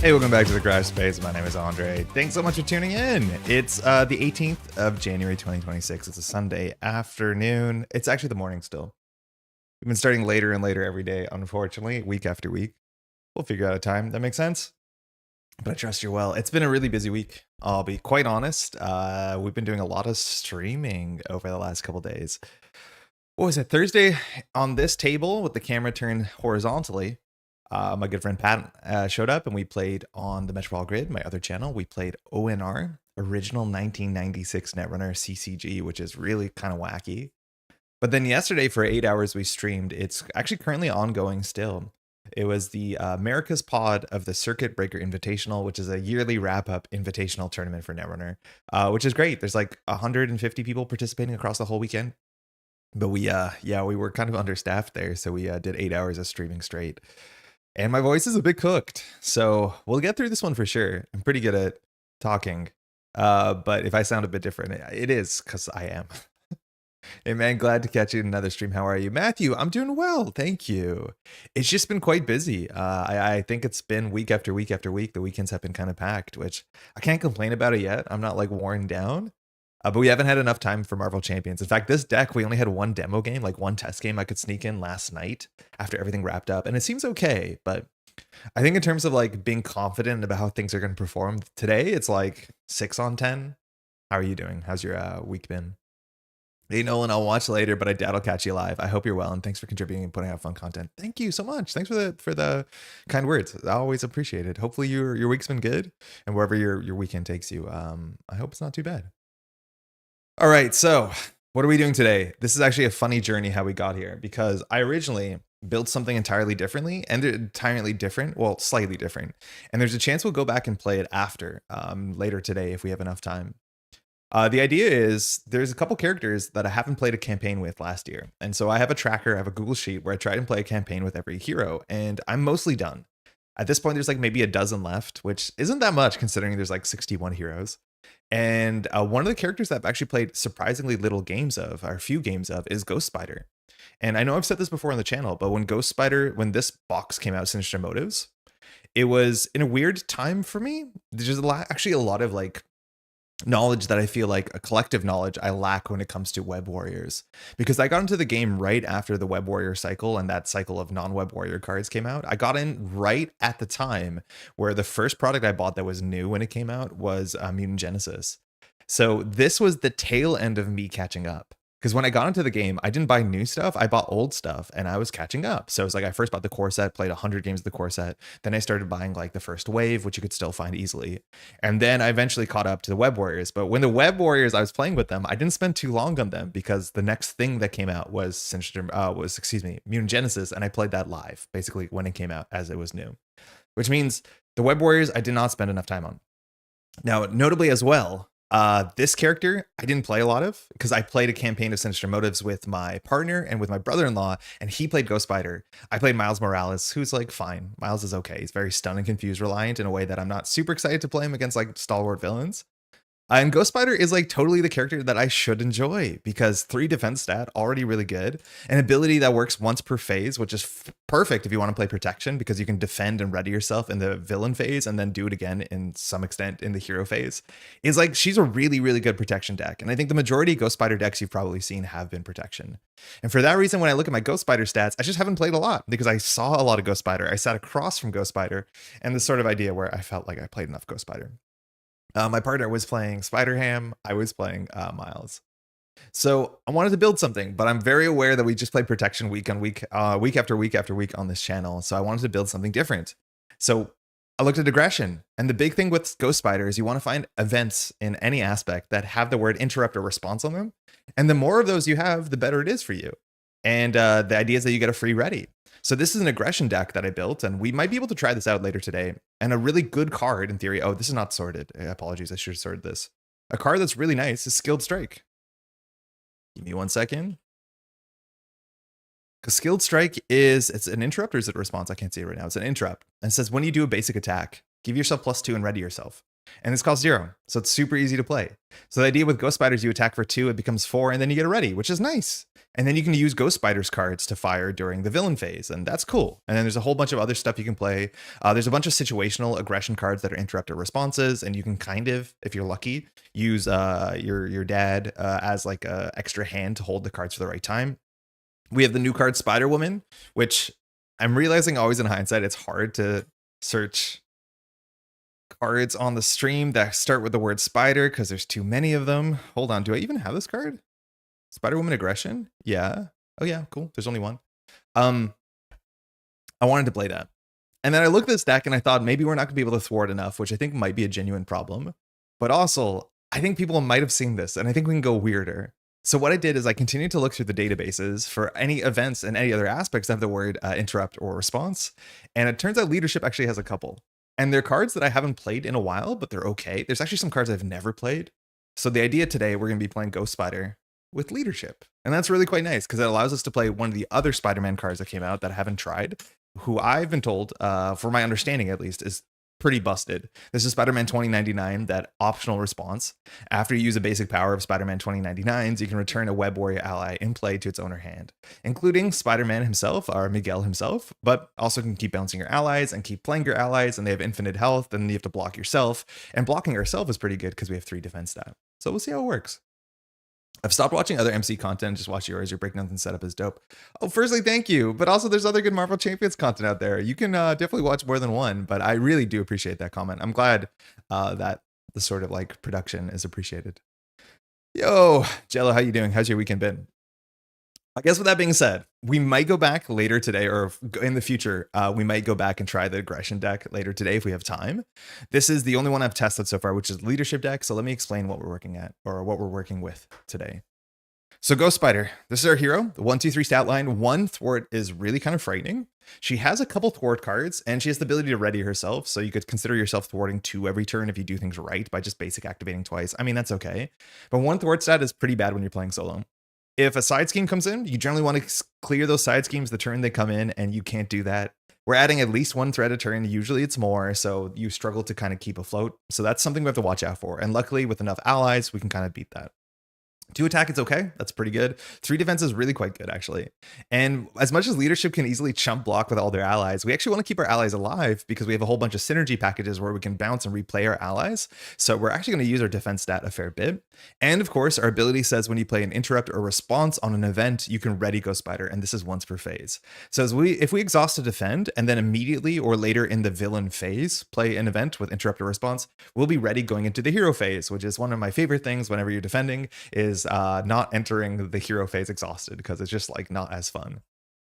Hey, welcome back to the Garage Space. My name is Andre. Thanks so much for tuning in. It's the 18th of January, 2026. It's a Sunday afternoon. It's actually the morning still. We've been starting later and later every day, unfortunately, week after week. We'll figure out a time that makes sense. But I trust you're well. It's been a really busy week. I'll be quite honest. We've been doing a lot of streaming over the last couple days. What was it? Thursday on this table with the camera turned horizontally. My good friend Pat showed up and we played on the Metropolitan Grid, my other channel. We played ONR, original 1996 Netrunner CCG, which is really kind of wacky. But then yesterday for 8 hours we streamed. It's actually currently ongoing still. It was the America's Pod of the Circuit Breaker Invitational, which is a yearly wrap-up invitational tournament for Netrunner, which is great. There's like 150 people participating across the whole weekend. But we were kind of understaffed there, so we did 8 hours of streaming straight. And my voice is a bit cooked, so we'll get through this one for sure. I'm pretty good at talking, but if I sound a bit different, it is because I am. Hey man, glad to catch you in another stream. How are you? Matthew, I'm doing well, thank you. It's just been quite busy. I think it's been week after week after week. The weekends have been kind of packed, which I can't complain about it yet. I'm not like worn down. But we haven't had enough time for Marvel Champions. In fact, this deck, we only had one demo game, like one test game I could sneak in last night after everything wrapped up. And it seems okay. But I think in terms of like being confident about how things are going to perform today, it's like 6 on 10. How are you doing? How's your week been? Hey, Nolan, I'll watch later, but I doubt I'll catch you live. I hope you're well. And thanks for contributing and putting out fun content. Thank you so much. Thanks for the kind words. I always appreciate it. Hopefully your week's been good. And wherever your weekend takes you, I hope it's not too bad. All right, so what are we doing today? This is actually a funny journey how we got here, because I originally built something entirely different, well, slightly different. And there's a chance we'll go back and play it after, later today if we have enough time. The idea is there's a couple characters that I haven't played a campaign with last year. And so I have a tracker, I have a Google Sheet where I try and play a campaign with every hero, and I'm mostly done. At this point, there's like maybe a dozen left, which isn't that much considering there's like 61 heroes. And one of the characters that I've actually played surprisingly little games of, or a few games of, is Ghost Spider. And I know I've said this before on the channel, but when this box came out, Sinister Motives, It was in a weird time for me. There's actually a lot of like knowledge that I feel like a collective knowledge I lack when it comes to Web Warriors, because I got into the game right after the Web Warrior cycle and that cycle of non-Web Warrior cards came out. I got in right at the time where the first product I bought that was new when it came out was Mutant Genesis. So this was the tail end of me catching up. Because when I got into the game, I didn't buy new stuff. I bought old stuff and I was catching up. So it's like I first bought the core set, played 100 games of the core set. Then I started buying like the first wave, which you could still find easily. And then I eventually caught up to the Web Warriors. But when the Web Warriors, I was playing with them, I didn't spend too long on them because the next thing that came out was Mutant Genesis. And I played that live basically when it came out as it was new, which means the Web Warriors, I did not spend enough time on. Now, notably as well, this character I didn't play a lot of because I played a campaign of Sinister Motives with my partner and with my brother-in-law, and he played Ghost Spider. I played Miles Morales, who's like fine. Miles is okay. He's very stun and confuse reliant in a way that I'm not super excited to play him against like stalwart villains. And Ghost Spider is like totally the character that I should enjoy because 3 defense stat, already really good. An ability that works once per phase, which is perfect if you want to play protection because you can defend and ready yourself in the villain phase and then do it again in some extent in the hero phase. Is like she's a really, really good protection deck. And I think the majority of Ghost Spider decks you've probably seen have been protection. And for that reason, when I look at my Ghost Spider stats, I just haven't played a lot because I saw a lot of Ghost Spider. I sat across from Ghost Spider and the sort of idea where I felt like I played enough Ghost Spider. My partner was playing Spider-Ham. I was playing Miles. So I wanted to build something, but I'm very aware that we just play protection week after week after week on this channel. So I wanted to build something different. So I looked at aggression. And the big thing with Ghost Spider is you want to find events in any aspect that have the word interrupt or response on them. And the more of those you have, the better it is for you. And the idea is that you get a free ready. So this is an aggression deck that I built, and we might be able to try this out later today. And a really good card in theory. Oh, this is not sorted. Apologies, I should have sorted this. A card that's really nice is Skilled Strike. Give me 1 second. Because Skilled Strike it's an interrupt or is it a response? I can't see it right now. It's an interrupt. And it says when you do a basic attack, give yourself +2 and ready yourself. And this costs 0. So it's super easy to play. So the idea with Ghost Spiders, you attack for 2, it becomes 4, and then you get a ready, which is nice. And then you can use Ghost Spiders cards to fire during the villain phase, and that's cool. And then there's a whole bunch of other stuff you can play. There's a bunch of situational aggression cards that are interrupted responses, and you can kind of, if you're lucky, use your dad as like a extra hand to hold the cards for the right time. We have the new card Spider Woman, which I'm realizing always in hindsight, it's hard to search cards on the stream that start with the word spider because there's too many of them. Hold on, do I even have this card? Spider Woman Aggression? Yeah. Oh yeah, cool. There's only one. I wanted to play that. And then I looked at this deck and I thought maybe we're not gonna be able to thwart enough, which I think might be a genuine problem. But also, I think people might have seen this and I think we can go weirder. So what I did is I continued to look through the databases for any events and any other aspects that have the word interrupt or response. And it turns out leadership actually has a couple. And they're cards that I haven't played in a while, but they're okay. There's actually some cards I've never played. So the idea today, we're going to be playing Ghost Spider with leadership. And that's really quite nice because it allows us to play one of the other Spider-Man cards that came out that I haven't tried, who I've been told, for my understanding at least, is pretty busted. This is Spider-Man 2099, that optional response. After you use a basic power of Spider-Man 2099s, you can return a Web Warrior ally in play to its owner hand, including Spider-Man himself, or Miguel himself, but also can keep bouncing your allies and keep playing your allies, and they have infinite health, and you have to block yourself. And blocking ourselves is pretty good because we have 3 defense stat. So we'll see how it works. I've stopped watching other MC content, just watch yours. Your breakdowns and setup is dope. Oh, firstly, thank you. But also there's other good Marvel Champions content out there. You can definitely watch more than one, but I really do appreciate that comment. I'm glad that the sort of like production is appreciated. Yo, Jello, how you doing? How's your weekend been? I guess with that being said, we might go back later today or in the future. We might go back and try the aggression deck later today if we have time. This is the only one I've tested so far, which is leadership deck. So let me explain what we're working at or what we're working with today. So Ghost Spider, this is our hero, the 1-2-3 stat line. 1 thwart is really kind of frightening. She has a couple thwart cards and she has the ability to ready herself. So you could consider yourself thwarting 2 every turn if you do things right by just basic activating twice. I mean, that's okay. But 1 thwart stat is pretty bad when you're playing solo. If a side scheme comes in, you generally want to clear those side schemes the turn they come in, and you can't do that. We're adding at least 1 threat a turn. Usually it's more, so you struggle to kind of keep afloat. So that's something we have to watch out for. And luckily, with enough allies, we can kind of beat that. 2 attack, it's okay. That's pretty good. 3 defense is really quite good, actually. And as much as leadership can easily chump block with all their allies, we actually want to keep our allies alive because we have a whole bunch of synergy packages where we can bounce and replay our allies. So we're actually going to use our defense stat a fair bit. And of course, our ability says when you play an interrupt or response on an event, you can ready Ghost Spider, and this is once per phase. So if we exhaust to defend and then immediately or later in the villain phase play an event with interrupt or response, we'll be ready going into the hero phase, which is one of my favorite things whenever you're defending is not entering the hero phase exhausted because it's just like not as fun.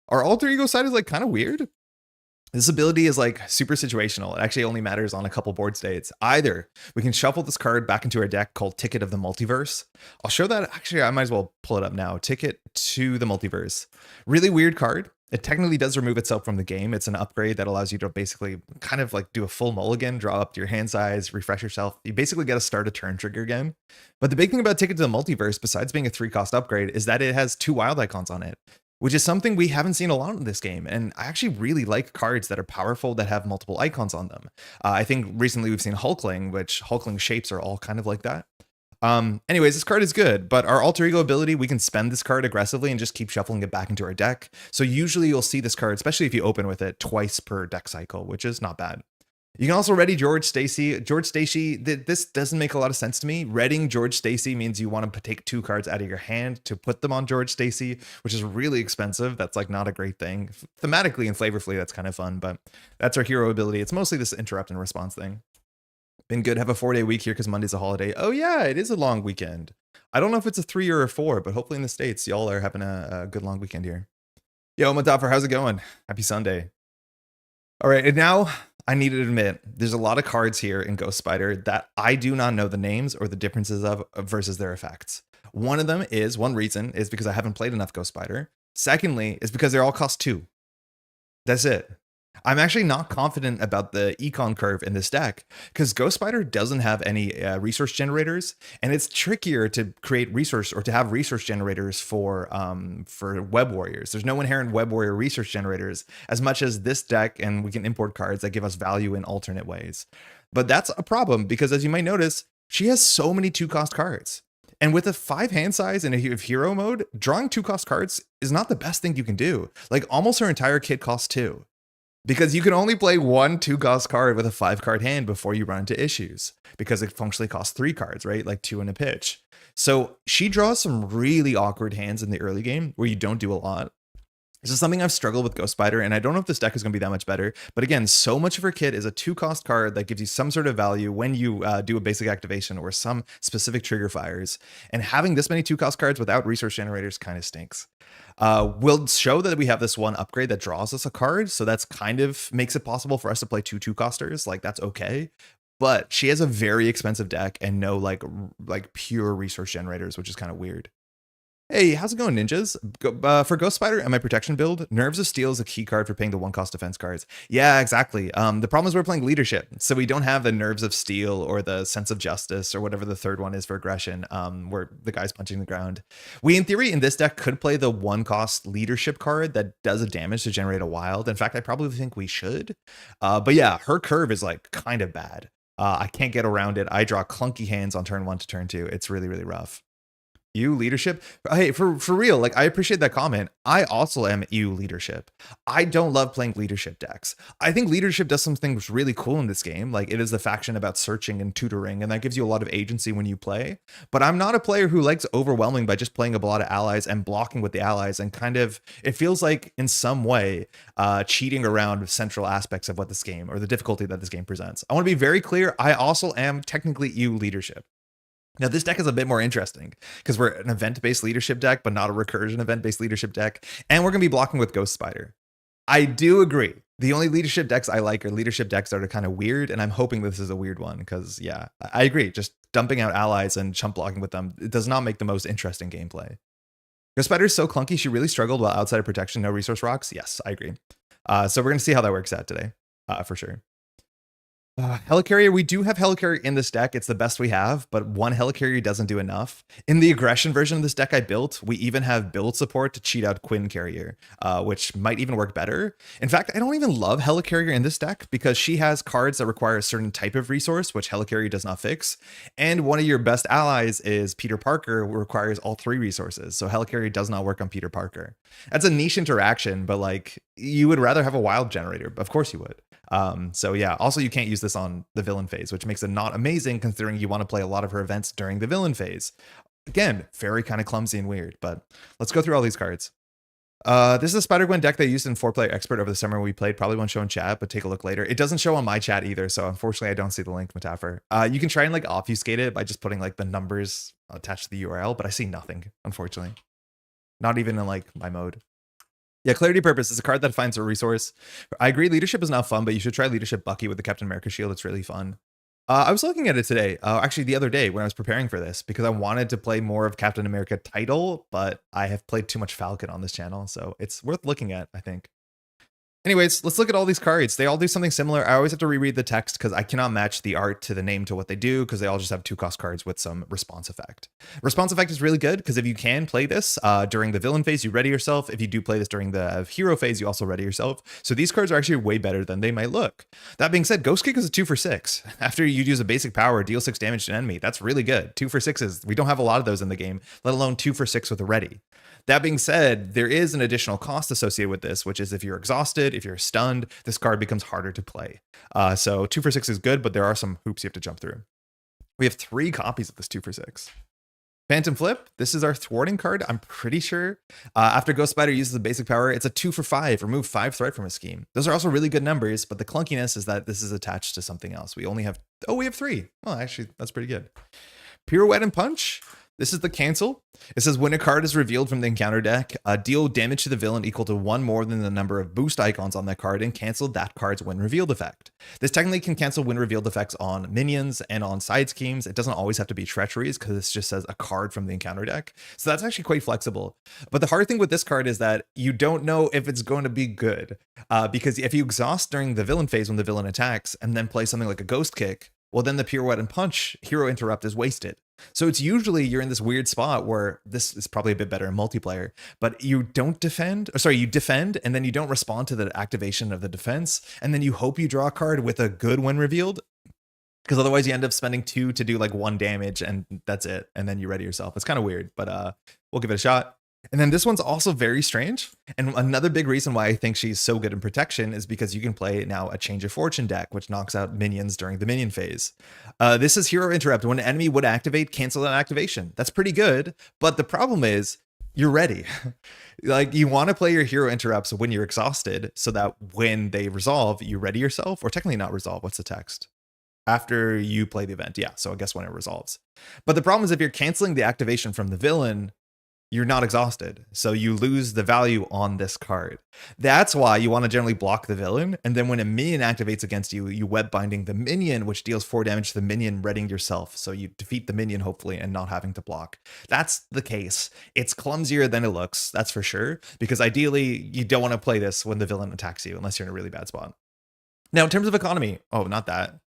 Our alter ego side is like kind of weird. This ability is like super situational. It actually only matters on a couple board states. Either we can shuffle this card back into our deck called Ticket of the Multiverse. I'll show that. Actually, I might as well pull it up now. Ticket to the Multiverse. Really weird card. It technically does remove itself from the game. It's an upgrade that allows you to basically kind of like do a full mulligan, draw up your hand size, refresh yourself. You basically get to start a turn trigger again. But the big thing about Ticket to the Multiverse, besides being a 3-cost upgrade, is that it has 2 wild icons on it, which is something we haven't seen a lot in this game. And I actually really like cards that are powerful that have multiple icons on them. I think recently we've seen Hulkling, which Hulkling shapes are all kind of like that. Anyways, this card is good, but our alter ego ability, we can spend this card aggressively and just keep shuffling it back into our deck. So usually you'll see this card, especially if you open with it, twice per deck cycle, which is not bad. You can also ready George Stacy. George Stacy, this doesn't make a lot of sense to me. Readying George Stacy means you want to take 2 cards out of your hand to put them on George Stacy, which is really expensive. That's like not a great thing. Thematically and flavorfully, that's kind of fun, but that's our hero ability. It's mostly this interrupt and response thing. Been good. Have a 4-day week here because Monday's a holiday. Oh yeah, it is a long weekend. I don't know if it's a 3 or a 4, but hopefully in the States, y'all are having a good long weekend here. Yo, Madaffer, how's it going? Happy Sunday. All right, and now I need to admit, there's a lot of cards here in Ghost Spider that I do not know the names or the differences of versus their effects. One reason is because I haven't played enough Ghost Spider. Secondly, is because they're all cost 2. That's it. I'm actually not confident about the econ curve in this deck because Ghost Spider doesn't have any resource generators, and it's trickier to create resource or to have resource generators for Web Warriors. There's no inherent Web Warrior resource generators as much as this deck, and we can import cards that give us value in alternate ways. But that's a problem because, as you might notice, she has so many 2-cost cards. And with a 5 hand size in a hero mode, drawing 2-cost cards is not the best thing you can do. Like almost her entire kit costs 2. Because you can only play 1 2-cost card with a 5-card hand before you run into issues. Because it functionally costs 3 cards, right? Like 2 in a pitch. So she draws some really awkward hands in the early game where you don't do a lot. This is something I've struggled with Ghost Spider, and I don't know if this deck is going to be that much better. But again, so much of her kit is a 2-cost card that gives you some sort of value when you do a basic activation or some specific trigger fires. And having this many 2-cost cards without resource generators kind of stinks. We'll show that we have this one upgrade that draws us a card, so that's kind of makes it possible for us to play 2 2-costers. Like that's okay. But she has a very expensive deck and no like pure resource generators, which is kind of weird. Hey, how's it going, ninjas? For Ghost Spider and my protection build, Nerves of Steel is a key card for paying the 1-cost defense cards. Yeah, exactly. The problem is we're playing leadership, so we don't have the Nerves of Steel or the Sense of Justice or whatever the third one is for aggression, where the guy's punching the ground. We, in theory, in this deck could play the 1-cost leadership card that does a damage to generate a wild. In fact, I probably think we should. But yeah, her curve is like kind of bad. I can't get around it. I draw clunky hands on turn 1 to turn 2. It's really, really rough. EU leadership. Hey, for real, like I appreciate that comment. I also am EU leadership. I don't love playing leadership decks. I think leadership does some things really cool in this game. Like it is the faction about searching and tutoring, and that gives you a lot of agency when you play. But I'm not a player who likes overwhelming by just playing a lot of allies and blocking with the allies, and kind of it feels like in some way cheating around central aspects of what this game or the difficulty that this game presents. I want to be very clear. I also am technically EU leadership. Now, this deck is a bit more interesting because we're an event-based leadership deck, but not a recursion event-based leadership deck. And we're going to be blocking with Ghost Spider. I do agree. The only leadership decks I like are leadership decks that are kind of weird. And I'm hoping this is a weird one because, yeah, I agree. Just dumping out allies and chump blocking with them, it does not make the most interesting gameplay. Ghost Spider is so clunky. She really struggled while outside of protection, no resource rocks. Yes, I agree. So we're going to see how that works out today for sure. Helicarrier, we do have Helicarrier in this deck. It's the best we have, but one Helicarrier doesn't do enough. In the aggression version of this deck I built, we even have build support to cheat out Quinn Carrier, which might even work better. In fact, I don't even love Helicarrier in this deck because she has cards that require a certain type of resource, which Helicarrier does not fix. And one of your best allies is Peter Parker, who requires all 3 resources. So Helicarrier does not work on Peter Parker. That's a niche interaction, but like you would rather have a wild generator. Of course you would. So yeah, also you can't use this on the villain phase, which makes it not amazing considering you want to play a lot of her events during the villain phase. Again, very kind of clumsy and weird, but let's go through all these cards. This is a Spider-Gwen deck they used in 4-Player Expert over the summer we played. Probably won't show in chat, but take a look later. It doesn't show on my chat either, so unfortunately I don't see the link, Metapher. You can try and like obfuscate it by just putting like the numbers attached to the URL, but I see nothing, unfortunately. Not even in like my mode. Yeah, Clarity Purpose is a card that finds a resource. I agree, Leadership is not fun, but you should try Leadership Bucky with the Captain America shield. It's really fun. I was looking at it today, actually the other day when I was preparing for this, because I wanted to play more of Captain America title, but I have played too much Falcon on this channel, so it's worth looking at, I think. Anyways, let's look at all these cards. They all do something similar. I always have to reread the text because I cannot match the art to the name to what they do because they all just have 2-cost cards with some response effect. Response effect is really good because if you can play this during the villain phase, you ready yourself. If you do play this during the hero phase, you also ready yourself. So these cards are actually way better than they might look. That being said, Ghost Kick is a 2 for 6. After you use a basic power, deal 6 damage to an enemy. That's really good. 2 for 6s. We don't have a lot of those in the game, let alone 2 for 6 with a ready. That being said, there is an additional cost associated with this, which is if you're exhausted, if you're stunned, this card becomes harder to play. So 2 for 6 is good, but there are some hoops you have to jump through. We have 3 copies of this 2 for 6. Phantom Flip, this is our thwarting card, I'm pretty sure. After Ghost Spider uses the basic power, it's a 2 for 5, remove 5 threat from a scheme. Those are also really good numbers, but the clunkiness is that this is attached to something else. We only have, we have 3. Well, actually, that's pretty good. Pirouette and Punch. This is the cancel. It says when a card is revealed from the encounter deck, deal damage to the villain equal to 1 more than the number of boost icons on that card and cancel that card's when revealed effect. This technically can cancel when revealed effects on minions and on side schemes. It doesn't always have to be treacheries because this just says a card from the encounter deck. So that's actually quite flexible. But the hard thing with this card is that you don't know if it's going to be good because if you exhaust during the villain phase when the villain attacks and then play something like a Ghost Kick, well, then the Pirouette and Punch hero interrupt is wasted. So it's usually you're in this weird spot where this is probably a bit better in multiplayer, but you don't defend, or sorry, you defend and then you don't respond to the activation of the defense. And then you hope you draw a card with a good when revealed, because otherwise you end up spending 2 to do like 1 damage and that's it. And then you ready yourself. It's kind of weird, but we'll give it a shot. And then this one's also very strange. And another big reason why I think she's so good in protection is because you can play now a Change of Fortune deck, which knocks out minions during the minion phase. This is Hero Interrupt. When an enemy would activate, cancel that activation. That's pretty good. But the problem is you're ready. Like you want to play your Hero Interrupts when you're exhausted so that when they resolve, you ready yourself, or technically not resolve. What's the text? After you play the event. Yeah. So I guess when it resolves. But the problem is if you're canceling the activation from the villain, you're not exhausted, so you lose the value on this card. That's why you want to generally block the villain, and then when a minion activates against you, you web binding the minion, which deals 4 damage to the minion, readying yourself, so you defeat the minion hopefully and not having to block. That's the case. It's clumsier than it looks, that's for sure, because ideally you don't want to play this when the villain attacks you unless you're in a really bad spot. Now in terms of economy, not that.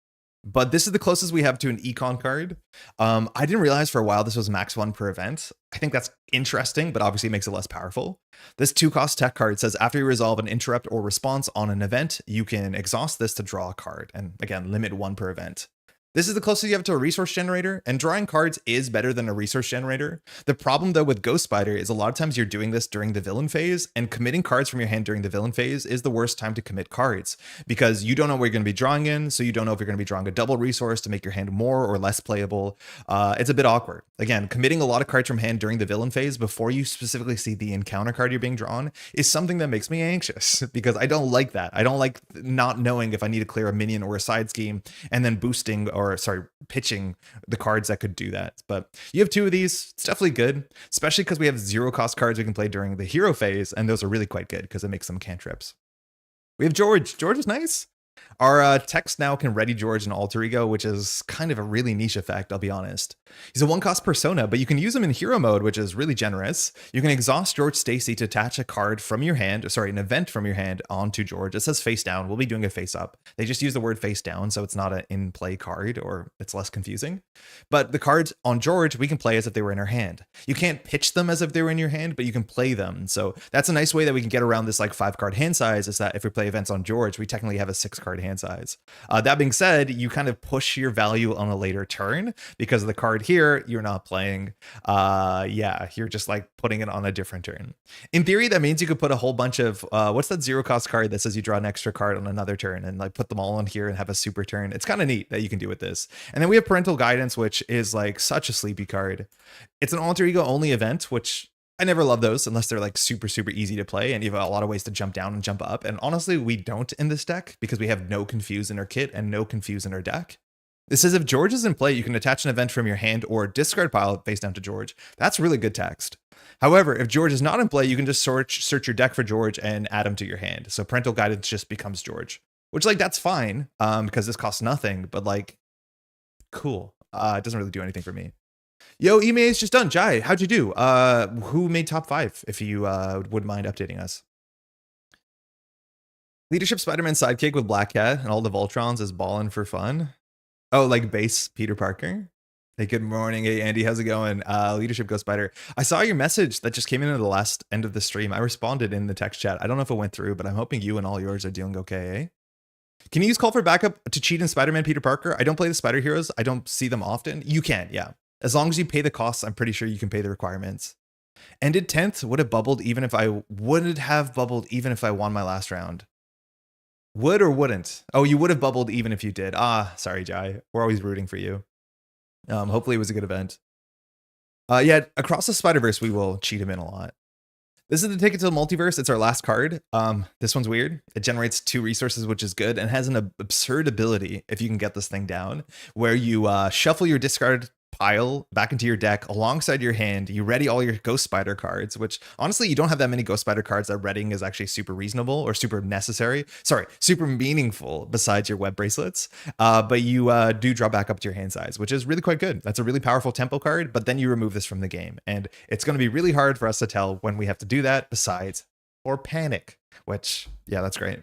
But this is the closest we have to an econ card. I didn't realize for a while this was max 1 per event. I think that's interesting, but obviously makes it less powerful. This 2-cost tech card says after you resolve an interrupt or response on an event, you can exhaust this to draw a card. And again, limit 1 per event. This is the closest you have to a resource generator, and drawing cards is better than a resource generator. The problem though with Ghost Spider is a lot of times you're doing this during the villain phase, and committing cards from your hand during the villain phase is the worst time to commit cards because you don't know what you're going to be drawing in, so you don't know if you're going to be drawing a double resource to make your hand more or less playable. It's a bit awkward. Again, committing a lot of cards from hand during the villain phase before you specifically see the encounter card you're being drawn is something that makes me anxious because I don't like that. I don't like not knowing if I need to clear a minion or a side scheme and then pitching the cards that could do that. But you have 2 of these. It's definitely good, especially because we have 0-cost cards we can play during the hero phase, and those are really quite good because it makes them cantrips. We have George. George is nice. Our text now can ready George and alter ego, which is kind of a really niche effect, I'll be honest. He's a 1-cost persona, but you can use him in hero mode, which is really generous. You can exhaust George Stacy to attach a card from your hand, sorry, an event from your hand onto George. It says face down. We'll be doing a face up. They just use the word face down, so it's not an in-play card, or it's less confusing. But the cards on George, we can play as if they were in our hand. You can't pitch them as if they were in your hand, but you can play them. So that's a nice way that we can get around this like 5-card hand size, is that if we play events on George, we technically have a 6-card hand size. That being said, you kind of push your value on a later turn because of the card here you're not playing. Yeah, you're just like putting it on a different turn. In theory, that means you could put a whole bunch of what's that 0-cost card that says you draw an extra card on another turn and like put them all on here and have a super turn. It's kind of neat that you can do with this. And then we have Parental Guidance, which is like such a sleepy card. It's an alter ego only event, which I never love those unless they're like super easy to play and you have a lot of ways to jump down and jump up. And honestly, we don't in this deck because we have no Confuse in our kit and no Confuse in our deck. This says if George is in play, you can attach an event from your hand or discard pile face down to George. That's really good text. However, if George is not in play, you can just search your deck for George and add him to your hand. So Parental Guidance just becomes George, which like that's fine because this costs nothing, but like cool. It doesn't really do anything for me. Yo, email is just done. Jai, how'd you do? Who made top 5? If you wouldn't mind updating us. Leadership Spider-Man sidekick with Black Cat and all the Voltrons is ballin' for fun. Oh, like base Peter Parker. Hey, good morning. Hey, Andy, how's it going? Leadership Ghost Spider. I saw your message that just came in at the last end of the stream. I responded in the text chat. I don't know if it went through, but I'm hoping you and all yours are doing okay, eh? Can you use Call for Backup to cheat in Spider-Man Peter Parker? I don't play the Spider Heroes. I don't see them often. You can, yeah. As long as you pay the costs, I'm pretty sure you can pay the requirements. Ended 10th, would have bubbled even if I wouldn't have bubbled even if I won my last round. Would or wouldn't? Oh, you would have bubbled even if you did. Ah, sorry, Jai. We're always rooting for you. Hopefully it was a good event. Yeah, Across the Spider-Verse, we will cheat him in a lot. This is the Ticket to the Multiverse. It's our last card. This one's weird. It generates 2 resources, which is good, and has an absurd ability, if you can get this thing down, where you shuffle your discard pile back into your deck alongside your hand. You ready all your Ghost Spider cards, which honestly, you don't have that many Ghost Spider cards that readying is actually super reasonable or super necessary. Sorry, super meaningful besides your web bracelets. But you do draw back up to your hand size, which is really quite good. That's a really powerful tempo card, but then you remove this from the game. And it's going to be really hard for us to tell when we have to do that besides or panic, which, yeah, that's great.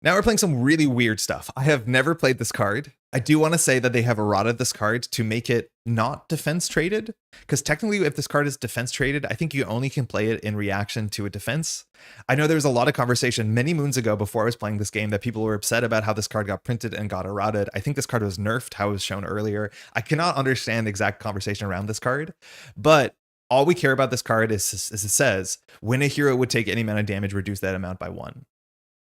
Now we're playing some really weird stuff. I have never played this card. I do want to say that they have errata this card to make it not defense traded, because technically if this card is defense traded, I think you only can play it in reaction to a defense. I know there was a lot of conversation many moons ago before I was playing this game that people were upset about how this card got printed and got errated. I think this card was nerfed, how it was shown earlier. I cannot understand the exact conversation around this card, but all we care about this card is it says, when a hero would take any amount of damage, reduce that amount by 1.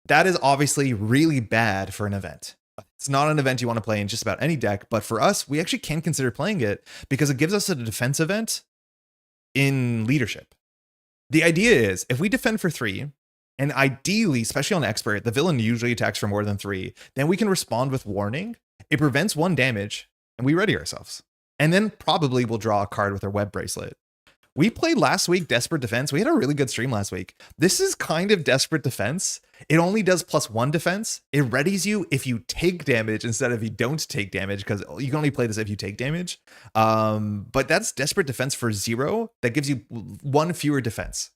That is obviously really bad for an event. It's not an event you want to play in just about any deck, but for us, we actually can consider playing it because it gives us a defense event in leadership. The idea is if we defend for 3, and ideally, especially on expert, the villain usually attacks for more than 3, then we can respond with warning. It prevents 1 damage, and we ready ourselves. And then probably we'll draw a card with our web bracelet. We played last week Desperate Defense. We had a really good stream last week. This is kind of Desperate Defense. It only does +1 defense. It readies you if you take damage instead of if you don't take damage, because you can only play this if you take damage. But that's Desperate Defense for 0. That gives you 1 fewer defense.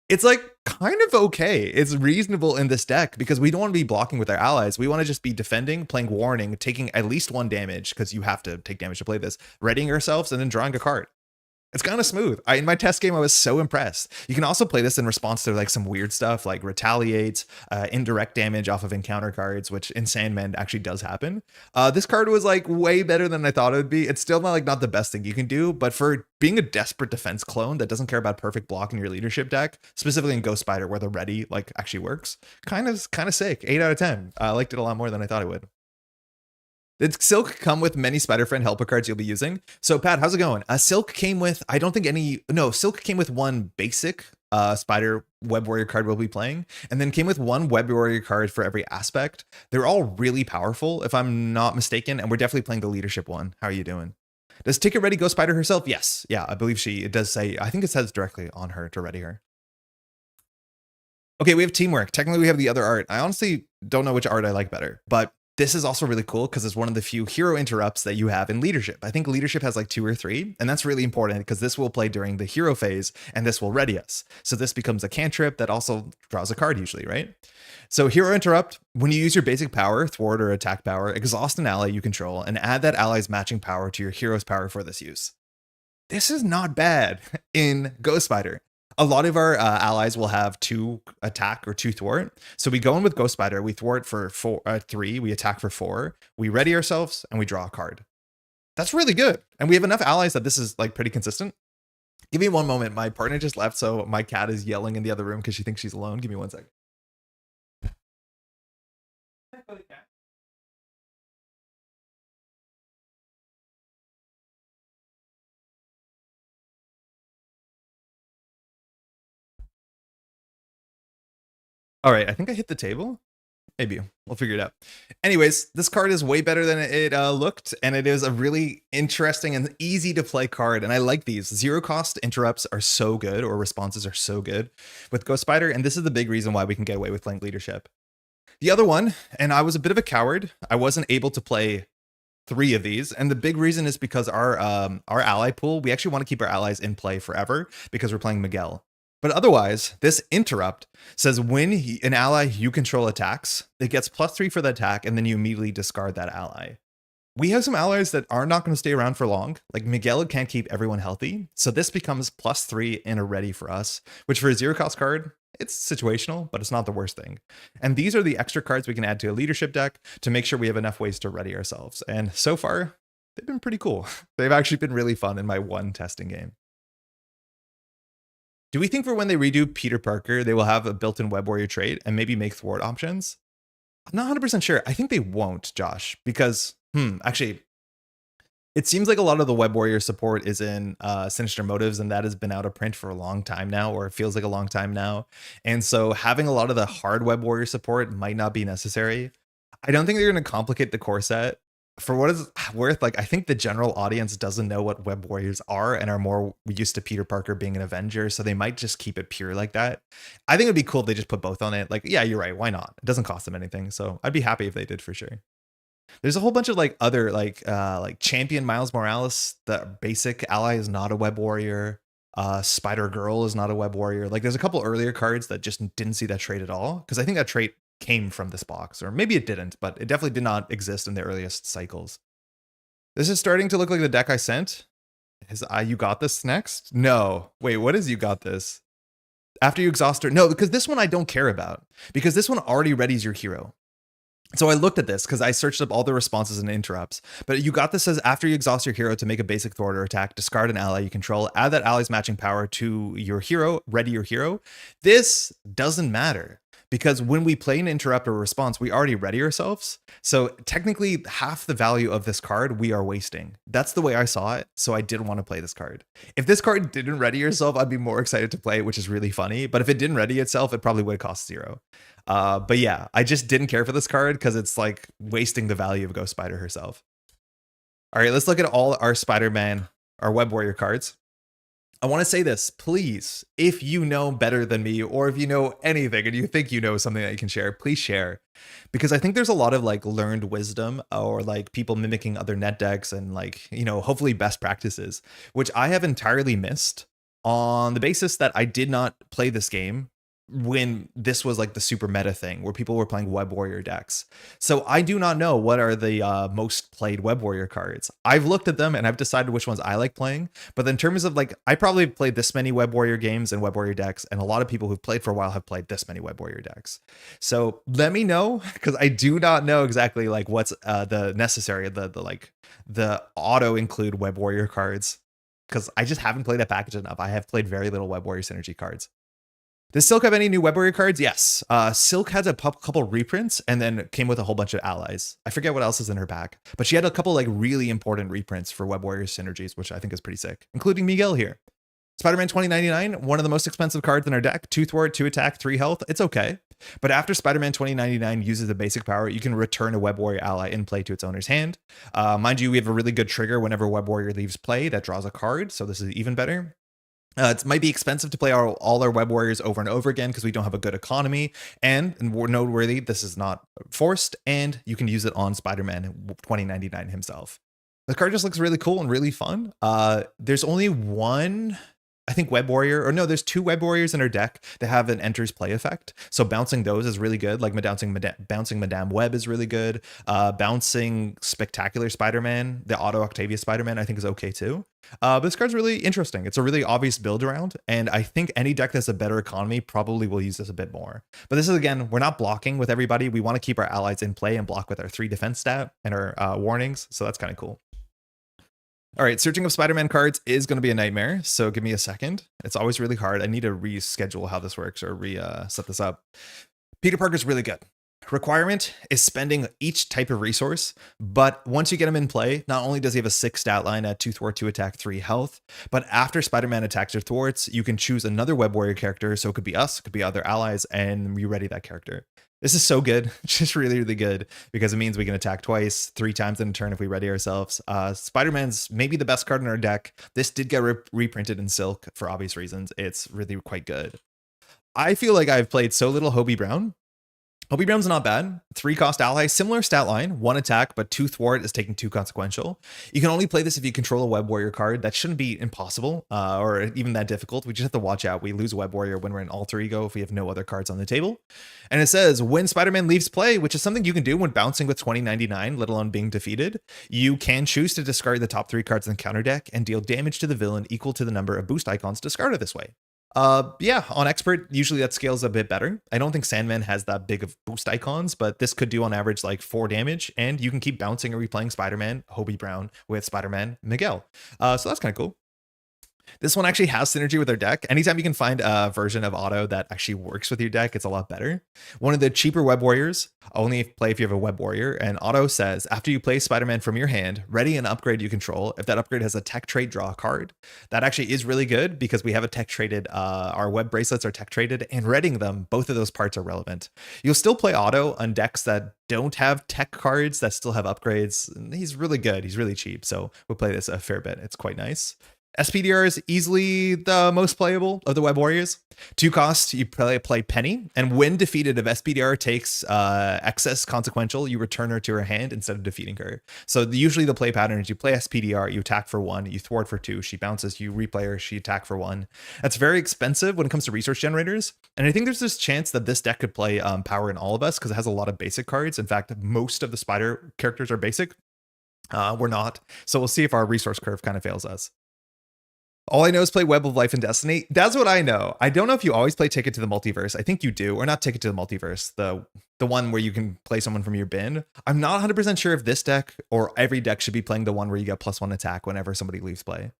It's like kind of okay. It's reasonable in this deck because we don't want to be blocking with our allies. We want to just be defending, playing warning, taking at least 1 damage because you have to take damage to play this, readying ourselves, and then drawing a card. It's kind of smooth. In my test game, I was so impressed. You can also play this in response to like some weird stuff like retaliate, indirect damage off of encounter cards, which in Sandman actually does happen. This card was like way better than I thought it would be. It's still not the best thing you can do, but for being a Desperate Defense clone that doesn't care about perfect block in your leadership deck, specifically in Ghost Spider where the ready like actually works, kind of sick. 8 out of 10. I liked it a lot more than I thought it would. Did Silk come with many Spider-Friend helper cards you'll be using? So Pat, how's it going? Silk came with, Silk came with 1 basic Spider Web Warrior card we'll be playing, and then came with 1 Web Warrior card for every aspect. They're all really powerful, if I'm not mistaken, and we're definitely playing the leadership one. How are you doing? Does Ticket Ready Ghost Spider herself? Yes. Yeah, I believe it does say, I think it says directly on her to ready her. Okay, we have teamwork. Technically, we have the other art. I honestly don't know which art I like better, but this is also really cool because it's one of the few hero interrupts that you have in leadership. I think leadership has like 2 or 3, and that's really important because this will play during the hero phase and this will ready us. So this becomes a cantrip that also draws a card usually, right? So hero interrupt, when you use your basic power, thwart or attack power, exhaust an ally you control and add that ally's matching power to your hero's power for this use. This is not bad in Ghost Spider. A lot of our allies will have 2 attack or 2 thwart. So we go in with Ghost Spider, we thwart for 3, we attack for 4, we ready ourselves, and we draw a card. That's really good. And we have enough allies that this is like pretty consistent. Give me one moment. My partner just left, so my cat is yelling in the other room because she thinks she's alone. Give me 1 second. All right, I think I hit the table. Maybe we'll figure it out. Anyways, this card is way better than it looked, and it is a really interesting and easy to play card. And I like these 0 cost interrupts are so good, or responses are so good with Ghost Spider. And this is the big reason why we can get away with playing leadership. The other one, and I was a bit of a coward, I wasn't able to play 3 of these, and the big reason is because our ally pool, we actually want to keep our allies in play forever because we're playing Miguel. But otherwise, this interrupt says when an ally you control attacks, it gets +3 for the attack, and then you immediately discard that ally. We have some allies that are not going to stay around for long. Like Miguel can't keep everyone healthy, so this becomes +3 and a ready for us, which for a 0 cost card, it's situational, but it's not the worst thing. And these are the extra cards we can add to a leadership deck to make sure we have enough ways to ready ourselves. And so far, they've been pretty cool. They've actually been really fun in my 1 testing game. Do we think for when they redo Peter Parker, they will have a built-in Web Warrior trait and maybe make thwart options? I'm not 100% sure. I think they won't, Josh, because, actually, it seems like a lot of the Web Warrior support is in Sinister Motives, and that has been out of print for a long time now, or it feels like a long time now. And so having a lot of the hard Web Warrior support might not be necessary. I don't think they're going to complicate the core set. For what it's worth, like I think the general audience doesn't know what Web Warriors are and are more used to Peter Parker being an Avenger, so they might just keep it pure like that. I think it'd be cool if they just put both on it. Like, yeah, you're right. Why not? It doesn't cost them anything, so I'd be happy if they did for sure. There's a whole bunch of like other like Champion Miles Morales. The basic ally is not a Web Warrior. Spider Girl is not a Web Warrior. Like there's a couple earlier cards that just didn't see that trait at all, because I think that trait came from this box, or maybe it didn't, but it definitely did not exist in the earliest cycles. This is starting to look like the deck I sent. Is you got this next? No. Wait, what is you got this? After you exhaust her? No, because this one I don't care about, because this one already readies your hero. So I looked at this because I searched up all the responses and interrupts, but you got this says after you exhaust your hero to make a basic thwart or attack, discard an ally you control, add that ally's matching power to your hero, ready your hero. This doesn't matter, because when we play an interrupt or response, we already ready ourselves. So technically half the value of this card we are wasting. That's the way I saw it. So I didn't want to play this card. If this card didn't ready yourself, I'd be more excited to play it, which is really funny. But if it didn't ready itself, it probably would cost 0. But yeah, I just didn't care for this card because it's like wasting the value of Ghost Spider herself. All right, let's look at all our Spider-Man, our Web Warrior cards. I want to say this, please, if you know better than me, or if you know anything and you think you know something that you can share, please share. Because I think there's a lot of like learned wisdom, or like people mimicking other net decks and like, you know, hopefully best practices, which I have entirely missed on the basis that I did not play this game when this was like the super meta thing where people were playing Web Warrior decks. So I do not know what are the most played Web Warrior cards. I've looked at them and I've decided which ones I like playing. But in terms of like, I probably played this many Web Warrior games and Web Warrior decks, and a lot of people who've played for a while have played this many Web Warrior decks. So let me know, because I do not know exactly like what's the necessary, the auto include Web Warrior cards, because I just haven't played that package enough. I have played very little Web Warrior synergy cards. Does Silk have any new Web Warrior cards? Yes. Silk has a couple reprints and then came with a whole bunch of allies. I forget what else is in her pack, but she had a couple like really important reprints for Web Warrior synergies, which I think is pretty sick, including Miguel here. Spider-Man 2099, one of the most expensive cards in our deck. 2 thwart, 2 attack, 3 health. It's okay. But after Spider-Man 2099 uses the basic power, you can return a Web Warrior ally in play to its owner's hand. Mind you, we have a really good trigger whenever Web Warrior leaves play that draws a card, so this is even better. It might be expensive to play all our web warriors over and over again because we don't have a good economy. And we're noteworthy, this is not forced, and you can use it on Spider-Man 2099 himself. The card just looks really cool and really fun. There's only one, I think, web warrior, or no, there's two web warriors in our deck that have an enters play effect. So bouncing those is really good. Like bouncing Madame Web is really good. Bouncing Spectacular Spider-Man, the Auto Octavia Spider-Man, I think is okay too. But this card's really interesting. It's a really obvious build around, and I think any deck that's a better economy probably will use this a bit more. But this is, again, we're not blocking with everybody. We want to keep our allies in play and block with our 3 defense stat and our warnings. So that's kind of cool. All right, searching up Spider-Man cards is going to be a nightmare, so give me a second. It's always really hard. I need to reschedule how this works or set this up. Peter Parker's really good. Requirement is spending each type of resource, but once you get him in play, not only does he have a 6 stat line at 2 thwart, 2 attack, 3 health, but after Spider-Man attacks or thwarts, you can choose another web warrior character, so it could be us, it could be other allies, and you ready that character. This is so good. It's just really, really good because it means we can attack twice, 3 times in a turn if we ready ourselves. Spider-Man's maybe the best card in our deck. This did get reprinted in Silk for obvious reasons. It's really quite good. I feel like I've played so little Hobie Brown. Hobie Brown's not bad. 3 cost ally, similar stat line, 1 attack, but 2 thwart is taking 2 consequential. You can only play this if you control a web warrior card. That shouldn't be impossible or even that difficult. We just have to watch out. We lose a web warrior when we're in alter ego if we have no other cards on the table. And it says when Spider-Man leaves play, which is something you can do when bouncing with 2099, let alone being defeated, you can choose to discard the top 3 cards in the counter deck and deal damage to the villain equal to the number of boost icons discarded this way. Yeah, on expert, usually that scales a bit better. I don't think Sandman has that big of boost icons, but this could do on average like 4 damage, and you can keep bouncing or replaying Spider-Man, Hobie Brown with Spider-Man Miguel. So that's kind of cool. This one actually has synergy with our deck. Anytime you can find a version of auto that actually works with your deck, it's a lot better. One of the cheaper web warriors, only play if you have a web warrior, and auto says, after you play Spider-Man from your hand, ready an upgrade you control. If that upgrade has a tech trait, draw a card. That actually is really good because we have a tech traded, our web bracelets are tech traded, and readying them, both of those parts are relevant. You'll still play auto on decks that don't have tech cards that still have upgrades. He's really good. He's really cheap. So we'll play this a fair bit. It's quite nice. SPDR is easily the most playable of the web warriors. 2 costs, you play Penny, and when defeated, if SPDR takes excess consequential, you return her to her hand instead of defeating her. So usually the play pattern is you play SPDR, you attack for 1, you thwart for 2, she bounces, you replay her, she attack for 1. That's very expensive when it comes to resource generators, and I think there's this chance that this deck could play Power in All of Us because it has a lot of basic cards. In fact, most of the Spider characters are basic. We're not, so we'll see if our resource curve kind of fails us. All I know is play Web of Life and Destiny. That's what I know. I don't know if you always play Ticket to the Multiverse. I think you do, or not Ticket to the Multiverse, the one where you can play someone from your bin. I'm not 100% sure if this deck or every deck should be playing the one where you get +1 attack whenever somebody leaves play.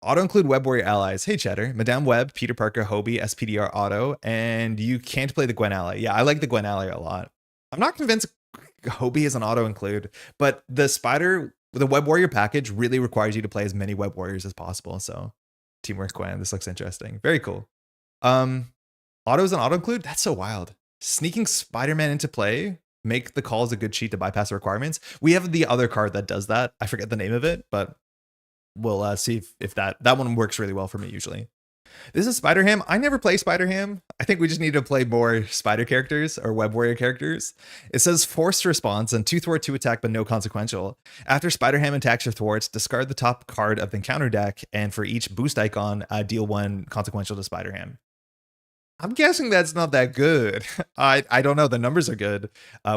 Auto include Web Warrior allies. Hey, Cheddar. Madame Web, Peter Parker, Hobie, SPDR Auto, and you can't play the Gwen ally. Yeah, I like the Gwen ally a lot. I'm not convinced Hobie is an auto include, but the Web Warrior package really requires you to play as many Web Warriors as possible. So Teamwork Gwen, this looks interesting. Very cool. Autos and auto include? That's so wild. Sneaking Spider-Man into play, make the calls a good cheat to bypass the requirements. We have the other card that does that. I forget the name of it, but we'll see if that one works really well for me usually. This is Spider-Ham. I never play Spider-Ham. I think we just need to play more Spider characters or Web Warrior characters. It says forced response and 2 thwart, 2 attack, but no consequential. After Spider-Ham attacks or thwarts, discard the top card of the encounter deck, and for each boost icon, deal 1 consequential to Spider-Ham. I'm guessing that's not that good. I don't know. The numbers are good.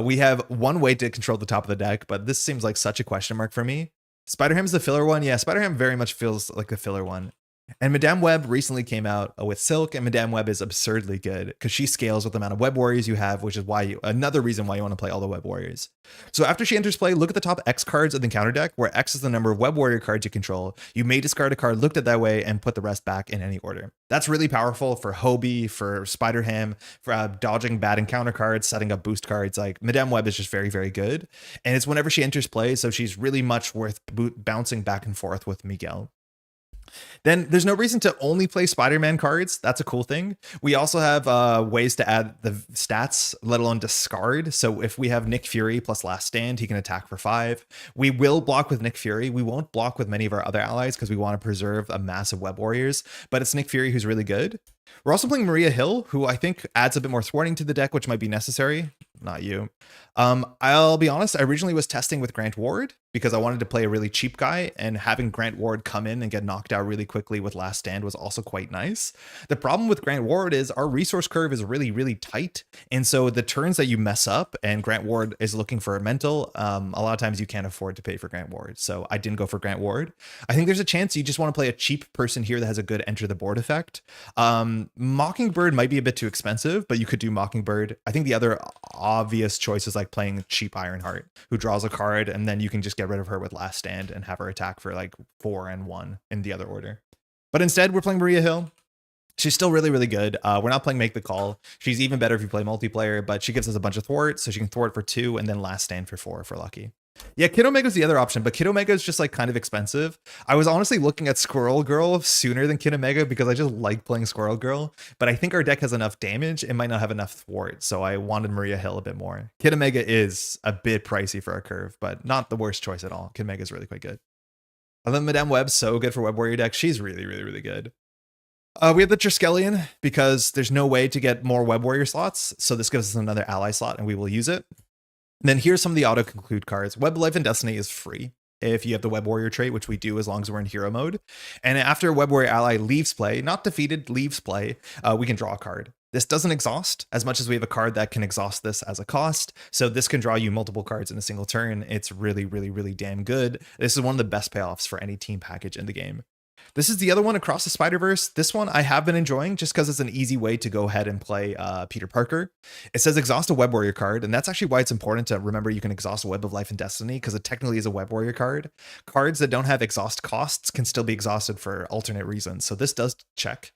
We have 1 way to control the top of the deck, but this seems like such a question mark for me. Spider-Ham's the filler one. Yeah, Spider-Ham very much feels like a filler one. And Madame Web recently came out with Silk, and Madame Web is absurdly good because she scales with the amount of web warriors you have, which is why another reason why you want to play all the web warriors. So after she enters play, look at the top X cards of the counter deck, where X is the number of web warrior cards you control. You may discard a card looked at that way and put the rest back in any order. That's really powerful for Hobie, for Spider-Ham, for dodging bad encounter cards, setting up boost cards. Like Madame Web is just very, very good. And it's whenever she enters play, so she's really much worth bouncing back and forth with Miguel. Then there's no reason to only play Spider-Man cards. That's a cool thing. We also have ways to add the stats, let alone discard. So if we have Nick Fury plus Last Stand, he can attack for 5. We will block with Nick Fury. We won't block with many of our other allies because we want to preserve a massive Web Warriors, but it's Nick Fury who's really good. We're also playing Maria Hill, who I think adds a bit more thwarting to the deck, which might be necessary. Not you. I'll be honest, I originally was testing with Grant Ward because I wanted to play a really cheap guy, and having Grant Ward come in and get knocked out really quickly with Last Stand was also quite nice. The problem with Grant Ward is our resource curve is really, really tight. And so the turns that you mess up and Grant Ward is looking for a mental, a lot of times you can't afford to pay for Grant Ward. So I didn't go for Grant Ward. I think there's a chance you just want to play a cheap person here that has a good enter the board effect. Mockingbird might be a bit too expensive, but you could do Mockingbird. I think the other obvious choice is like playing cheap Ironheart, who draws a card, and then you can just get rid of her with Last Stand and have her attack for like 4 and 1 in the other order. But instead, we're playing Maria Hill. She's still really, really good. We're not playing Make the Call. She's even better if you play multiplayer, but she gives us a bunch of thwarts, so she can thwart for 2 and then Last Stand for 4 if we're lucky. Yeah, Kid Omega's the other option, but Kid Omega is just like kind of expensive. I was honestly looking at Squirrel Girl sooner than Kid Omega because I just like playing Squirrel Girl, but I think our deck has enough damage. It might not have enough thwart, so I wanted Maria Hill a bit more. Kid Omega is a bit pricey for our curve, but not the worst choice at all. Kid Omega is really quite good. I love Madame Web, so good for Web Warrior deck. She's really, really, really good. We have the Triskelion because there's no way to get more Web Warrior slots, so this gives us another ally slot and we will use it. Then here's some of the auto-conclude cards. Web Life and Destiny is free if you have the Web Warrior trait, which we do as long as we're in hero mode. And after Web Warrior ally leaves play, not defeated, leaves play, we can draw a card. This doesn't exhaust as much as we have a card that can exhaust this as a cost. So this can draw you multiple cards in a single turn. It's really, really, really damn good. This is one of the best payoffs for any team package in the game. This is the other one, Across the Spider-Verse. This one I have been enjoying just because it's an easy way to go ahead and play Peter Parker. It says exhaust a Web Warrior card, and that's actually why it's important to remember you can exhaust a Web of Life and Destiny, because it technically is a Web Warrior card. Cards that don't have exhaust costs can still be exhausted for alternate reasons, so this does check.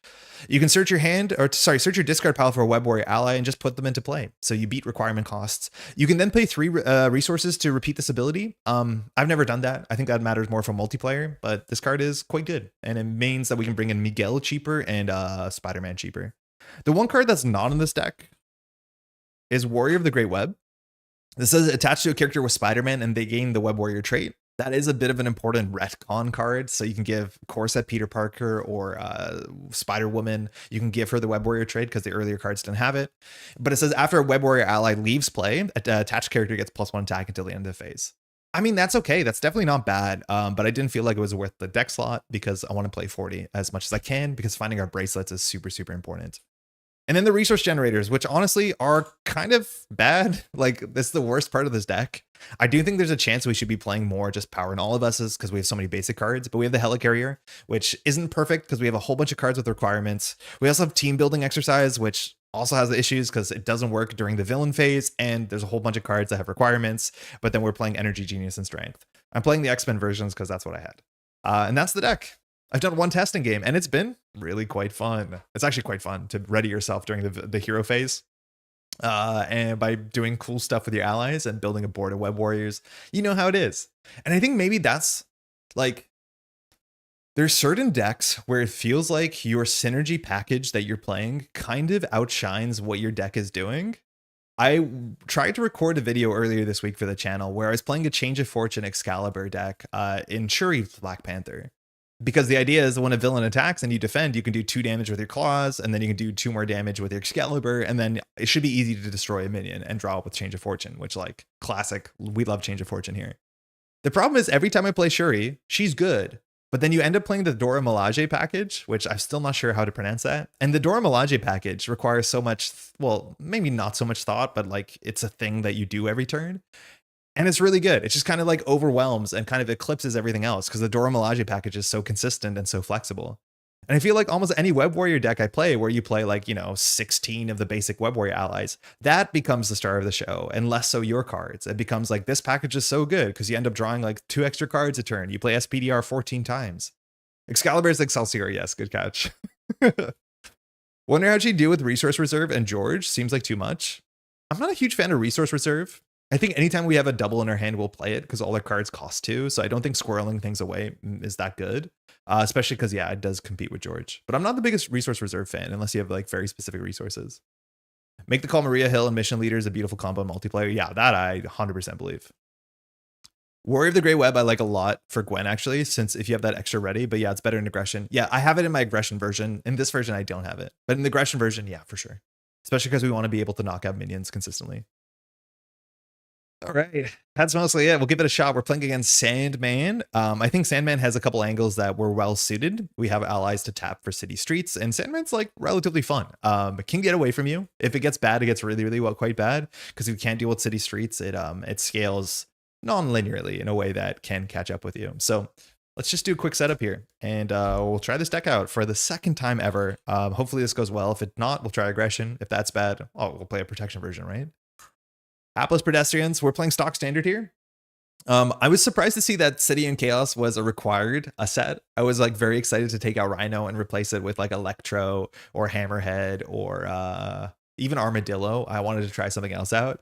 You can search your discard pile for a Web Warrior ally and just put them into play. So you beat requirement costs. You can then pay 3 resources to repeat this ability. I've never done that. I think that matters more for multiplayer, but this card is quite good. And it means that we can bring in Miguel cheaper and Spider-Man cheaper. The one card that's not in this deck is Warrior of the Great Web. This says attached to a character with Spider-Man and they gain the Web Warrior trait. That is a bit of an important retcon card. So you can give Corset Peter Parker or Spider-Woman. You can give her the Web Warrior trait because the earlier cards didn't have it. But it says after a Web Warrior ally leaves play, an attached character gets +1 attack until the end of the phase. I mean, that's okay. That's definitely not bad. But I didn't feel like it was worth the deck slot because I want to play 40 as much as I can because finding our bracelets is super, super important. And then the resource generators, which honestly are kind of bad. Like, this is the worst part of this deck. I do think there's a chance we should be playing more just Power and All of Us's because we have so many basic cards, but we have the Helicarrier, which isn't perfect because we have a whole bunch of cards with requirements. We also have Team Building Exercise, which also has the issues because it doesn't work during the villain phase, and there's a whole bunch of cards that have requirements, but then we're playing Energy, Genius, and Strength. I'm playing the X-Men versions because that's what I had. And that's the deck. I've done one testing game, and it's been really quite fun. It's actually quite fun to ready yourself during the hero phase. And by doing cool stuff with your allies and building a board of Web Warriors, you know how it is. And I think maybe that's like, there's certain decks where it feels like your synergy package that you're playing kind of outshines what your deck is doing. I tried to record a video earlier this week for the channel where I was playing a Change of Fortune Excalibur deck in Shuri Black Panther. Because the idea is when a villain attacks and you defend, you can do 2 damage with your claws, and then you can do 2 more damage with your Excalibur, and then it should be easy to destroy a minion and draw up with Change of Fortune, which, like, classic. We love Change of Fortune here. The problem is every time I play Shuri, she's good, but then you end up playing the Dora Milaje package, which I'm still not sure how to pronounce that. And the Dora Milaje package requires so much, well, maybe not so much thought, but like it's a thing that you do every turn. And it's really good. It just kind of like overwhelms and kind of eclipses everything else because the Dora Milaje package is so consistent and so flexible. And I feel like almost any Web Warrior deck I play where you play like, 16 of the basic Web Warrior allies, that becomes the star of the show and less so your cards. It becomes like this package is so good because you end up drawing like 2 extra cards a turn. You play SPDR 14 times. Excalibur is Excelsior. Yes, good catch. Wonder how she'd deal with Resource Reserve and George. Seems like too much. I'm not a huge fan of Resource Reserve. I think anytime we have a double in our hand, we'll play it because all our cards cost 2. So I don't think squirreling things away is that good, especially because, yeah, it does compete with George. But I'm not the biggest resource reserve fan unless you have like very specific resources. Make the call Maria Hill and Mission Leader is a beautiful combo in multiplayer. Yeah, that I 100% believe. Warrior of the Grey Web I like a lot for Gwen, actually, since if you have that extra ready, but yeah, it's better in aggression. Yeah, I have it in my aggression version. In this version, I don't have it. But in the aggression version, yeah, for sure. Especially because we want to be able to knock out minions consistently. All right, that's mostly it. We'll give it a shot. We're playing against Sandman. I think Sandman has a couple angles that were well suited. We have allies to tap for city streets, and Sandman's like relatively fun. It can get away from you. If it gets bad, it gets really, really well, quite bad. Because if you can't deal with city streets, it scales non-linearly in a way that can catch up with you. So let's just do a quick setup here, and we'll try this deck out for the second time ever. Hopefully this goes well. If it's not, we'll try aggression. If that's bad, we'll play a protection version, right? Hapless Pedestrians, we're playing stock standard here. I was surprised to see that City and Chaos was a set. I was like very excited to take out Rhino and replace it with like Electro or Hammerhead or even Armadillo. I wanted to try something else out,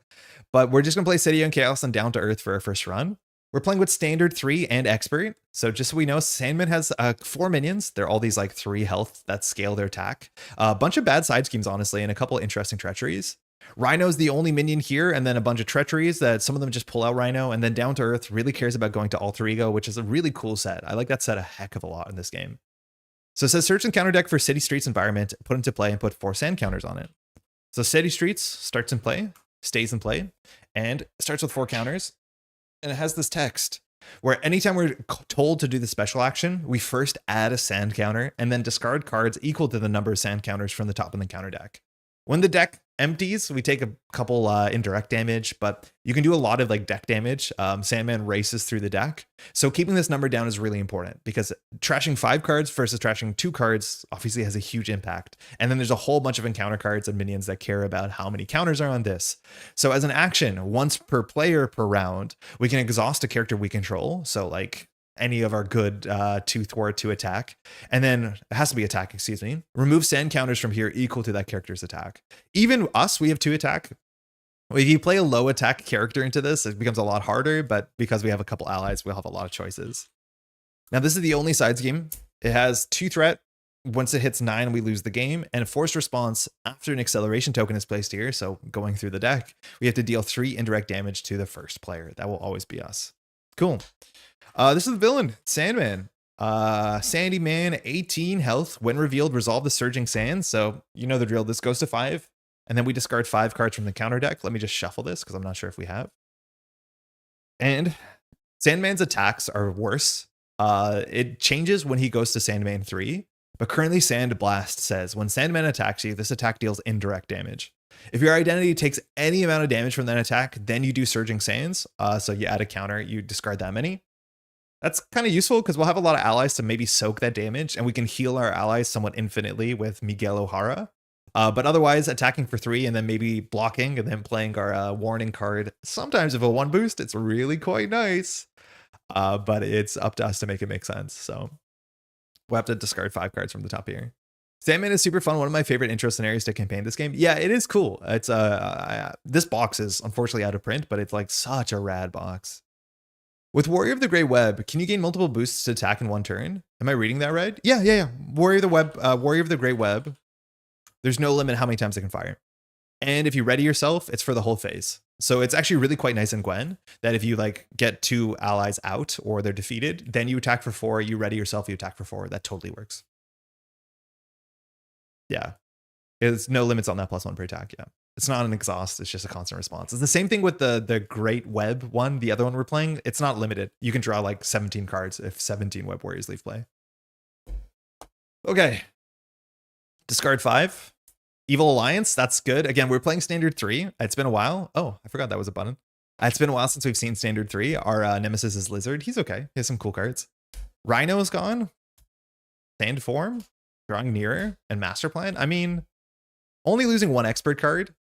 but we're just gonna play City and Chaos and Down to Earth for our first run. We're playing with Standard 3 and Expert. So just so we know, Sandman has 4 minions. They're all these like 3 health that scale their attack. A bunch of bad side schemes, honestly, and a couple interesting treacheries. Rhino's the only minion here, and then a bunch of treacheries that some of them just pull out Rhino, and then Down to Earth really cares about going to Alter Ego, which is a really cool set. I like that set a heck of a lot in this game. So it says search and counter deck for City Streets environment, put into play, and put 4 sand counters on it. So City Streets starts in play, stays in play, and starts with 4 counters, and it has this text where anytime we're told to do the special action, we first add a sand counter and then discard cards equal to the number of sand counters from the top of the counter deck. When the deck empties, we take a couple indirect damage, but you can do a lot of like deck damage. Sandman races through the deck. So keeping this number down is really important because trashing 5 cards versus trashing 2 cards obviously has a huge impact. And then there's a whole bunch of encounter cards and minions that care about how many counters are on this. So as an action, once per player per round, we can exhaust a character we control. So like any of our good 2 thwart, 2 attack, and then it has to be attack, excuse me. Remove sand counters from here equal to that character's attack. Even us, we have 2 attack. If you play a low attack character into this, it becomes a lot harder, but because we have a couple allies, we'll have a lot of choices. Now, this is the only side scheme. It has 2 threat. Once it hits 9, we lose the game, and a forced response after an acceleration token is placed here. So going through the deck, we have to deal 3 indirect damage to the first player. That will always be us. Cool. This is the villain, Sandman. Sandy Man, 18 health. When revealed, resolve the Surging Sand. So you know the drill. This goes to 5. And then we discard 5 cards from the counter deck. Let me just shuffle this because I'm not sure if we have. And Sandman's attacks are worse. It changes when he goes to Sandman 3. But currently Sand Blast says, when Sandman attacks you, this attack deals indirect damage. If your identity takes any amount of damage from that attack, then you do Surging Sands. So you add a counter, you discard that many. That's kind of useful because we'll have a lot of allies to maybe soak that damage, and we can heal our allies somewhat infinitely with Miguel O'Hara. But otherwise, attacking for 3 and then maybe blocking and then playing our warning card. Sometimes if a 1 boost, it's really quite nice. But it's up to us to make it make sense. So we'll have to discard 5 cards from the top here. Sandman is super fun. One of my favorite intro scenarios to campaign this game. Yeah, it is cool. It's this box is unfortunately out of print, but it's like such a rad box. With Warrior of the Grey Web, can you gain multiple boosts to attack in 1 turn? Am I reading that right? Yeah. Warrior of the Grey Web. There's no limit how many times they can fire. And if you ready yourself, it's for the whole phase. So it's actually really quite nice in Gwen that if you like get 2 allies out or they're defeated, then you attack for 4, you ready yourself, you attack for 4. That totally works. Yeah. There's no limits on that +1 per attack. Yeah. It's not an exhaust. It's just a constant response. It's the same thing with the Great Web one, the other one we're playing. It's not limited. You can draw like 17 cards if 17 Web Warriors leave play. Okay. Discard 5. Evil Alliance. That's good. Again, we're playing Standard 3. It's been a while. Oh, I forgot that was a button. It's been a while since we've seen Standard 3. Our nemesis is Lizard. He's okay. He has some cool cards. Rhino is gone. Sand Form. Drawing Nearer. And Master Plan. I mean, only losing 1 expert card.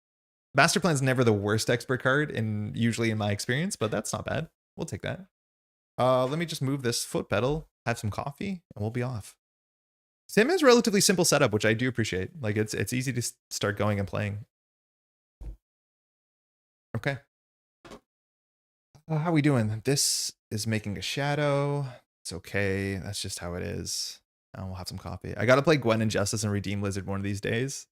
Master Plan is never the worst expert card usually in my experience, but that's not bad. We'll take that. Let me just move this foot pedal, have some coffee, and we'll be off. Sandman's relatively simple setup, which I do appreciate. Like it's easy to start going and playing. Okay. How we doing? This is making a shadow. It's okay. That's just how it is. We'll have some coffee. I got to play Gwen and Justice and redeem Lizard one of these days.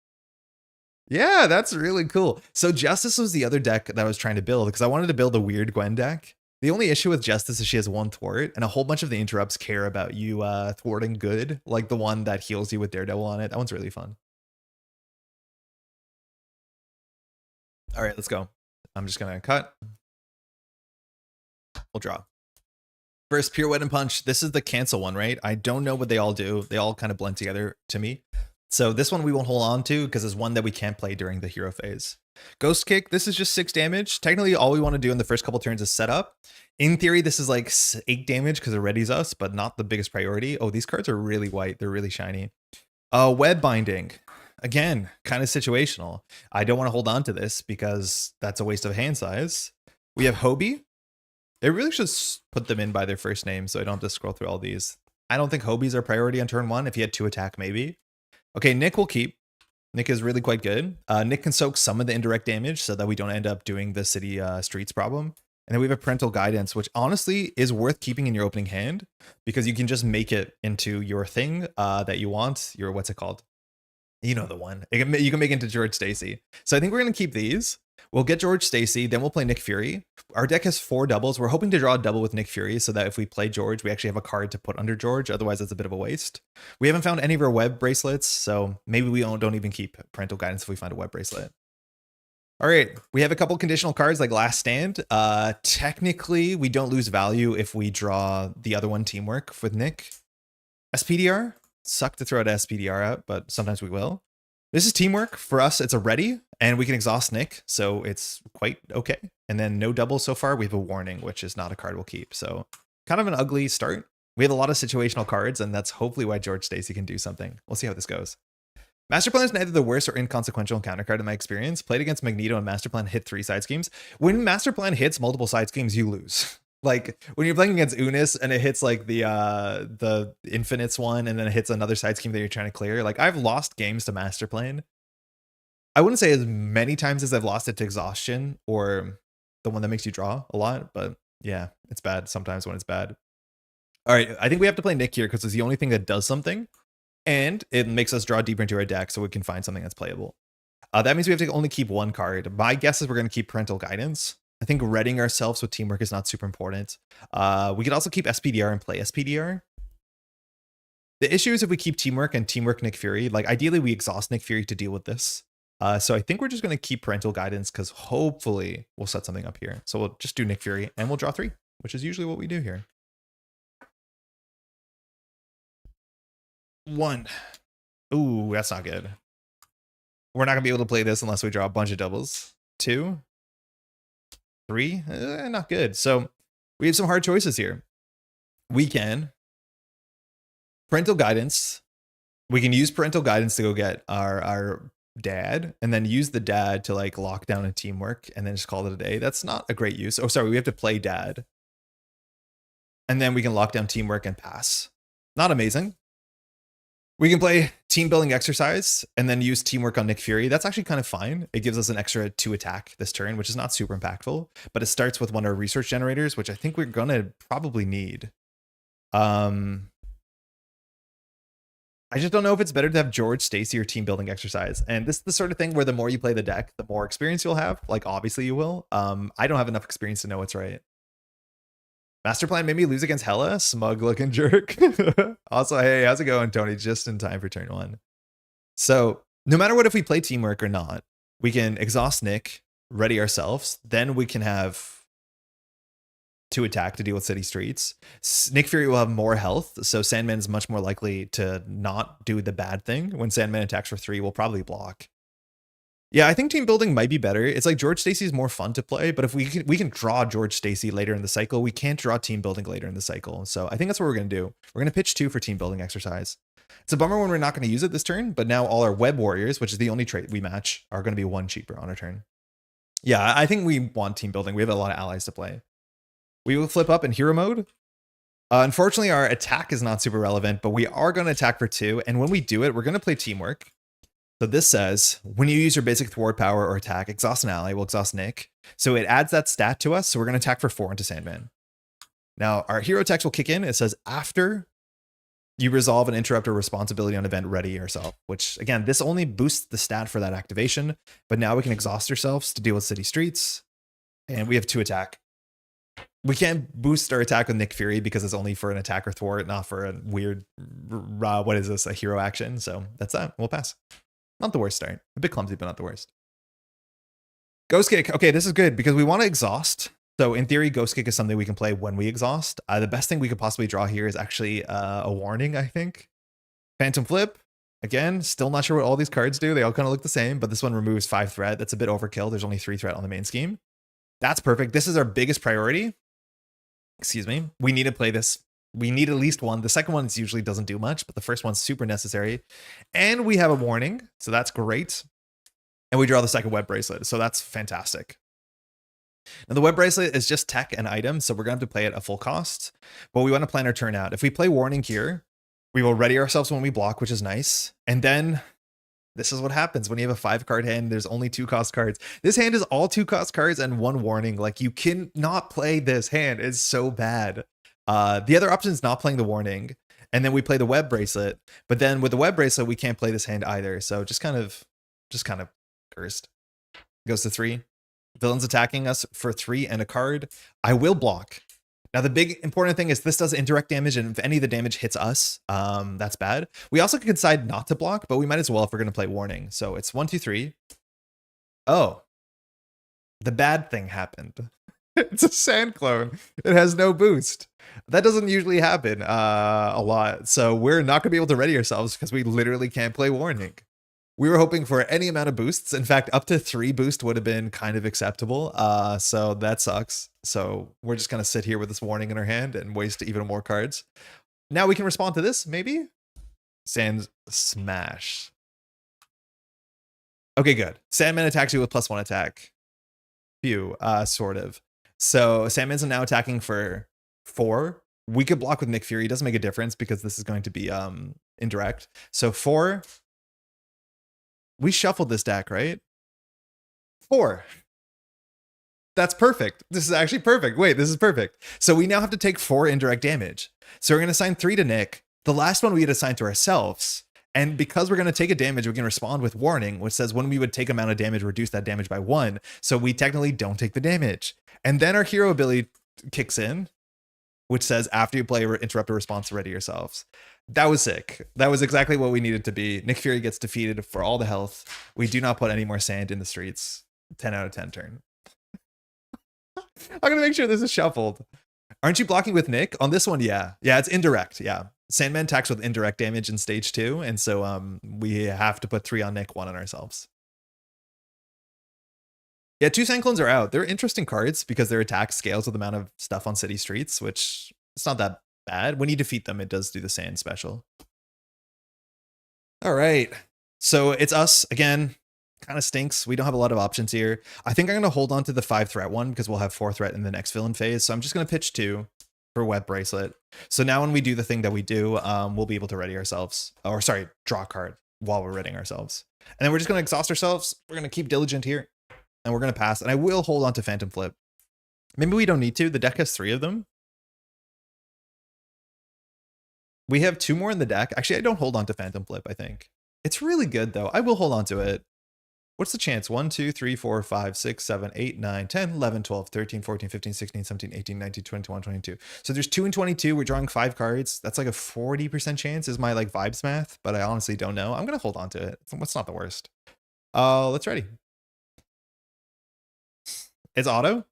Yeah, that's really cool. So Justice was the other deck that I was trying to build because I wanted to build a weird Gwen deck. The only issue with Justice is she has one thwart, and a whole bunch of the interrupts care about you thwarting good, like the one that heals you with Daredevil on it. That one's really fun. All right, let's go. I'm just going to cut. We'll draw. First, Pirouette and Punch. This is the cancel one, right? I don't know what they all do. They all kind of blend together to me. So this one we won't hold on to because it's one that we can't play during the hero phase. Ghost Kick, this is just 6 damage. Technically, all we want to do in the first couple turns is set up. In theory, this is like 8 damage because it readies us, but not the biggest priority. Oh, these cards are really white. They're really shiny. Web Binding. Again, kind of situational. I don't want to hold on to this because that's a waste of hand size. We have Hobie. It really should put them in by their first name so I don't have to scroll through all these. I don't think Hobie's our priority on turn 1. If he had 2 attack, maybe. Okay, Nick will keep. Nick is really quite good. Nick can soak some of the indirect damage so that we don't end up doing the city streets problem. And then we have a Parental Guidance, which honestly is worth keeping in your opening hand because you can just make it into your thing that you want. Your, what's it called? You know the one. You can make it into George Stacy. So I think we're going to keep these. We'll get George Stacy, then we'll play Nick Fury. Our deck has 4 doubles. We're hoping to draw a double with Nick Fury so that if we play George, we actually have a card to put under George. Otherwise, it's a bit of a waste. We haven't found any of our web bracelets, so maybe we don't even keep Parental Guidance if we find a web bracelet. All right, we have a couple conditional cards like Last Stand. Technically, we don't lose value if we draw the other one, Teamwork, with Nick. SPDR. Suck to throw an SPDR out, but sometimes we will. This is Teamwork. For us, it's a ready, and we can exhaust Nick, so it's quite okay. And then no double so far. We have a Warning, which is not a card we'll keep. So kind of an ugly start. We have a lot of situational cards, and that's hopefully why George Stacy can do something. We'll see how this goes. Master Plan is neither the worst or inconsequential counter card in my experience. Played against Magneto and Master Plan hit 3 side schemes. When Master Plan hits multiple side schemes, you lose. Like when you're playing against Unis and it hits like the Infinites one and then it hits another side scheme that you're trying to clear. Like I've lost games to Master Plan. I wouldn't say as many times as I've lost it to Exhaustion or the one that makes you draw a lot, but yeah, it's bad sometimes when it's bad. All right, I think we have to play Nick here because it's the only thing that does something and it makes us draw deeper into our deck so we can find something that's playable. That means we have to only keep 1 card. My guess is we're going to keep Parental Guidance. I think readying ourselves with Teamwork is not super important. We could also keep SPDR and play SPDR. The issue is if we keep Teamwork and Teamwork Nick Fury, like ideally we exhaust Nick Fury to deal with this. So I think we're just going to keep Parental Guidance because hopefully we'll set something up here. So we'll just do Nick Fury and we'll draw 3, which is usually what we do here. 1. Ooh, that's not good. We're not going to be able to play this unless we draw a bunch of doubles. 2. 3, not good. So we have some hard choices here. We can Parental Guidance. We can use Parental Guidance to go get our dad and then use the dad to like lock down a Teamwork and then just call it a day. That's not a great use. Oh, sorry. We have to play dad. And then we can lock down Teamwork and pass. Not amazing. We can play Team Building Exercise and then use Teamwork on Nick Fury. That's actually kind of fine. It gives us an extra 2 attack this turn, which is not super impactful, but it starts with one of our research generators, which I think we're going to probably need. I just don't know if it's better to have George, Stacy, or Team Building Exercise. And this is the sort of thing where the more you play the deck, the more experience you'll have. Like, obviously you will. I don't have enough experience to know what's right. Master Plan made me lose against Hella. Smug looking jerk. Also, hey, how's it going, Tony? Just in time for turn 1. So no matter what, if we play Teamwork or not, we can exhaust Nick, ready ourselves. Then we can have 2 attack to deal with city streets. Nick Fury will have more health. So Sandman's much more likely to not do the bad thing. When Sandman attacks for 3, we'll probably block. Yeah, I think Team Building might be better. It's like George Stacy is more fun to play, but if we can draw George Stacy later in the cycle, we can't draw Team Building later in the cycle. So I think that's what we're going to do. We're going to pitch 2 for Team Building Exercise. It's a bummer when we're not going to use it this turn, but now all our Web Warriors, which is the only trait we match, are going to be 1 cheaper on our turn. Yeah, I think we want Team Building. We have a lot of allies to play. We will flip up in Hero Mode. Unfortunately, our attack is not super relevant, but we are going to attack for 2. And when we do it, we're going to play Teamwork. So this says, when you use your basic thwart power or attack, exhaust an ally, we'll exhaust Nick. So it adds that stat to us. So we're going to attack for 4 into Sandman. Now our hero text will kick in. It says after you resolve an interrupt or responsibility on event, ready yourself, which again, this only boosts the stat for that activation, but now we can exhaust ourselves to deal with city streets. And we have 2 attack. We can't boost our attack with Nick Fury because it's only for an attack or thwart, not for a weird, what is this, a hero action. So that's that. We'll pass. Not the worst start. A bit clumsy, but not the worst. Ghost Kick. Okay, this is good because we want to exhaust. So in theory, Ghost Kick is something we can play when we exhaust. The best thing we could possibly draw here is actually a warning, I think. Phantom Flip. Again, still not sure what all these cards do. They all kind of look the same, but this one removes 5 threat. That's a bit overkill. There's only 3 threat on the main scheme. That's perfect. This is our biggest priority. Excuse me. We need to play this. We need at least one. The second one usually doesn't do much, but the first one's super necessary. And we have a warning, so that's great. And we draw the second web bracelet, so that's fantastic. Now the web bracelet is just tech and item, so we're going to have to play it at full cost. But we want to plan our turn out. If we play warning here, we will ready ourselves when we block, which is nice. And then this is what happens when you have a 5-card hand. There's only 2 cost cards. This hand is all 2 cost cards and 1 warning. Like, you cannot play this hand. It's so bad. The other option is not playing the warning. And then we play the web bracelet. But then with the web bracelet, we can't play this hand either. So just kind of cursed. Goes to 3. Villain's attacking us for 3 and a card. I will block. Now, the big important thing is this does indirect damage, and if any of the damage hits us, that's bad. We also can decide not to block, but we might as well if we're going to play warning. So it's 1, 2, 3. Oh, the bad thing happened. It's a sand clone. It has no boost. That doesn't usually happen a lot. So we're not going to be able to ready ourselves because we literally can't play warning. We were hoping for any amount of boosts. In fact, up to 3 boost would have been kind of acceptable. So that sucks. So we're just going to sit here with this warning in our hand and waste even more cards. Now we can respond to this, maybe? Sand Smash. Okay, good. Sandman attacks you with +1 attack. Phew, sort of. So Sandman's now attacking for 4. We could block with Nick Fury. It doesn't make a difference because this is going to be indirect. So 4. We shuffled this deck, right? 4. That's perfect. This is actually perfect. Wait, this is perfect. So we now have to take 4 indirect damage. So we're going to assign 3 to Nick. The last one we had assigned to ourselves. And because we're going to take a damage, we can respond with warning, which says when we would take amount of damage, reduce that damage by 1. So we technically don't take the damage. And then our hero ability kicks in, which says after you play interrupt a response, ready yourselves. That was sick. That was exactly what we needed to be. Nick Fury gets defeated for all the health. We do not put any more sand in the streets. 10 out of 10 turn. I'm going to make sure this is shuffled. Aren't you blocking with Nick? On this one, yeah. Yeah, it's indirect, yeah. Sandman attacks with indirect damage in stage 2, and so we have to put 3 on Nick, 1 on ourselves. Yeah, 2 Sand Clones are out. They're interesting cards because their attack scales with the amount of stuff on city streets, which it's not that bad. When you defeat them, it does do the sand special. All right. So it's us again. Kind of stinks. We don't have a lot of options here. I think I'm going to hold on to the 5 threat one because we'll have 4 threat in the next villain phase. So I'm just going to pitch 2 for web bracelet. So now when we do the thing that we do, we'll be able to ready ourselves. Or sorry, draw a card while we're readying ourselves. And then we're just going to exhaust ourselves. We're going to keep diligent here. And we're going to pass. And I will hold on to Phantom Flip. Maybe we don't need to. The deck has 3 of them. We have 2 more in the deck. Actually, I don't hold on to Phantom Flip, I think. It's really good, though. I will hold on to it. What's the chance? 1, 2, 3, 4, 5, 6, 7, 8, 9, 10, 11, 12, 13, 14, 15, 16, 17, 18, 19, 20, 21, 22. So there's 2 and 22. We're drawing 5 cards. That's like a 40% chance is my like vibes math, but I honestly don't know. I'm going to hold on to it. It's not the worst. Let's ready. It's auto.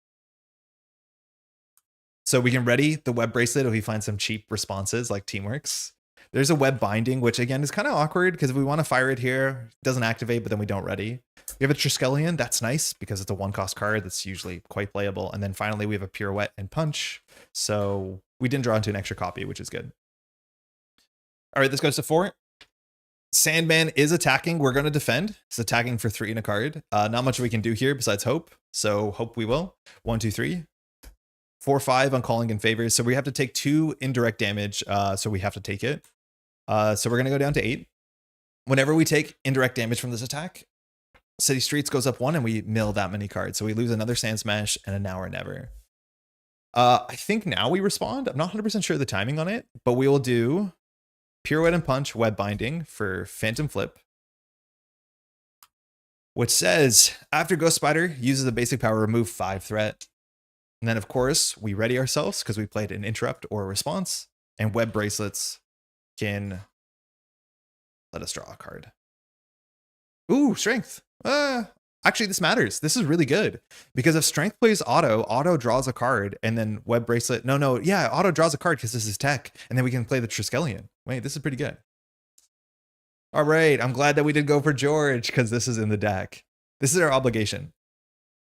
So we can ready the web bracelet if we find some cheap responses like Teamworks. There's a web binding, which again is kind of awkward because if we want to fire it here, it doesn't activate, but then we don't ready. We have a Triskelion. That's nice because it's a 1-cost card that's usually quite playable. And then finally we have a Pirouette and Punch. So we didn't draw into an extra copy, which is good. All right, this goes to 4. Sandman is attacking. We're going to defend. It's attacking for 3 and a card. Not much we can do here besides hope. So hope we will. 1, 2, 3. 4, 5 on calling in favors. So we have to take 2 indirect damage. So we have to take it. So we're going to go down to 8. Whenever we take indirect damage from this attack, City Streets goes up 1 and we mill that many cards. So we lose another Sand Smash and a Now or Never. I think now we respond. I'm not 100% sure of the timing on it, but we will do Pirouette and Punch Web Binding for Phantom Flip, which says after Ghost Spider uses the basic power, remove 5 threat. And then, of course, we ready ourselves because we played an interrupt or a response, and Web Bracelets can let us draw a card. Ooh, Strength. Actually, this matters. This is really good because if Strength plays Auto draws a card, and then Web Bracelet. Yeah, Auto draws a card because this is tech, and then we can play the Triskelion. Wait, this is pretty good. All right, I'm glad that we did go for George because this is in the deck. This is our obligation.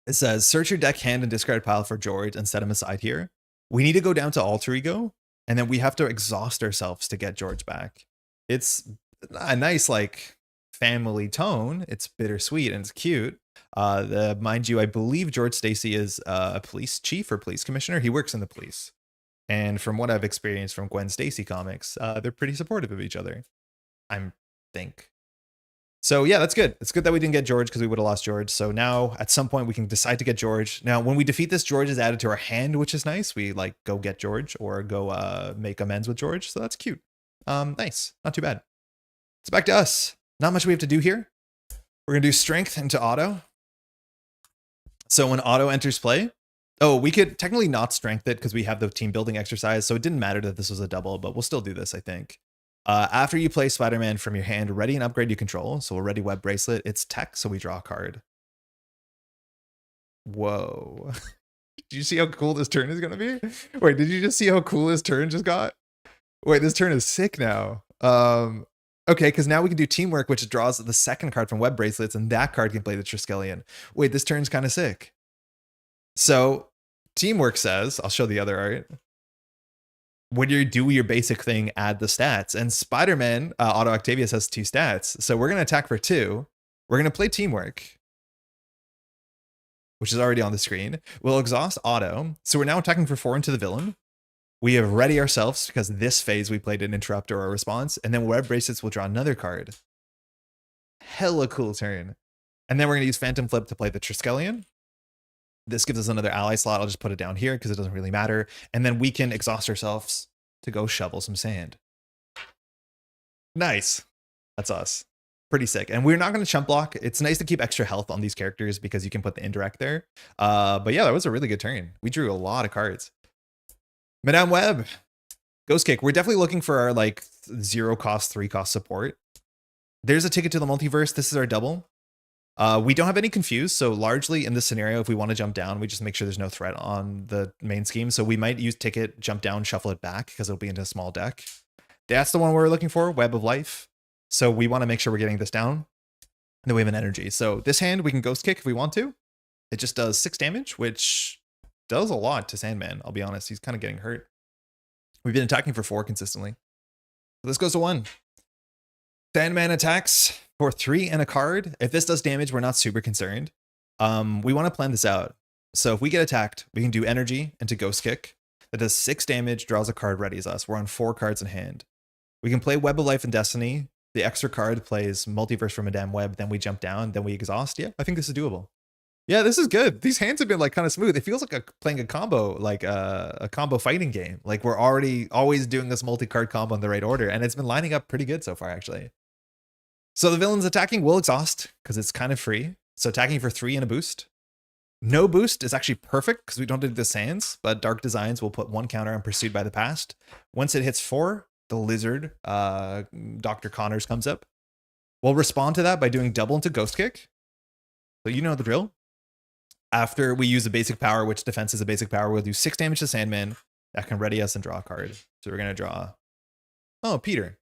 It says search your deck hand and discard pile for George and set him aside here. We need to go down to Alter Ego, and then we have to exhaust ourselves to get George back. It's a nice like family tone. It's bittersweet and it's cute. Mind you, I believe George Stacy is a police chief or police commissioner. He works in the police. And from what I've experienced from Gwen Stacy comics, they're pretty supportive of each other, I think. So yeah, that's good. It's good that we didn't get George because we would have lost George. So now at some point we can decide to get George. Now, when we defeat this, George is added to our hand, which is nice. We like go get George or go make amends with George. So that's cute. Nice. Not too bad. It's back to us. Not much we have to do here. We're going to do Strength into Auto. So when Auto enters play, we could technically not Strength it because we have the team building exercise. So it didn't matter that this was a double, but we'll still do this, I think. After you play Spider-Man from your hand, ready an upgrade you control. So we'll ready Web Bracelet. It's tech, so we draw a card. Whoa. Did you see how cool this turn is going to be? Wait, did you just see how cool this turn just got? Wait, this turn is sick now. Okay, because now we can do Teamwork, which draws the second card from Web Bracelets, and that card can play the Triskelion. Wait, this turn's kind of sick. So Teamwork says, I'll show the other art. When you do your basic thing, add the stats. And Spider-Man, Auto Octavius has 2 stats. So we're going to attack for 2. We're going to play Teamwork, which is already on the screen. We'll exhaust Auto. So we're now attacking for 4 into the villain. We have ready ourselves because this phase we played an interrupt or a response. And then Web Bracelets will draw another card. Hella cool turn. And then we're going to use Phantom Flip to play the Triskelion. This gives us another ally slot. I'll just put it down here because it doesn't really matter. And then we can exhaust ourselves to go shovel some sand. Nice. That's us. Pretty sick. And we're not going to chump block. It's nice to keep extra health on these characters because you can put the indirect there. But yeah, that was a really good turn. We drew a lot of cards. Madame Web. Ghost Kick. We're definitely looking for our like 0 cost, 3 cost support. There's a ticket to the multiverse. This is our double. We don't have any confused, so largely in this scenario, if we want to jump down, we just make sure there's no threat on the main scheme. So we might use ticket, jump down, shuffle it back because it'll be into a small deck. That's the one we're looking for, Web of Life. So we want to make sure we're getting this down. And then we have an energy. So this hand, we can Ghost Kick if we want to. It just does 6 damage, which does a lot to Sandman. I'll be honest, he's kind of getting hurt. We've been attacking for 4 consistently. So this goes to 1. Sandman attacks for 3 and a card. If this does damage, we're not super concerned. We want to plan this out. So if we get attacked, we can do energy into Ghost Kick. That does 6 damage, draws a card, readies us. We're on 4 cards in hand. We can play Web of Life and Destiny. The extra card plays Multiverse for Madame Web. Then we jump down. Then we exhaust. Yeah, I think this is doable. Yeah, this is good. These hands have been like kind of smooth. It feels like playing a combo, like a combo fighting game. Like we're already always doing this multi-card combo in the right order. And it's been lining up pretty good so far, actually. So the villain's attacking will exhaust because it's kind of free. So attacking for 3 and a boost. No boost is actually perfect because we don't do the sands, but Dark Designs will put 1 counter on Pursued by the Past. Once it hits 4, the lizard, Dr. Connors comes up. We'll respond to that by doing double into Ghost Kick. So you know the drill. After we use a basic power, which defense is a basic power, we'll do 6 damage to Sandman. That can ready us and draw a card. So we're going to draw... Oh, Peter.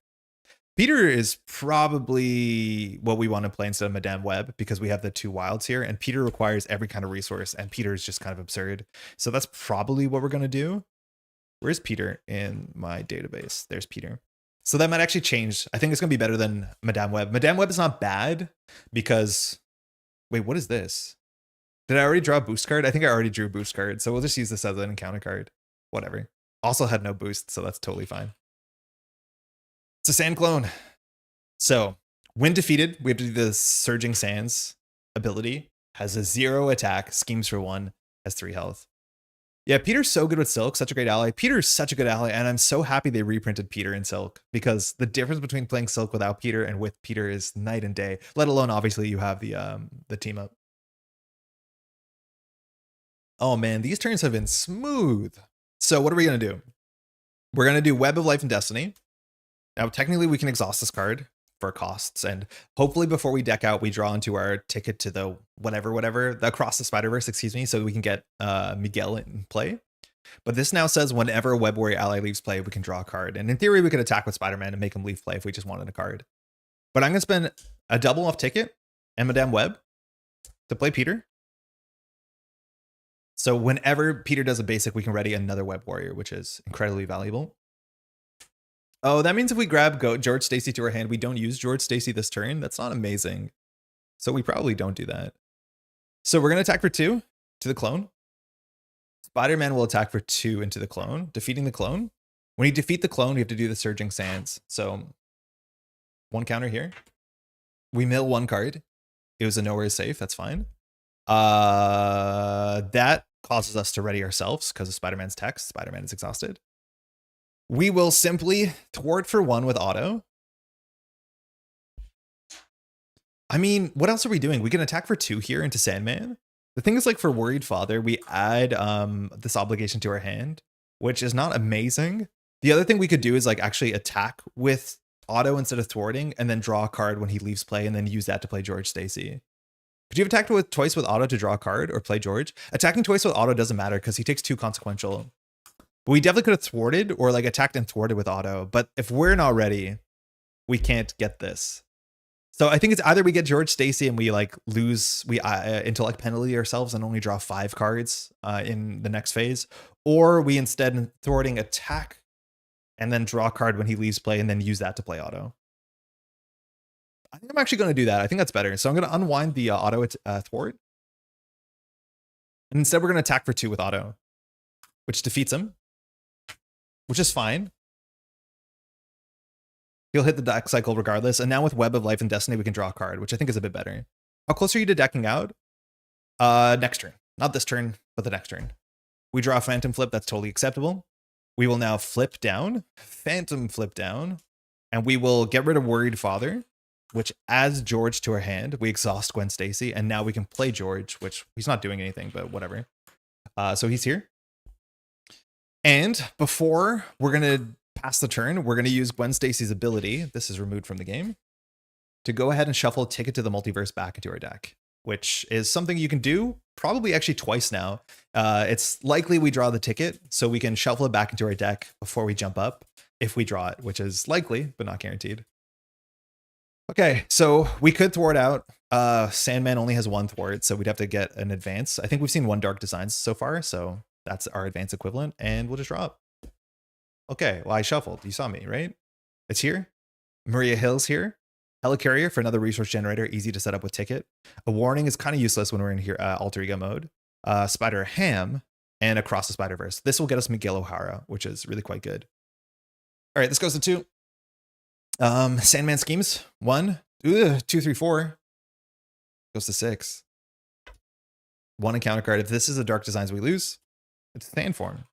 Peter is probably what we want to play instead of Madame Web because we have the 2 wilds here, and Peter requires every kind of resource, and Peter is just kind of absurd. So that's probably what we're going to do. Where's Peter in my database? There's Peter. So that might actually change. I think it's going to be better than Madame Web. Madame Web is not bad because... Wait, what is this? Did I already draw a boost card? I think I already drew a boost card, so we'll just use this as an encounter card. Whatever. Also had no boost, so that's totally fine. It's a sand clone. So when defeated, we have to do the Surging Sands. ability, has a 0 attack, schemes for 1, has 3 health. Yeah, Peter's so good with Silk, such a great ally. Peter's such a good ally, and I'm so happy they reprinted Peter in Silk, because the difference between playing Silk without Peter and with Peter is night and day, let alone obviously you have the team up. Oh man, these turns have been smooth. So what are we going to do? We're going to do Web of Life and Destiny. Now, technically, we can exhaust this card for costs, and hopefully before we deck out, we draw into our ticket to the whatever, the Across the Spider-Verse, excuse me, so we can get Miguel in play. But this now says whenever a Web Warrior ally leaves play, we can draw a card. And in theory, we could attack with Spider-Man and make him leave play if we just wanted a card. But I'm going to spend a double off ticket and Madame Web to play Peter. So whenever Peter does a basic, we can ready another Web Warrior, which is incredibly valuable. Oh, that means if we grab George Stacy to our hand, we don't use George Stacy this turn. That's not amazing. So we probably don't do that. So we're going to attack for 2 to the clone. Spider-Man will attack for 2 into the clone, defeating the clone. When you defeat the clone, you have to do the Surging Sands. So 1 counter here. We mill 1 card. It was a nowhere safe. That's fine. That causes us to ready ourselves because of Spider-Man's text. Spider-Man is exhausted. We will simply thwart for 1 with auto. I mean, what else are we doing? We can attack for 2 here into Sandman. The thing is, like, for Worried Father, we add this obligation to our hand, which is not amazing. The other thing we could do is like actually attack with auto instead of thwarting, and then draw a card when he leaves play, and then use that to play George Stacy. Could you have attacked with twice with auto to draw a card or play George? Attacking twice with auto doesn't matter because he takes 2 consequential. But we definitely could have thwarted or like attacked and thwarted with auto. But if we're not ready, we can't get this. So I think it's either we get George Stacy and we like lose, we intellect penalty ourselves and only draw 5 cards in the next phase, or we instead thwarting attack and then draw a card when he leaves play and then use that to play auto. I think I'm actually going to do that. I think that's better. So I'm going to unwind the auto thwart. And instead we're going to attack for 2 with auto, which defeats him, which is fine. He'll hit the deck cycle regardless. And now with Web of Life and Destiny, we can draw a card, which I think is a bit better. How close are you to decking out? Next turn. Not this turn, but the next turn. We draw a Phantom Flip. That's totally acceptable. We will now flip down, Phantom Flip down, and we will get rid of Worried Father, which adds George to our hand. We exhaust Gwen Stacy, and now we can play George, which he's not doing anything, but whatever. So he's here. And before we're going to pass the turn, we're going to use Gwen Stacy's ability, this is removed from the game, to go ahead and shuffle Ticket to the Multiverse back into our deck, which is something you can do probably actually twice now. It's likely we draw the ticket, so we can shuffle it back into our deck before we jump up if we draw it, which is likely, but not guaranteed. Okay, so we could thwart out. Sandman only has 1 thwart, so we'd have to get an advance. I think we've seen 1 Dark Designs so far, so that's our advance equivalent, and we'll just draw up. Okay, well, I shuffled. You saw me, right? It's here. Maria Hill's here. Helicarrier for another resource generator, easy to set up with Ticket. A Warning is kind of useless when we're in here Alter Ego mode. Spider Ham, and Across the Spider-Verse. This will get us Miguel O'Hara, which is really quite good. All right, this goes to 2. Sandman Schemes, 1, 2, 3, 4. Goes to 6. 1 encounter card. If this is a Dark Designs we lose, it's Sand form.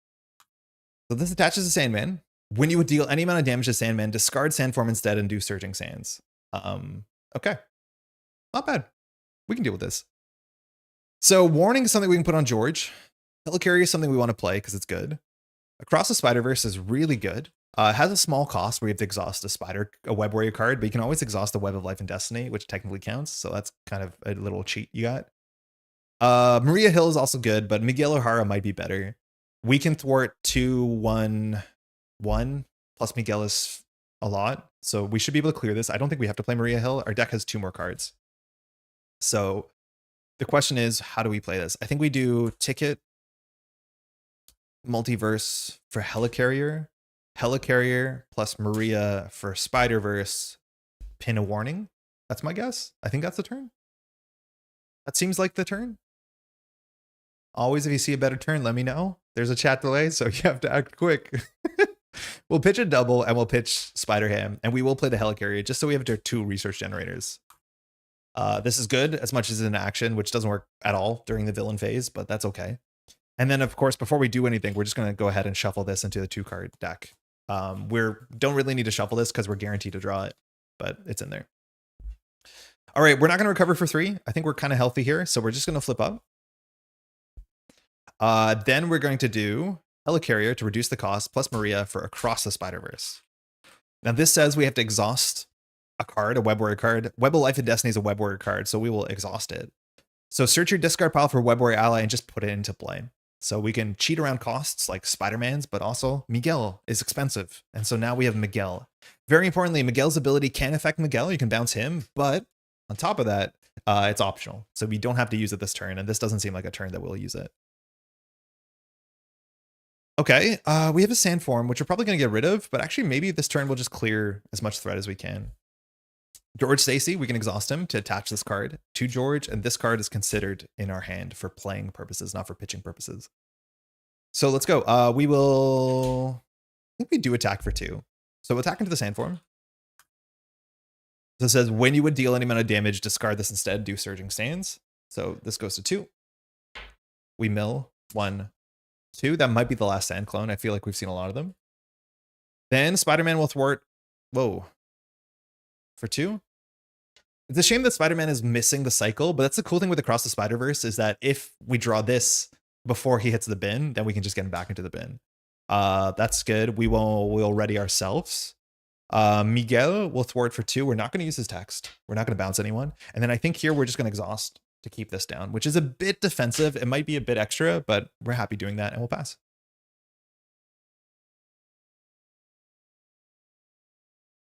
So this attaches to Sandman. When you would deal any amount of damage to Sandman, discard Sand form instead and do Surging Sands. Okay. Not bad. We can deal with this. So Warning is something we can put on George. Helicarrier is something we want to play because it's good. Across the Spider-Verse is really good. It has a small cost where you have to exhaust a Web Warrior card, but you can always exhaust the Web of Life and Destiny, which technically counts. So that's kind of a little cheat you got. Maria Hill is also good, but Miguel O'Hara might be better. We can thwart 2, 1, 1, plus Miguel is a lot. So we should be able to clear this. I don't think we have to play Maria Hill. Our deck has 2 more cards. So the question is, how do we play this? I think we do Ticket, Multiverse for Helicarrier, Helicarrier plus Maria for Spider-Verse, pin a Warning. That's my guess. I think that's the turn. That seems like the turn. Always, if you see a better turn, let me know. There's a chat delay, so you have to act quick. We'll pitch a double and we'll pitch Spider-Ham, and we will play the Helicarrier just so we have 2 resource generators. This is good as much as in action, which doesn't work at all during the villain phase, but that's okay. And then, of course, before we do anything, we're just going to go ahead and shuffle this into the 2-card deck. We don't really need to shuffle this because we're guaranteed to draw it, but it's in there. All right, we're not going to recover for 3. I think we're kind of healthy here, so we're just going to flip up. Then we're going to do Helicarrier to reduce the cost, plus Maria for Across the Spider-Verse. Now, this says we have to exhaust a card, a Web Warrior card. Web of Life and Destiny is a Web Warrior card, so we will exhaust it. So search your discard pile for Web Warrior ally and just put it into play. So we can cheat around costs like Spider-Man's, but also Miguel is expensive. And so now we have Miguel. Very importantly, Miguel's ability can affect Miguel. You can bounce him, but on top of that, it's optional. So we don't have to use it this turn, and this doesn't seem like a turn that we'll use it. Okay, we have a sand form, which we're probably going to get rid of, but actually maybe this turn we'll just clear as much threat as we can. George Stacy, we can exhaust him to attach this card to George, and this card is considered in our hand for playing purposes, not for pitching purposes. So let's go. We will, I think we do attack for 2. So we'll attack into the sand form. So it says, when you would deal any amount of damage, discard this instead, do Surging Sands. So this goes to 2. We mill 1, 2. That might be the last sand clone. I feel like we've seen a lot of them. Then Spider-Man will thwart. Whoa. For 2. It's a shame that Spider-Man is missing the cycle, but that's the cool thing with Across the Spider-Verse is that if we draw this before he hits the bin, then we can just get him back into the bin. That's good. We'll ready ourselves. Miguel will thwart for 2. We're not going to use his text. We're not going to bounce anyone. And then I think here we're just going to exhaust to keep this down, which is a bit defensive. It might be a bit extra, but we're happy doing that and we'll pass.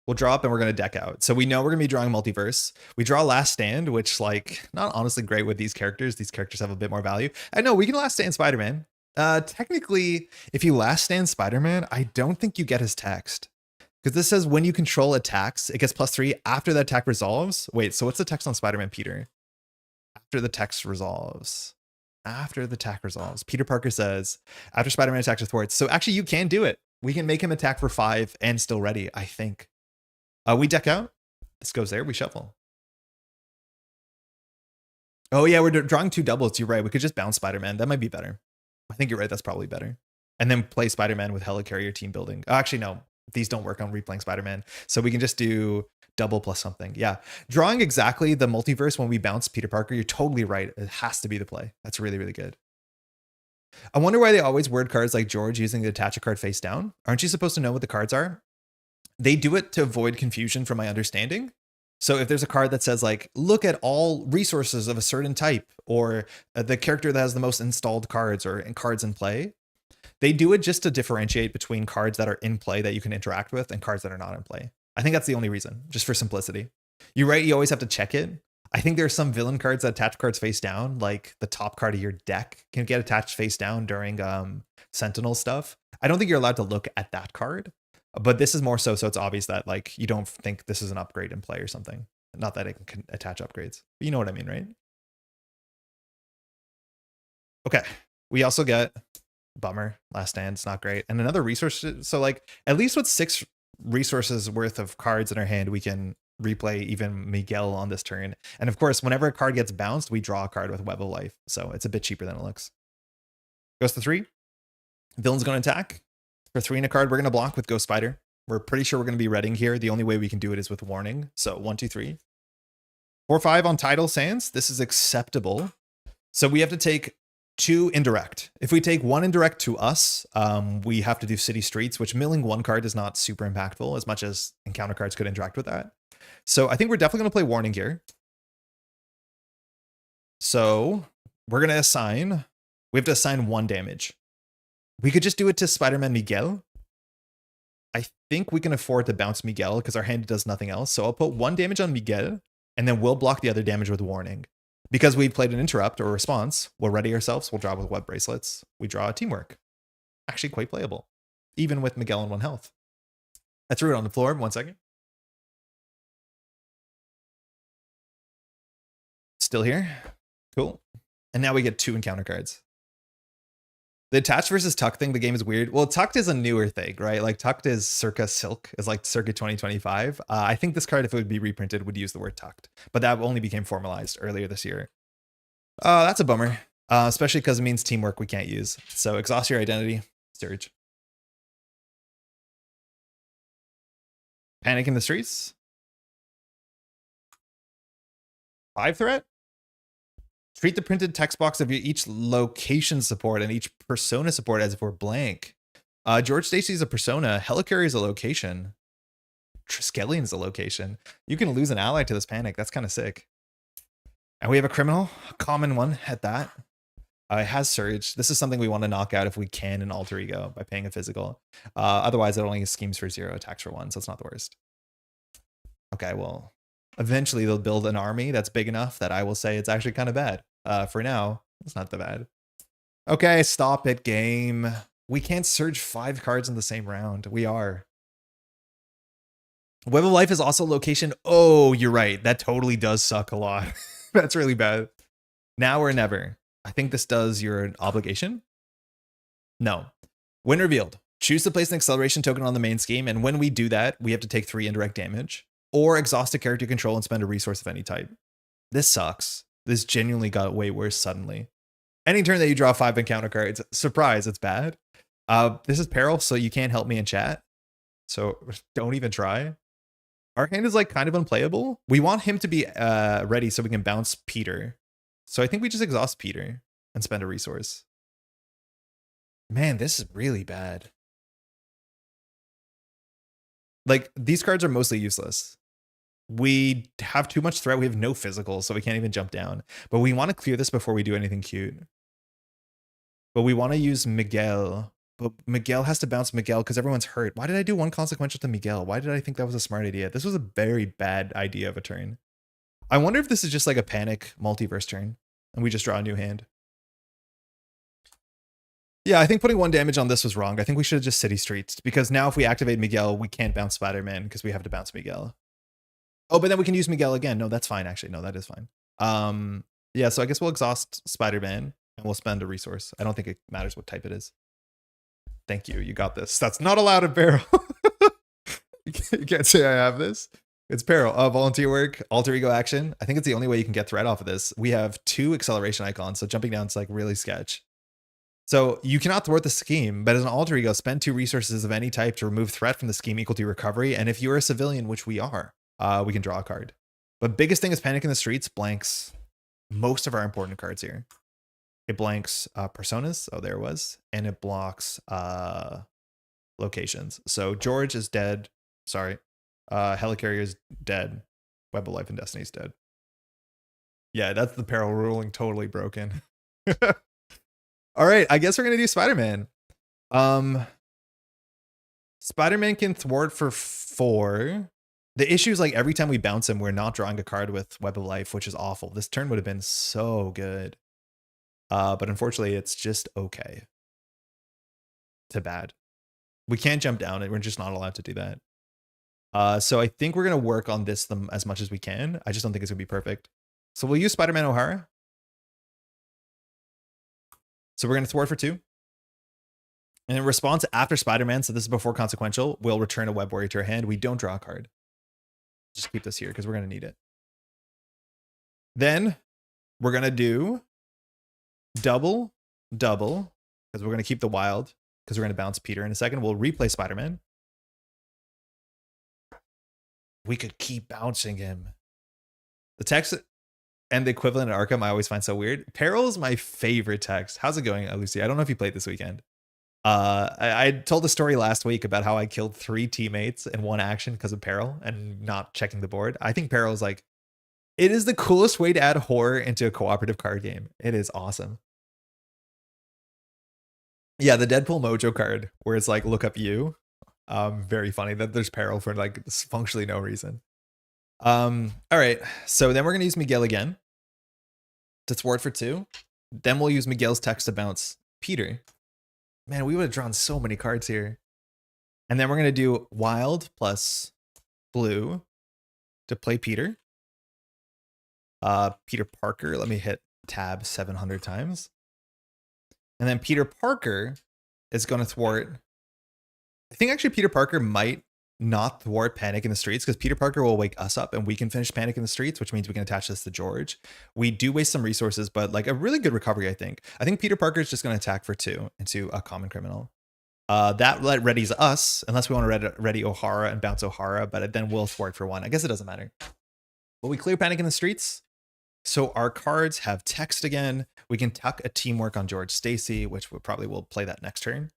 We'll draw up and we're going to deck out. So we know we're going to be drawing Multiverse. We draw Last Stand, which like not honestly great with these characters. These characters have a bit more value. I know we can Last Stand Spider-Man. Technically, if you Last Stand Spider-Man, I don't think you get his text. Because this says when you control attacks, it gets +3 after the attack resolves. Wait, so what's the text on Spider-Man Peter? After the text resolves. After the attack resolves. Peter Parker says, after Spider-Man attacks or thwarts. So actually you can do it. We can make him attack for 5 and still ready, I think. We deck out. This goes there. We shuffle. Oh yeah, we're drawing 2 doubles. You're right. We could just bounce Spider-Man. That might be better. I think you're right. That's probably better. And then play Spider-Man with Helicarrier team building. Actually, no. These don't work on replaying Spider-Man. So we can just do double plus something. Yeah. Drawing exactly the multiverse when we bounce Peter Parker, you're totally right. It has to be the play. That's really, really good. I wonder why they always word cards like George using the attach a card face down. Aren't you supposed to know what the cards are? They do it to avoid confusion from my understanding. So if there's a card that says like, look at all resources of a certain type, or the character that has the most installed cards or cards in play, they do it just to differentiate between cards that are in play that you can interact with and cards that are not in play. I think that's the only reason, just for simplicity. You're right, you always have to check it. I think there are some villain cards that attach cards face down, like the top card of your deck can get attached face down during Sentinel stuff. I don't think you're allowed to look at that card. But this is more so it's obvious that like you don't think this is an upgrade in play or something. Not that it can attach upgrades. But you know what I mean, right? Okay. We also get bummer, Last Stand. It's not great. And another resource. So like at least with 6 resources worth of cards in our hand, we can replay even Miguel on this turn. And of course, whenever a card gets bounced, we draw a card with Web of Life. So it's a bit cheaper than it looks. Goes to 3. Villain's going to attack. For 3 in a card, we're going to block with Ghost Spider. We're pretty sure we're going to be reading here. The only way we can do it is with warning. So 1, 2, 3. 4, 5 on Tidal Sands. This is acceptable. So we have to take 2 indirect. If we take 1 indirect to us, we have to do City Streets, which milling 1 card is not super impactful as much as encounter cards could interact with that. So I think we're definitely going to play warning here. So we're going to assign, we have to assign 1 damage. We could just do it to Spider-Man Miguel. I think we can afford to bounce Miguel because our hand does nothing else. So I'll put 1 damage on Miguel and then we'll block the other damage with warning. Because we played an interrupt or response, we'll ready ourselves. We'll draw with web bracelets. We draw a teamwork. Actually quite playable. Even with Miguel on 1 health. I threw it on the floor. 1 second. Still here. Cool. And now we get 2 encounter cards. The attached versus tucked thing, the game is weird. Well, tucked is a newer thing, right? Like tucked is circa silk, is like circa 2025. I think this card, if it would be reprinted, would use the word tucked, but that only became formalized earlier this year. That's a bummer, especially because it means teamwork we can't use. So exhaust your identity, Surge. Panic in the streets. 5 threat. Treat the printed text box of each location support and each persona support as if we're blank. George Stacy is a persona. Helicarrier is a location. Triskelion is a location. You can lose an ally to this panic. That's kind of sick. And we have a criminal, a common one at that. It has Surge. This is something we want to knock out if we can in Alter Ego by paying a physical. Otherwise, it only schemes for 0, attacks for 1, so it's not the worst. Okay, well, eventually they'll build an army that's big enough that I will say it's actually kind of bad. For now, it's not that bad. Okay, stop it, game. We can't Surge 5 cards in the same round. We are. Web of Life is also location. Oh, you're right. That totally does suck a lot. That's really bad. Now or never. I think this does your obligation. No. When revealed, choose to place an acceleration token on the main scheme, and when we do that, we have to take 3 indirect damage, or exhaust a character control and spend a resource of any type. This sucks. This genuinely got way worse suddenly. Any turn that you draw 5 encounter cards, surprise, it's bad. This is Peril, so you can't help me in chat. So don't even try. Our hand is like kind of unplayable. We want him to be ready so we can bounce Peter. So I think we just exhaust Peter and spend a resource. Man, this is really bad. Like, these cards are mostly useless. We have too much threat. We have no physical, so we can't even jump down. But we want to clear this before we do anything cute. But we want to use Miguel. But Miguel has to bounce Miguel because everyone's hurt. Why did I do 1 consequential to Miguel? Why did I think that was a smart idea? This was a very bad idea of a turn. I wonder if this is just like a panic multiverse turn and we just draw a new hand. Yeah, I think putting 1 damage on this was wrong. I think we should have just City Streets, because now if we activate Miguel, we can't bounce Spider-Man because we have to bounce Miguel. Oh, but then we can use Miguel again. No, that's fine, actually. No, that is fine. Yeah, so I guess we'll exhaust Spider-Man and we'll spend a resource. I don't think it matters what type it is. Thank you. You got this. That's not allowed in Peril. You can't say I have this. It's Peril. Volunteer work, alter ego action. I think it's the only way you can get threat off of this. We have 2 acceleration icons, so jumping down is like really sketch. So you cannot thwart the scheme, but as an alter ego, spend 2 resources of any type to remove threat from the scheme equal to your recovery. And if you're a civilian, which we are, we can draw a card. But biggest thing is Panic in the Streets blanks most of our important cards here. It blanks personas. Oh, there it was. And it blocks locations. So George is dead. Sorry. Helicarrier is dead. Web of Life and Destiny is dead. Yeah, that's the Peril ruling totally broken. All right, I guess we're going to do Spider-Man. Spider-Man can thwart for 4. The issue is like every time we bounce him, we're not drawing a card with Web of Life, which is awful. This turn would have been so good. But unfortunately, it's just okay. To bad. We can't jump down it. We're just not allowed to do that. So I think we're going to work on this as much as we can. I just don't think it's going to be perfect. So we'll use Spider-Man O'Hara. So we're going to thwart for 2. And in response, after Spider-Man, so this is before consequential, we'll return a Web Warrior to our hand. We don't draw a card. Just keep this here because we're going to need it. Then we're going to do double, because we're going to keep the wild because we're going to bounce Peter in a second. We'll replay Spider-Man. We could keep bouncing him. The text and the equivalent at Arkham I always find so weird. Peril is my favorite text. How's it going, Lucy? I don't know if you played this weekend. I told a story last week about how I killed 3 teammates in 1 action because of Peril and not checking the board. I think Peril is like, it is the coolest way to add horror into a cooperative card game. It is awesome. Yeah, the Deadpool Mojo card where it's like, look up you. Very funny that there's Peril for like functionally no reason. All right, so then we're gonna use Miguel again to thwart for 2. Then we'll use Miguel's text to bounce Peter. Man, we would have drawn so many cards here. And then we're gonna do wild plus blue to play Peter. Peter Parker. Let me hit tab 700 times. And then Peter Parker is going to thwart. I think actually Peter Parker might not thwart Panic in the Streets because Peter Parker will wake us up and we can finish Panic in the Streets, which means we can attach this to George. We do waste some resources, but like a really good recovery, I think. I think Peter Parker is just going to attack for 2 into a common criminal. That readies us, unless we want to ready O'Hara and bounce O'Hara, but then we'll thwart for 1. I guess it doesn't matter. But we clear Panic in the Streets. So our cards have text again. We can tuck a Teamwork on George Stacy, which we probably will play that next turn.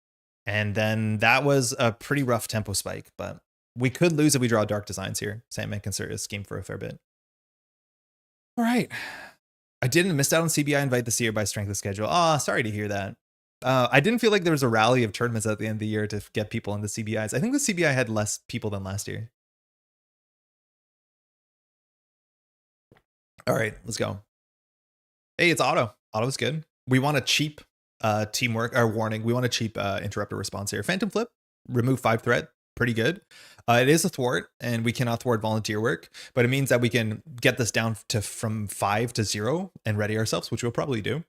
And then that was a pretty rough tempo spike, but we could lose if we draw Dark Designs here. Sandman can serve as scheme for a fair bit. All right. I didn't miss out on CBI Invite this year by strength of schedule. Sorry to hear that. I didn't feel like there was a rally of tournaments at the end of the year to get people in the CBIs. I think the CBI had less people than last year. All right, let's go. Hey, it's Auto. Auto's good. We want a cheap teamwork or warning. We want a cheap interrupter response here. Phantom Flip, remove 5 threat. Pretty good. It is a thwart, and we cannot thwart volunteer work, but it means that we can get this down to from 5 to 0 and ready ourselves, which we'll probably do,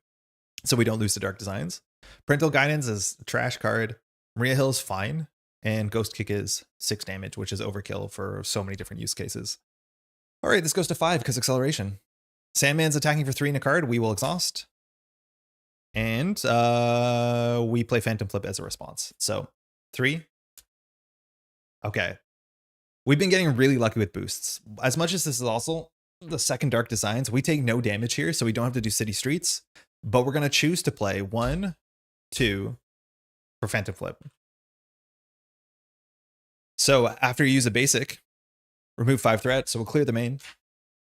so we don't lose to Dark Designs. Parental Guidance is a trash card. Maria Hill is fine, and Ghost Kick is 6 damage, which is overkill for so many different use cases. All right, this goes to 5 because acceleration. Sandman's attacking for 3 in a card. We will exhaust. And we play Phantom Flip as a response. So 3. Okay. We've been getting really lucky with boosts. As much as this is also the second Dark Designs, we take no damage here, so we don't have to do City Streets. But we're going to choose to play 1, 2 for Phantom Flip. So after you use a basic, remove 5 threat, so we'll clear the main.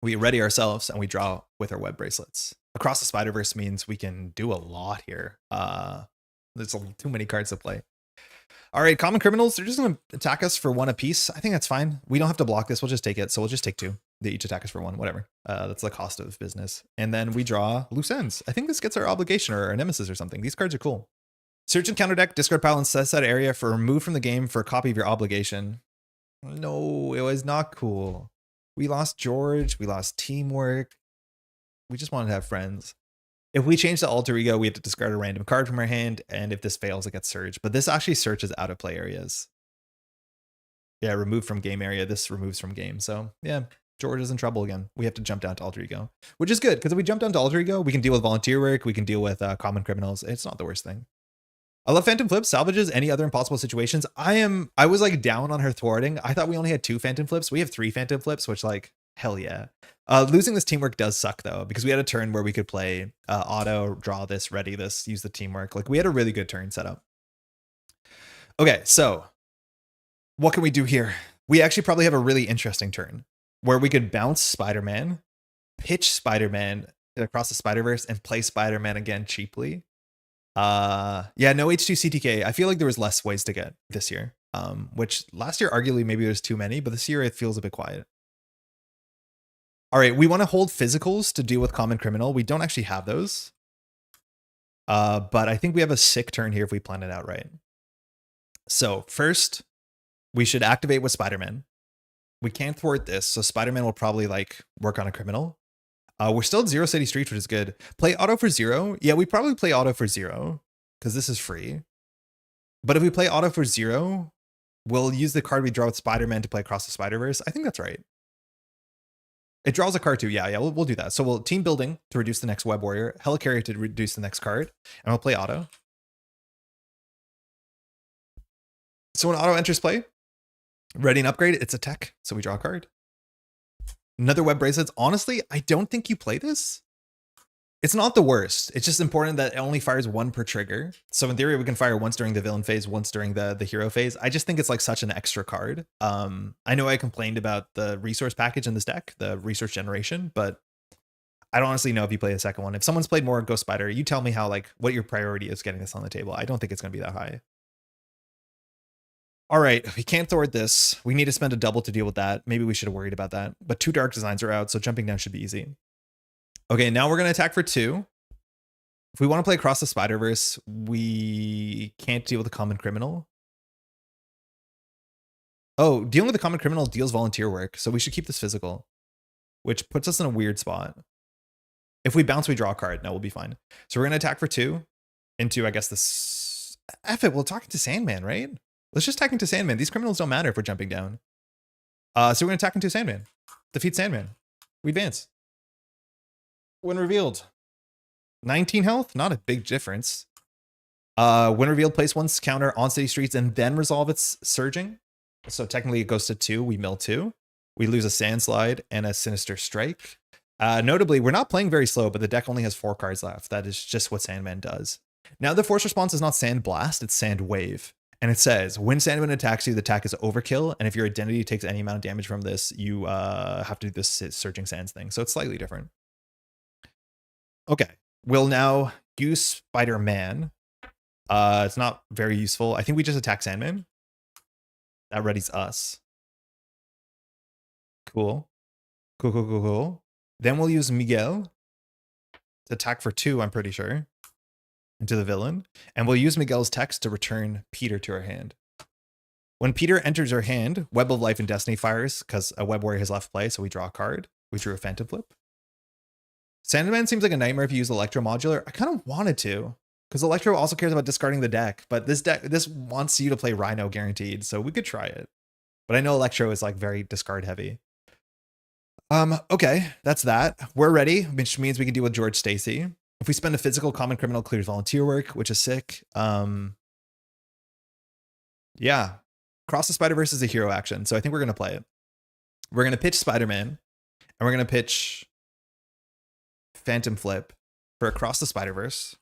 We ready ourselves, and we draw with our web bracelets. Across the Spider-Verse means we can do a lot here. There's too many cards to play. All right, common criminals, they're just going to attack us for 1 apiece. I think that's fine. We don't have to block this. We'll just take it. So we'll just take 2. They each attack us for 1, whatever. That's the cost of business. And then we draw loose ends. I think this gets our obligation or our nemesis or something. These cards are cool. Search and counter deck, discard pile and set that area for remove from the game for a copy of your obligation. No, it was not cool. We lost George. We lost Teamwork. We just wanted to have friends. If we change the alter ego, we have to discard a random card from our hand, and if this fails, it gets surged. But this actually searches out of play areas. Yeah, remove from game area. This removes from game. So yeah, George is in trouble again. We have to jump down to alter ego, which is good because if we jump down to alter ego, we can deal with volunteer work. We can deal with common criminals. It's not the worst thing. I love Phantom Flips. Salvages any other impossible situations. I was like down on her thwarting. I thought we only had 2 Phantom Flips. We have 3 Phantom Flips, which like hell yeah. Losing this teamwork does suck though, because we had a turn where we could play auto, draw this, ready this, use the teamwork. Like we had a really good turn set up. Okay, so what can we do here? We actually probably have a really interesting turn where we could bounce Spider-Man, pitch Spider-Man across the Spider-Verse, and play Spider-Man again cheaply. Yeah, no H2 CTK. I feel like there was less ways to get this year. Which last year arguably maybe there's too many, but this year it feels a bit quiet. All right, we want to hold physicals to deal with common criminal. We don't actually have those. But I think we have a sick turn here if we plan it out right. So first, we should activate with Spider-Man. We can't thwart this, so Spider-Man will probably like work on a criminal. We're still at 0 City Streets, which is good. Play auto for 0. Yeah, we probably play auto for 0 because this is free. But if we play auto for 0, we'll use the card we draw with Spider-Man to play across the Spider-Verse. I think that's right. It draws a card too. Yeah, we'll do that. So we'll team building to reduce the next Web Warrior, Helicarrier to reduce the next card, and we'll play auto. So when auto enters play, ready and upgrade, it's a tech. So we draw a card. Another web bracelets. Honestly, I don't think you play this. It's not the worst. It's just important that it only fires 1 per trigger. So in theory, we can fire once during the villain phase, once during the hero phase. I just think it's like such an extra card. I know I complained about the resource package in this deck, the resource generation, but I don't honestly know if you play the second one. If someone's played more Ghost Spider, you tell me how like what your priority is getting this on the table. I don't think it's going to be that high. All right, we can't thwart this. We need to spend a double to deal with that. Maybe we should have worried about that. But 2 Dark Designs are out, so jumping down should be easy. Okay, now we're going to attack for 2. If we want to play across the Spider-Verse, we can't deal with a common criminal. Oh, dealing with a common criminal deals volunteer work, so we should keep this physical, which puts us in a weird spot. If we bounce, we draw a card. No, we'll be fine. So we're going to attack for 2. into, I guess, this. F it, we'll talk into Sandman, right? Let's just attack into Sandman. These criminals don't matter if we're jumping down. So we're going to attack into Sandman. Defeat Sandman. We advance. When revealed. 19 health, not a big difference. When revealed, place one's counter on city streets and then resolve its surging. So technically it goes to 2. We mill 2. We lose a Sandslide and a Sinister Strike. Notably, we're not playing very slow, but the deck only has 4 cards left. That is just what Sandman does. Now the force response is not Sand Blast, it's Sand Wave. And it says, when Sandman attacks you, the attack is overkill. And if your identity takes any amount of damage from this, you have to do this Surging Sands thing. So it's slightly different. Okay. We'll now use Spider-Man. It's not very useful. I think we just attack Sandman. That readies us. Cool. Cool. Then we'll use Miguel to attack for 2, I'm pretty sure, into the villain. And we'll use Miguel's text to return Peter to our hand. When Peter enters our hand, Web of Life and Destiny fires because a Web Warrior has left play, so we draw a card. We drew a Phantom Flip. Sandman seems like a nightmare if you use Electro Modular. I kind of wanted to, because Electro also cares about discarding the deck, but this wants you to play Rhino guaranteed, so we could try it. But I know Electro is like very discard heavy. Okay, that's that. We're ready, which means we can deal with George Stacy. If we spend a physical, common criminal clears volunteer work, which is sick. Yeah. Cross the Spider-Verse is a hero action, so I think we're gonna play it. We're gonna pitch Spider-Man, and we're gonna pitch Phantom Flip for Across the Spider-Verse.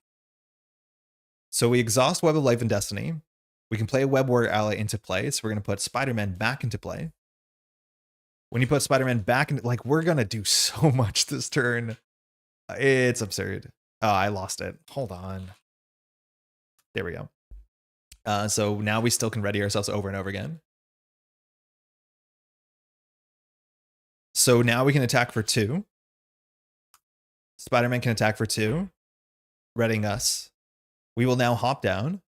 So we exhaust Web of Life and Destiny. We can play a Web Warrior ally into play, so we're gonna put Spider-Man back into play. When you put Spider-Man back into, like, we're gonna do so much this turn. It's absurd. Oh, I lost it. Hold on. There we go. So now we still can ready ourselves over and over again. So now we can attack for 2. Spider-Man can attack for 2, readying us. We will now hop down.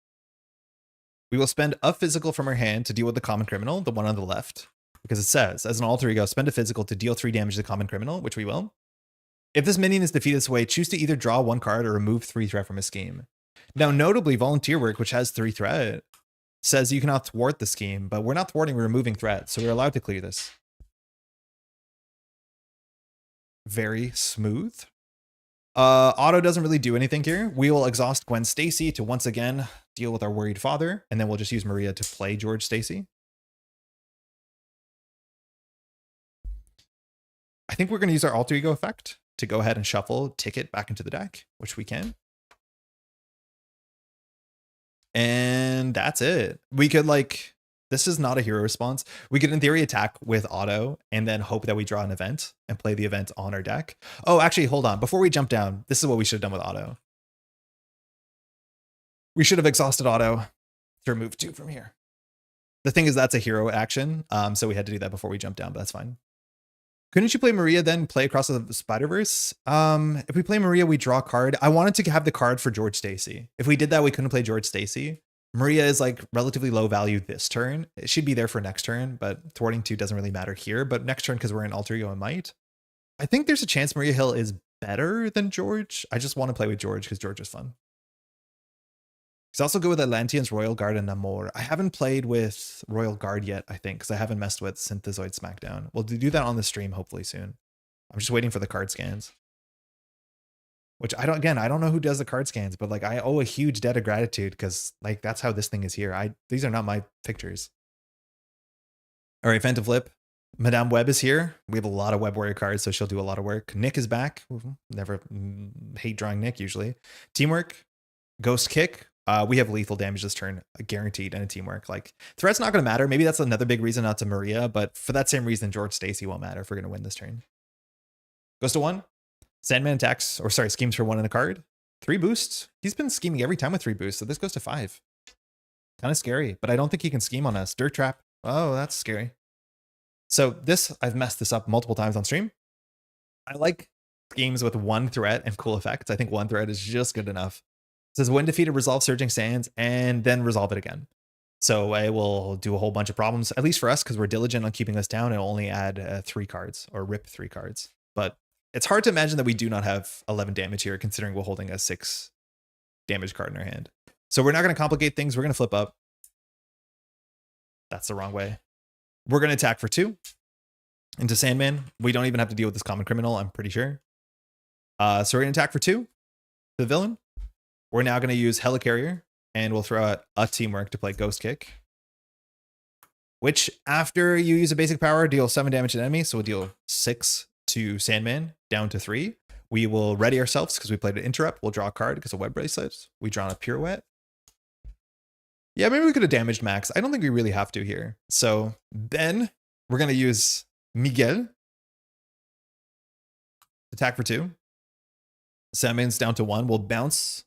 We will spend a physical from our hand to deal with the common criminal, the one on the left, because it says, as an alter ego, spend a physical to deal 3 damage to the common criminal, which we will. If this minion is defeated this way, choose to either draw 1 card or remove 3 threat from a scheme. Now, notably, Volunteer Work, which has 3 threat, says you cannot thwart the scheme, but we're not thwarting, we're removing threat, so we're allowed to clear this. Very smooth. Auto doesn't really do anything here. We will exhaust Gwen Stacy to once again deal with our worried father, and then we'll just use Maria to play George Stacy. I think we're going to use our alter ego effect to go ahead and shuffle Ticket back into the deck, which we can. And that's it. We could, like, this is not a hero response. We could, in theory, attack with auto and then hope that we draw an event and play the event on our deck. Oh, actually, hold on. Before we jump down, this is what we should have done with auto. We should have exhausted auto to remove 2 from here. The thing is, that's a hero action, so we had to do that before we jump down, but that's fine. Couldn't you play Maria then play Across the Spider-Verse? If we play Maria, we draw a card. I wanted to have the card for George Stacy. If we did that, we couldn't play George Stacy. Maria is like relatively low value this turn. It should be there for next turn, but thwarting 2 doesn't really matter here. But next turn, because we're in alter ego and might, I think there's a chance Maria Hill is better than George. I just want to play with George because George is fun. He's also good with Atlanteans, Royal Guard, and Namor. I haven't played with Royal Guard yet, I think, because I haven't messed with Synthezoid Smackdown. We'll do that on the stream hopefully soon. I'm just waiting for the card scans. Which I don't know who does the card scans, but like I owe a huge debt of gratitude because like that's how this thing is here. These are not my pictures. All right, Phantom Flip. Madame Web is here. We have a lot of Web Warrior cards, so she'll do a lot of work. Nick is back. Never hate drawing Nick usually. Teamwork. Ghost Kick. We have lethal damage this turn, guaranteed, and a teamwork. Like, threat's not going to matter. Maybe that's another big reason not to Maria, but for that same reason, George Stacy won't matter if we're going to win this turn. Goes to 1. Sandman attacks, or sorry, schemes for 1 in a card. 3 boosts. He's been scheming every time with 3 boosts, so this goes to 5. Kind of scary, but I don't think he can scheme on us. Dirt Trap. Oh, that's scary. So this, I've messed this up multiple times on stream. I like schemes with 1 threat and cool effects. I think 1 threat is just good enough. It says when defeated, resolve Surging Sands and then resolve it again. So I will do a whole bunch of problems, at least for us, because we're diligent on keeping this down and only add 3 cards or rip 3 cards. But it's hard to imagine that we do not have 11 damage here, considering we're holding a 6 damage card in our hand. So we're not going to complicate things. We're going to flip up. That's the wrong way. We're going to attack for 2 into Sandman. We don't even have to deal with this common criminal, I'm pretty sure. So we're going to attack for 2 to the villain. We're now going to use Helicarrier, and we'll throw out a Teamwork to play Ghost Kick, which after you use a basic power, deal 7 damage to an enemy. So we'll deal 6 to Sandman, down to 3. We will ready ourselves because we played an interrupt. We'll draw a card because of web bracelets. We draw a pirouette. Yeah, maybe we could have damaged Max. I don't think we really have to here. So then we're going to use Miguel. Attack for 2. Sandman's down to 1. We'll bounce.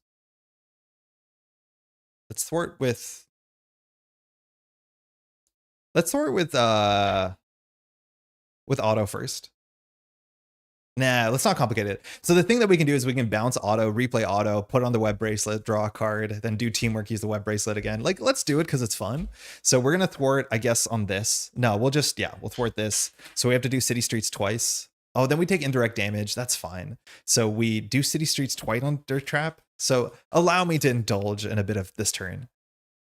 Let's thwart with auto first. Nah, let's not complicate it. So the thing that we can do is we can bounce auto, replay auto, put on the web bracelet, draw a card, then do Teamwork, use the web bracelet again. Like, let's do it because it's fun. So we're going to thwart, I guess, on this. No, we'll thwart this. So we have to do City Streets twice. Oh, then we take indirect damage. That's fine. So we do City Streets twice on Dirt Trap. So allow me to indulge in a bit of this turn.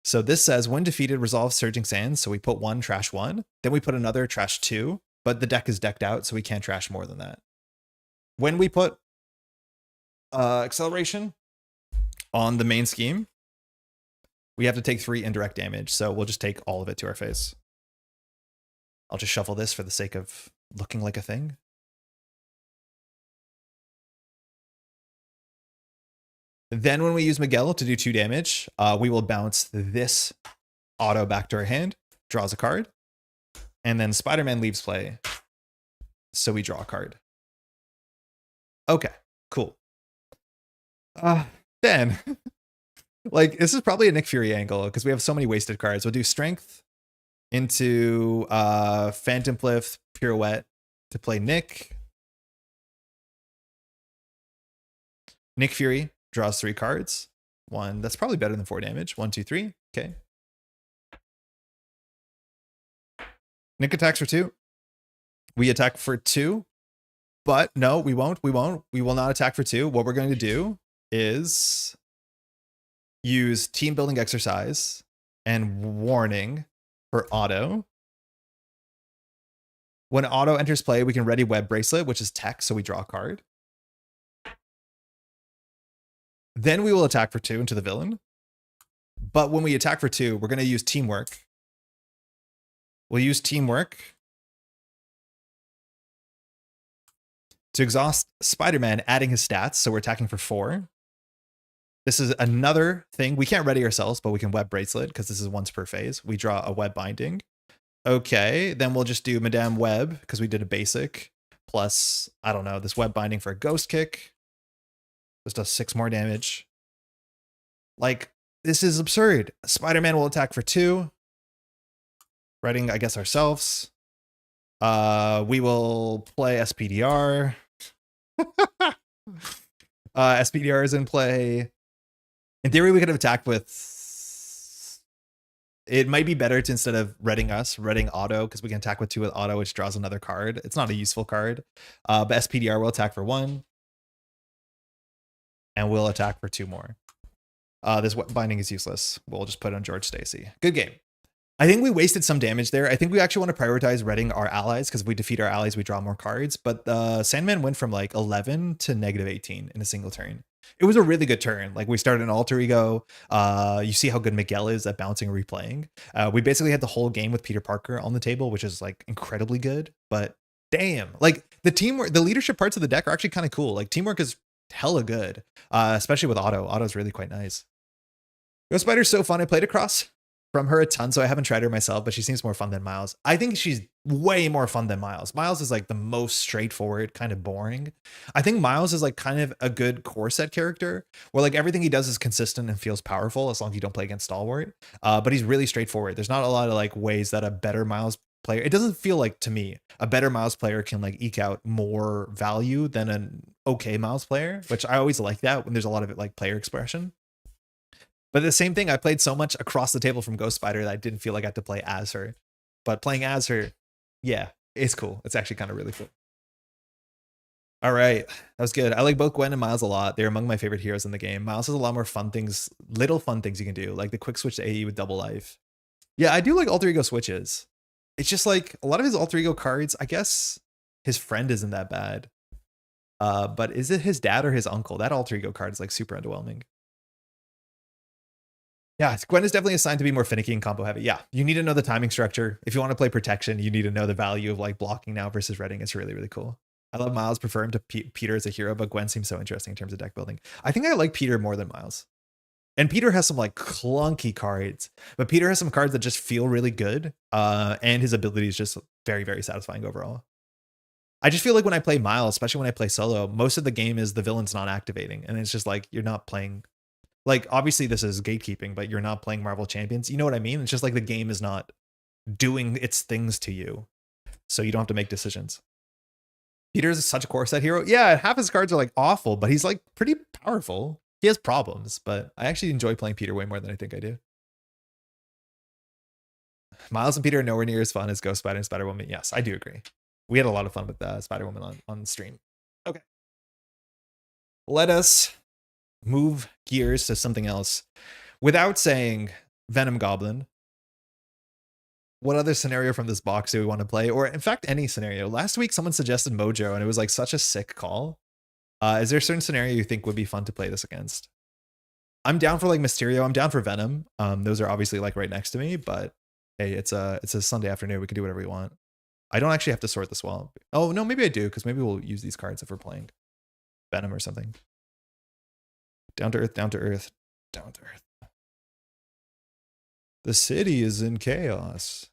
So this says, when defeated, resolve Surging Sands. So we put 1, trash 1. Then we put another, trash 2. But the deck is decked out, so we can't trash more than that. When we put acceleration on the main scheme, we have to take 3 indirect damage. So we'll just take all of it to our face. I'll just shuffle this for the sake of looking like a thing. Then when we use Miguel to do 2 damage, we will bounce this auto back to our hand, draws a card, and then Spider-Man leaves play. So we draw a card. Okay, cool. Then, like, this is probably a Nick Fury angle because we have so many wasted cards. We'll do Strength into Phantom Pliff, Pirouette to play Nick. Nick Fury draws 3 cards. 1, that's probably better than 4 damage. 1, 2, 3. Okay. Nick attacks for 2. We attack for 2. But no, we won't. We will not attack for 2. What we're going to do is use Team Building Exercise and Warning for auto. When auto enters play, we can ready Web Bracelet, which is tech, so we draw a card. Then we will attack for 2 into the villain. But when we attack for 2, we're going to use Teamwork. We'll use Teamwork to exhaust Spider-Man, adding his stats. So we're attacking for 4. This is another thing. We can't ready ourselves, but we can Web Bracelet because this is once per phase. We draw a Web Binding. Okay, then we'll just do Madame Web because we did a basic. Plus, I don't know, this Web Binding for a Ghost Kick. This does 6 more damage. Like, this is absurd. Spider-Man will attack for 2. Writing, I guess, ourselves. We will play SPDR. SPDR is in play. In theory, we could have attacked with... It might be better to, instead of reading auto, because we can attack with 2 with auto, which draws another card. It's not a useful card. But SPDR will attack for 1. And we'll attack for 2 more. This binding is useless. We'll just put on George Stacy. Good game. I think we wasted some damage there. I think we actually want to prioritize reading our allies because if we defeat our allies, we draw more cards. But Sandman went from like 11 to -18 in a single turn. It was a really good turn. Like we started an alter ego. You see how good Miguel is at bouncing and replaying. We basically had the whole game with Peter Parker on the table, which is like incredibly good. But damn, like the teamwork, the leadership parts of the deck are actually kind of cool. Like teamwork is hella good, especially with auto. Auto's really quite nice. Ghost Spider's so fun. I played across from her a ton, so I haven't tried her myself, but she seems more fun than Miles. I think she's way more fun than Miles. Miles is like the most straightforward, kind of boring. I think Miles is like kind of a good core set character where like everything he does is consistent and feels powerful as long as you don't play against Stalwart. But he's really straightforward. There's not a lot of like ways that a better Miles player, it doesn't feel like to me a better Miles player can like eke out more value than an okay Miles player, which I always like that when there's a lot of it like player expression. But the same thing, I played so much across the table from Ghost Spider that I didn't feel like I had to play as her. But playing as her, yeah, it's cool. It's actually kind of really cool. All right, that was good. I like both Gwen and Miles a lot. They're among my favorite heroes in the game. Miles has a lot more fun things, little fun things you can do, like the quick switch to AE with double life. Yeah, I do like alter ego switches. It's just like a lot of his alter ego cards, I guess his friend isn't that bad. But is it his dad or his uncle? That alter ego card is like super underwhelming. Yeah, Gwen is definitely assigned to be more finicky and combo heavy. Yeah, you need to know the timing structure. If you want to play protection, you need to know the value of like blocking now versus reading. It's really, really cool. I love Miles, prefer him to Peter as a hero, but Gwen seems so interesting in terms of deck building. I think I like Peter more than Miles. And Peter has some like clunky cards, but Peter has some cards that just feel really good. And his ability is just very, very satisfying overall. I just feel like when I play Miles, especially when I play solo, most of the game is the villain's not activating. And it's just like, you're not playing, like, obviously this is gatekeeping, but you're not playing Marvel Champions. You know what I mean? It's just like the game is not doing its things to you. So you don't have to make decisions. Peter's such a core set hero. Yeah, half his cards are like awful, but he's like pretty powerful. He has problems, but I actually enjoy playing Peter way more than I think I do. Miles and Peter are nowhere near as fun as Ghost Spider and Spider Woman. Yes, I do agree. We had a lot of fun with Spider Woman on stream. Okay. Let us move gears to something else. Without saying Venom Goblin, what other scenario from this box do we want to play? Or in fact, any scenario. Last week, someone suggested Mojo, and it was like such a sick call. Is there a certain scenario you think would be fun to play this against? I'm down for like Mysterio. I'm down for Venom. Those are obviously like right next to me, but hey, it's a Sunday afternoon. We can do whatever we want. I don't actually have to sort this well. Oh no, maybe I do, because maybe we'll use these cards if we're playing Venom or something. Down to earth, down to earth, down to earth. The city is in chaos.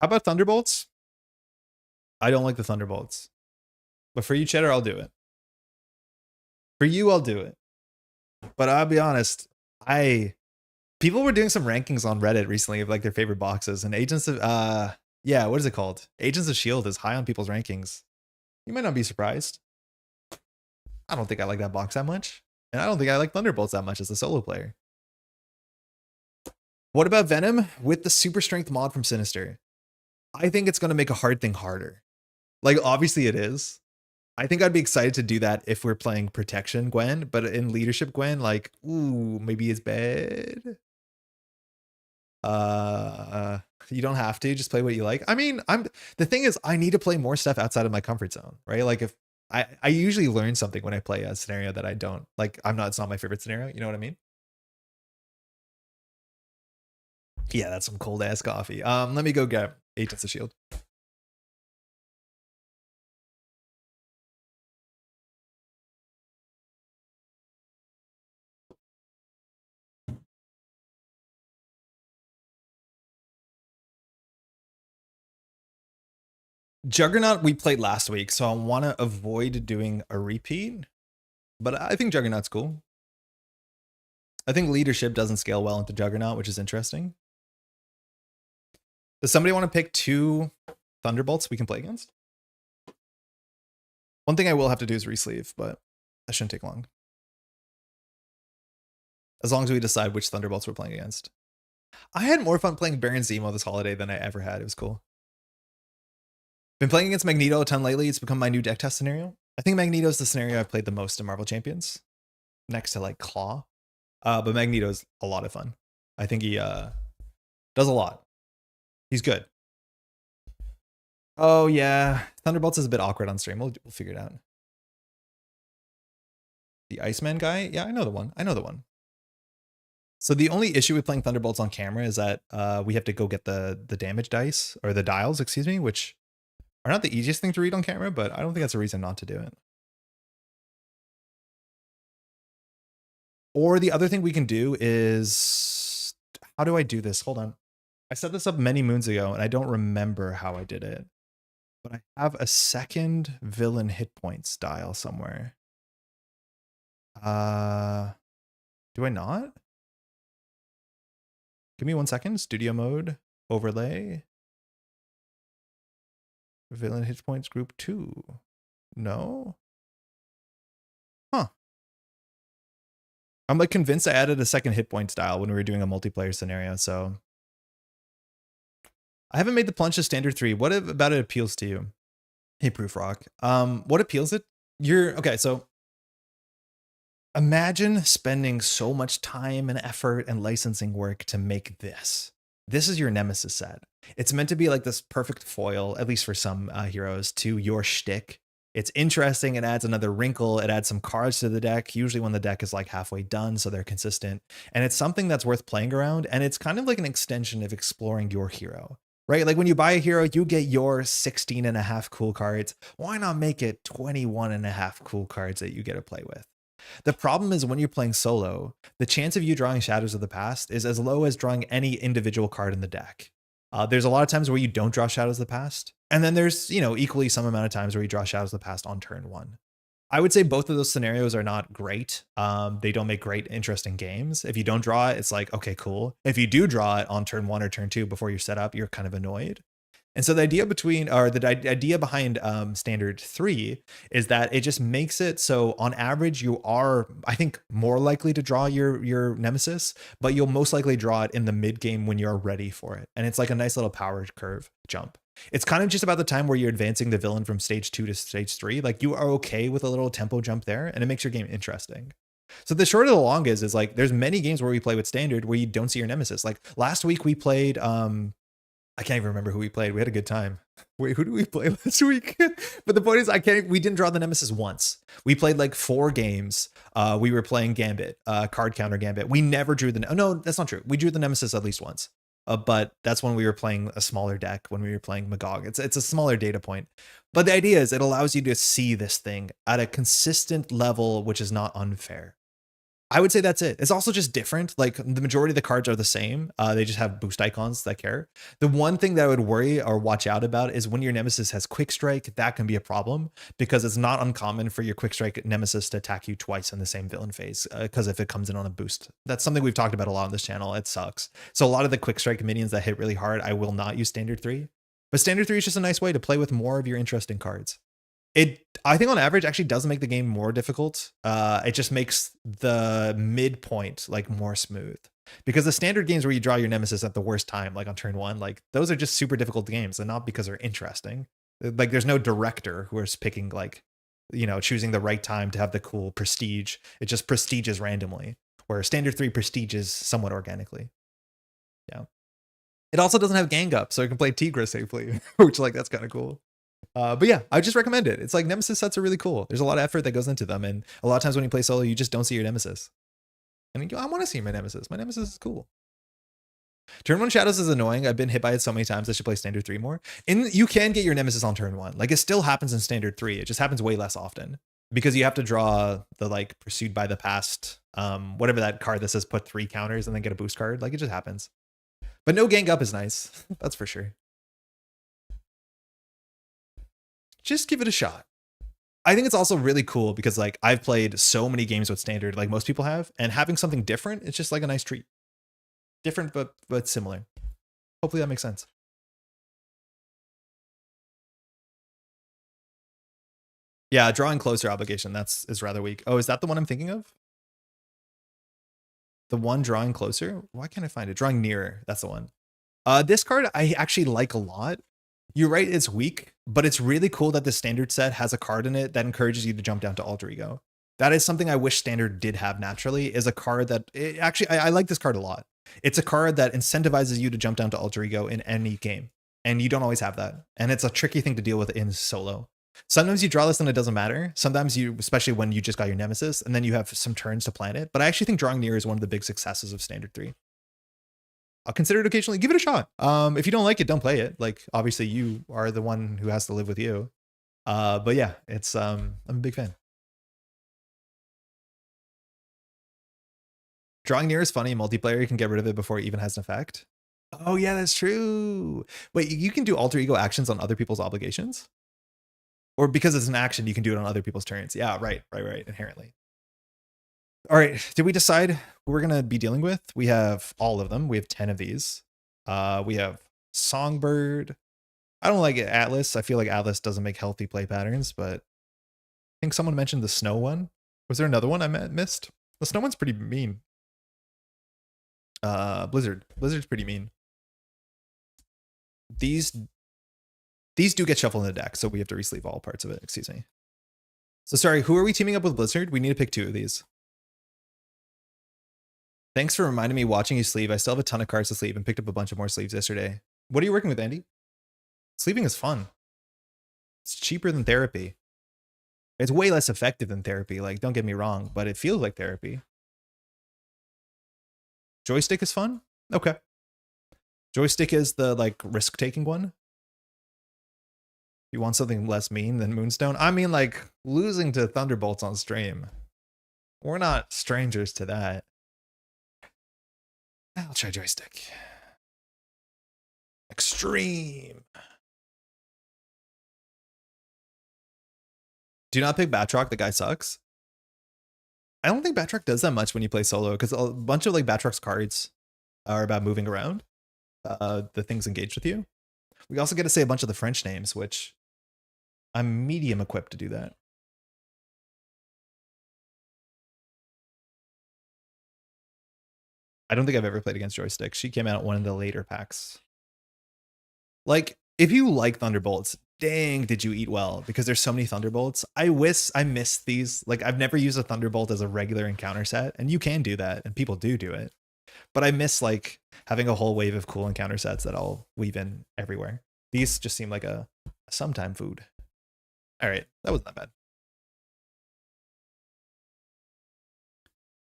How about Thunderbolts? I don't like the Thunderbolts. But for you, Cheddar, I'll do it. For you, I'll do it. But I'll be honest, people were doing some rankings on Reddit recently of like their favorite boxes, and Agents of yeah, what is it called? Agents of S.H.I.E.L.D. is high on people's rankings. You might not be surprised. I don't think I like that box that much. And I don't think I like Thunderbolts that much as a solo player. What about Venom with the super strength mod from Sinister? I think it's going to make a hard thing harder. Like, obviously it is. I think I'd be excited to do that if we're playing Protection Gwen, but in Leadership Gwen, like, ooh, maybe it's bad. You don't have to, just play what you like. I mean, the thing is, I need to play more stuff outside of my comfort zone, right? Like if I usually learn something when I play a scenario that I don't like. It's not my favorite scenario. You know what I mean? Yeah, that's some cold ass coffee. Let me go get Agents of S.H.I.E.L.D. Juggernaut we played last week, so I want to avoid doing a repeat. But I think Juggernaut's cool. I think Leadership doesn't scale well into Juggernaut, which is interesting. Does somebody want to pick 2 Thunderbolts we can play against? One thing I will have to do is resleeve, but that shouldn't take long. As long as we decide which Thunderbolts we're playing against. I had more fun playing Baron Zemo this holiday than I ever had. It was cool. Been playing against Magneto a ton lately. It's become my new deck test scenario. I think Magneto is the scenario I've played the most in Marvel Champions, next to like Claw. But Magneto is a lot of fun. I think he does a lot. He's good. Oh yeah, Thunderbolts is a bit awkward on stream. We'll figure it out. The Iceman guy? Yeah, I know the one. I know the one. So the only issue with playing Thunderbolts on camera is that we have to go get the damage dice, or the dials, excuse me, which are not the easiest thing to read on camera, but I don't think that's a reason not to do it. Or the other thing we can do is, how do I do this? Hold on. I set this up many moons ago and I don't remember how I did it, but I have a second villain hit points dial somewhere. Do I not? Give me 1 second. Studio mode, overlay, villain hit points group 2. No? Huh. I'm like convinced I added a second hit point style when we were doing a multiplayer scenario. So I haven't made the plunge to standard 3. What about it appeals to you? Hey, Proof Rock. What appeals it? Okay. So imagine spending so much time and effort and licensing work to make this. This is your nemesis set. It's meant to be like this perfect foil, at least for some heroes, to your shtick. It's interesting. It adds another wrinkle. It adds some cards to the deck, usually when the deck is like halfway done, so they're consistent. And it's something that's worth playing around. And it's kind of like an extension of exploring your hero, right? Like when you buy a hero, you get your 16 and a half cool cards. Why not make it 21 and a half cool cards that you get to play with? The problem is when you're playing solo, the chance of you drawing Shadows of the Past is as low as drawing any individual card in the deck. There's a lot of times where you don't draw Shadows of the Past. And then there's, equally some amount of times where you draw Shadows of the Past on turn 1. I would say both of those scenarios are not great. They don't make great, interesting games. If you don't draw it, it's like, okay, cool. If you do draw it on turn 1 or turn 2 before you're set up, you're kind of annoyed. And so the idea behind standard 3 is that it just makes it so on average you are, I think, more likely to draw your nemesis, but you'll most likely draw it in the mid game when you're ready for it. And it's like a nice little power curve jump. It's kind of just about the time where you're advancing the villain from stage 2 to stage 3. Like you are okay with a little tempo jump there, and it makes your game interesting. So the short of the long is like there's many games where we play with standard where you don't see your nemesis. Like last week we played I can't even remember who we played. We had a good time. Wait, who did we play last week? But the point is, we didn't draw the nemesis once. We played like 4 games. We were playing Gambit, card counter Gambit. We never drew no, that's not true. We drew the nemesis at least once. But that's when we were playing a smaller deck, when we were playing Magog. It's a smaller data point. But the idea is it allows you to see this thing at a consistent level, which is not unfair. I would say that's it. It's also just different. Like the majority of the cards are the same. They just have boost icons that care. The one thing that I would worry or watch out about is when your nemesis has quick strike, that can be a problem because it's not uncommon for your quick strike nemesis to attack you twice in the same villain phase. Because if it comes in on a boost, that's something we've talked about a lot on this channel. It sucks. So a lot of the quick strike minions that hit really hard, I will not use standard 3. But standard 3 is just a nice way to play with more of your interesting cards. I think on average actually does make the game more difficult. It just makes the midpoint like more smooth because the standard games where you draw your nemesis at the worst time, like on turn 1, like those are just super difficult games and not because they're interesting. Like there's no director who is picking like, choosing the right time to have the cool prestige. It just prestiges randomly, where standard 3 prestiges somewhat organically. Yeah. It also doesn't have gang up, so you can play Tigra safely, which like that's kind of cool. But yeah, I just recommend it. It's like nemesis sets are really cool. There's a lot of effort that goes into them. And a lot of times when you play solo, you just don't see your nemesis. And I want to see my nemesis. My nemesis is cool. Turn 1 Shadows is annoying. I've been hit by it so many times. I should play standard 3 more. And you can get your nemesis on turn 1. Like it still happens in standard 3. It just happens way less often because you have to draw the like pursued by the past, whatever that card that says put 3 counters and then get a boost card. Like it just happens. But no gang up is nice. That's for sure. Just give it a shot. I think it's also really cool because like I've played so many games with standard, like most people have, and having something different, it's just like a nice treat. Different, but similar. Hopefully that makes sense. Yeah, drawing closer obligation, is rather weak. Oh, is that the one I'm thinking of? The one drawing closer? Why can't I find it? Drawing nearer, that's the one. This card I actually like a lot. You're right, it's weak, but it's really cool that the standard set has a card in it that encourages you to jump down to alter ego. That is something I wish standard did have naturally, is a card that I like this card a lot. It's a card that incentivizes you to jump down to alter ego in any game. And you don't always have that. And it's a tricky thing to deal with in solo. Sometimes you draw this and it doesn't matter. Sometimes especially when you just got your nemesis and then you have some turns to plan it. But I actually think drawing near is one of the big successes of standard 3. I'll consider it occasionally. Give it a shot. If you don't like it, don't play it. Like obviously you are the one who has to live with you. But yeah, it's I'm a big fan. Drawing near is funny. Multiplayer, you can get rid of it before it even has an effect. Oh yeah, that's true. Wait, you can do alter ego actions on other people's obligations? Or because it's an action, you can do it on other people's turns. Yeah, right, inherently. All right, did we decide who we're gonna be dealing with? We have all of them. We have 10 of these. We have Songbird. I don't like it, Atlas. I feel like Atlas doesn't make healthy play patterns, but I think someone mentioned the snow one. Was there another one I missed? The snow one's pretty mean. Blizzard's pretty mean. These do get shuffled in the deck, so we have to resleeve all parts of it. Excuse me. So sorry, who are we teaming up with Blizzard? We need to pick 2 of these. Thanks for reminding me watching you sleeve. I still have a ton of cards to sleeve and picked up a bunch of more sleeves yesterday. What are you working with, Andy? Sleeving is fun. It's cheaper than therapy. It's way less effective than therapy. Like, don't get me wrong, but it feels like therapy. Joystick is fun? Okay. Joystick is the, like, risk-taking one. You want something less mean than Moonstone? I mean, like, losing to Thunderbolts on stream. We're not strangers to that. I'll try Joystick. Extreme. Do not pick Batroc. The guy sucks. I don't think Batroc does that much when you play solo, because a bunch of like Batroc's cards are about moving around. The things engaged with you. We also get to say a bunch of the French names, which I'm medium equipped to do that. I don't think I've ever played against Joystick. She came out one of the later packs. Like, if you like Thunderbolts, dang, did you eat well? Because there's so many Thunderbolts. I miss these. Like, I've never used a Thunderbolt as a regular encounter set, and you can do that, and people do it. But I miss, like, having a whole wave of cool encounter sets that I'll weave in everywhere. These just seem like a sometime food. All right, that wasn't that bad.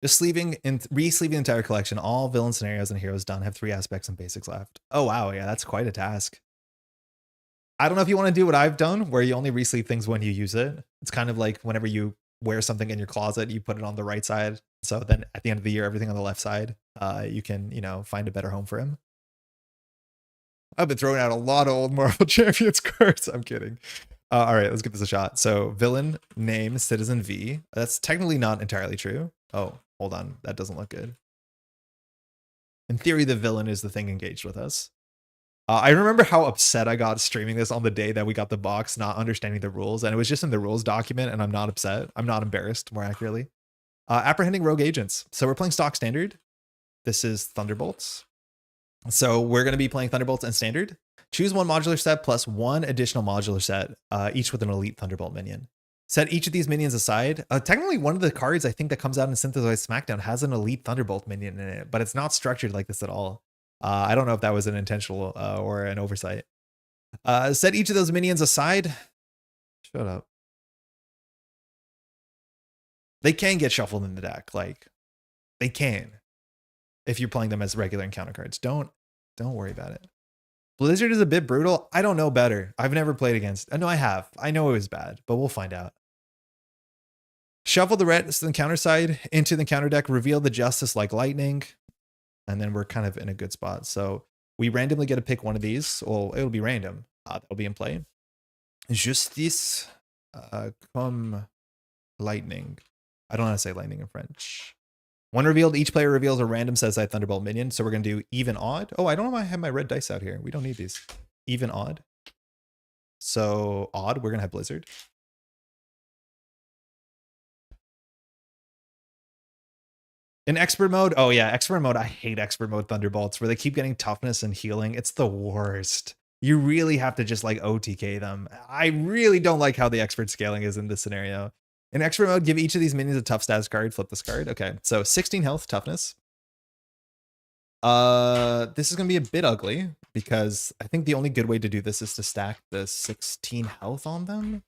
Just re-sleeving the entire collection. All villain scenarios and heroes done. Have 3 aspects and basics left. Oh, wow. Yeah, that's quite a task. I don't know if you want to do what I've done, where you only re-sleeve things when you use it. It's kind of like whenever you wear something in your closet, you put it on the right side. So then at the end of the year, everything on the left side, you can, find a better home for him. I've been throwing out a lot of old Marvel Champions cards. I'm kidding. All right, let's give this a shot. So villain name, Citizen V. That's technically not entirely true. Oh, hold on. That doesn't look good. In theory, the villain is the thing engaged with us. I remember how upset I got streaming this on the day that we got the box, not understanding the rules. And it was just in the rules document, and I'm not upset. I'm not embarrassed, more accurately. Apprehending rogue agents. So we're playing stock standard. This is Thunderbolts. So we're going to be playing Thunderbolts and standard. Choose 1 modular set plus 1 additional modular set, each with an elite Thunderbolt minion. Set each of these minions aside. Technically, one of the cards I think that comes out in Synthesized Smackdown has an elite Thunderbolt minion in it, but it's not structured like this at all. I don't know if that was an intentional or an oversight. Set each of those minions aside. Shut up. They can get shuffled in the deck. Like, they can. If you're playing them as regular encounter cards. Don't worry about it. Blizzard is a bit brutal. I don't know better. I've never played against. No, I have. I know it was bad, but we'll find out. Shuffle the rest of the counter side into the counter deck. Reveal the Justice like lightning. And then we're kind of in a good spot. So we randomly get to pick one of these. Well, it'll be random. That'll be in play. Justice comme lightning. I don't know how to say lightning in French. When revealed, each player reveals a random set aside Thunderbolt minion. So we're going to do even odd. Oh, I don't know why I have my red dice out here. We don't need these. Even odd. So odd, we're going to have Blizzard. In expert mode, oh yeah, expert mode. I hate expert mode Thunderbolts where they keep getting toughness and healing. It's the worst. You really have to just like OTK them. I really don't like how the expert scaling is in this scenario. In expert mode, give each of these minions a tough status card. Flip this card. Okay, so 16 health, toughness. This is gonna be a bit ugly because I think the only good way to do this is to stack the 16 health on them.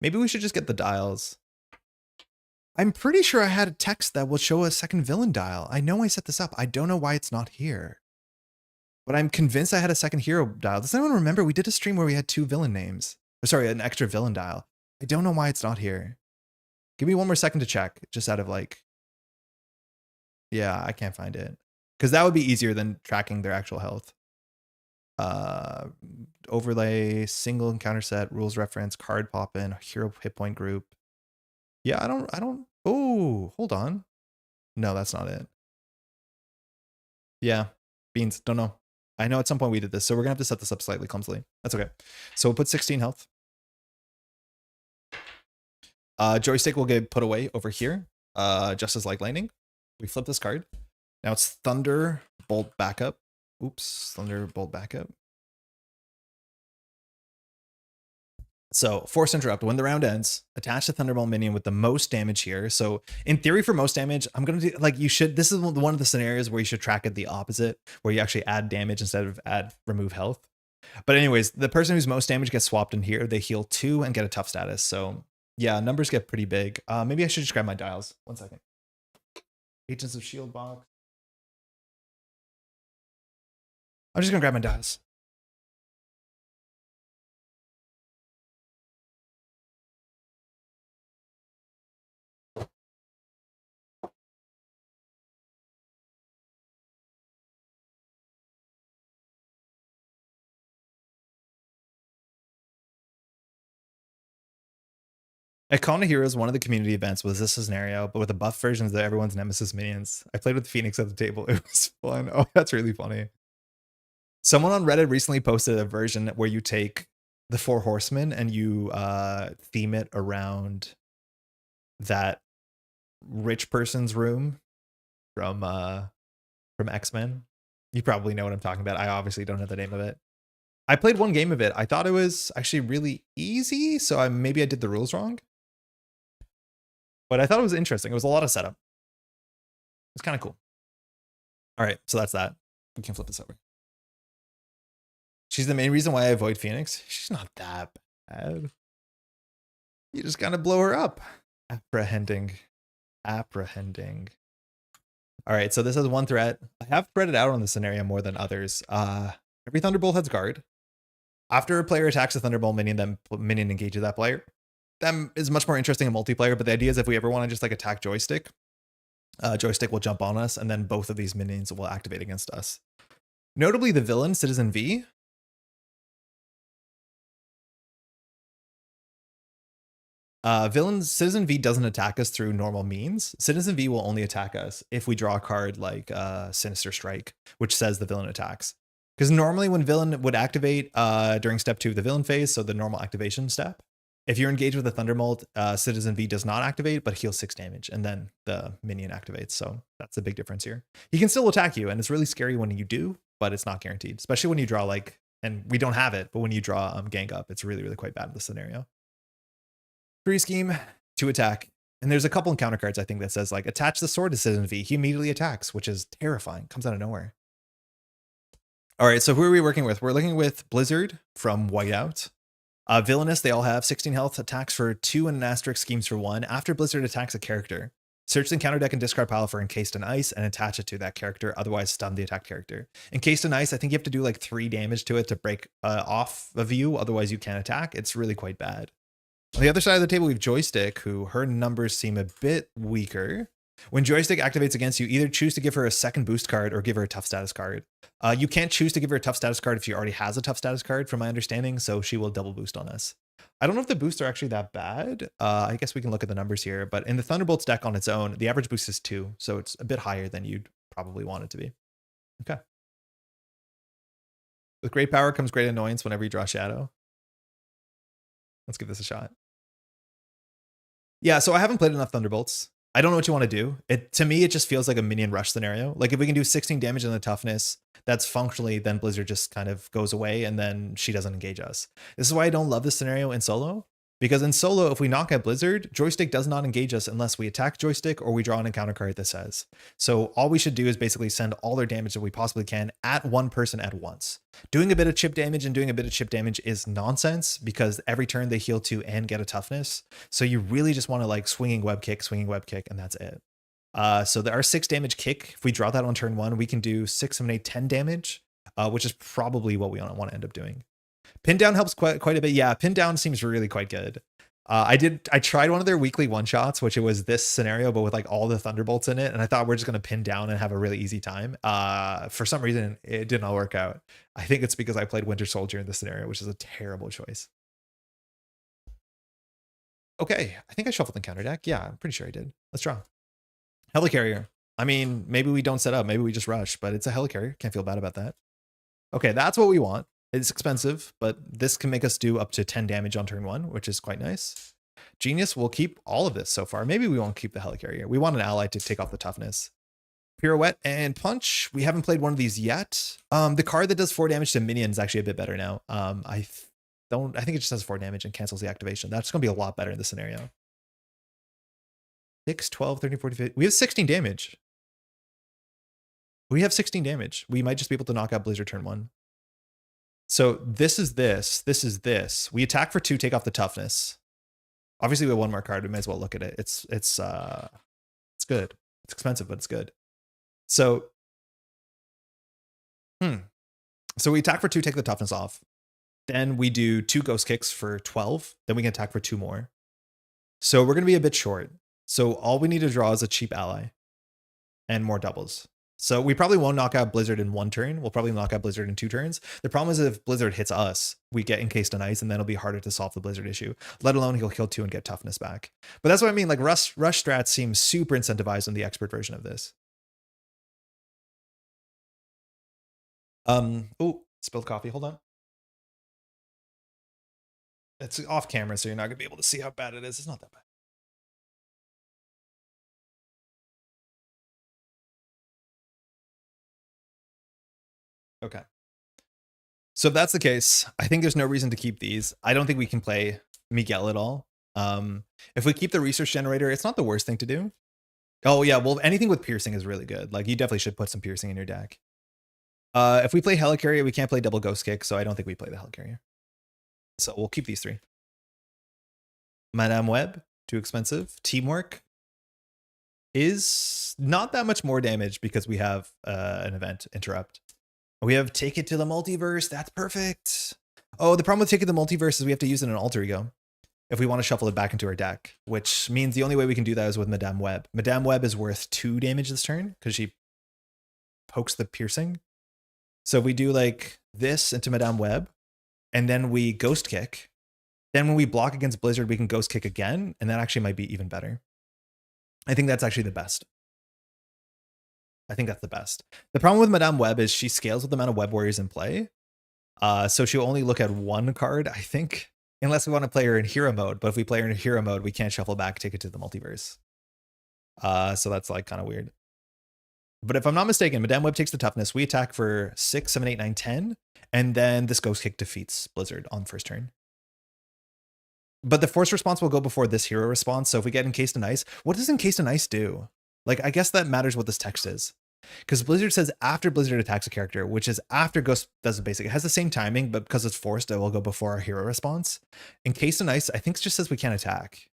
Maybe we should just get the dials. I'm pretty sure I had a text that will show a second villain dial. I know I set this up. I don't know why it's not here. But I'm convinced I had a second hero dial. Does anyone remember? We did a stream where we had 2 villain names. Or sorry, an extra villain dial. I don't know why it's not here. Give me 1 more second to check. Just out of like... Yeah, I can't find it. Because that would be easier than tracking their actual health. Overlay, single encounter set, rules reference, card pop in, hero hit point group. Yeah, I don't, oh, hold on. No, that's not it. Yeah, beans, don't know. I know at some point we did this, so we're gonna have to set this up slightly clumsily. That's okay. So we'll put 16 health. Joystick will get put away over here. just as like lightning. We flip this card. Now it's Thunderbolt backup. Oops, Thunderbolt backup. So force interrupt. When the round ends, attach the Thunderbolt minion with the most damage here. So in theory, for most damage, I'm gonna do like you should. This is one of the scenarios where you should track it the opposite, where you actually add damage instead of remove health. But anyways, the person who's most damage gets swapped in here. They heal 2 and get a tough status. So yeah, numbers get pretty big. Maybe I should just grab my dials. 1 second. Agents of Shield box. I'm just gonna grab my dials. At Con of Heroes, one of the community events was this scenario, but with the buff versions of everyone's Nemesis minions. I played with Phoenix at the table. It was fun. Oh, that's really funny. Someone on Reddit recently posted a version where you take the 4 horsemen and you theme it around that rich person's room from X-Men. You probably know what I'm talking about. I obviously don't know the name of it. I played 1 game of it. I thought it was actually really easy, so maybe I did the rules wrong. But I thought it was interesting. It was a lot of setup. It's kind of cool. All right, so that's that. We can flip this over. She's the main reason why I avoid Phoenix. She's not that bad. You just gotta blow her up. Apprehending. All right, so this has 1 threat. I have spread it out on the scenario more than others. Every Thunderbolt has guard. After a player attacks a Thunderbolt minion, then minion engages that player. That is much more interesting in multiplayer, but the idea is if we ever want to just like attack Joystick, Joystick will jump on us, and then both of these minions will activate against us. Notably, the villain, Citizen V, Citizen V doesn't attack us through normal means. Citizen V will only attack us if we draw a card like Sinister Strike, which says the villain attacks. Because normally when villain would activate during step 2 of the villain phase, so the normal activation step, if you're engaged with a Thunderbolt, Citizen V does not activate, but heals 6 damage, and then the minion activates. So that's the big difference here. He can still attack you, and it's really scary when you do, but it's not guaranteed, especially when you draw like, and we don't have it, but when you draw Gang Up, it's really, really quite bad in this scenario. 3 scheme, 2 attack. And there's a couple encounter cards, I think, that says like, attach the sword to Citizen V. He immediately attacks, which is terrifying. Comes out of nowhere. All right, so who are we working with? We're looking with Blizzard from Whiteout. Villainous, they all have 16 health, attacks for 2 and an asterisk, schemes for 1. After Blizzard attacks a character, search the encounter deck and discard pile for Encased in Ice and attach it to that character, otherwise stun the attacked character. Encased in Ice, I think you have to do like 3 damage to it to break off of you, otherwise you can't attack. It's really quite bad. On the other side of the table, we have Joystick, who her numbers seem a bit weaker. When Joystick activates against you, either choose to give her a second boost card or give her a tough status card. You can't choose to give her a tough status card if she already has a tough status card, from my understanding, so she will double boost on us. I don't know if the boosts are actually that bad. I guess we can look at the numbers here, but in the Thunderbolts deck on its own, the average boost is 2, so it's a bit higher than you'd probably want it to be. Okay. With great power comes great annoyance whenever you draw Shadow. Let's give this a shot. Yeah, so I haven't played enough Thunderbolts. I don't know what you want to do. To me, it just feels like a minion rush scenario. Like if we can do 16 damage in the toughness, that's functionally, then Blizzard just kind of goes away and then she doesn't engage us. This is why I don't love this scenario in solo. Because in solo, if we knock out Blizzard, Joystick does not engage us unless we attack Joystick or we draw an encounter card that says. So all we should do is basically send all their damage that we possibly can at one person at once. Doing a bit of chip damage and doing a bit of chip damage is nonsense because every turn they heal 2 and get a toughness. So you really just want to like swinging web kick, and that's it. So there are 6 damage kick. If we draw that on turn 1, we can do 6, 7, 8, 10 damage, which is probably what we want to end up doing. Pin down helps quite a bit. Yeah, pin down seems really quite good. I tried one of their weekly one-shots, which it was this scenario, but with like all the Thunderbolts in it. And I thought we're just going to pin down and have a really easy time. For some reason, it did not work out. I think it's because I played Winter Soldier in this scenario, which is a terrible choice. Okay, I think I shuffled the counter deck. Yeah, I'm pretty sure I did. Let's draw. Helicarrier. I mean, maybe we don't set up. Maybe we just rush, but it's a Helicarrier. Can't feel bad about that. Okay, that's what we want. It's expensive, but this can make us do up to 10 damage on turn 1, which is quite nice. Genius will keep all of this so far. Maybe we won't keep the Helicarrier. We want an ally to take off the toughness. Pirouette and Punch. We haven't played one of these yet. The card that does 4 damage to minions is actually a bit better now. I think it just does 4 damage and cancels the activation. That's going to be a lot better in this scenario. 6, 12, 13, 14, 15. We have 16 damage. We have 16 damage. We might just be able to knock out Blizzard turn 1. So this is this. This is this. We attack for 2, take off the toughness. Obviously, we have 1 more card. We might as well look at it. It's good. It's expensive, but it's good. So, So we attack for 2, take the toughness off. Then we do 2 ghost kicks for 12. Then we can attack for 2 more. So we're going to be a bit short. So all we need to draw is a cheap ally and more doubles. So we probably won't knock out Blizzard in 1 turn. We'll probably knock out Blizzard in 2 turns. The problem is if Blizzard hits us, we get encased in ice, and then it'll be harder to solve the Blizzard issue, let alone he'll kill 2 and get toughness back. But that's what I mean. Like rush strats seem super incentivized in the expert version of this. Oh, spilled coffee. Hold on. It's off camera, so you're not going to be able to see how bad it is. It's not that bad. Okay. So if that's the case, I think there's no reason to keep these. I don't think we can play Miguel at all. If we keep the research generator, it's not the worst thing to do. Oh yeah, well, anything with piercing is really good. Like you definitely should put some piercing in your deck. If we play Helicarrier, we can't play double ghost kick, so I don't think we play the Helicarrier. So we'll keep these 3. Madame Web, too expensive. Teamwork is not that much more damage because we have an event interrupt. We have Take It to the Multiverse. That's perfect. Oh, the problem with Take It to the Multiverse is we have to use it in an alter ego if we want to shuffle it back into our deck, which means the only way we can do that is with Madame Web. Madame Web is worth 2 damage this turn because she pokes the piercing. So if we do like this into Madame Web, and then we ghost kick, then when we block against Blizzard, we can ghost kick again, and that actually might be even better. I think that's actually the best. I think that's the best. The problem with Madame Web is she scales with the amount of web warriors in play. So she'll only look at 1 card, I think, unless we want to play her in hero mode. But if we play her in hero mode, we can't shuffle back, take it to the multiverse. So that's like kind of weird. But if I'm not mistaken, Madame Web takes the toughness. We attack for 6, 7, 8, 9, 10. And then this ghost kick defeats Blizzard on first turn. But the force response will go before this hero response. So if we get encased in ice, what does encased in ice do? Like, I guess that matters what this text is. Because Blizzard says after Blizzard attacks a character, which is after Ghost does the basic. It has the same timing, but because it's forced, it will go before our hero response. Encased in ice, I think it just says we can't attack.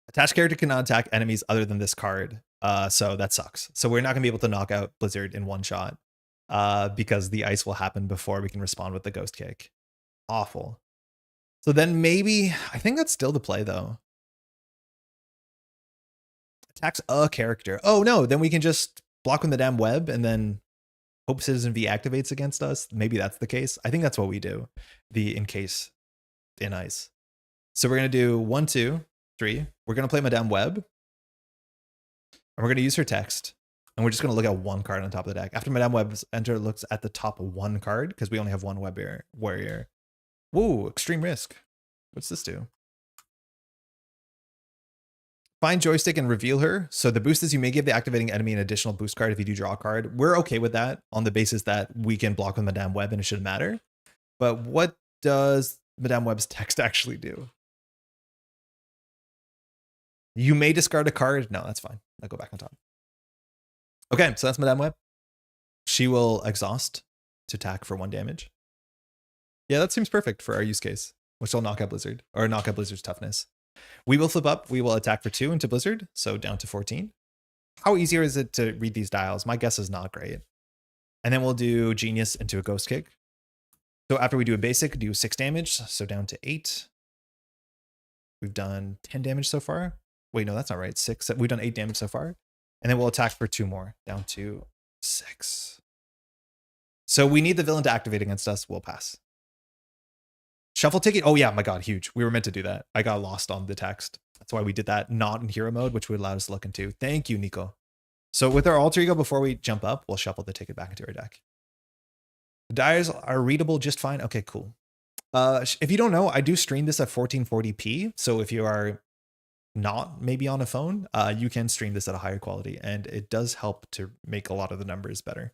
Attached character cannot attack enemies other than this card. So that sucks. So we're not going to be able to knock out Blizzard in 1 shot because the ice will happen before we can respond with the ghost kick. Awful. So then maybe, I think that's still the play though. Attacks a character. Oh no, then we can just block with the damn web and then hope Citizen V activates against us. Maybe that's the case. I think that's what we do. The encase in ice. So we're going to do 1, 2, 3. We're going to play Madame Web. And we're going to use her text. And we're just going to look at 1 card on top of the deck. After Madame Web's enter looks at the top 1 card, because we only have 1 web warrior. Whoa, extreme risk. What's this do? Find joystick and reveal her. So the boost is you may give the activating enemy an additional boost card if you do draw a card. We're okay with that on the basis that we can block with Madame Web and it shouldn't matter. But what does Madame Web's text actually do? You may discard a card. No, that's fine. I'll go back on top. Okay, so that's Madame Web. She will exhaust to attack for 1 damage. Yeah, that seems perfect for our use case, which will knock out Blizzard, or knock out Blizzard's toughness. We will flip up. We will attack for 2 into Blizzard, so down to 14. How easier is it to read these dials? My guess is not great. And then we'll do Genius into a Ghost Kick. So after we do a basic, do 6 damage, so down to 8. We've done 10 damage so far. Wait, no, that's not right. 6. We've done 8 damage so far. And then we'll attack for 2 more, down to 6. So we need the villain to activate against us. We'll pass. Shuffle ticket. Oh yeah, my God, huge. We were meant to do that. I got lost on the text. That's why we did that, not in hero mode, which would allow us to look into. Thank you, Nico. So with our alter ego, before we jump up, we'll shuffle the ticket back into our deck. The dials are readable just fine. Okay, cool. If you don't know, I do stream this at 1440p. So if you are not maybe on a phone, you can stream this at a higher quality, and it does help to make a lot of the numbers better.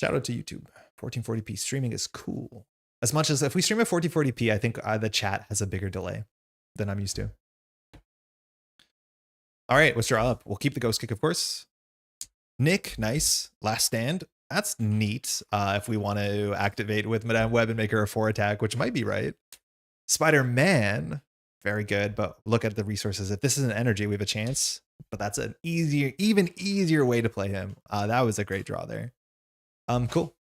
Shout out to YouTube. 1440p streaming is cool. As much as if we stream at 1440p, I think the chat has a bigger delay than I'm used to. All right, let's draw up. We'll keep the ghost kick, of course. Nick, nice. Last stand. That's neat. If we want to activate with Madame Web and make her a 4 attack, which might be right. Spider-Man, very good. But look at the resources. If this is an energy, we have a chance. But that's an easier, even easier way to play him. That was a great draw there. Cool.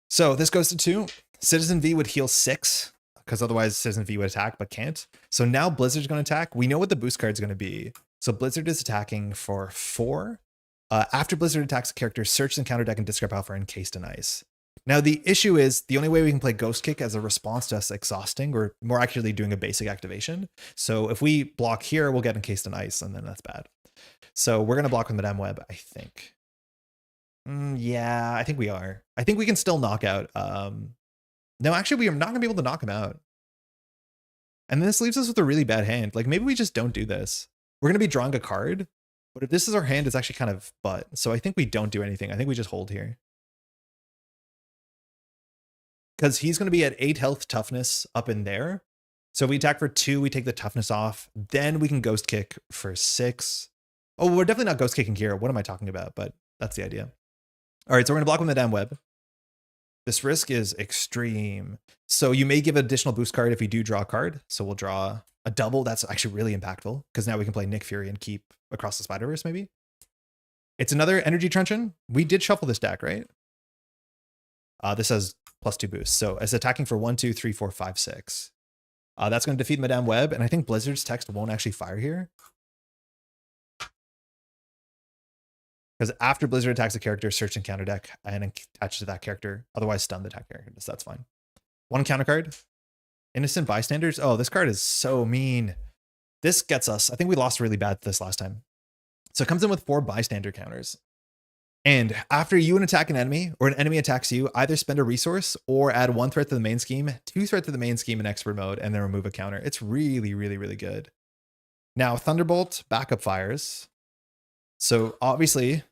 So this goes to 2. Citizen V would heal 6 because otherwise Citizen V would attack but can't. So now Blizzard's going to attack. We know what the boost card is going to be. So Blizzard is attacking for 4. After Blizzard attacks a character, search and counter deck and discard power for encased in ice. Now the issue is the only way we can play Ghost Kick as a response to us exhausting, or more accurately doing a basic activation. So if we block here, we'll get encased in ice, and then that's bad. So we're going to block with Madame Web, I think. Yeah, I think we are. I think we can still knock out. No, actually, we are not going to be able to knock him out. And this leaves us with a really bad hand. Like, maybe we just don't do this. We're going to be drawing a card. But if this is our hand, it's actually kind of butt. So I think we don't do anything. I think we just hold here. Because he's going to be at 8 health toughness up in there. So if we attack for 2, we take the toughness off. Then we can ghost kick for 6. Oh, we're definitely not ghost kicking here. What am I talking about? But that's the idea. All right, so we're going to block with Madame Web. This risk is extreme. So you may give an additional boost card if you do draw a card. So we'll draw a double. That's actually really impactful because now we can play Nick Fury and keep across the Spider-Verse maybe. It's another energy truncheon. We did shuffle this deck, right? This has +2 boost. So it's attacking for 1, 2, 3, 4, 5, 6. That's going to defeat Madame Web. And I think Blizzard's text won't actually fire here. Because after Blizzard attacks a character, search and counter deck and attach to that character. Otherwise, stun the attack character. So that's fine. 1 counter card. Innocent Bystanders. Oh, this card is so mean. This gets us. I think we lost really bad this last time. So it comes in with 4 bystander counters. And after you attack an enemy or an enemy attacks you, either spend a resource or add 1 threat to the main scheme, 2 threat to the main scheme in expert mode, and then remove a counter. It's really, really, really good. Now, Thunderbolt backup fires. So obviously,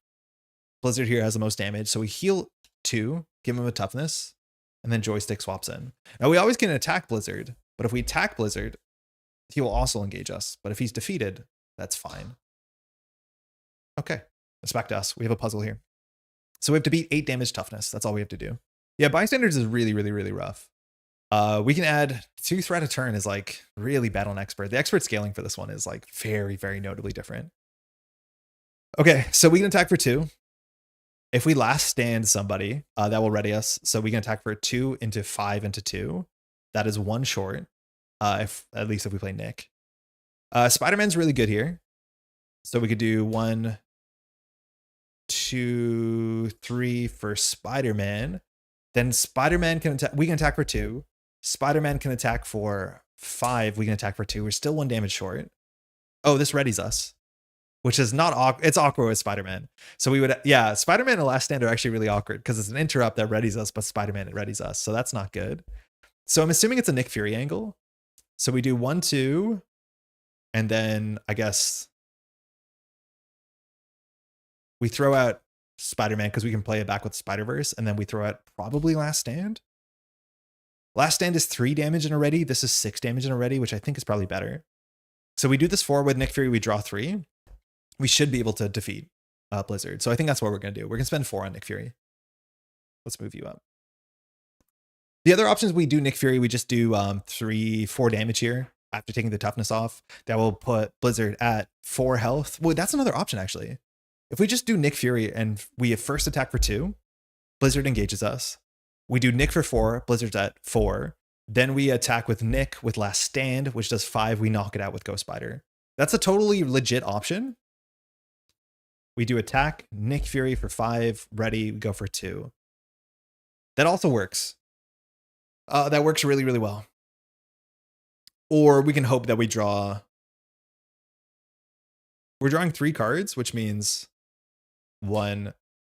Blizzard here has the most damage. So we heal 2, give him a toughness, and then joystick swaps in. Now we always can attack Blizzard, but if we attack Blizzard, he will also engage us. But if he's defeated, that's fine. Okay, it's back to us. We have a puzzle here. So we have to beat 8 damage toughness. That's all we have to do. Yeah, bystanders is really, really, really rough. We can add 2 threat a turn is like really bad on expert. The expert scaling for this one is like very, very notably different. Okay, so we can attack for 2. If we last stand somebody, that will ready us. So we can attack for 2 into 5 into 2. That is 1 short. If at least if we play Nick. Spider-Man's really good here. So we could do 1, 2, 3 for Spider-Man. Then Spider-Man can attack. We can attack for 2. Spider-Man can attack for 5. We can attack for 2. We're still 1 damage short. Oh, this readies us. Which is not awkward. It's awkward with Spider-Man. So we would, yeah, Spider-Man and Last Stand are actually really awkward because it's an interrupt that readies us, but Spider-Man it readies us. So that's not good. So I'm assuming it's a Nick Fury angle. So we do 1, 2, and then I guess we throw out Spider-Man because we can play it back with Spider-Verse, and then we throw out probably Last Stand. Last Stand is 3 damage in a ready. This is 6 damage in a ready, which I think is probably better. So we do this 4 with Nick Fury. We draw 3. We should be able to defeat Blizzard. So I think that's what we're going to do. We're going to spend 4 on Nick Fury. Let's move you up. The other options, we do Nick Fury. We just do 3, 4 damage here after taking the toughness off. That will put Blizzard at 4 health. Well, that's another option, actually. If we just do Nick Fury and we have first attack for 2, Blizzard engages us. We do Nick for 4, Blizzard's at 4. Then we attack with Nick with Last Stand, which does 5. We knock it out with Ghost Spider. That's a totally legit option. We do attack, Nick Fury for 5, ready, we go for 2. That also works. That works really, really well. Or we can hope that we draw. We're drawing 3 cards, which means 1,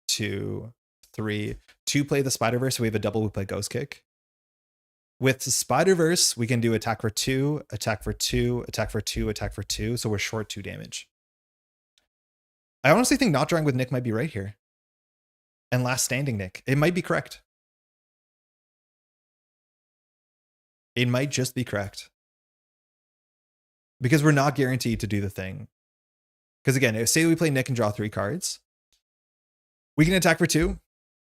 2, 3. to play the Spider-Verse, we have a double, we play Ghost Kick. With the Spider-Verse, we can do attack for 2, attack for 2, attack for 2, attack for 2, so we're short 2 damage. I honestly think not drawing with Nick might be right here. And last standing Nick. It might be correct. It might just be correct. Because we're not guaranteed to do the thing. Because again, say we play Nick and draw 3 cards. We can attack for 2.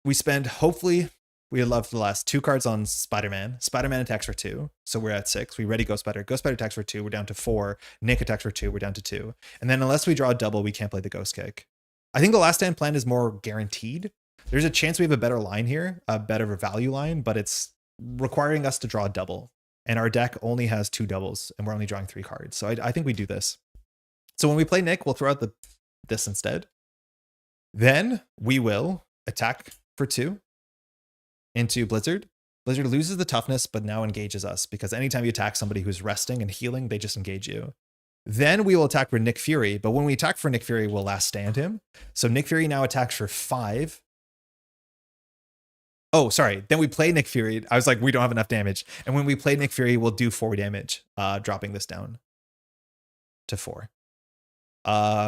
We spend, hopefully, we love the last 2 cards on Spider-Man. Spider-Man attacks for 2. So we're at 6. We ready Ghost Spider. Ghost Spider attacks for 2. We're down to 4. Nick attacks for 2. We're down to 2. And then unless we draw a double, we can't play the Ghost Kick. I think the last stand plan is more guaranteed. There's a chance we have a better line here, a better value line, but it's requiring us to draw a double. And our deck only has 2 doubles, and we're only drawing 3 cards. So I think we do this. So when we play Nick, we'll throw out this instead. Then we will attack for 2 into Blizzard. Blizzard loses the toughness, but now engages us, because anytime you attack somebody who's resting and healing, they just engage you. Then we will attack for Nick Fury, but when we attack for Nick Fury, we'll last stand him. So Nick Fury now attacks for 5. Oh, sorry. Then we play Nick Fury. I was like, we don't have enough damage. And when we play Nick Fury, we'll do 4 damage, dropping this down to 4.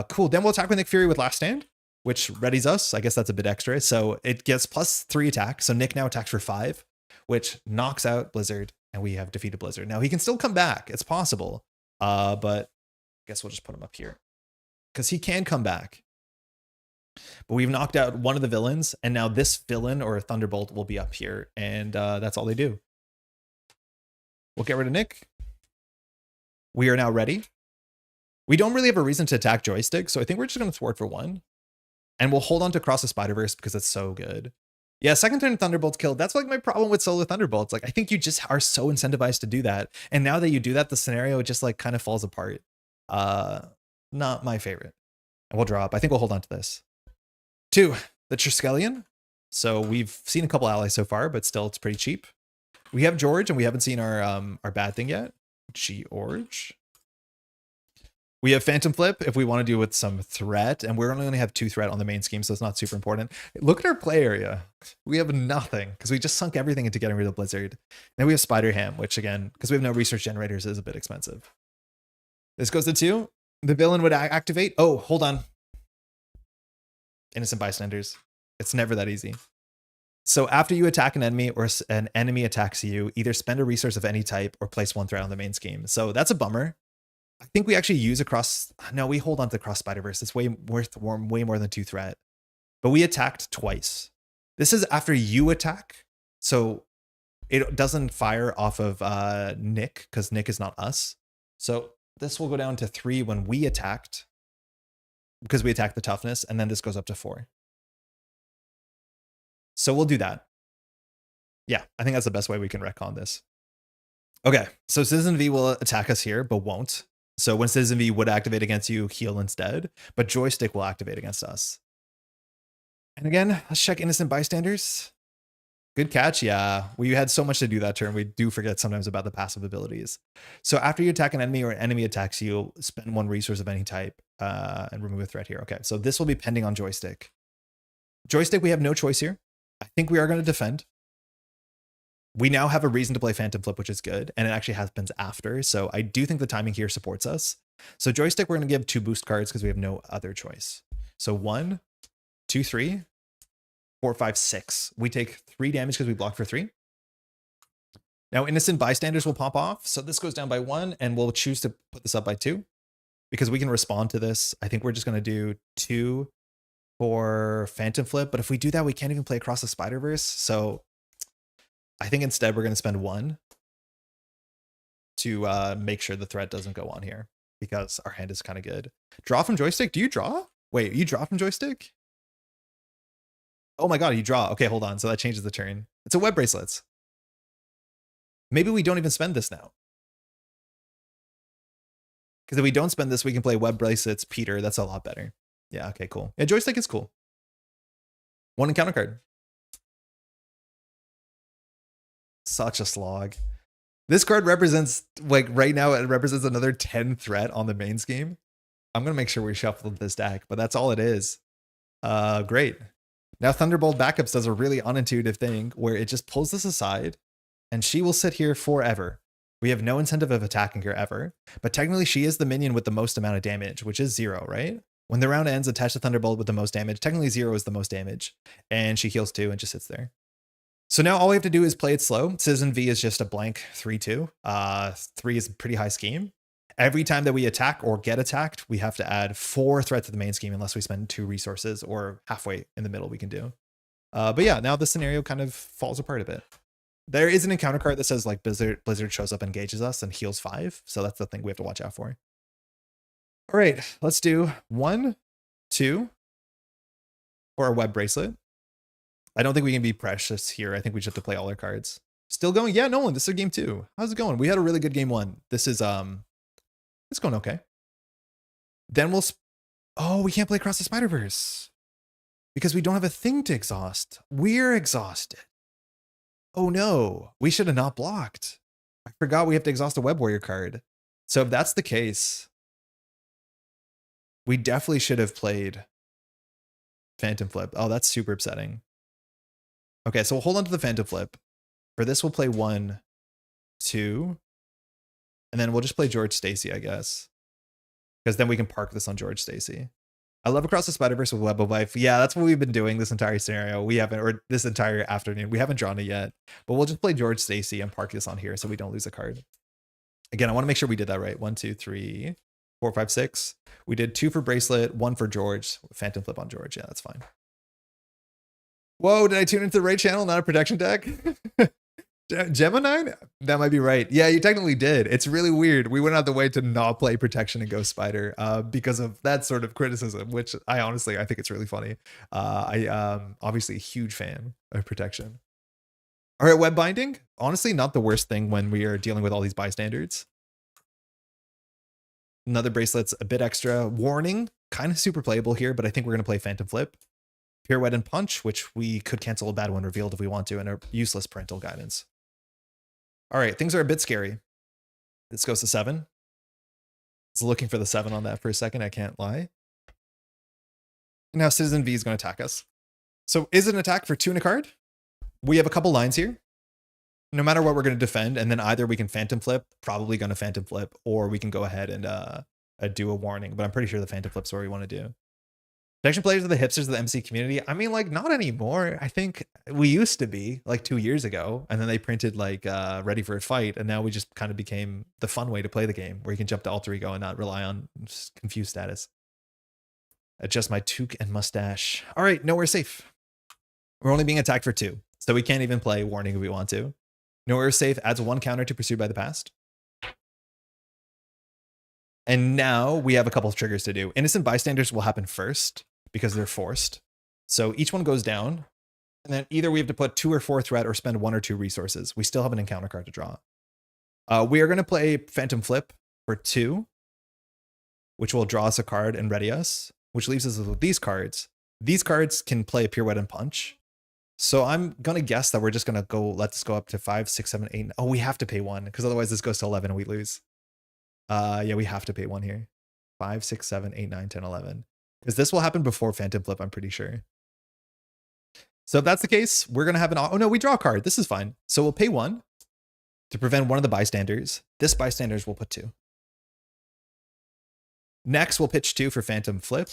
Cool. Then we'll attack with Nick Fury with last stand, which readies us. I guess that's a bit extra. So it gets +3 attack. So Nick now attacks for 5, which knocks out Blizzard, and we have defeated Blizzard. Now he can still come back. It's possible. But I guess we'll just put him up here because he can come back. But we've knocked out one of the villains, and now this villain or Thunderbolt will be up here, and that's all they do. We'll get rid of Nick. We are now ready. We don't really have a reason to attack Joystick, so I think we're just going to thwart for 1. And we'll hold on to Cross the Spider-Verse because it's so good. Yeah, second turn Thunderbolts killed. That's like my problem with solo Thunderbolts. Like, I think you just are so incentivized to do that. And now that you do that, the scenario just like kind of falls apart. Not my favorite. And we'll drop. I think we'll hold on to this. 2, the Triskelion. So we've seen a couple allies so far, but still it's pretty cheap. We have George, and we haven't seen our bad thing yet. George. We have Phantom Flip if we want to do with some threat, and we're only going to have 2 threat on the main scheme, so it's not super important. Look at our play area. We have nothing because we just sunk everything into getting rid of Blizzard. Then we have Spider Ham, which again, because we have no research generators, is a bit expensive. This goes to 2. The villain would activate. Oh, hold on. Innocent bystanders. It's never that easy. So after you attack an enemy or an enemy attacks you, either spend a resource of any type or place 1 threat on the main scheme. So that's a bummer. I think we actually use no, we hold on to Cross Spider-Verse. It's way more than 2 threat. But we attacked twice. This is after you attack. So it doesn't fire off of Nick because Nick is not us. So this will go down to 3 when we attacked because we attacked the toughness. And then this goes up to 4. So we'll do that. Yeah, I think that's the best way we can retcon this. Okay, so Citizen V will attack us here, but won't. So when Citizen V would activate against you, heal instead, but Joystick will activate against us. And again, let's check Innocent Bystanders. Good catch, yeah. We had so much to do that turn, we do forget sometimes about the passive abilities. So after you attack an enemy or an enemy attacks you, spend 1 resource of any type and remove a threat here. Okay, so this will be pending on Joystick. Joystick, we have no choice here. I think we are going to defend. We now have a reason to play Phantom Flip, which is good, and it actually happens after, so I do think the timing here supports us. So Joystick, we're going to give 2 boost cards because we have no other choice. So 1, 2, 3, 4, 5, 6. We take 3 damage because we block for 3. Now Innocent Bystanders will pop off, so this goes down by 1, and we'll choose to put this up by 2 because we can respond to this. I think we're just going to do 2 for Phantom Flip, but if we do that, we can't even play Across the Spider-Verse, so I think instead we're going to spend 1 to make sure the threat doesn't go on here because our hand is kind of good. Draw from Joystick? Do you draw? Wait, you draw from Joystick? Oh my god, you draw. Okay, hold on. So that changes the turn. It's a Web Bracelets. Maybe we don't even spend this now. Because if we don't spend this, we can play Web Bracelets Peter. That's a lot better. Yeah, okay, cool. Yeah, Joystick is cool. 1 encounter card. Such a slog. This card represents, like right now, it represents another 10 threat on the main scheme. I'm going to make sure we shuffle this deck, but that's all it is. Great. Now Thunderbolt Backups does a really unintuitive thing where it just pulls this aside and she will sit here forever. We have no incentive of attacking her ever, but technically she is the minion with the most amount of damage, which is 0, right? When the round ends, attach the Thunderbolt with the most damage. Technically 0 is the most damage, and she heals 2 and just sits there. So now all we have to do is play it slow. Citizen V is just a blank 3-2. 3 is a pretty high scheme. Every time that we attack or get attacked, we have to add 4 threat to the main scheme unless we spend 2 resources, or halfway in the middle we can do. But yeah, now the scenario kind of falls apart a bit. There is an encounter card that says like Blizzard shows up, engages us, and heals 5. So that's the thing we have to watch out for. All right, let's do 1, 2 for our web bracelet. I don't think we can be precious here. I think we just have to play all our cards. Still going? Yeah, Nolan, this is game 2. How's it going? We had a really good game 1. This is it's going okay. Then we'll oh, we can't play Across the Spider-Verse because we don't have a thing to exhaust. We're exhausted. Oh no, we should have not blocked. I forgot we have to exhaust a Web Warrior card. So if that's the case, we definitely should have played Phantom Flip. Oh, that's super upsetting. Okay, so we'll hold on to the Phantom Flip. For this, we'll play 1, 2, and then we'll just play George Stacy, I guess. Because then we can park this on George Stacy. I love Across the Spider-Verse with Web of Life. Yeah, that's what we've been doing this entire scenario. We haven't, or this entire afternoon. We haven't drawn it yet. But we'll just play George Stacy and park this on here so we don't lose a card. Again, I want to make sure we did that right. 1, 2, 3, 4, 5, 6. We did 2 for Bracelet, 1 for George. Phantom Flip on George. Yeah, that's fine. Whoa, did I tune into the right channel, not a protection deck? Gemini? That might be right. Yeah, you technically did. It's really weird. We went out the way to not play protection and Ghost Spider because of that sort of criticism, which I think it's really funny. Obviously a huge fan of protection. All right, web binding. Honestly, not the worst thing when we are dealing with all these bystanders. Another bracelet's a bit extra. Warning, kind of super playable here, but I think we're going to play Phantom Flip. Pirouette and Punch, which we could cancel a bad one revealed if we want to, and a useless parental guidance. All right, things are a bit scary. This goes to 7. I was looking for the 7 on that for a second, I can't lie. Now Citizen V is going to attack us. So is it an attack for 2 and a card? We have a couple lines here. No matter what, we're going to defend, and then either we can Phantom Flip, probably going to Phantom Flip, or we can go ahead and do a warning, but I'm pretty sure the Phantom Flip's what we want to do. Protection players are the hipsters of the MC community. I mean, like, not anymore. I think we used to be like 2 years ago, and then they printed like Ready for a Fight, and now we just kind of became the fun way to play the game, where you can jump to alter ego and not rely on confused status. Adjust my toque and mustache. All right, nowhere safe. We're only being attacked for 2, so we can't even play warning if we want to. Nowhere safe adds 1 counter to Pursued by the Past. And now we have a couple of triggers to do. Innocent bystanders will happen first, because they're forced. So each one goes down, and then either we have to put 2 or 4 threat or spend 1 or 2 resources. We still have an encounter card to draw. We are going to play Phantom Flip for 2, which will draw us a card and ready us, which leaves us with these cards. These cards can play Pirouette and Punch. So I'm going to guess that we're just going to let this go up to 5, 6, 7, 8. Oh, we have to pay 1, because otherwise this goes to 11 and we lose. Yeah, we have to pay 1 here. 5, 6, 7, 8, 9, 10, 11. Because this will happen before Phantom Flip, I'm pretty sure. So if that's the case, we're going to have an... Oh, no, we draw a card. This is fine. So we'll pay 1 to prevent one of the bystanders. This bystanders will put 2. Next, we'll pitch 2 for Phantom Flip,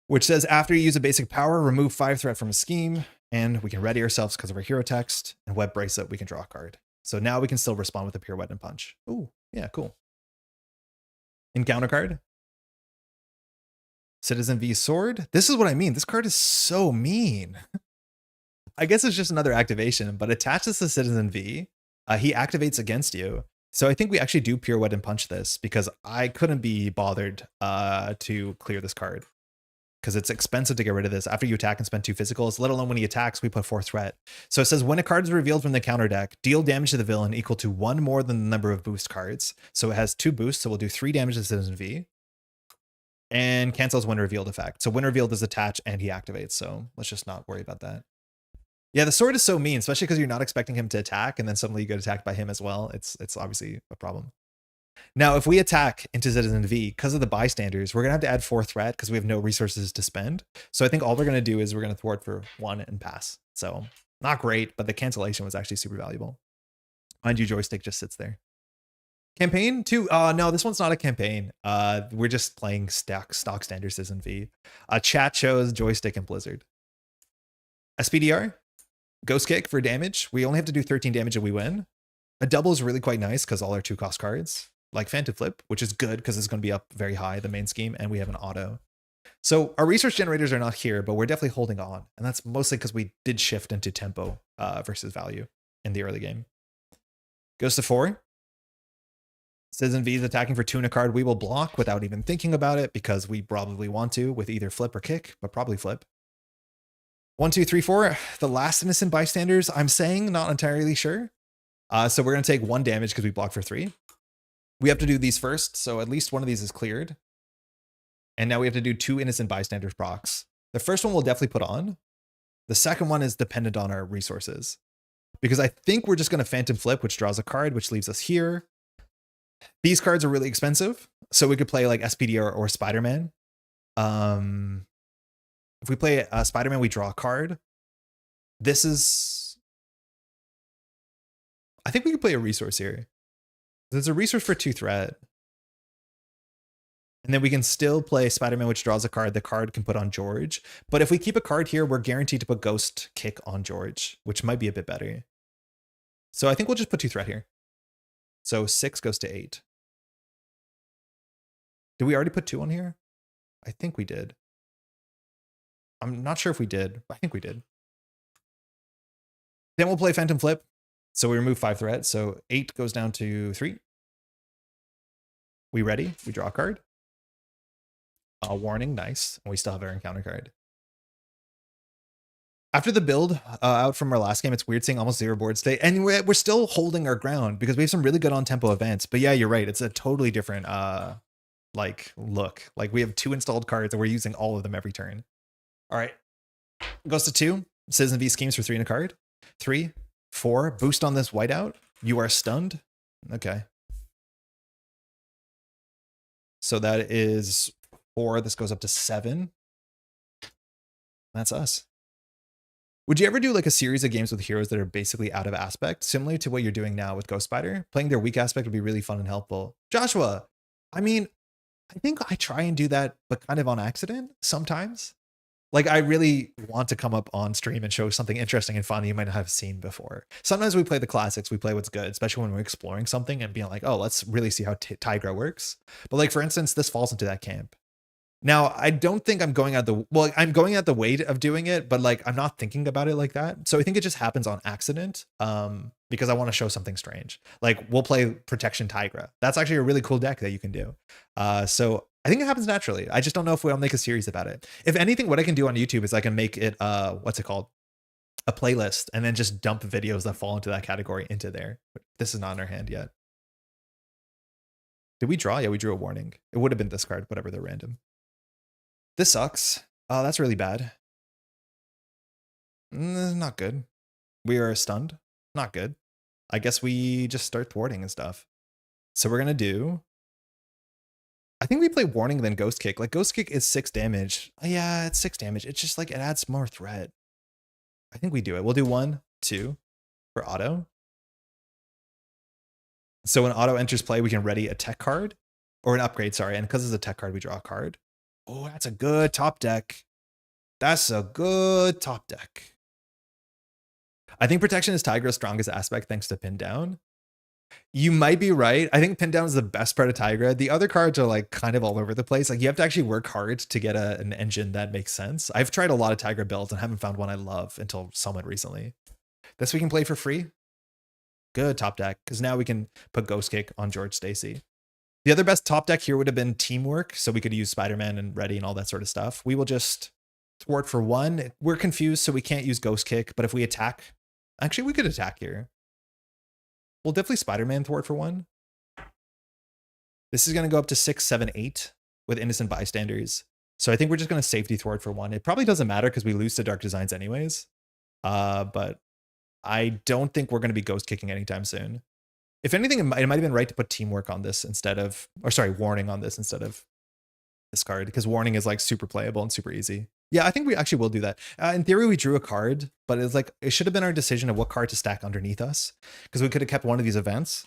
which says after you use a basic power, remove 5 threat from a scheme, and we can ready ourselves because of our hero text, and Web Bracelet, we can draw a card. So now we can still respond with a Pirouette and Punch. Ooh, yeah, cool. Encounter card. Citizen V Sword. This is what I mean. This card is so mean. I guess it's just another activation, but attaches to Citizen V. He activates against you. So I think we actually do Pirouette and Punch this because I couldn't be bothered to clear this card. Because it's expensive to get rid of this. After you attack and spend 2 physicals, let alone when he attacks, we put 4 threat. So it says when a card is revealed from the counter deck, deal damage to the villain equal to 1 more than the number of boost cards. So it has 2 boosts, so we'll do 3 damage to Citizen V. And cancels when revealed effect. So when revealed is attached and he activates. So let's just not worry about that. Yeah, the sword is so mean, especially because you're not expecting him to attack and then suddenly you get attacked by him as well. It's obviously a problem. Now, if we attack into Citizen V, because of the bystanders, we're going to have to add 4 threat because we have no resources to spend. So I think all we're going to do is we're going to thwart for 1 and pass. So not great, but the cancellation was actually super valuable. Mind you, joystick just sits there. Campaign 2? No, this one's not a campaign. We're just playing stock standard Citizen V. Chat shows joystick and Blizzard. SPDR, Ghost Kick for damage. We only have to do 13 damage and we win. A double is really quite nice because all our 2-cost cards, like Phantom Flip, which is good because it's going to be up very high, the main scheme, and we have an auto. So our resource generators are not here, but we're definitely holding on. And that's mostly because we did shift into tempo versus value in the early game. Goes to 4. Citizen V is attacking for 2 and a card. We will block without even thinking about it because we probably want to with either flip or kick, but probably flip. 1, 2, 3, 4. The last innocent bystanders, I'm saying, not entirely sure. So we're going to take 1 damage because we block for 3. We have to do these first, so at least one of these is cleared. And now we have to do 2 innocent bystanders procs. The first one we'll definitely put on. The second one is dependent on our resources. Because I think we're just going to Phantom Flip, which draws a card, which leaves us here. These cards are really expensive, so we could play like SPD or Spider-Man. If we play Spider-Man, we draw a card. This is... I think we could play a resource here. There's a resource for 2 threat. And then we can still play Spider-Man, which draws a card. The card can put on George. But if we keep a card here, we're guaranteed to put Ghost Kick on George, which might be a bit better. So I think we'll just put 2 threat here. So 6 goes to 8. Did we already put 2 on here? I think we did. I'm not sure if we did, but I think we did. Then we'll play Phantom Flip. So we remove 5 threat. So 8 goes down to 3. We ready? We draw a card. A warning, nice. And we still have our encounter card. After the build out from our last game, it's weird seeing almost 0 board state. And we're still holding our ground because we have some really good on-tempo events. But yeah, you're right. It's a totally different like look. Like we have 2 installed cards and we're using all of them every turn. All right. Goes to 2. Citizen V schemes for 3 and a card. 3, 4. Boost on this whiteout. You are stunned. Okay. So that is 4. This goes up to 7. That's us. Would you ever do like a series of games with heroes that are basically out of aspect, similar to what you're doing now with Ghost Spider? Playing their weak aspect would be really fun and helpful. Joshua, I mean, I think I try and do that, but kind of on accident sometimes. Like I really want to come up on stream and show something interesting and fun you might not have seen before. Sometimes we play the classics, we play what's good, especially when we're exploring something and being like, oh, let's really see how Tigra works. But like, for instance, this falls into that camp. Now, I don't think I'm going out the... Well, I'm going out the way of doing it, but like, I'm not thinking about it like that. So I think it just happens on accident because I want to show something strange. Like, we'll play Protection Tigra. That's actually a really cool deck that you can do. So I think it happens naturally. I just don't know if we'll make a series about it. If anything, what I can do on YouTube is I can make it, what's it called? A playlist, and then just dump videos that fall into that category into there. But this is not in our hand yet. Did we draw? Yeah, we drew a warning. It would have been this card, whatever, they're random. This sucks. Oh, that's really bad. Not good. We are stunned. Not good. I guess we just start thwarting and stuff. So we're going to do... I think we play Warning then Ghost Kick. Like, Ghost Kick is 6 damage. Yeah, it's 6 damage. It's just like, it adds more threat. I think we do it. We'll do 1, 2 for auto. So when auto enters play, we can ready a tech card. Or an upgrade, sorry. And because it's a tech card, we draw a card. Oh, that's a good top deck. That's a good top deck. I think Protection is Tigra's strongest aspect thanks to Pin Down. You might be right. I think Pin Down is the best part of Tigra. The other cards are like kind of all over the place. Like you have to actually work hard to get an engine that makes sense. I've tried a lot of Tigra builds and haven't found one I love until somewhat recently. This we can play for free. Good top deck, because now we can put Ghost Kick on George Stacy. The other best top deck here would have been Teamwork, so we could use Spider-Man and Ready and all that sort of stuff. We will just thwart for 1. We're confused, so we can't use Ghost Kick, but if we attack... Actually, we could attack here. We'll definitely Spider-Man thwart for 1. This is going to go up to 6, 7, 8 with Innocent Bystanders. So I think we're just going to safety thwart for 1. It probably doesn't matter because we lose to Dark Designs anyways. But I don't think we're going to be Ghost Kicking anytime soon. If anything, it might have been right to put teamwork on this instead of, or sorry, warning on this instead of this card, because warning is like super playable and super easy. Yeah, I think we actually will do that. In theory, we drew a card, but it's like, it should have been our decision of what card to stack underneath us, because we could have kept one of these events.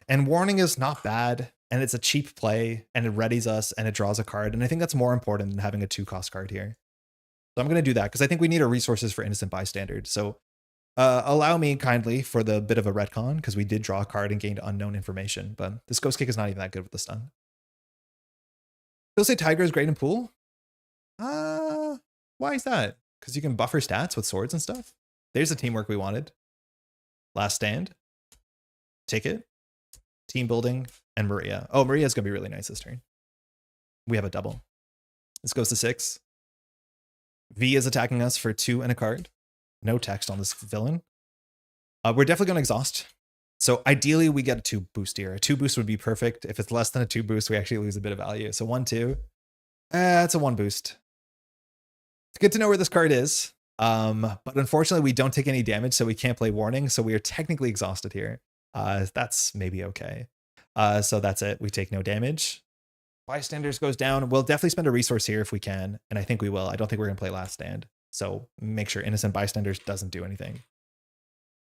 And warning is not bad, and it's a cheap play, and it readies us, and it draws a card. And I think that's more important than having a 2-cost card here. So I'm going to do that, because I think we need our resources for Innocent Bystander. So allow me kindly for the bit of a retcon, because we did draw a card and gained unknown information, but this Ghost Kick is not even that good with the stun. You'll say Tiger is great in pool? Why is that? Because you can buffer stats with swords and stuff? There's the teamwork we wanted. Last Stand. Ticket. Team Building. And Maria. Oh, Maria's going to be really nice this turn. We have a double. This goes to 6. V is attacking us for 2 and a card. No text on this villain. We're definitely going to exhaust. So ideally, we get a 2 boost here. A 2 boost would be perfect. If it's less than a 2 boost, we actually lose a bit of value. So 1, 2. It's a 1 boost. It's good to know where this card is. But unfortunately, we don't take any damage, so we can't play warning. So we are technically exhausted here. That's maybe okay. So that's it. We take no damage. Bystanders goes down. We'll definitely spend a resource here if we can. And I think we will. I don't think we're going to play Last Stand. So make sure Innocent Bystanders doesn't do anything.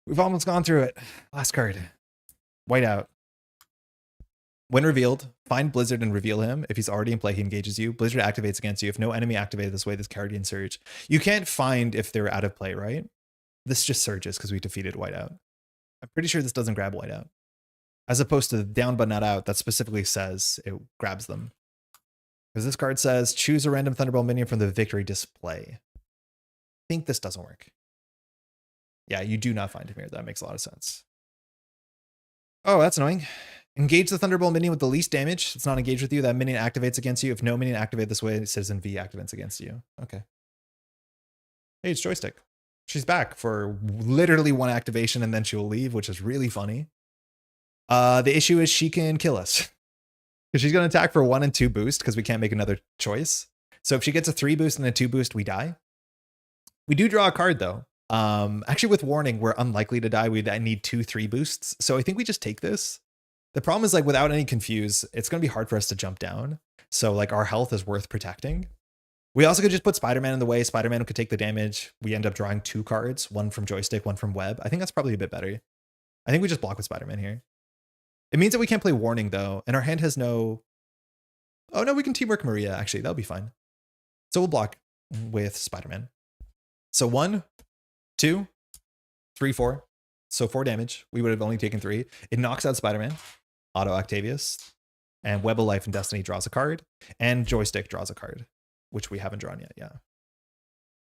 We've almost gone through it. Last card. Whiteout. When revealed, find Blizzard and reveal him. If he's already in play, he engages you. Blizzard activates against you. If no enemy activated this way, this card can surge. You can't find if they're out of play, right? This just surges because we defeated Whiteout. I'm pretty sure this doesn't grab Whiteout. As opposed to the down but not out, that specifically says it grabs them. Because this card says, choose a random Thunderbolt minion from the victory display. I think this doesn't work. Yeah, you do not find him here. That makes a lot of sense. Oh, that's annoying. Engage the Thunderbolt minion with the least damage. It's not engaged with you. That minion activates against you. If no minion activated this way, Citizen V activates against you. Okay. Hey, it's Joystick. She's back for literally 1 activation and then she will leave, which is really funny. The issue is she can kill us. Because she's going to attack for 1 and 2 boost because we can't make another choice. So if she gets a 3 boost and a 2 boost, we die. We do draw a card though. Actually with warning, we're unlikely to die. We need 2 3 boosts. So I think we just take this. The problem is like without any confuse, it's going to be hard for us to jump down. So like our health is worth protecting. We also could just put Spider-Man in the way. Spider-Man could take the damage. We end up drawing 2 cards, 1 from Joystick, 1 from Web. I think that's probably a bit better. I think we just block with Spider-Man here. It means that we can't play warning though. And our hand has no... Oh no, we can teamwork Maria actually. That'll be fine. So we'll block with Spider-Man. So 1, 2, 3, 4. So 4 damage. We would have only taken 3. It knocks out Spider-Man. Auto Octavius. And Web of Life and Destiny draws a card. And Joystick draws a card, which we haven't drawn yet. Yeah.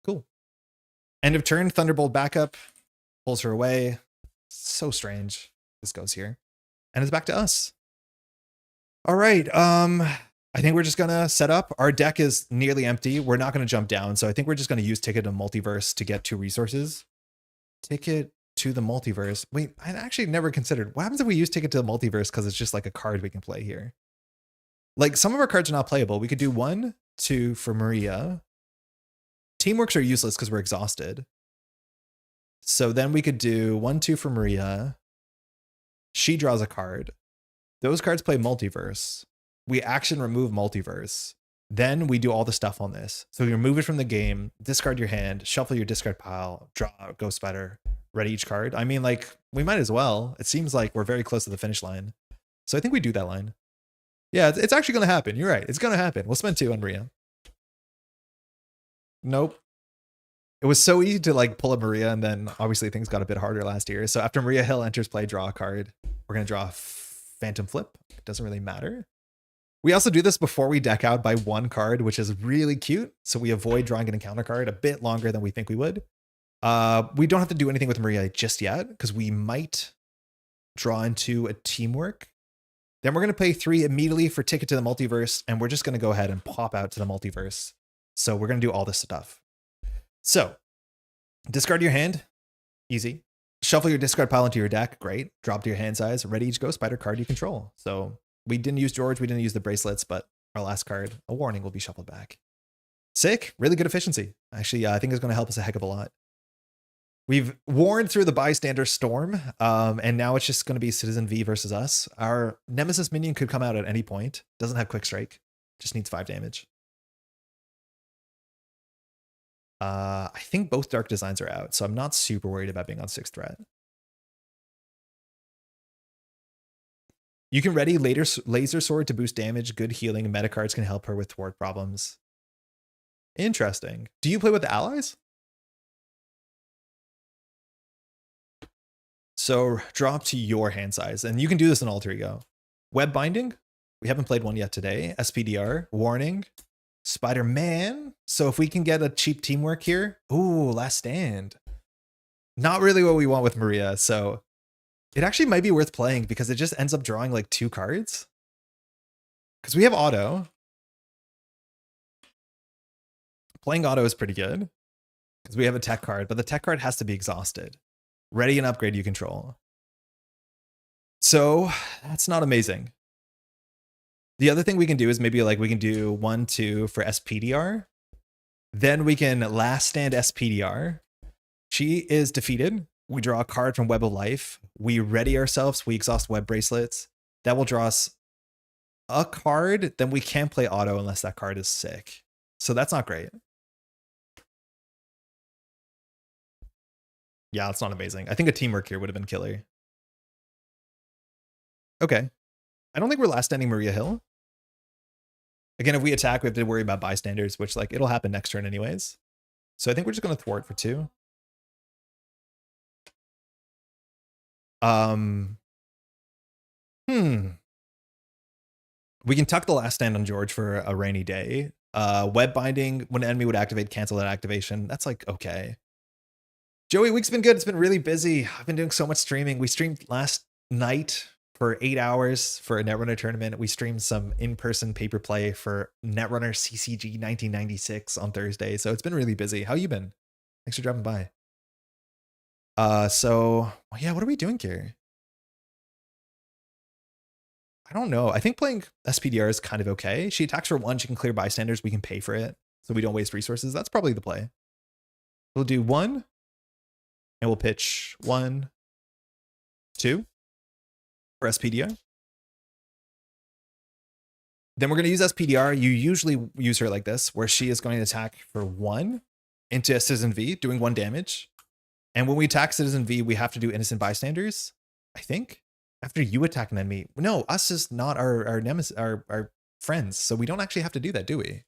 Cool. End of turn. Thunderbolt backup. Pulls her away. So strange. This goes here. And it's back to us. All right. I think we're just going to set up. Our deck is nearly empty. We're not going to jump down. So I think we're just going to use Ticket to Multiverse to get 2 resources. Ticket to the Multiverse. Wait, I actually never considered. What happens if we use Ticket to the Multiverse because it's just like a card we can play here? Like some of our cards are not playable. We could do 1, 2 for Maria. Teamworks are useless because we're exhausted. So then we could do 1, 2 for Maria. She draws a card. Those cards play Multiverse. We action remove Multiverse. Then we do all the stuff on this. So you remove it from the game, discard your hand, shuffle your discard pile, draw Ghost Spider, ready each card. I mean, like, we might as well. It seems like we're very close to the finish line. So I think we do that line. Yeah, it's actually going to happen. You're right. It's going to happen. We'll spend 2 on Maria. Nope. It was so easy to like pull a Maria, and then obviously things got a bit harder last year. So after Maria Hill enters play, draw a card. We're going to draw a Phantom Flip. It doesn't really matter. We also do this before we deck out by 1 card, which is really cute. So we avoid drawing an encounter card a bit longer than we think we would. We don't have to do anything with Maria just yet because we might draw into a teamwork. Then we're going to play 3 immediately for Ticket to the Multiverse, and we're just going to go ahead and pop out to the Multiverse. So we're going to do all this stuff. So discard your hand. Easy. Shuffle your discard pile into your deck. Great. Drop to your hand size. Ready each Ghost Spider card you control. So we didn't use George. We didn't use the bracelets, but our last card, a warning, will be shuffled back. Sick. Really good efficiency. Actually, I think it's going to help us a heck of a lot. We've worn through the bystander storm, and now it's just going to be Citizen V versus us. Our Nemesis minion could come out at any point. Doesn't have quick strike. Just needs 5 damage. I think both Dark Designs are out, so I'm not super worried about being on 6th threat. You can ready Laser Sword to boost damage, good healing, and meta cards can help her with thwart problems. Interesting. Do you play with the allies? So drop to your hand size, and you can do this in Alter Ego. Web Binding, we haven't played one yet today. SPDR, Warning, Spider-Man. So if we can get a cheap teamwork here, ooh, Last Stand. Not really what we want with Maria, so it actually might be worth playing because it just ends up drawing like 2 cards. Because we have auto. Playing auto is pretty good because we have a tech card, but the tech card has to be exhausted. Ready and upgrade you control. So that's not amazing. The other thing we can do is maybe like we can do 1-2 for SPDR. Then we can Last Stand SPDR. She is defeated. We draw a card from Web of Life. We ready ourselves. We exhaust Web Bracelets. That will draw us a card. Then we can't play auto unless that card is sick. So that's not great. Yeah, it's not amazing. I think a teamwork here would have been killer. Okay. I don't think we're last standing Maria Hill. Again, if we attack, we have to worry about bystanders, which like it'll happen next turn anyways. So I think we're just going to thwart for 2. We can tuck the Last Stand on George for a rainy day. Web Binding, when an enemy would activate, cancel that activation. That's like, okay. Joey, week's been good. It's been really busy. I've been doing so much streaming. We streamed last night for 8 hours for a Netrunner tournament. We streamed some in-person paper play for Netrunner CCG 1996 on Thursday. So it's been really busy. How you been? Thanks for dropping by. So yeah, what are we doing here? I don't know. I think playing SPDR is kind of okay. She attacks for 1. She can clear bystanders. We can pay for it, so we don't waste resources. That's probably the play. We'll do 1. And we'll pitch 1, 2 for SPDR. Then we're going to use SPDR. You usually use her like this, where she is going to attack for 1 into Citizen V, doing 1 damage. And when we attack Citizen V, we have to do Innocent Bystanders, I think. After you attack an enemy. No, us is not our nemesis, our friends. So we don't actually have to do that, do we?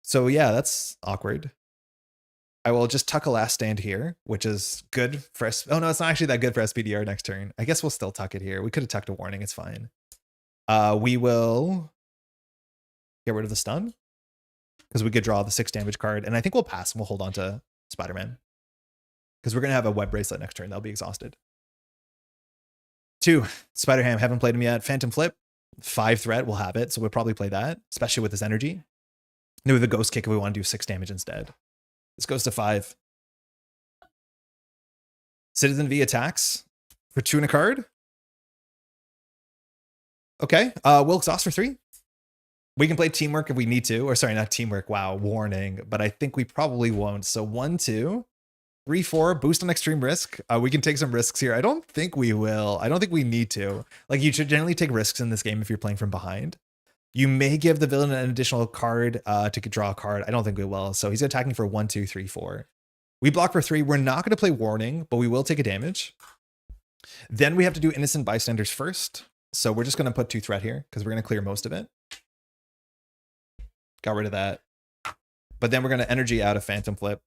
So yeah, that's awkward. I will just tuck a Last Stand here, which is good for oh no, it's not actually that good for SPDR next turn. I guess we'll still tuck it here. We could have tucked a Warning, it's fine. We will get rid of the stun because we could draw the 6 damage card, and I think we'll pass and we'll hold on to Spider-Man because we're gonna have a Web Bracelet next turn. They'll be exhausted. 2, Spider-Ham, haven't played him yet. Phantom Flip, 5 threat, we'll have it, so we'll probably play that, especially with this energy. And with a Ghost Kick if we want to do 6 damage instead. This goes to 5. Citizen V attacks for 2 and a card. Okay, we'll exhaust for 3. We can play Teamwork if we need to. Or sorry, not Teamwork. Wow, Warning. But I think we probably won't. So 1, 2, 3, 4. Boost on Extreme Risk. We can take some risks here. I don't think we will. I don't think we need to. Like, you should generally take risks in this game if you're playing from behind. You may give the villain an additional card to draw a card. I don't think we will. So he's attacking for 1, 2, 3, 4. We block for 3. We're not going to play Warning, but we will take a damage. Then we have to do Innocent Bystanders first. So we're just going to put 2 threat here because we're going to clear most of it. Got rid of that. But then we're going to energy out of Phantom Flip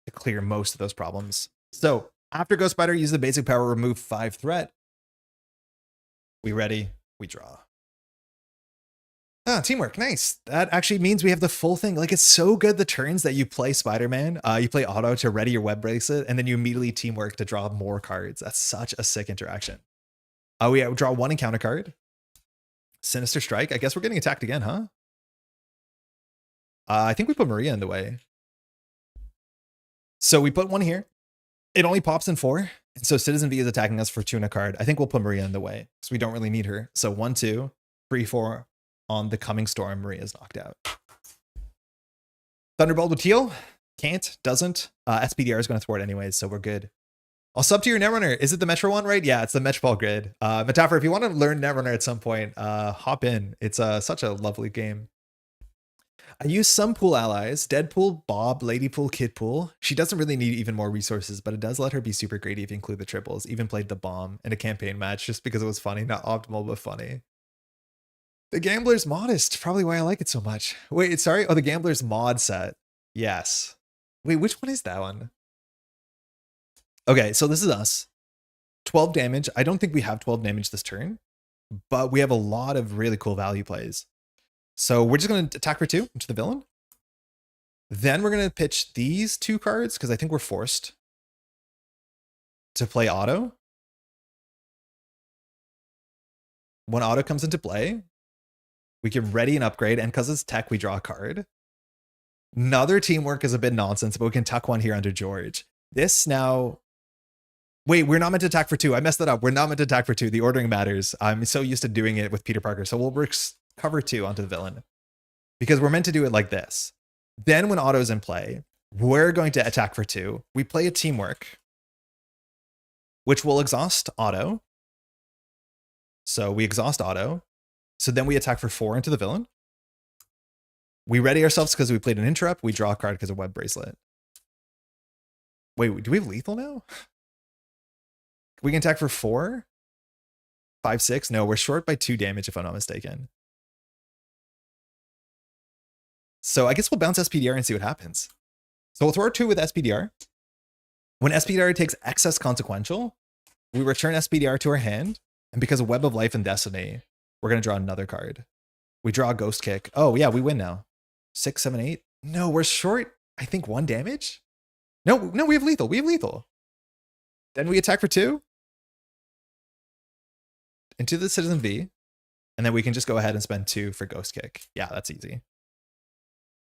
to clear most of those problems. So after Ghost Spider, use the basic power, remove 5 threat. We ready. We draw. Ah, teamwork, nice. That actually means we have the full thing. Like, it's so good the turns that you play Spider-Man, you play auto to ready your Web Bracelet, and then you immediately teamwork to draw more cards. That's such a sick interaction. We draw 1 encounter card. Sinister Strike. I guess we're getting attacked again, huh? I think we put Maria in the way. So we put 1 here. It only pops in 4. And so Citizen V is attacking us for 2 and a card. I think we'll put Maria in the way because we don't really need her. So 1, 2, 3, 4. On the Coming Storm, Maria is knocked out. Thunderbolt with Teal. Can't, doesn't. SPDR is going to thwart anyways, so we're good. I'll sub to your Netrunner. Is it the Metro one, right? Yeah, it's the Metro grid. Metapher, if you want to learn Netrunner at some point, hop in. It's such a lovely game. I use some pool allies, Deadpool, Bob, Ladypool, Kidpool. She doesn't really need even more resources, but it does let her be super greedy if you include the triples. Even played the bomb in a campaign match just because it was funny. Not optimal, but funny. The Gambler's Modest, probably why I like it so much. Wait, sorry? Oh, the Gambler's Mod set. Yes. Wait, which one is that one? Okay, so this is us. 12 damage. I don't think we have 12 damage this turn, but we have a lot of really cool value plays. So we're just going to attack for 2 into the villain. Then we're going to pitch these 2 cards because I think we're forced to play auto. When auto comes into play, we can ready and upgrade, and because it's tech, we draw a card. Another teamwork is a bit nonsense, but we can tuck one here under George. This now... Wait, we're not meant to attack for 2. I messed that up. We're not meant to attack for 2. The ordering matters. I'm so used to doing it with Peter Parker. So we'll cover 2 onto the villain because we're meant to do it like this. Then when auto's in play, we're going to attack for 2. We play a teamwork, which will exhaust auto. So we exhaust auto. So then we attack for 4 into the villain. We ready ourselves because we played an interrupt. We draw a card because of web bracelet. Wait, do we have lethal now? We can attack for 4, 5, 6. No, we're short by 2 damage if I'm not mistaken. So I guess we'll bounce SPDR and see what happens. So we'll throw our 2 with SPDR. When SPDR takes excess consequential, we return SPDR to our hand. And because of Web of Life and Destiny, we're going to draw another card. We draw a Ghost Kick. Oh, yeah, we win now. 6, 7, 8. No, we're short, I think, 1 damage. No, we have lethal. We have lethal. Then we attack for 2. Into the Citizen V, and then we can just go ahead and spend 2 for Ghost Kick. Yeah, that's easy.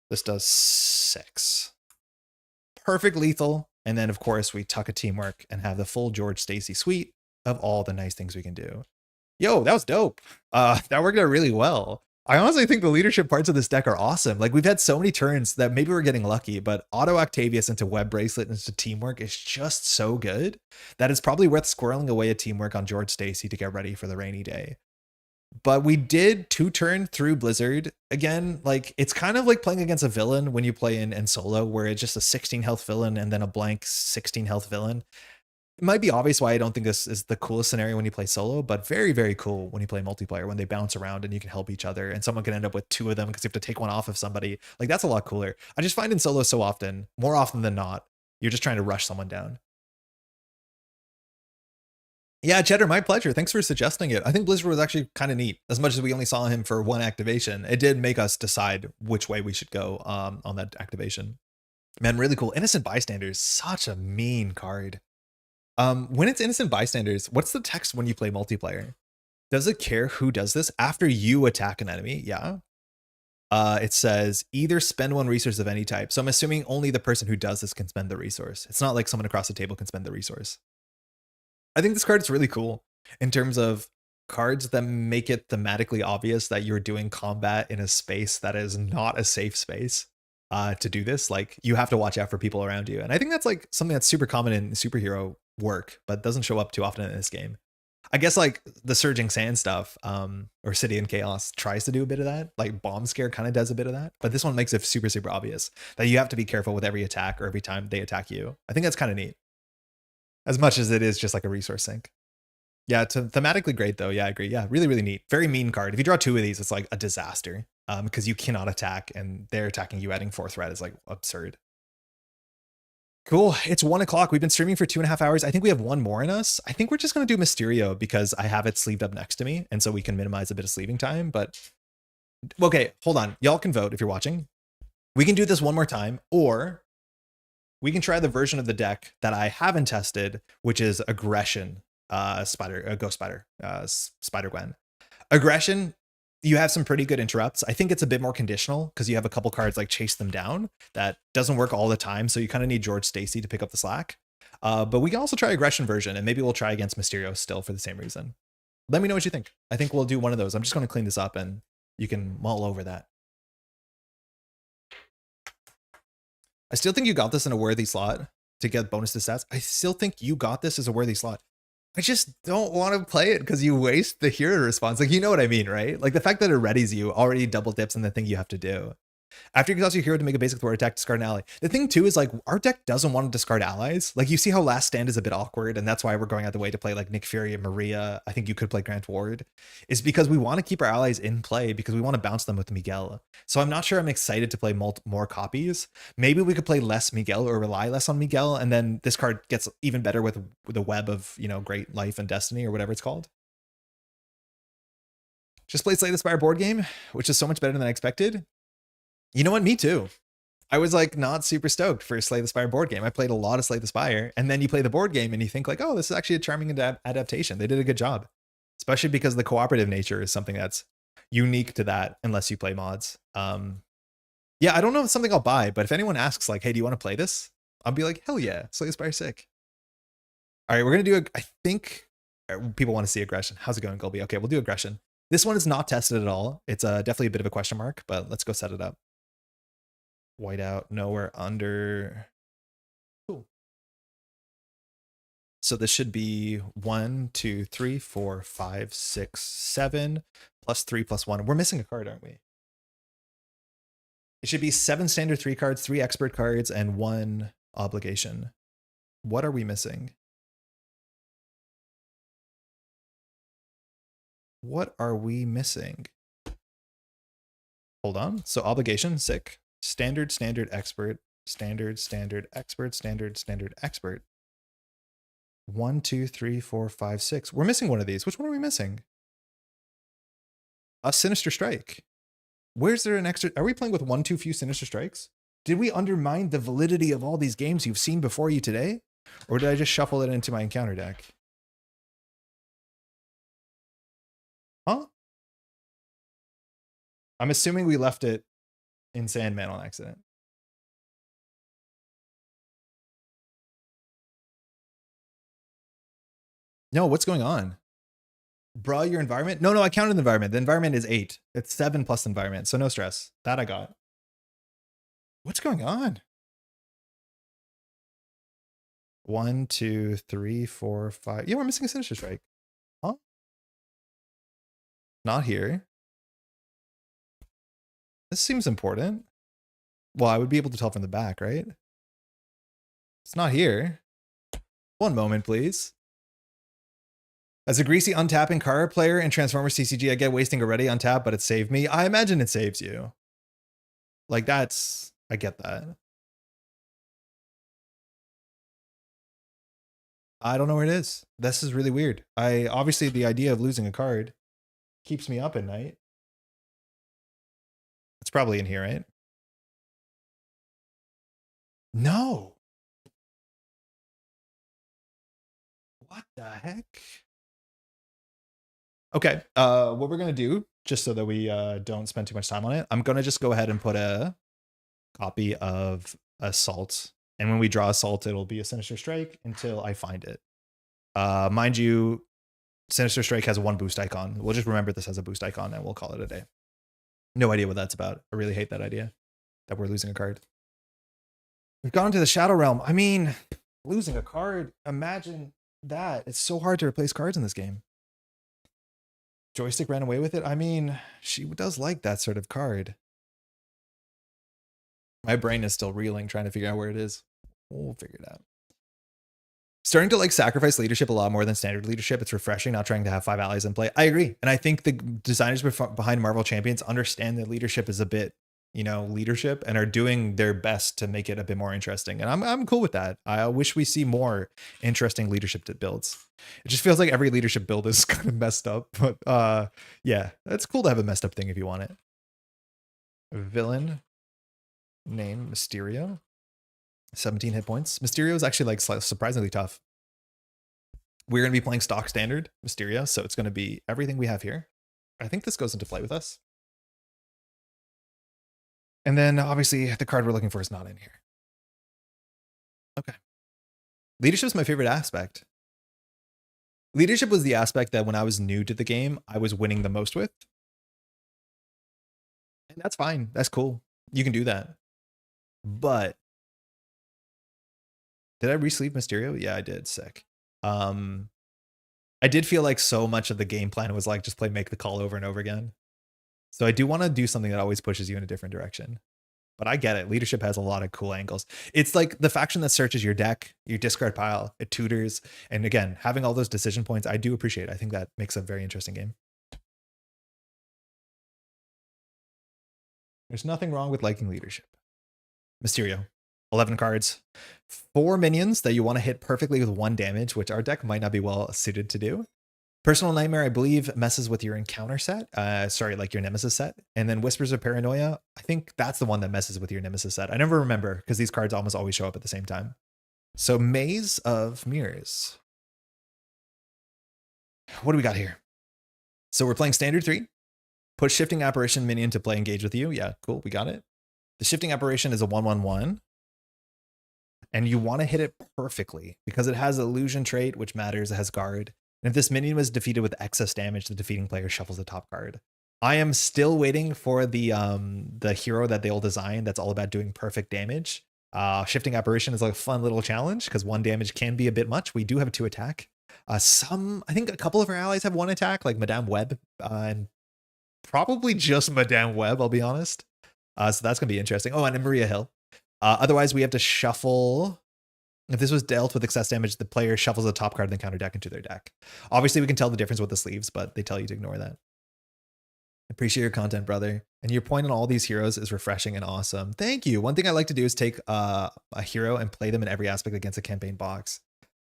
This does 6. Perfect lethal, and then of course we tuck a teamwork and have the full George Stacy suite of all the nice things we can do. Yo, that was dope. That worked out really well. I honestly think the leadership parts of this deck are awesome. Like, we've had so many turns that maybe we're getting lucky, but Auto Octavius into Web Bracelet into Teamwork is just so good that it's probably worth squirreling away a Teamwork on George Stacy to get ready for the rainy day. But we did 2 turn through Blizzard. Again, like, it's kind of like playing against a villain when you play in solo, where it's just a 16 health villain and then a blank 16 health villain. It might be obvious why I don't think this is the coolest scenario when you play solo, but very, very cool when you play multiplayer, when they bounce around and you can help each other and someone can end up with 2 of them because you have to take one off of somebody. Like, that's a lot cooler. I just find in solo so often, more often than not, you're just trying to rush someone down. Yeah, Cheddar, my pleasure. Thanks for suggesting it. I think Blizzard was actually kind of neat. As much as we only saw him for 1 activation, it did make us decide which way we should go on that activation. Man, really cool. Innocent Bystanders, such a mean card. When it's Innocent Bystanders, what's the text when you play multiplayer? Does it care who does this after you attack an enemy? Yeah. It says either spend 1 resource of any type. So I'm assuming only the person who does this can spend the resource. It's not like someone across the table can spend the resource. I think this card is really cool in terms of cards that make it thematically obvious that you're doing combat in a space that is not a safe space. To do this, like, you have to watch out for people around you. And I think that's like something that's super common in superhero work, but doesn't show up too often in this game. I guess like the Surging Sand stuff, or City and Chaos tries to do a bit of that. Like Bomb Scare kind of does a bit of that, but this one makes it super, super obvious that you have to be careful with every attack or every time they attack you. I think that's kind of neat. As much as it is just like a resource sink. Yeah, thematically great though. Yeah, I agree. Yeah, really, really neat. Very mean card. If you draw 2 of these, it's like a disaster. Because you cannot attack and they're attacking you, adding 4 threat is like absurd. Cool. It's 1 o'clock. We've been streaming for 2.5 hours. I think we have 1 more in us. I think we're just going to do Mysterio because I have it sleeved up next to me. And so we can minimize a bit of sleeving time. But okay, hold on. Y'all can vote if you're watching. We can do this 1 more time, or we can try the version of the deck that I haven't tested, which is Aggression, Ghost Spider, Spider Gwen. Aggression, you have some pretty good interrupts. I think it's a bit more conditional because you have a couple cards like Chase Them Down. That doesn't work all the time, so you kind of need George Stacy to pick up the slack. But we can also try Aggression version, and maybe we'll try against Mysterio still for the same reason. Let me know what you think. I think we'll do one of those. I'm just going to clean this up, and you can mull over that. I still think you got this in a worthy slot to get bonus to stats. I still think you got this as a worthy slot. I just don't want to play it because you waste the hero response. Like, you know what I mean, right? Like the fact that it readies you already double dips in the thing you have to do. After you exhaust your hero to make a basic thwart attack, discard an ally. The thing too is like our deck doesn't want to discard allies. Like you see how Last Stand is a bit awkward, and that's why we're going out the way to play like Nick Fury and Maria. I think you could play Grant Ward. Is because we want to keep our allies in play because we want to bounce them with Miguel. So I'm not sure I'm excited to play more copies. Maybe we could play less Miguel or rely less on Miguel, and then this card gets even better with the web of, you know, Great Life and Destiny or whatever it's called. Just played Slay the Spire board game, which is so much better than I expected. You know what? Me too. I was like not super stoked for Slay the Spire board game. I played a lot of Slay the Spire, and then you play the board game and you think like, oh, this is actually a charming adaptation. They did a good job, especially because the cooperative nature is something that's unique to that unless you play mods. Yeah, I don't know if it's something I'll buy, but if anyone asks like, hey, do you want to play this? I'll be like, hell yeah, Slay the Spire sick. All right, we're going to do I think people want to see aggression. How's it going, Gulby? Okay, we'll do aggression. This one is not tested at all. It's definitely a bit of a question mark, but let's go set it up. Whiteout, nowhere under. Cool. So this should be 1, 2, 3, 4, 5, 6, 7, plus 3, plus 1. We're missing a card, aren't we? It should be 7 standard 3 cards, 3 expert cards, and 1 obligation. What are we missing? What are we missing? Hold on. So obligation, sick. Standard, standard, expert, standard, standard, expert, standard, standard, expert. 1, 2, 3, 4, 5, 6. We're missing one of these. Which one are we missing? A Sinister Strike. Where's there an extra? Are we playing with 1 too few Sinister Strikes? Did we undermine the validity of all these games you've seen before you today? Or did I just shuffle it into my encounter deck? Huh? I'm assuming we left it in Sandman on accident. No, what's going on? Bruh, your environment? No, I counted the environment. The environment is 8. It's 7 plus environment, so no stress. That I got. What's going on? 1, 2, 3, 4, 5. Yeah, we're missing a Sinister Strike. Huh? Not here. This seems important. Well, I would be able to tell from the back, right? It's not here. One moment, please. As a greasy untapping card player in Transformers TCG, I get wasting already on tap, but it saved me. I imagine it saves you. Like that's, I get that. I don't know where it is. This is really weird. Obviously the idea of losing a card keeps me up at night. It's probably in here, right? No. What the heck? Okay, what we're gonna do, just so that we don't spend too much time on it, I'm gonna just go ahead and put a copy of Assault, and when we draw Assault, it'll be a Sinister Strike until I find it. Mind you, Sinister Strike has 1 boost icon. We'll just remember this as a boost icon, and we'll call it a day. No idea what that's about. I really hate that idea, that we're losing a card. We've gone into the Shadow Realm. I mean, losing a card, imagine that. It's so hard to replace cards in this game. Joystick ran away with it. I mean, she does like that sort of card. My brain is still reeling, trying to figure out where it is. We'll figure it out. Starting to like sacrifice leadership a lot more than standard leadership. It's refreshing, not trying to have 5 allies in play. I agree. And I think the designers behind Marvel Champions understand that leadership is a bit, you know, leadership, and are doing their best to make it a bit more interesting. And I'm cool with that. I wish we see more interesting leadership builds. It just feels like every leadership build is kind of messed up, but yeah, it's cool to have a messed up thing if you want it. Villain name Mysterio. 17 hit points. Mysterio is actually like surprisingly tough. We're going to be playing stock standard Mysterio, so it's going to be everything we have here. I think this goes into play with us. And then obviously the card we're looking for is not in here. Okay. Leadership is my favorite aspect. Leadership was the aspect that when I was new to the game, I was winning the most with. And that's fine. That's cool. You can do that. But Did I re-sleeve Mysterio? Yeah, I did. Sick. I did feel like so much of the game plan was like just play make the call over and over again. So I do want to do something that always pushes you in a different direction. But I get it. Leadership has a lot of cool angles. It's like the faction that searches your deck, your discard pile, it tutors. And again, having all those decision points, I do appreciate. I think that makes a very interesting game. There's nothing wrong with liking leadership. Mysterio, 11 cards, 4 minions that you want to hit perfectly with 1 damage, which our deck might not be well suited to do. Personal Nightmare, I believe, messes with your encounter set. Like your Nemesis set. And then Whispers of Paranoia, I think that's the one that messes with your Nemesis set. I never remember because these cards almost always show up at the same time. So Maze of Mirrors. What do we got here? So we're playing Standard 3. Put Shifting Apparition minion to play Engage with you. Yeah, cool. We got it. The Shifting Apparition is a 1/1/1. And you want to hit it perfectly because it has Illusion trait, which matters. It has Guard. And if this minion was defeated with excess damage, the defeating player shuffles the top card. I am still waiting for the hero that they'll design that's all about doing perfect damage. Shifting Apparition is like a fun little challenge because 1 damage can be a bit much. We do have 2 attack. I think a couple of our allies have 1 attack, like Madame Web, and probably just Madame Web, I'll be honest. So that's going to be interesting. Oh, and Maria Hill. Otherwise, we have to shuffle. If this was dealt with excess damage, the player shuffles the top card and then counter deck into their deck. Obviously, we can tell the difference with the sleeves, but they tell you to ignore that. Appreciate your content, brother. And your point on all these heroes is refreshing and awesome. Thank you. One thing I like to do is take a hero and play them in every aspect against a campaign box.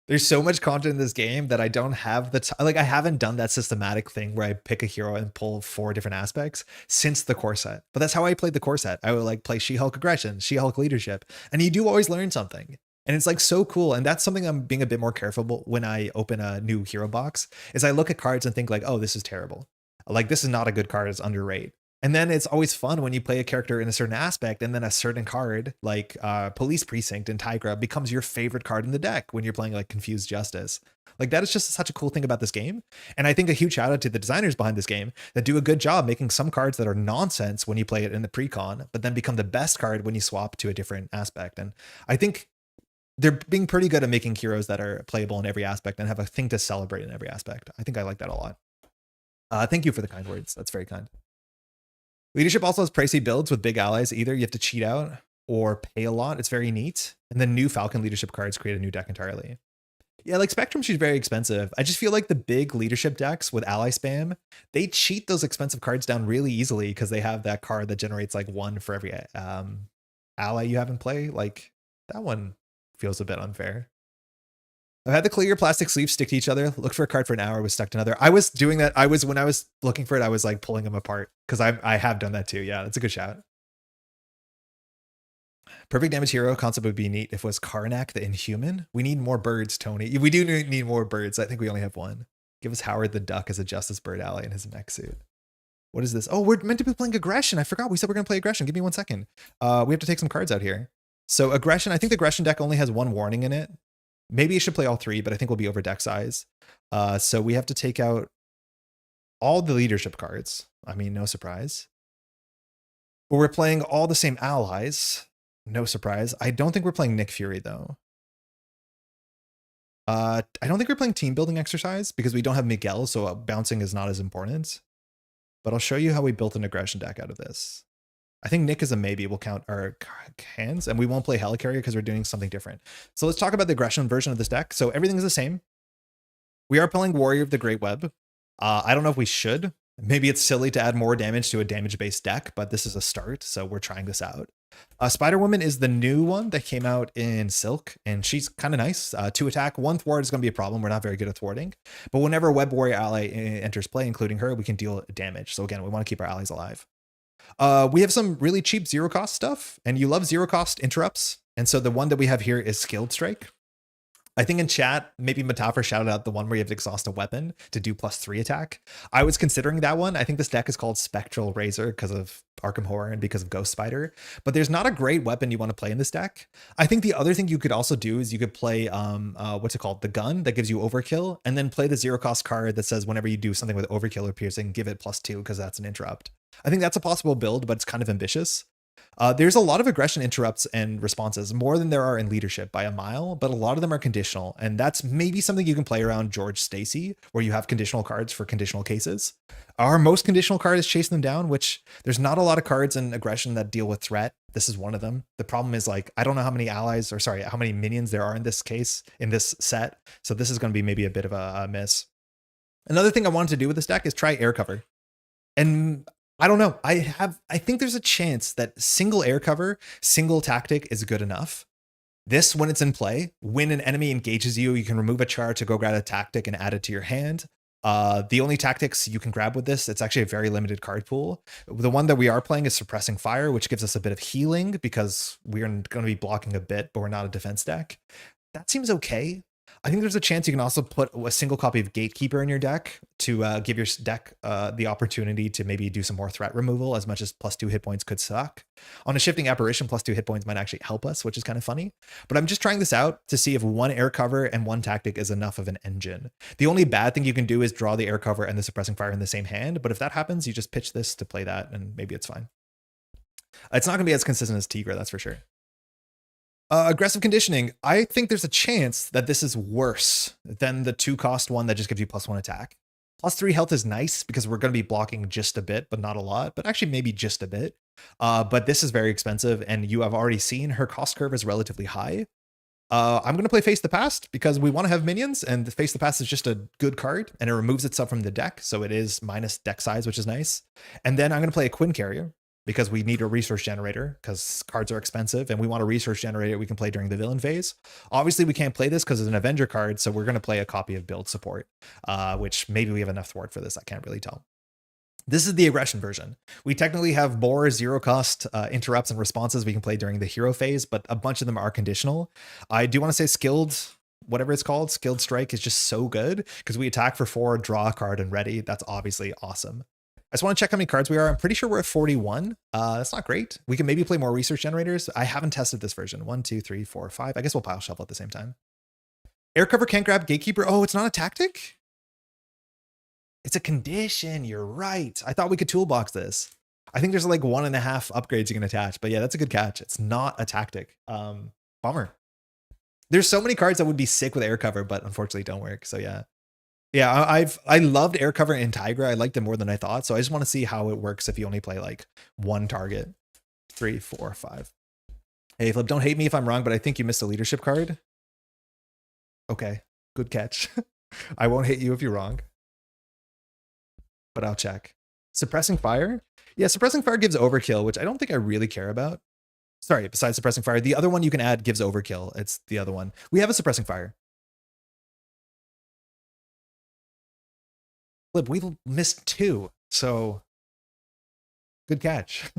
There's so much content in this game that I don't have the time. Like, I haven't done that systematic thing where I pick a hero and pull 4 different aspects since the core set. But that's how I played the core set. I would like play She-Hulk Aggression, She-Hulk Leadership, and you do always learn something. And it's like so cool. And that's something I'm being a bit more careful when I open a new hero box is I look at cards and think like, oh, this is terrible. Like, this is not a good card. It's underrated. And then it's always fun when you play a character in a certain aspect and then a certain card like Police Precinct and Tigra becomes your favorite card in the deck when you're playing like Confused Justice. Like, that is just such a cool thing about this game. And I think a huge shout out to the designers behind this game that do a good job making some cards that are nonsense when you play it in the pre-con, but then become the best card when you swap to a different aspect. And I think they're being pretty good at making heroes that are playable in every aspect and have a thing to celebrate in every aspect. I think I like that a lot. Thank you for the kind words. That's very kind. Leadership also has pricey builds with big allies. Either you have to cheat out or pay a lot. It's very neat. And then new Falcon leadership cards create a new deck entirely. Yeah, like Spectrum, she's very expensive. I just feel like the big leadership decks with ally spam, they cheat those expensive cards down really easily because they have that card that generates like 1 for every ally you have in play. Like, that one feels a bit unfair. I've had the clear plastic sleeves stick to each other. Look for a card for an hour, was stuck to another. I was doing that. When I was looking for it, I was like pulling them apart because I have done that too. Yeah, that's a good shout. Perfect damage hero concept would be neat if it was Karnak the Inhuman. We need more birds, Tony. We do need more birds. I think we only have 1. Give us Howard the Duck as a Justice Bird ally in his mech suit. What is this? Oh, we're meant to be playing Aggression. I forgot. We said we're going to play Aggression. Give me 1 second. We have to take some cards out here. So Aggression, I think the Aggression deck only has 1 warning in it. Maybe you should play all 3, but I think we'll be over deck size. So we have to take out all the leadership cards. I mean, no surprise. But we're playing all the same allies. No surprise. I don't think we're playing Nick Fury, though. I don't think we're playing Team Building Exercise because we don't have Miguel, so bouncing is not as important. But I'll show you how we built an Aggression deck out of this. I think Nick is a maybe. We'll count our hands, and we won't play Helicarrier because we're doing something different. So let's talk about the Aggression version of this deck. So everything's the same. We are playing Warrior of the Great Web. I don't know if we should. Maybe it's silly to add more damage to a damage-based deck, but this is a start, so we're trying this out. Spider-Woman is the new one that came out in Silk, and she's kind of nice. 2 attack, 1 thwart is going to be a problem. We're not very good at thwarting. But whenever a Web Warrior ally enters play, including her, we can deal damage. So again, we want to keep our allies alive. We have some really cheap 0 cost stuff, and you love 0 cost interrupts. And so the one that we have here is Skilled Strike. I think in chat, maybe Matafer shouted out the one where you have to exhaust a weapon to do +3 attack. I was considering that one. I think this deck is called Spectral Razor because of Arkham Horror and because of Ghost Spider, but there's not a great weapon you want to play in this deck. I think the other thing you could also do is you could play, what's it called? The gun that gives you overkill, and then play the 0 cost card that says whenever you do something with overkill or piercing, give it +2 because that's an interrupt. I think that's a possible build, but it's kind of ambitious. There's a lot of aggression interrupts and responses, more than there are in leadership by a mile, but a lot of them are conditional. And that's maybe something you can play around George Stacy, where you have conditional cards for conditional cases. Our most conditional card is Chase Them Down, which there's not a lot of cards in aggression that deal with threat. This is one of them. The problem is, like, I don't know how many allies, or sorry, how many minions there are in this case, in this set. So this is going to be maybe a bit of a miss. Another thing I wanted to do with this deck is try air cover. And I don't know. I think there's a chance that single air cover, single tactic is good enough. This, when it's in play, when an enemy engages you, you can remove a charge to go grab a tactic and add it to your hand. The only tactics you can grab with this, it's actually a very limited card pool. The one that we are playing is Suppressing Fire, which gives us a bit of healing because we're going to be blocking a bit, but we're not a defense deck. That seems okay. I think there's a chance you can also put a single copy of Gatekeeper in your deck to give your deck the opportunity to maybe do some more threat removal, as much as +2 hit points could suck. On a Shifting Apparition, +2 hit points might actually help us, which is kind of funny. But I'm just trying this out to see if one air cover and one tactic is enough of an engine. The only bad thing you can do is draw the air cover and the Suppressing Fire in the same hand. But if that happens, you just pitch this to play that, and maybe it's fine. It's not going to be as consistent as Tigra, that's for sure. Aggressive Conditioning. I think there's a chance that this is worse than the 2-cost one that just gives you +1 attack. +3 health is nice because we're going to be blocking just a bit, but not a lot, but actually maybe just a bit. But this is very expensive, and you have already seen her cost curve is relatively high. I'm going to play Face the Past because we want to have minions, and Face the Past is just a good card, and it removes itself from the deck, so it is minus deck size, which is nice. And then I'm going to play a Quinn Carrier, because we need a resource generator because cards are expensive and we want a resource generator we can play during the villain phase. Obviously, we can't play this because it's an Avenger card, so we're going to play a copy of Build Support, which maybe we have enough thwart for this. I can't really tell. This is the aggression version. We technically have more 0-cost interrupts and responses we can play during the hero phase, but a bunch of them are conditional. I do want to say Skilled, whatever it's called, Skilled Strike is just so good because we attack for 4, draw a card, and ready. That's obviously awesome. I just want to check how many cards we are. I'm pretty sure we're at 41. That's not great. We can maybe play more research generators. I haven't tested this version. 1, 2, 3, 4, 5. I guess we'll pile shuffle at the same time. Air cover can't grab Gatekeeper. Oh, it's not a tactic? It's a condition. You're right. I thought we could toolbox this. I think there's like 1.5 upgrades you can attach. But yeah, that's a good catch. It's not a tactic. Bummer. There's so many cards that would be sick with air cover, but unfortunately don't work. So yeah. Yeah, I loved air cover in Tigra. I liked it more than I thought. So I just want to see how it works if you only play like one target. 3, 4, 5. Hey, Flip, don't hate me if I'm wrong, but I think you missed a leadership card. Okay, good catch. I won't hate you if you're wrong. But I'll check. Suppressing Fire? Yeah, Suppressing Fire gives overkill, which I don't think I really care about. Sorry, besides Suppressing Fire, the other one you can add gives overkill. It's the other one. We have a Suppressing Fire. Flip, we missed 2, so good catch.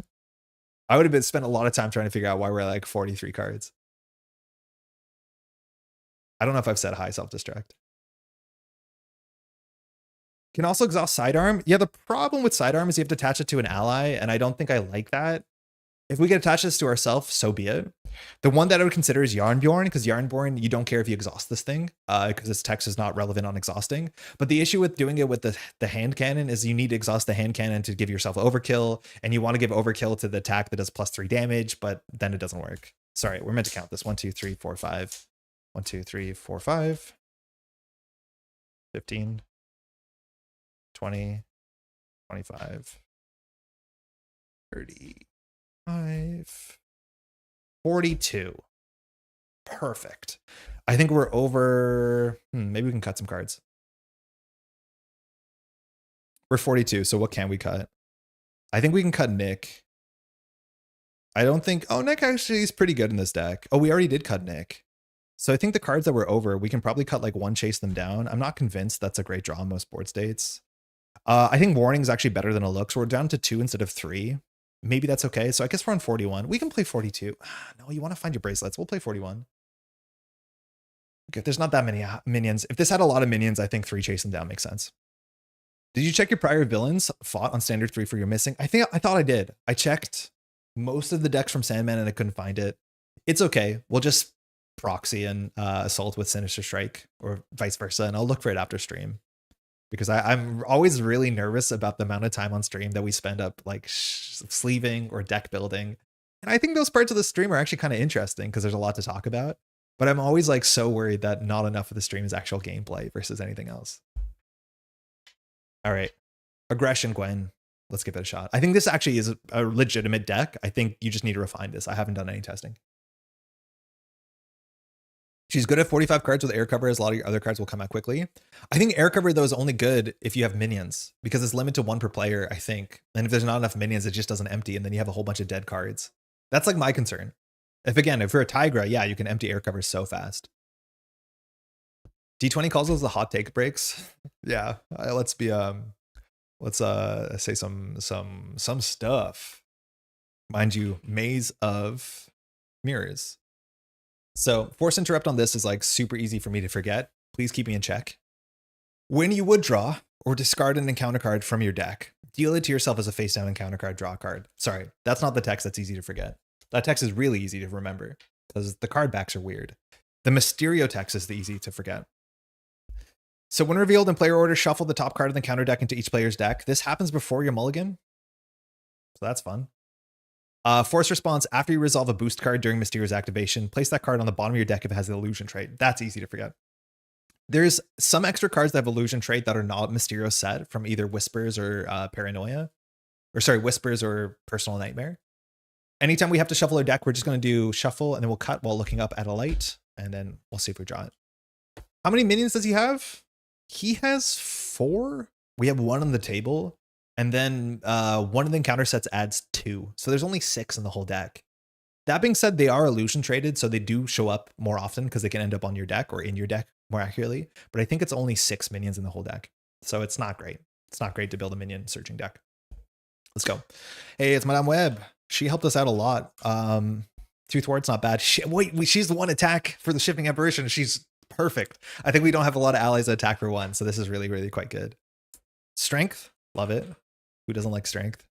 I would have spent a lot of time trying to figure out why we're like 43 cards. I don't know if I've set high self-destruct. Can also exhaust Sidearm. Yeah, the problem with Sidearm is you have to attach it to an ally, and I don't think I like that. If we can attach this to ourselves, so be it. The one that I would consider is Yarnbjorn, because Yarnbjorn, you don't care if you exhaust this thing, because its text is not relevant on exhausting. But the issue with doing it with the hand cannon is you need to exhaust the hand cannon to give yourself overkill, and you want to give overkill to the attack that does +3 damage, but then it doesn't work. Sorry, we're meant to count this. 1, 2, 3, 4, 5. 1, 2, 3, 4, 5. 15. 20. 25. 35. 42. Perfect. I think we're over. Maybe we can cut some cards. We're 42. So what can we cut? I think we can cut Nick. I don't think. Oh, Nick actually is pretty good in this deck. Oh, we already did cut Nick. So I think the cards that were over, we can probably cut like 1, Chase Them Down. I'm not convinced that's a great draw in most board states. I think Warning is actually better than it looks. We're down to 2 instead of 3. Maybe that's okay. So I guess we're on 41. We can play 42. No, you want to find your bracelets. We'll play 41. Okay, there's not that many minions. If this had a lot of minions, I think 3 Chase Them Down makes sense. Did you check your prior villains fought on standard 3 for your missing? I thought I did. I checked most of the decks from Sandman and I couldn't find it. It's okay. We'll just proxy and assault with Sinister Strike or vice versa, and I'll look for it after stream. Because I'm always really nervous about the amount of time on stream that we spend up like sleeving or deck building. And I think those parts of the stream are actually kind of interesting because there's a lot to talk about. But I'm always like so worried that not enough of the stream is actual gameplay versus anything else. All right. Aggression, Gwen. Let's give it a shot. I think this actually is a legitimate deck. I think you just need to refine this. I haven't done any testing. She's good at 45 cards with air cover, as a lot of your other cards will come out quickly. I think air cover, though, is only good if you have minions, because it's limited to 1 per player, I think. And if there's not enough minions, it just doesn't empty, and then you have a whole bunch of dead cards. That's like my concern. If you're a Tigra, yeah, you can empty air cover so fast. D20 calls those the hot take breaks. Yeah, let's say some stuff. Mind you, Maze of Mirrors. So force interrupt on this is like super easy for me to forget. Please keep me in check. When you would draw or discard an encounter card from your deck, deal it to yourself as a face down encounter card, draw a card. Sorry, that's not the text that's easy to forget. That text is really easy to remember because the card backs are weird. The Mysterio text is the easy to forget. So when revealed in player order, shuffle the top card of the counter deck into each player's deck. This happens before your mulligan. So that's fun. Force response, after you resolve a boost card during Mysterio's activation, place that card on the bottom of your deck if it has the illusion trait. That's easy to forget. There's some extra cards that have illusion trait that are not Mysterio set from either Whispers or Paranoia. Or sorry, Whispers or Personal Nightmare. Anytime we have to shuffle our deck, we're just going to do shuffle and then we'll cut while looking up at a light. And then we'll see if we draw it. How many minions does he have? He has 4. We have 1 on the table. And then one of the encounter sets adds 2. So there's only 6 in the whole deck. That being said, they are illusion traded, so they do show up more often because they can end up on your deck or in your deck more accurately. But I think it's only 6 minions in the whole deck. So it's not great. It's not great to build a minion searching deck. Let's go. Hey, it's Madame Web. She helped us out a lot. 2 thwarts, not bad. She's the 1 attack for the shifting apparition. She's perfect. I think we don't have a lot of allies that attack for 1, so this is really, really quite good. Strength, love it. Who doesn't like strength?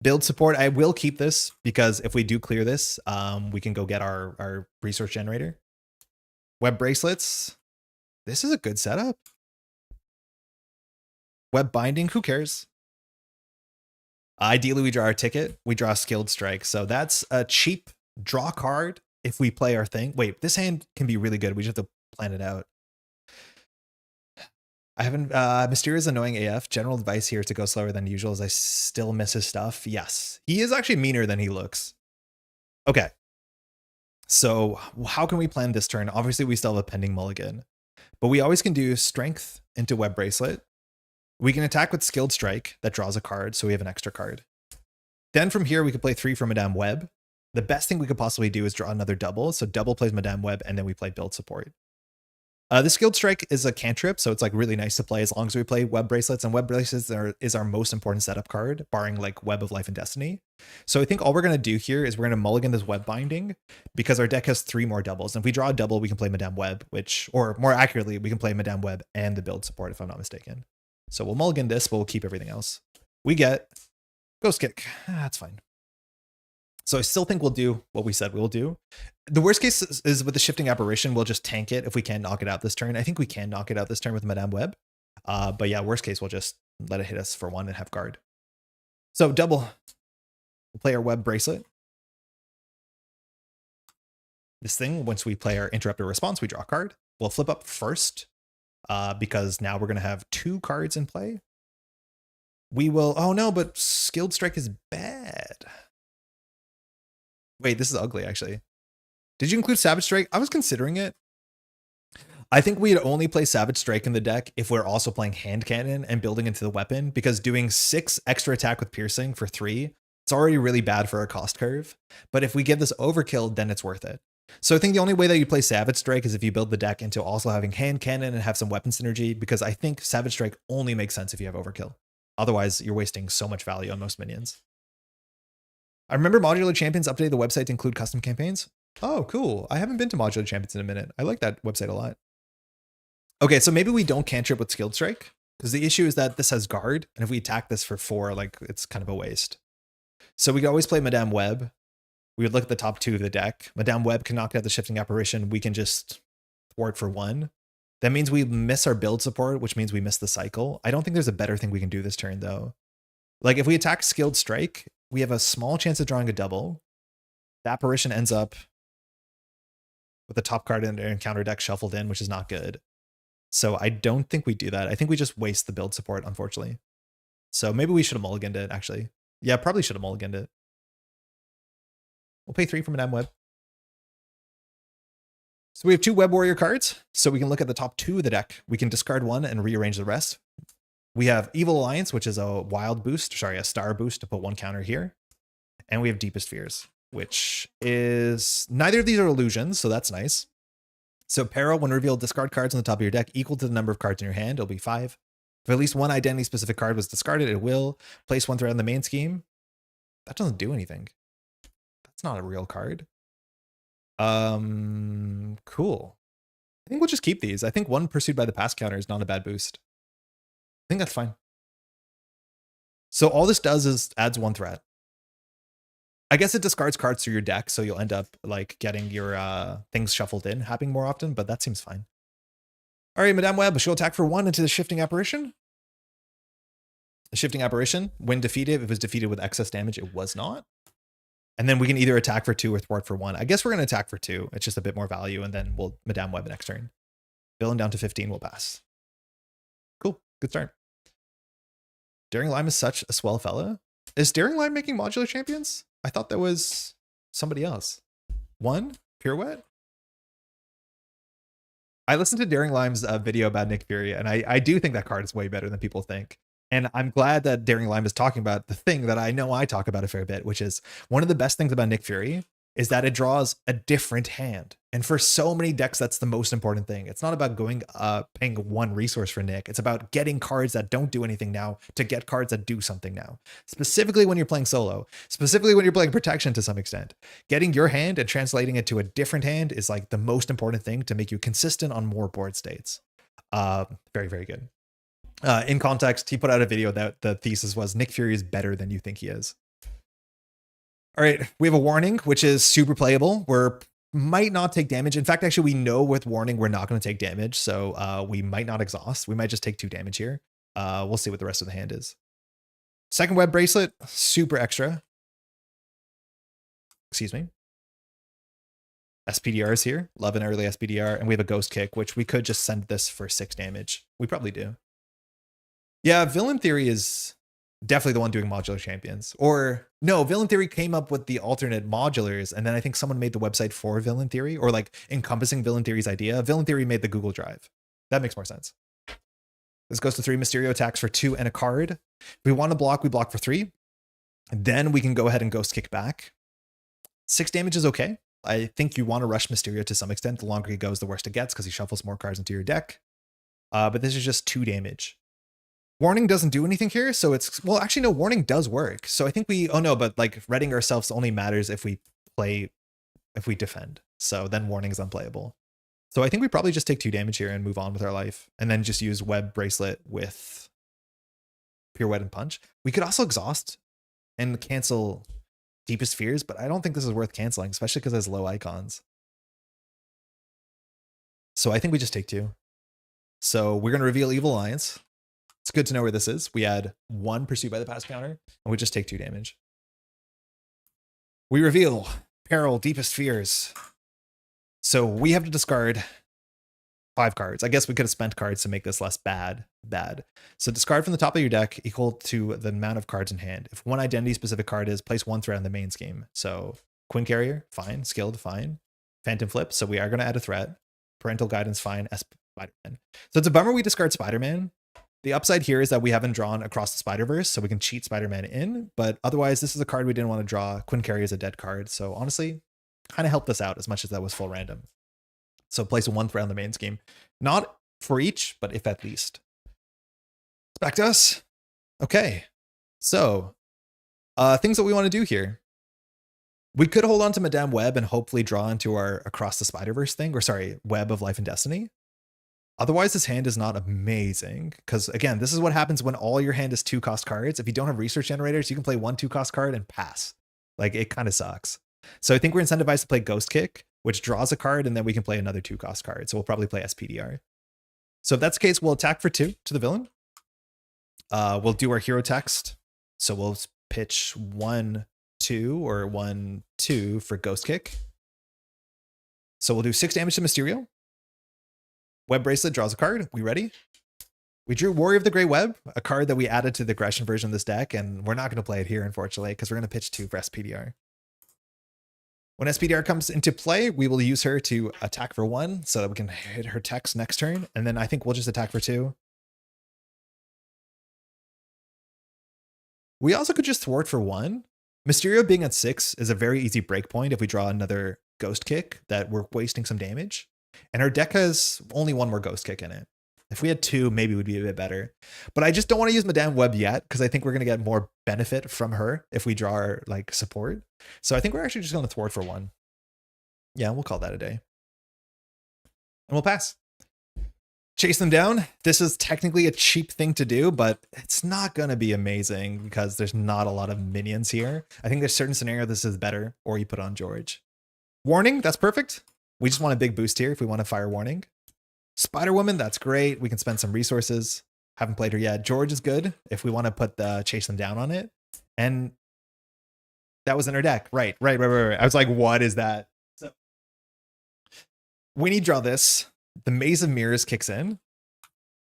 Build support, I will keep this because if we do clear this, we can go get our resource generator. Web bracelets. This is a good setup. Web binding, who cares? Ideally, we draw our ticket. We draw a skilled strike. So that's a cheap draw card if we play our thing. Wait, this hand can be really good. We just have to plan it out. I haven't, Mysterio's annoying AF. General advice here is to go slower than usual as I still miss his stuff. Yes, he is actually meaner than he looks. Okay. So how can we plan this turn? Obviously, we still have a pending mulligan, but we always can do strength into web bracelet. We can attack with skilled strike that draws a card, so we have an extra card. Then from here, we could play 3 for Madame Web. The best thing we could possibly do is draw another double. So double plays Madame Web, and then we play build support. The skilled strike is a cantrip, so it's like really nice to play as long as we play web bracelets, and web bracelets is our most important setup card, barring like Web of Life and Destiny. So I think all we're going to do here is we're going to mulligan this web binding because our deck has 3 more doubles. And if we draw a double, we can play Madame Web, or more accurately, we can play Madame Web and the build support if I'm not mistaken. So we'll mulligan this, but we'll keep everything else. We get Ghost Kick. That's fine. So I still think we'll do what we said we'll do. The worst case is with the shifting apparition, we'll just tank it if we can knock it out this turn. I think we can knock it out this turn with Madame Web. But yeah, worst case, we'll just let it hit us for 1 and have guard. So double. We'll play our web bracelet. This thing, once we play our interrupted response, we draw a card. We'll flip up first because now we're going to have 2 cards in play. We will, oh no, but skilled strike is bad. Wait, this is ugly, actually. Did you include Savage Strike? I was considering it. I think we'd only play Savage Strike in the deck if we're also playing Hand Cannon and building into the weapon, because doing 6 extra attack with Piercing for 3, it's already really bad for our cost curve. But if we get this overkill, then it's worth it. So I think the only way that you play Savage Strike is if you build the deck into also having Hand Cannon and have some weapon synergy, because I think Savage Strike only makes sense if you have overkill. Otherwise, you're wasting so much value on most minions. I remember Modular Champions updated the website to include custom campaigns. Oh, cool. I haven't been to Modular Champions in a minute. I like that website a lot. Okay, so maybe we don't cantrip with Skilled Strike, because the issue is that this has guard, and if we attack this for 4, like, it's kind of a waste. So we could always play Madame Web. We would look at the top 2 of the deck. Madame Web can knock out the shifting apparition. We can just thwart for 1. That means we miss our build support, which means we miss the cycle. I don't think there's a better thing we can do this turn, though. Like, if we attack Skilled Strike, we have a small chance of drawing a double. The apparition ends up with the top card in their encounter deck shuffled in, which is not good. So I don't think we do that. I think we just waste the build support, unfortunately. So maybe we should have mulliganed it, actually. Yeah, probably should have mulliganed it. We'll pay 3 for Madame Web. So we have 2 Web Warrior cards, so we can look at the top 2 of the deck. We can discard 1 and rearrange the rest. We have Evil Alliance, which is a wild boost, sorry, a star boost to put 1 counter here. And we have Deepest Fears, which is, neither of these are illusions, so that's nice. So Peril, when revealed, discard cards on the top of your deck equal to the number of cards in your hand. It'll be 5. If at least 1 identity-specific card was discarded, it will. Place 1 threat in the main scheme. That doesn't do anything. That's not a real card. Cool. I think we'll just keep these. I think 1 Pursued by the Past counter is not a bad boost. I think that's fine. So all this does is adds 1 threat. I guess it discards cards through your deck, so you'll end up like getting your things shuffled in happening more often, but that seems fine. All right, Madame Web, she'll attack for 1 into the Shifting Apparition. The Shifting Apparition, when defeated, if it was defeated with excess damage, it was not. And then we can either attack for 2 or thwart for 1. I guess we're going to attack for 2. It's just a bit more value, and then we'll Madame Web next turn. Villain down to 15 will pass. Cool, good start. Daring Lime is such a swell fella. Is Daring Lime making modular champions? I thought that was somebody else. 1 Pirouette? I listened to Daring Lime's video about Nick Fury, and I do think that card is way better than people think. And I'm glad that Daring Lime is talking about the thing that I know I talk about a fair bit, which is one of the best things about Nick Fury is that it draws a different hand. And for so many decks, that's the most important thing. It's not about going paying 1 resource for Nick. It's about getting cards that don't do anything now to get cards that do something now. Specifically when you're playing solo, specifically when you're playing protection to some extent. Getting your hand and translating it to a different hand is like the most important thing to make you consistent on more board states. Very, very good. In context, he put out a video that the thesis was Nick Fury is better than you think he is. All right, we have a Warning, which is super playable. We're might not take damage. In fact, actually, we know with Warning, we're not going to take damage. So we might not exhaust. We might just take 2 damage here. We'll see what the rest of the hand is. Second Web Bracelet, super extra. Excuse me. SPDR is here. Love an early SPDR. And we have a Ghost Kick, which we could just send this for 6 damage. We probably do. Yeah, Villain Theory is definitely the one doing modular champions. Or no, Villain Theory came up with the alternate modulars, and then I think someone made the website for Villain Theory, or like encompassing Villain Theory's idea. Villain Theory made the Google Drive. That makes more sense. This goes to 3 Mysterio attacks for 2 and a card. If we want to block, we block for 3. Then we can go ahead and Ghost Kick back. 6 damage is okay. I think you want to rush Mysterio to some extent. The longer he goes, the worse it gets, because he shuffles more cards into your deck. But this is just 2 damage. Warning doesn't do anything here, so it's, well, actually, no, Warning does work. So I think we, oh no, but like readying ourselves only matters if we play, if we defend. So then Warning is unplayable. So I think we probably just take 2 damage here and move on with our life, and then just use Web Bracelet with Pirouette and Punch. We could also exhaust and cancel Deepest Fears, but I don't think this is worth canceling, especially because it has low icons. So I think we just take 2. So we're going to reveal Evil Alliance. It's good to know where this is. We add 1 Pursued by the Past counter, and we just take 2 damage. We reveal Peril, Deepest Fears. So we have to discard 5 cards. I guess we could have spent cards to make this less bad. So discard from the top of your deck equal to the amount of cards in hand. If 1 identity-specific card is, place 1 threat in the main scheme. So Quinn Carrier, fine. Skilled, fine. Phantom Flip, so we are going to add a threat. Parental Guidance, fine. Spider-Man. So it's a bummer we discard Spider-Man. The upside here is that we haven't drawn Across the Spider-Verse, so we can cheat Spider-Man in, but otherwise this is a card we didn't want to draw. Quinn Carrier is a dead card, so honestly, kind of helped us out as much as that was full random. So place 1 threat on the main scheme. Not for each, but if at least. It's back to us. Okay, so things that we want to do here. We could hold on to Madame Web and hopefully draw into our Across the Spider-Verse thing, or sorry, Web of Life and Destiny. Otherwise, this hand is not amazing, because again, this is what happens when all your hand is 2-cost cards. If you don't have research generators, you can play 1 2-cost card and pass. Like, it kind of sucks. So I think we're incentivized to play Ghost Kick, which draws a card, and then we can play another 2-cost card. So we'll probably play SPDR. So if that's the case, we'll attack for 2 to the villain. We'll do our hero text. So we'll pitch 1, 2 or 1-2 for Ghost Kick. So we'll do 6 damage to Mysterio. Web Bracelet draws a card. We ready? We drew Warrior of the Grey Web, a card that we added to the aggression version of this deck, and we're not going to play it here, unfortunately, because we're going to pitch 2 for SPDR. When SPDR comes into play, we will use her to attack for 1 so that we can hit her text next turn, and then I think we'll just attack for 2. We also could just thwart for 1. Mysterio being at 6 is a very easy break point if we draw another Ghost Kick that we're wasting some damage. And our deck has only 1 more Ghost Kick in it. If we had 2, maybe it would be a bit better. But I just don't want to use Madame Web yet, because I think we're going to get more benefit from her if we draw our like support. So I think we're actually just going to thwart for 1. Yeah, we'll call that a day. And we'll pass. Chase them down. This is technically a cheap thing to do, but it's not going to be amazing because there's not a lot of minions here. I think there's certain scenario this is better, or you put on George. Warning, that's perfect. We just want a big boost here if we want to fire Warning. Spider-Woman, that's great. We can spend some resources. Haven't played her yet. George is good if we want to put the Chase them down on it. And that was in our deck. Right. I was like, what is that? So when you draw this, the Maze of Mirrors kicks in.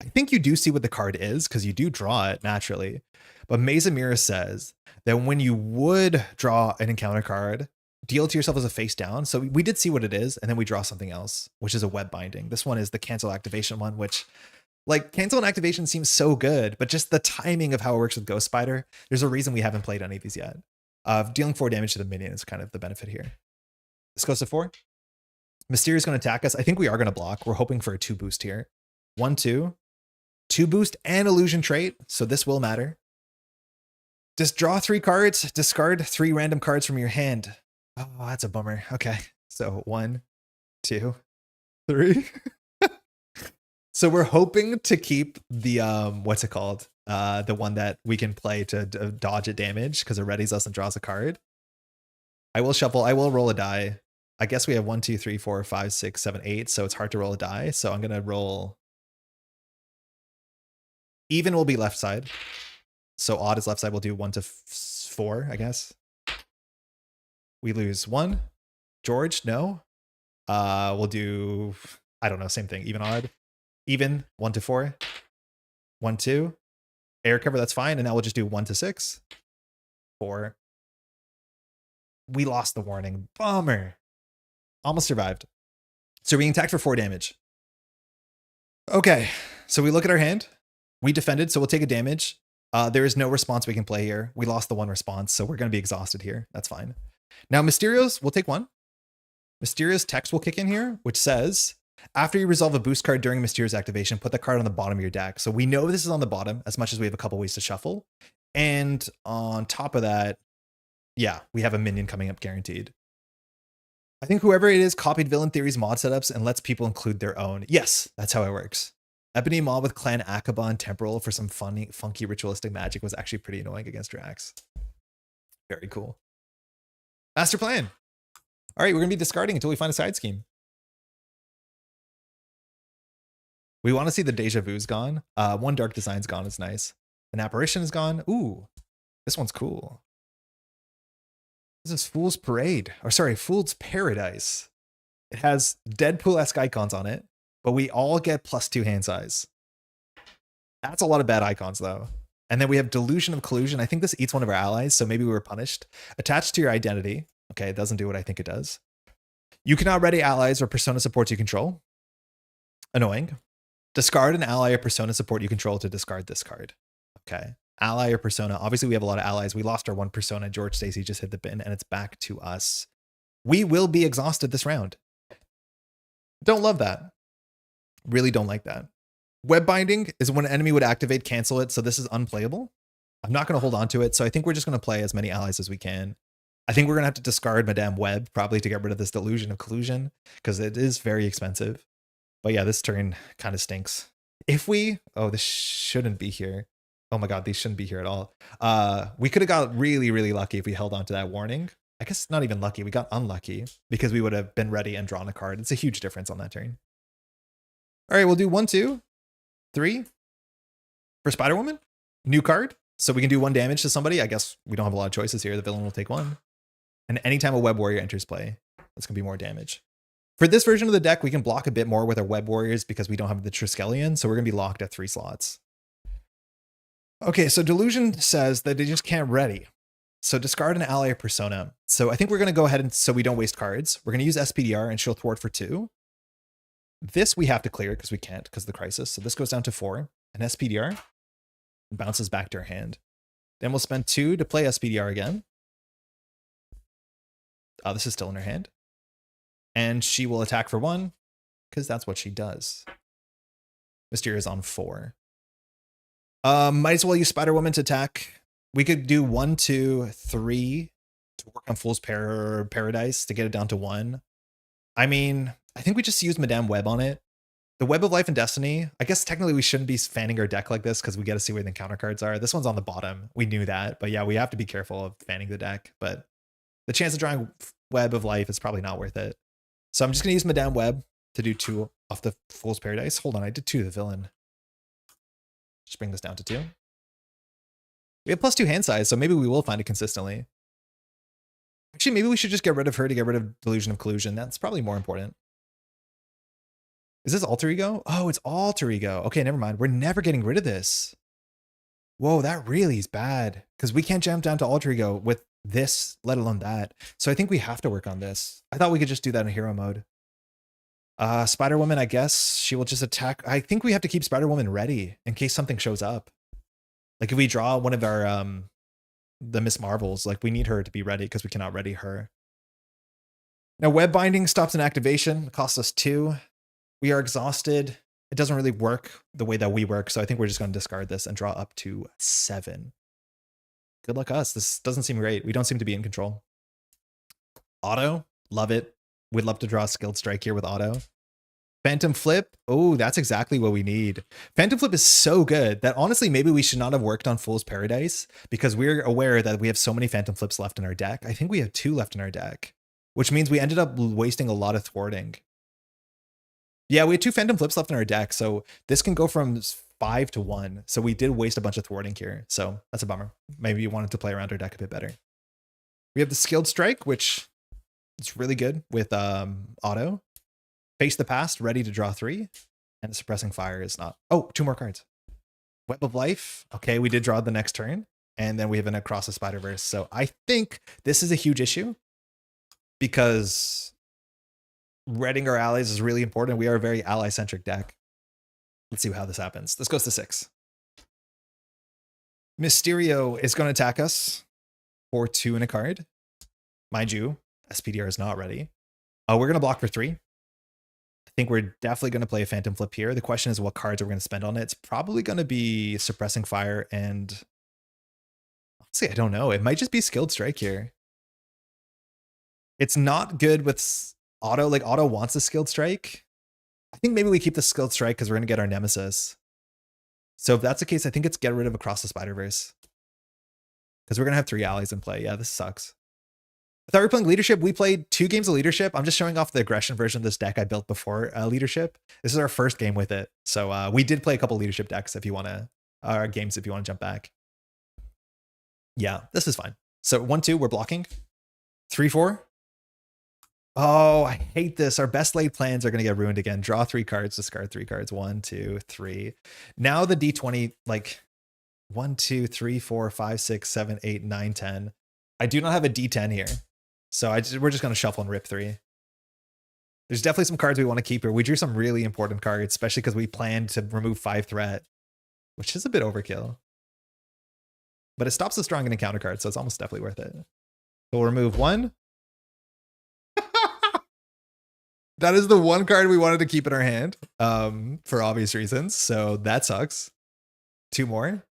I think you do see what the card is because you do draw it naturally. But Maze of Mirrors says that when you would draw an encounter card, deal it to yourself as a face down. So we did see what it is, and then we draw something else, which is a web binding. This one is the cancel activation one, which like cancel and activation seems so good, but just the timing of how it works with Ghost Spider, there's a reason we haven't played any of these yet. Dealing 4 damage to the minion is kind of the benefit here. This goes to 4. Mysterio is going to attack us. I think we are going to block. We're hoping for a 2 boost here. 1-2. 2 boost and illusion trait, so this will matter. Just draw 3 cards, discard 3 random cards from your hand. Oh, that's a bummer. Okay, so 1, 2, 3. So we're hoping to keep the what's it called? The one that we can play to dodge a damage because it readies us and draws a card. I will shuffle. I will roll a die. I guess we have 1, 2, 3, 4, 5, 6, 7, 8. So it's hard to roll a die. So I'm gonna roll. Even will be left side. So odd is left side. We'll do 1 to 4, I guess. We lose 1. George, no. We'll do, I don't know, same thing. Even odd. Even 1 to 4. 1, 2. Air cover, that's fine. And now we'll just do 1 to 6. 4. We lost the warning. Bummer. Almost survived. So we attacked for 4 damage. Okay. So we look at our hand. We defended, so we'll take a damage. There is no response we can play here. We lost the 1 response, so we're going to be exhausted here. That's fine. Now, Mysterio's, we'll take 1. Mysterio's text will kick in here, which says, after you resolve a boost card during Mysterio's activation, put the card on the bottom of your deck. So we know this is on the bottom, as much as we have a couple ways to shuffle. And on top of that, yeah, we have a minion coming up guaranteed. I think whoever it is copied Villain Theory's mod setups and lets people include their own. Yes, that's how it works. Ebony Mob with Clan Akaba and Temporal for some funky ritualistic magic was actually pretty annoying against Drax. Very cool. Master plan. All right, we're going to be discarding until we find a side scheme. We want to see the Deja Vu's gone. 1 Dark Design's gone. It's nice. An Apparition is gone. Ooh, this one's cool. This is Fool's Parade. Or sorry, Fool's Paradise. It has Deadpool-esque icons on it, but we all get +2 hand size. That's a lot of bad icons, though. And then we have Delusion of Collusion. I think this eats one of our allies, so maybe we were punished. Attached to your identity. Okay, it doesn't do what I think it does. You cannot ready allies or persona supports you control. Annoying. Discard an ally or persona support you control to discard this card. Okay. Ally or persona. Obviously, we have a lot of allies. We lost our 1 persona. George Stacy just hit the bin, and it's back to us. We will be exhausted this round. Don't love that. Really don't like that. Web binding is when an enemy would activate, cancel it. So this is unplayable. I'm not going to hold on to it. So I think we're just going to play as many allies as we can. I think we're going to have to discard Madame Web probably to get rid of this Delusion of Collusion because it is very expensive. But yeah, this turn kind of stinks. If we, oh, this shouldn't be here. Oh my God, these shouldn't be here at all. We could have got really, really lucky if we held on to that warning. I guess not even lucky. We got unlucky because we would have been ready and drawn a card. It's a huge difference on that turn. All right, we'll do 1, 2, 3 for Spider-Woman. New card. So we can do 1 damage to somebody. I guess we don't have a lot of choices here. The villain will take 1. And anytime a web warrior enters play, that's going to be more damage. For this version of the deck, we can block a bit more with our web warriors because we don't have the Triskelion, so we're going to be locked at 3 slots. Okay, so Delusion says that they just can't ready. So discard an ally or persona. So I think we're going to go ahead and, so we don't waste cards, we're going to use SPDR and she'll thwart for 2. This we have to clear because we can't because of the crisis. So this goes down to 4. And SPDR bounces back to our hand. Then we'll spend 2 to play SPDR again. Oh, this is still in her hand. And she will attack for 1 because that's what she does. Mysterio is on 4. Might as well use Spider-Woman to attack. We could do 1, 2, 3 to work on Fool's Paradise to get it down to 1. I mean, I think we just use Madame Web on it. The Web of Life and Destiny, I guess technically we shouldn't be fanning our deck like this because we got to see where the encounter cards are. This one's on the bottom. We knew that. But yeah, we have to be careful of fanning the deck. But the chance of drawing Web of Life is probably not worth it. So I'm just going to use Madame Web to do 2 off the Fool's Paradise. Hold on, I did 2 to the villain. Just bring this down to 2. We have +2 hand size, so maybe we will find it consistently. Actually, maybe we should just get rid of her to get rid of Delusion of Collusion. That's probably more important. Is this Alter Ego? Oh, it's Alter Ego. Okay, never mind. We're never getting rid of this. Whoa, that really is bad. Because we can't jump down to Alter Ego with this, let alone that. So I think we have to work on this. I thought we could just do that in hero mode. Spider-Woman, I guess she will just attack. I think we have to keep Spider-Woman ready in case something shows up. Like if we draw one of our, the Miss Marvels, like we need her to be ready because we cannot ready her. Now, Web Binding stops an activation. It costs us 2. We are exhausted. It doesn't really work the way that we work. So I think we're just going to discard this and draw up to 7. Good luck us. This doesn't seem great. We don't seem to be in control. Auto, love it. We'd love to draw a Skilled Strike here with Auto. Phantom Flip. Oh, that's exactly what we need. Phantom Flip is so good that honestly, maybe we should not have worked on Fool's Paradise because we're aware that we have so many Phantom Flips left in our deck. I think we have 2 left in our deck, which means we ended up wasting a lot of thwarting. Yeah, we had 2 Phantom Flips left in our deck, so this can go from 5 to 1. So we did waste a bunch of thwarting here, so that's a bummer. Maybe you wanted to play around our deck a bit better. We have the Skilled Strike, which is really good with Auto. Face the Past, ready to draw 3. And the Suppressing Fire is not. Oh, 2 more cards. Web of Life. Okay, we did draw the next turn. And then we have an Across the Spider-Verse. So I think this is a huge issue because reading our allies is really important. We are a very ally-centric deck. Let's see how this happens. This goes to 6. Mysterio is going to attack us for 2 in a card. Mind you, SPDR is not ready. We're going to block for 3. I think we're definitely going to play a Phantom Flip here. The question is what cards are we going to spend on it. It's probably going to be Suppressing Fire and honestly, I don't know. It might just be Skilled Strike here. It's not good with Auto. Like Auto wants a Skilled Strike. I think maybe we keep the Skilled Strike because we're going to get our Nemesis. So if that's the case, I think it's get rid of Across the Spider-Verse because we're going to have 3 allies in play. Yeah, this sucks. I thought we were playing Leadership. We played 2 games of Leadership. I'm just showing off the aggression version of this deck I built before Leadership. This is our first game with it. So we did play a couple Leadership decks if you want to, games if you want to jump back. Yeah, this is fine. So 1, 2, we're blocking. 3, 4. Oh, I hate this. Our best laid plans are going to get ruined again. Draw 3 cards, discard 3 cards. 1, 2, 3. Now the D20, like 1, 2, 3, 4, 5, 6, 7, 8, 9, 10. I do not have a D10 here. So we're just going to shuffle and rip 3. There's definitely some cards we want to keep here. We drew some really important cards, especially because we planned to remove 5 threat, which is a bit overkill. But it stops the strong and encounter cards, so it's almost definitely worth it. So we'll remove 1. That is the 1 card we wanted to keep in our hand for obvious reasons. So that sucks. 2 more.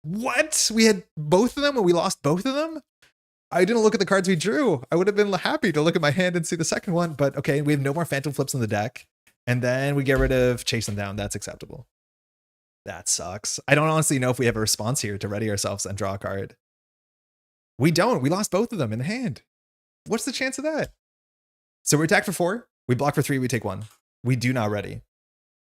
What? We had both of them and we lost both of them? I didn't look at the cards we drew. I would have been happy to look at my hand and see the second one, but okay, we have no more Phantom Flips in the deck. And then we get rid of Chase Them Down. That's acceptable. That sucks. I don't honestly know if we have a response here to ready ourselves and draw a card. We don't. We lost both of them in the hand. What's the chance of that? So we attack for 4. We block for 3. We take 1. We do not ready.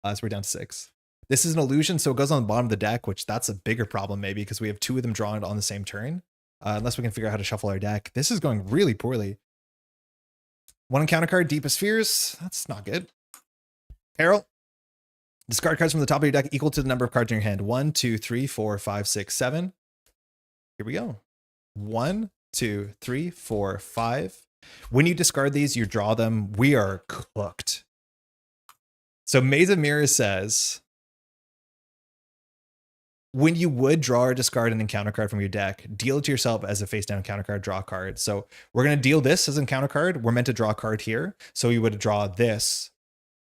So we're down to 6. This is an illusion, so it goes on the bottom of the deck, which that's a bigger problem maybe because we have 2 of them drawn on the same turn. unless we can figure out how to shuffle our deck. This is going really poorly. One encounter card, Deepest Fears. That's not good. Peril. Discard cards from the top of your deck equal to the number of cards in your hand. 1, 2, 3, 4, 5, 6, 7. Here we go. 1, 2, 3, 4, 5. When you discard these, you draw them. We are cooked. So Maze of Mirrors says, when you would draw or discard an encounter card from your deck, deal it to yourself as a face down encounter card, draw a card. So we're going to deal this as an encounter card. We're meant to draw a card here. So you would draw this.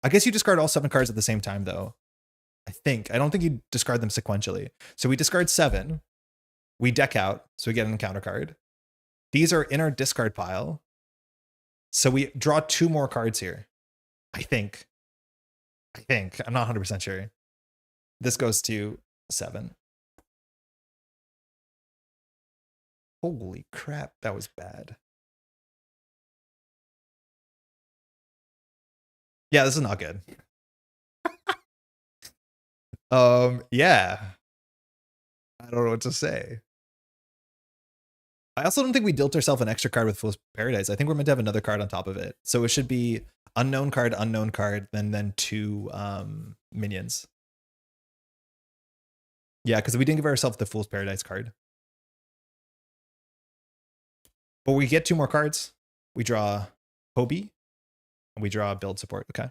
I guess you discard all 7 cards at the same time, though. I don't think you discard them sequentially. So we discard 7. We deck out. So we get an encounter card. These are in our discard pile. So we draw 2 more cards here. I think. I'm not 100% sure. This goes to 7. Holy crap, that was bad. Yeah, this is not good. Yeah. I don't know what to say. I also don't think we dealt ourselves an extra card with Fool's Paradise. I think we're meant to have another card on top of it. So it should be unknown card, then 2 minions. Yeah, because we didn't give ourselves the Fool's Paradise card. But we get 2 more cards. We draw Hobie, and we draw Build Support. Okay.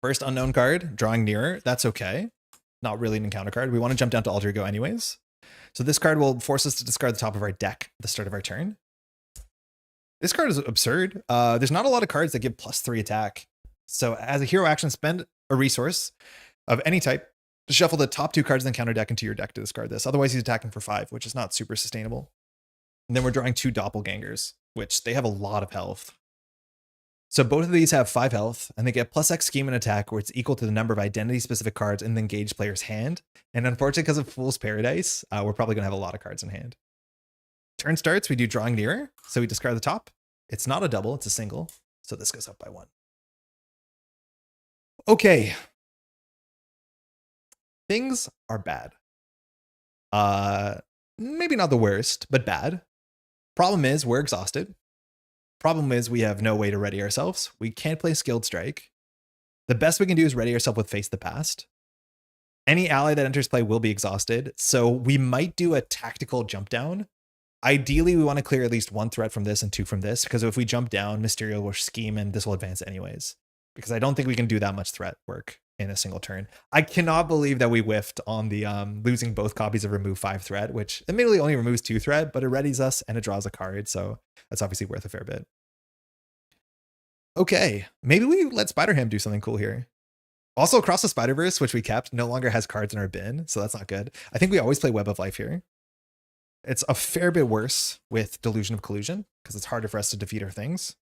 First unknown card, drawing Nearer. That's okay. Not really an encounter card. We want to jump down to Alter Ego anyways. So this card will force us to discard the top of our deck at the start of our turn. This card is absurd. There's not a lot of cards that give +3 attack. So as a hero action, spend a resource of any type to shuffle the top 2 cards in the counter deck into your deck to discard this. Otherwise, he's attacking for 5, which is not super sustainable. And then we're drawing 2 doppelgangers, which they have a lot of health. So both of these have 5 health, and they get +X scheme and attack, where it's equal to the number of identity-specific cards in the engaged player's hand. And unfortunately, because of Fool's Paradise, we're probably going to have a lot of cards in hand. Turn starts, we do Drawing Nearer, so we discard the top. It's not a double, it's a single, so this goes up by 1. Okay. Things are bad. Maybe not the worst, but bad. Problem is, we're exhausted. Problem is, we have no way to ready ourselves. We can't play Skilled Strike. The best we can do is ready ourselves with Face the Past. Any ally that enters play will be exhausted, so we might do a tactical jump down. Ideally, we want to clear at least 1 threat from this and 2 from this, because if we jump down, Mysterio will scheme and this will advance anyways. Because I don't think we can do that much threat work in a single turn. I cannot believe that we whiffed on the losing both copies of Remove 5 threat, which admittedly only removes 2 threat, but it readies us and it draws a card, so that's obviously worth a fair bit. Okay, maybe we let Spider-Ham do something cool here. Also, Across the Spider-Verse, which we kept, no longer has cards in our bin, so that's not good. I think we always play Web of Life here. It's a fair bit worse with Delusion of Collusion, because it's harder for us to defeat our things.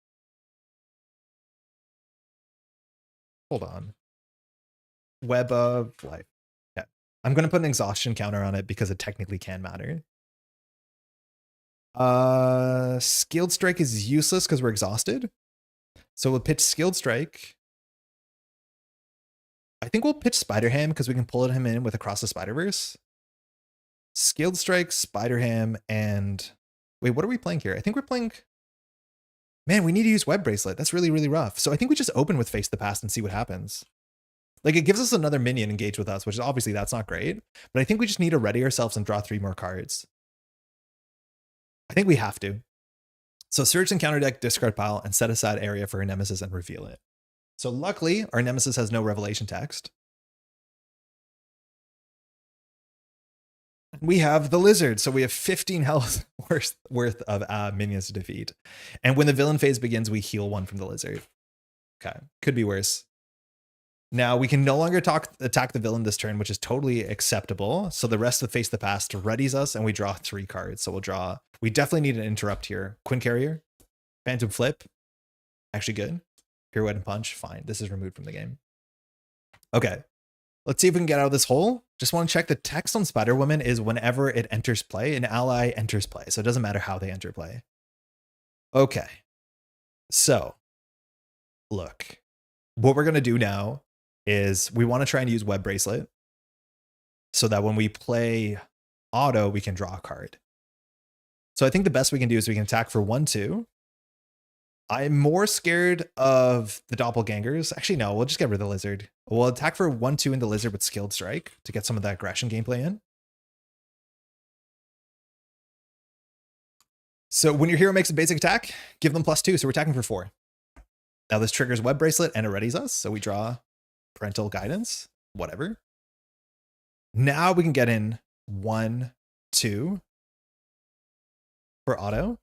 Hold on. Web of Life. Yeah. I'm going to put an exhaustion counter on it because it technically can matter. Skilled Strike is useless because we're exhausted. So we'll pitch Skilled Strike. I think we'll pitch Spider-Ham because we can pull him in with Across the Spider-Verse. Skilled Strike, Spider-Ham, and... Wait, what are we playing here? I think we're playing... Man, we need to use Web Bracelet. That's really, really rough. So I think we just open with Face the Past and see what happens. Like, it gives us another minion engaged with us, which is obviously that's not great. But I think we just need to ready ourselves and draw 3 more cards. I think we have to. So search and counter deck, discard pile, and set aside area for our Nemesis and reveal it. So luckily, our Nemesis has no revelation text. We have the Lizard, so we have 15 health worth of minions to defeat. And when the villain phase begins, we heal 1 from the Lizard. Okay, could be worse. Now, we can no longer attack the villain this turn, which is totally acceptable. So the rest of Face the Past readies us, and we draw 3 cards. So we definitely need an interrupt here. Quinn Carrier, Phantom Flip, actually good. Pirouette and Punch, fine. This is removed from the game. Okay, let's see if we can get out of this hole. Just want to check the text on Spider-Woman is whenever it enters play, an ally enters play. So it doesn't matter how they enter play. Okay, so look, what we're going to do now is we want to try and use Web Bracelet so that when we play auto, we can draw a card. So I think the best we can do is we can attack for 1/2. I'm more scared of the doppelgangers. Actually, no, we'll just get rid of the lizard. We'll attack for 1/2 in the lizard with skilled strike to get some of that aggression gameplay in. So when your hero makes a basic attack, give them +2. So we're attacking for 4. Now this triggers web bracelet and it readies us. So we draw parental guidance, whatever. Now we can get in 1/2 for auto.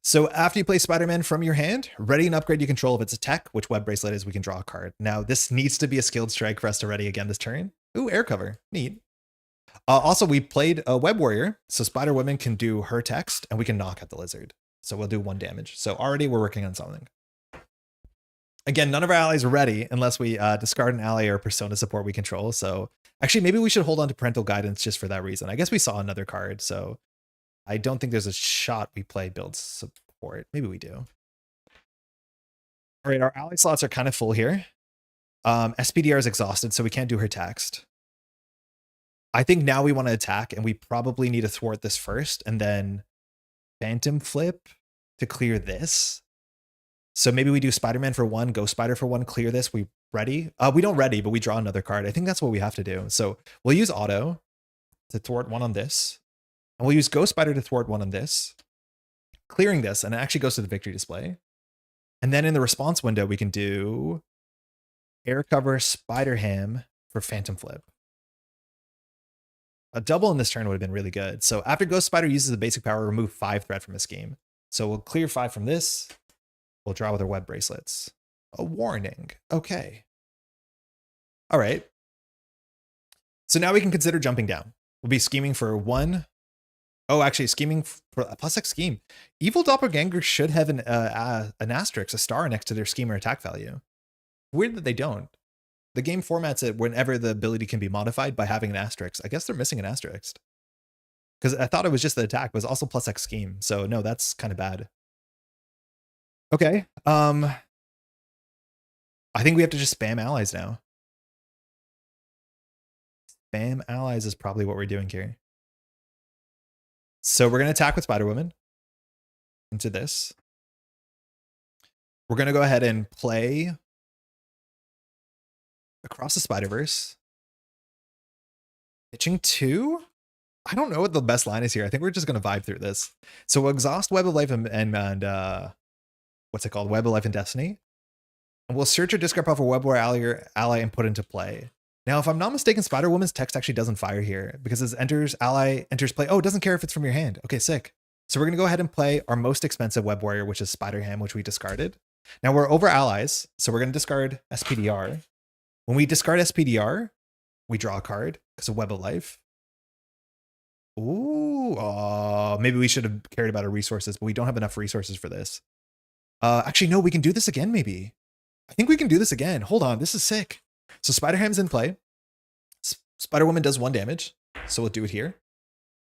So after you play Spider-Man from your hand, ready and upgrade your control of its attack, which web bracelet is, we can draw a card. Now this needs to be a skilled strike for us to ready again this turn. Ooh, air cover, neat. Also, we played a web warrior, so Spider-Woman can do her text and we can knock out the lizard. So we'll do 1 damage. So already we're working on something. Again, none of our allies are ready unless we discard an ally or persona support we control. So actually, maybe we should hold on to parental guidance just for that reason. I guess we saw another card, so I don't think there's a shot we play build support. Maybe we do. All right, our ally slots are kind of full here. SPDR is exhausted, so we can't do her text. I think now we want to attack, and we probably need to thwart this first, and then Phantom Flip to clear this. So maybe we do Spider-Man for 1, Ghost Spider for 1, clear this. We ready? We don't ready, but we draw another card. I think that's what we have to do. So we'll use auto to thwart 1 on this. And we'll use Ghost Spider to thwart 1 on this. Clearing this, and it actually goes to the victory display. And then in the response window, we can do Air Cover Spider Ham for Phantom Flip. A double in this turn would have been really good. So after Ghost Spider uses the basic power, remove 5 threat from his game. So we'll clear 5 from this. We'll draw with our web bracelets. A warning. Okay. All right. So now we can consider jumping down. We'll be scheming for 1. Oh, actually, scheming for a +X scheme. Evil Doppelganger should have an asterisk, a star next to their scheme or attack value. Weird that they don't. The game formats it whenever the ability can be modified by having an asterisk. I guess they're missing an asterisk. Because I thought it was just the attack, but it was also +X scheme. So no, that's kind of bad. Okay. I think we have to just spam allies now. Spam allies is probably what we're doing here. So we're going to attack with Spider-Woman into this. We're going to go ahead and play Across the Spider-Verse. Pitching 2? I don't know what the best line is here. I think we're just going to vibe through this. So we'll exhaust Web of Life and what's it called? Web of Life and Destiny. And we'll search or discard off a Web Warrior ally and put into play. Now, if I'm not mistaken, Spider-Woman's text actually doesn't fire here because as ally enters play. Oh, it doesn't care if it's from your hand. Okay, sick. So we're going to go ahead and play our most expensive Web Warrior, which is Spider-Ham, which we discarded. Now we're over allies, so we're going to discard SPDR. When we discard SPDR, we draw a card because of Web of Life. Ooh, maybe we should have cared about our resources, but we don't have enough resources for this. Actually, no, we can do this again, maybe. I think we can do this again. Hold on, this is sick. So Spider-Ham's in play. Spider-Woman does 1 damage, so we'll do it here.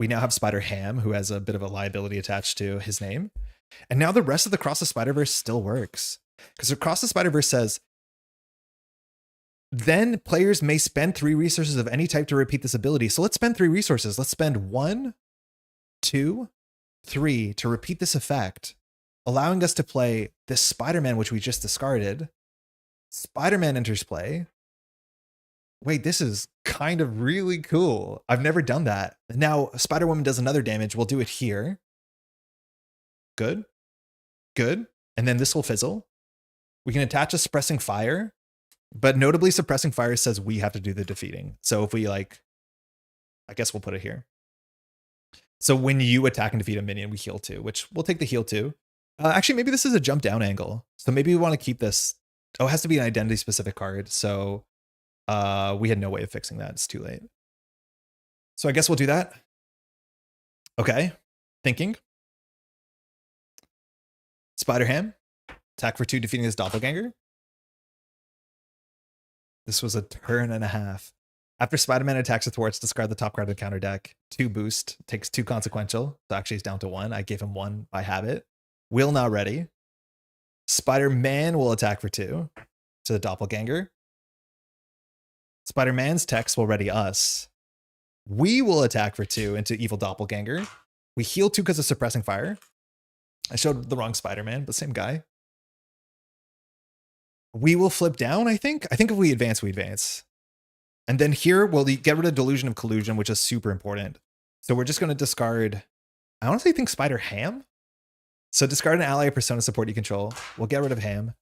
We now have Spider-Ham, who has a bit of a liability attached to his name. And now the rest of the Cross the Spider-Verse still works. Because Across the Spider-Verse says, then players may spend 3 resources of any type to repeat this ability. So let's spend 3 resources. Let's spend 1, 2, 3 to repeat this effect, allowing us to play this Spider-Man, which we just discarded. Spider-Man enters play. Wait, this is kind of really cool. I've never done that. Now, Spider-Woman does another damage. We'll do it here. Good. Good. And then this will fizzle. We can attach a suppressing fire, but notably suppressing fire says we have to do the defeating. So if we I guess we'll put it here. So when you attack and defeat a minion, we heal 2, which we'll take the heal 2. Actually, maybe this is a jump down angle. So maybe we want to keep this. Oh, it has to be an identity specific card. So we had no way of fixing that. It's too late. So I guess we'll do that. Okay. Thinking. Spider-Ham. Attack for 2, defeating this doppelganger. This was a turn and a half. After Spider-Man attacks with thwarts, discard the top card of the counter deck. 2 boost. Takes 2 consequential. So actually it's down to 1. I gave him 1 by habit. Will not ready. Spider-Man will attack for 2 to the doppelganger. Spider-Man's text will ready us. We will attack for 2 into Evil Doppelganger. We heal 2 because of Suppressing Fire. I showed the wrong Spider-Man, but same guy. We will flip down, I think. I think if we advance, we advance. And then here, we'll get rid of Delusion of Collusion, which is super important. So we're just going to discard, I honestly think Spider-Ham. So discard an ally or persona support you control. We'll get rid of Ham.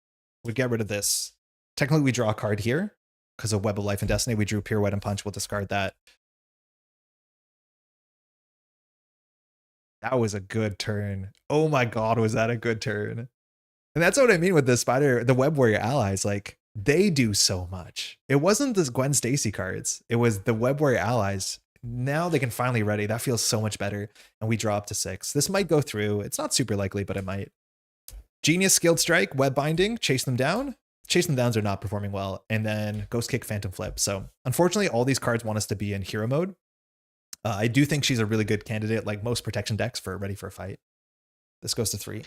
We'll get rid of this. Technically, we draw a card here because of Web of Life and Destiny. We drew Pirouette and Punch. We'll discard that. That was a good turn. Oh my god, was that a good turn? And that's what I mean with the Web Warrior allies. Like, they do so much. It wasn't this Gwen Stacy cards. It was the Web Warrior allies. Now they can finally ready. That feels so much better. And we draw up to 6. This might go through. It's not super likely, but it might. Genius, Skilled Strike, Web Binding, Chase Them Down. Chase Them Downs are not performing well. And then Ghost Kick, Phantom Flip. So unfortunately, all these cards want us to be in hero mode. I do think she's a really good candidate, like most protection decks, for Ready for a Fight. This goes to 3.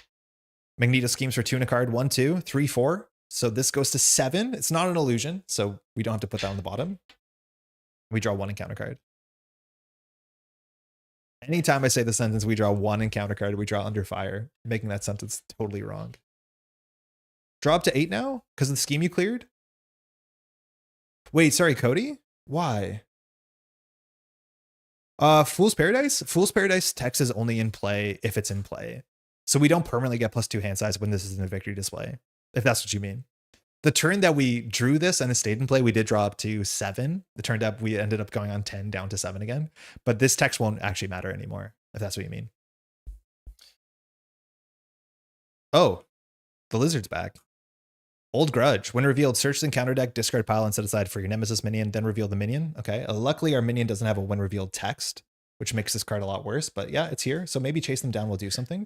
Magneto Schemes for 2 and a card. 1, 2, 3, 4. So this goes to 7. It's not an illusion, so we don't have to put that on the bottom. We draw 1 encounter card. Anytime I say the sentence, we draw 1 encounter card, we draw Under Fire, making that sentence totally wrong. Draw up to 8 now because of the scheme you cleared? Wait, sorry, Cody? Why? Fool's Paradise? Fool's Paradise text is only in play if it's in play. So we don't permanently get +2 hand size when this is in a victory display, if that's what you mean. The turn that we drew this and it stayed in play, we did draw up to 7. The turn that we ended up going on 10 down to 7 again. But this text won't actually matter anymore, if that's what you mean. Oh, the Lizard's back. Old Grudge. When revealed, search the encounter deck, discard pile, and set aside for your Nemesis minion, then reveal the minion. Okay. Luckily, our minion doesn't have a when revealed text, which makes this card a lot worse. But yeah, it's here. So maybe Chase Them Down will do something.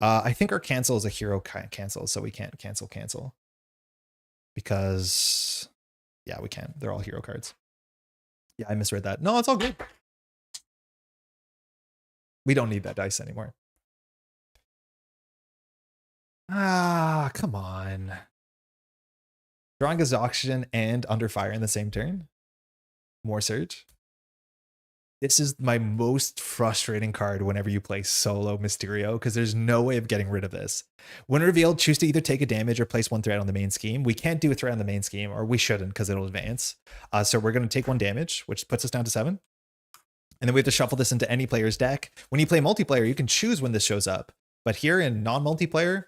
I think our cancel is a hero cancel, so we can't cancel. Because, yeah, we can. They're all hero cards. Yeah, I misread that. No, it's all good. We don't need that dice anymore. Ah, come on. Drawing Exhaustion and Under Fire in the same turn. More Surge. This is my most frustrating card whenever you play solo Mysterio, because there's no way of getting rid of this. When revealed, choose to either take a damage or place 1 threat on the main scheme. We can't do a threat on the main scheme, or we shouldn't because it'll advance. So we're going to take 1 damage, which puts us down to 7. And then we have to shuffle this into any player's deck. When you play multiplayer, you can choose when this shows up. But here in non-multiplayer,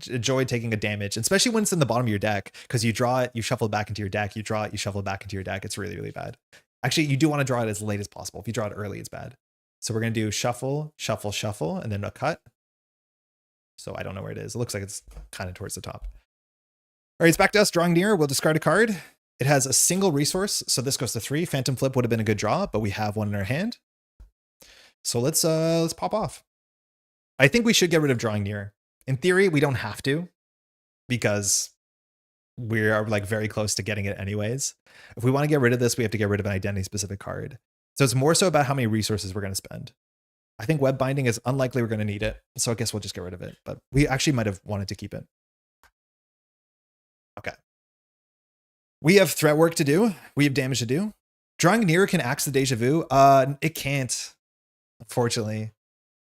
enjoy taking a damage, especially when it's in the bottom of your deck, because you draw it, you shuffle it back into your deck, you draw it, you shuffle it back into your deck. It's really, really bad. Actually, you do want to draw it as late as possible. If you draw it early, it's bad. So we're going to do shuffle, shuffle, shuffle, and then a cut. So I don't know where it is. It looks like it's kind of towards the top. All right, it's back to us. Drawing near. We'll discard a card. It has a single resource, so this goes to 3. Phantom Flip would have been a good draw, but we have 1 in our hand. So let's pop off. I think we should get rid of drawing near. In theory, we don't have to, because we are like very close to getting it anyways. If we want to get rid of this, we have to get rid of an identity specific card. So it's more so about how many resources we're going to spend. I think Web Binding is unlikely we're going to need it, so I guess we'll just get rid of it. But we actually might have wanted to keep it. Okay. We have threat work to do. We have damage to do. Drawing near can axe the Deja Vu. It can't, unfortunately.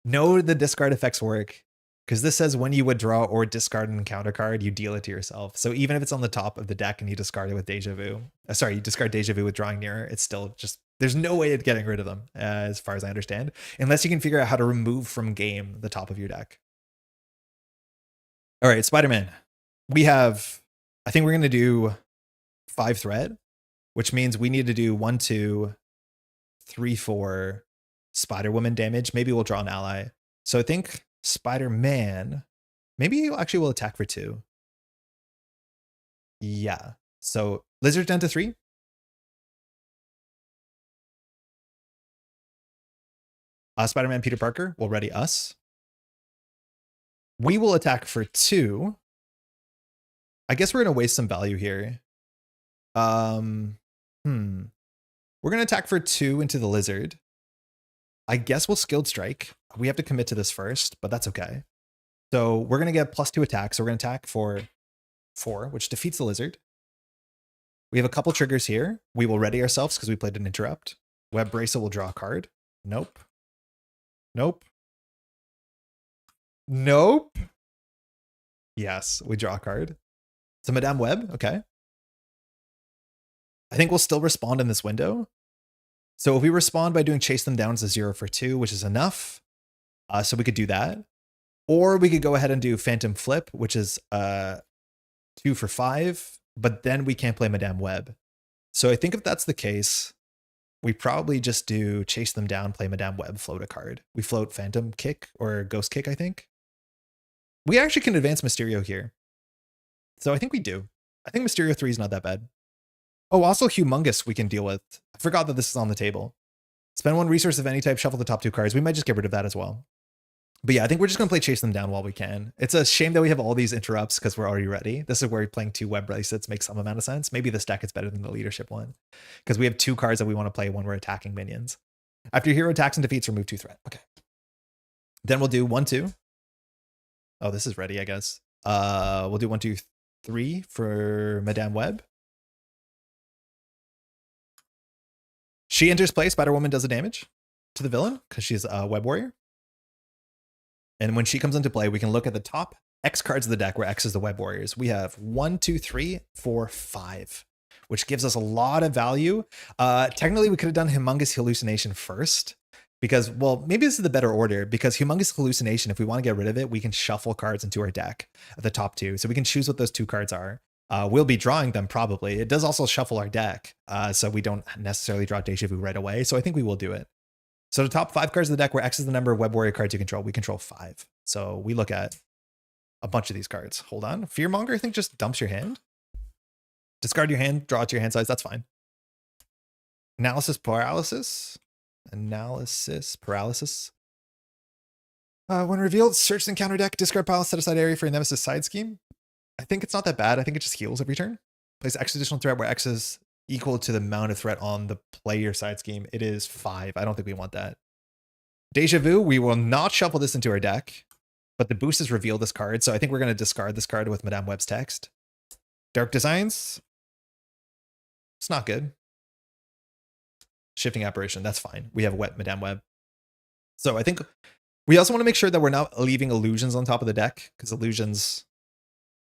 No, the discard effects work. Because this says when you would draw or discard an encounter card, you deal it to yourself. So even if it's on the top of the deck and you discard it with Deja Vu, you discard Deja Vu with drawing near, it's still just, there's no way of getting rid of them, as far as I understand, unless you can figure out how to remove from game the top of your deck. All right, Spider-Man. We have, I think we're going to do 5 threat, which means we need to do 1, 2, 3, 4 Spider-Woman damage. Maybe we'll draw an ally. So I think Spider-Man, maybe he actually will attack for 2. Yeah. So Lizard down to 3. Spider-Man Peter Parker will ready us. We will attack for 2. I guess we're going to waste some value here. We're going to attack for 2 into the Lizard. I guess we'll Skilled Strike. We have to commit to this first, but that's okay. So we're going to get +2 attack. So we're going to attack for 4, which defeats the Lizard. We have a couple triggers here. We will ready ourselves because we played an interrupt. Web Bracelet will draw a card. Nope. Nope. Nope. Yes, we draw a card. So Madame Web, okay. I think we'll still respond in this window. So if we respond by doing Chase Them Down as a 0 for 2, which is enough. So we could do that. Or we could go ahead and do Phantom Flip, which is 2 for 5, but then we can't play Madame Web. So I think if that's the case, we probably just do Chase Them Down, play Madame Web, float a card. We float Phantom Kick or Ghost Kick, I think. We actually can advance Mysterio here. So I think we do. I think Mysterio 3 is not that bad. Oh, also Humongous we can deal with. I forgot that this is on the table. Spend 1 resource of any type, shuffle the top 2 cards. We might just get rid of that as well. But yeah, I think we're just going to play Chase Them Down while we can. It's a shame that we have all these interrupts because we're already ready. This is where playing 2 Web Bracelets makes some amount of sense. Maybe this deck is better than the leadership one because we have 2 cards that we want to play when we're attacking minions. After your hero attacks and defeats, remove 2 threat. Okay. Then we'll do 1, 2. Oh, this is ready, I guess. We'll do 1, 2, 3 for Madame Web. She enters play. Spider-Woman does a damage to the villain because she's a Web Warrior. And when she comes into play, we can look at the top X cards of the deck where X is the Web Warriors. We have 1, 2, 3, 4, 5, which gives us a lot of value. Technically, we could have done Humongous Hallucination first because, well, maybe this is the better order because Humongous Hallucination, if we want to get rid of it, we can shuffle cards into our deck at the top 2. So we can choose what those 2 cards are. We'll be drawing them probably. It does also shuffle our deck, so we don't necessarily draw Deja Vu right away. So I think we will do it. So the top 5 cards of the deck where X is the number of Web Warrior cards you control, we control 5. So we look at a bunch of these cards. Hold on. Fearmonger, I think, just dumps your hand. Discard your hand, draw it to your hand size. That's fine. Analysis paralysis. Analysis paralysis. When revealed, search the encounter deck, discard pile, set aside area for your Nemesis side scheme. I think it's not that bad. I think it just heals every turn. Place X additional threat where X is equal to the amount of threat on the player side scheme. It is 5. I don't think we want that. Deja Vu, we will not shuffle this into our deck, but the boost is reveal this card. So I think we're going to discard this card with Madame Web's text. Dark Designs. It's not good. Shifting Apparition. That's fine. We have wet Madame Web. So I think we also want to make sure that we're not leaving illusions on top of the deck because illusions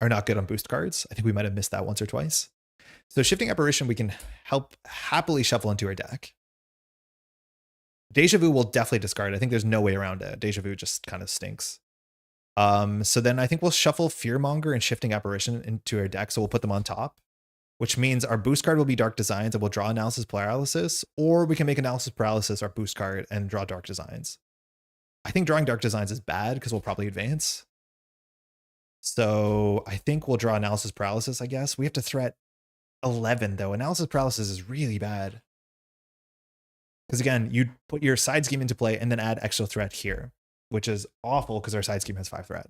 are not good on boost cards. I think we might have missed that once or twice. So Shifting Apparition, we can help happily shuffle into our deck. Deja Vu will definitely discard. I think there's no way around it. Deja Vu just kind of stinks. So then I think we'll shuffle Fearmonger and Shifting Apparition into our deck. So we'll put them on top, which means our boost card will be Dark Designs and we'll draw Analysis Paralysis, or we can make Analysis Paralysis our boost card and draw Dark Designs. I think drawing Dark Designs is bad because we'll probably advance. So I think we'll draw Analysis Paralysis, I guess. We have to threat 11 though. Analysis Paralysis is really bad. Because again, you put your side scheme into play and then add extra threat here, which is awful because our side scheme has 5 threat.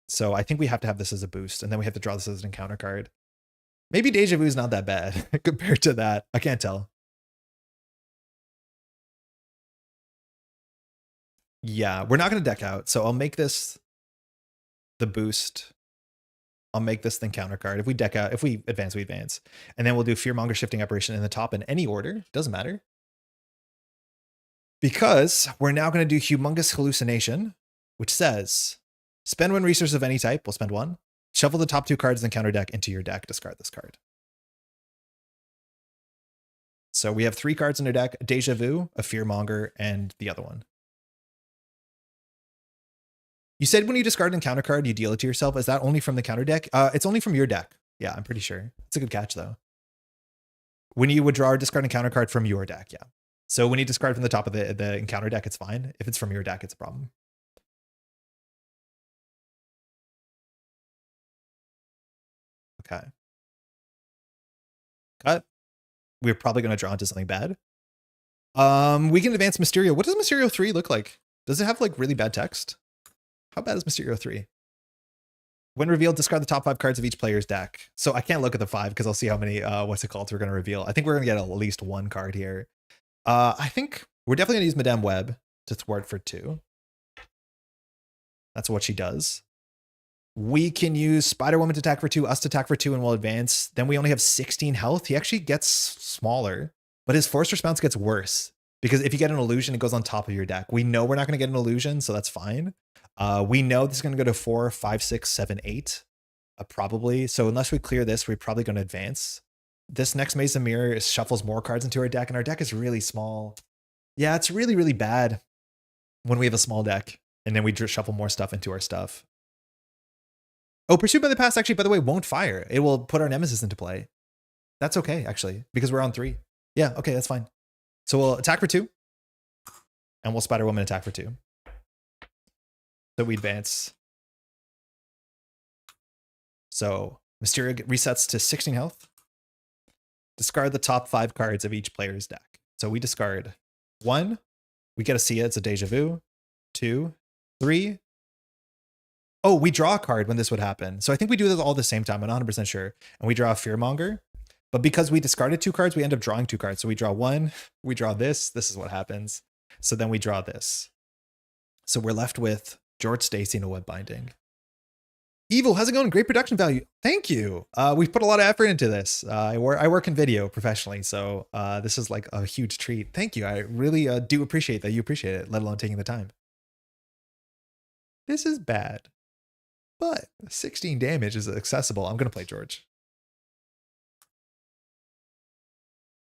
So I think we have to have this as a boost, and then we have to draw this as an encounter card. Maybe Deja Vu is not that bad compared to that. I can't tell. Yeah, we're not going to deck out. So I'll make this the boost. I'll make this the encounter card. If we deck out, if we advance, we advance. And then we'll do Fearmonger Shifting Apparition in the top in any order. Doesn't matter. Because we're now going to do Humongous Hallucination, which says, spend 1 resource of any type. We'll spend 1. Shuffle the top 2 cards in the counter deck into your deck. Discard this card. So we have 3 cards in our deck. Deja Vu, a Fearmonger, and the other one. You said when you discard an encounter card, you deal it to yourself. Is that only from the counter deck? It's only from your deck. Yeah, I'm pretty sure. It's a good catch, though. When you would draw or discard an encounter card from your deck, yeah. So when you discard from the top of the encounter deck, it's fine. If it's from your deck, it's a problem. Okay. Cut. We're probably going to draw into something bad. We can advance Mysterio. What does Mysterio 3 look like? Does it have like really bad text? How bad is Mysterio 3? When revealed, discard the top 5 cards of each player's deck. So I can't look at the 5 because I'll see how many, we're going to reveal. I think we're going to get at least 1 card here. I think we're definitely going to use Madame Web to thwart for 2. That's what she does. We can use Spider-Woman to attack for 2, us to attack for 2, and we'll advance. Then we only have 16 health. He actually gets smaller, but his force response gets worse. Because if you get an illusion, it goes on top of your deck. We know we're not going to get an illusion, so that's fine. We know this is going to go to 4, 5, 6, 7, 8, probably. So unless we clear this, we're probably going to advance. This next Maze of Mirror shuffles more cards into our deck, and our deck is really small. Yeah, it's really, really bad when we have a small deck, and then we just shuffle more stuff into our stuff. Oh, Pursued by the Past actually, by the way, won't fire. It will put our Nemesis into play. That's okay, actually, because we're on 3. Yeah, okay, that's fine. So we'll attack for 2, and we'll Spider-Woman attack for 2. So we advance. So Mysterio resets to 16 health. Discard the top 5 cards of each player's deck. So we discard 1. We get to see it. It's a Deja Vu. 2, 3. Oh, we draw a card when this would happen. So I think we do this all at the same time. I'm not 100% sure. And we draw a Fearmonger. But because we discarded 2 cards, we end up drawing 2 cards. So we draw 1. We draw this. This is what happens. So then we draw this. So we're left with George Stacy and a Web Binding. Evil, how's it going? Great production value. Thank you. We've put a lot of effort into this. I work in video professionally, so this is like a huge treat. Thank you. I really do appreciate that you appreciate it, let alone taking the time. This is bad, but 16 damage is accessible. I'm going to play George.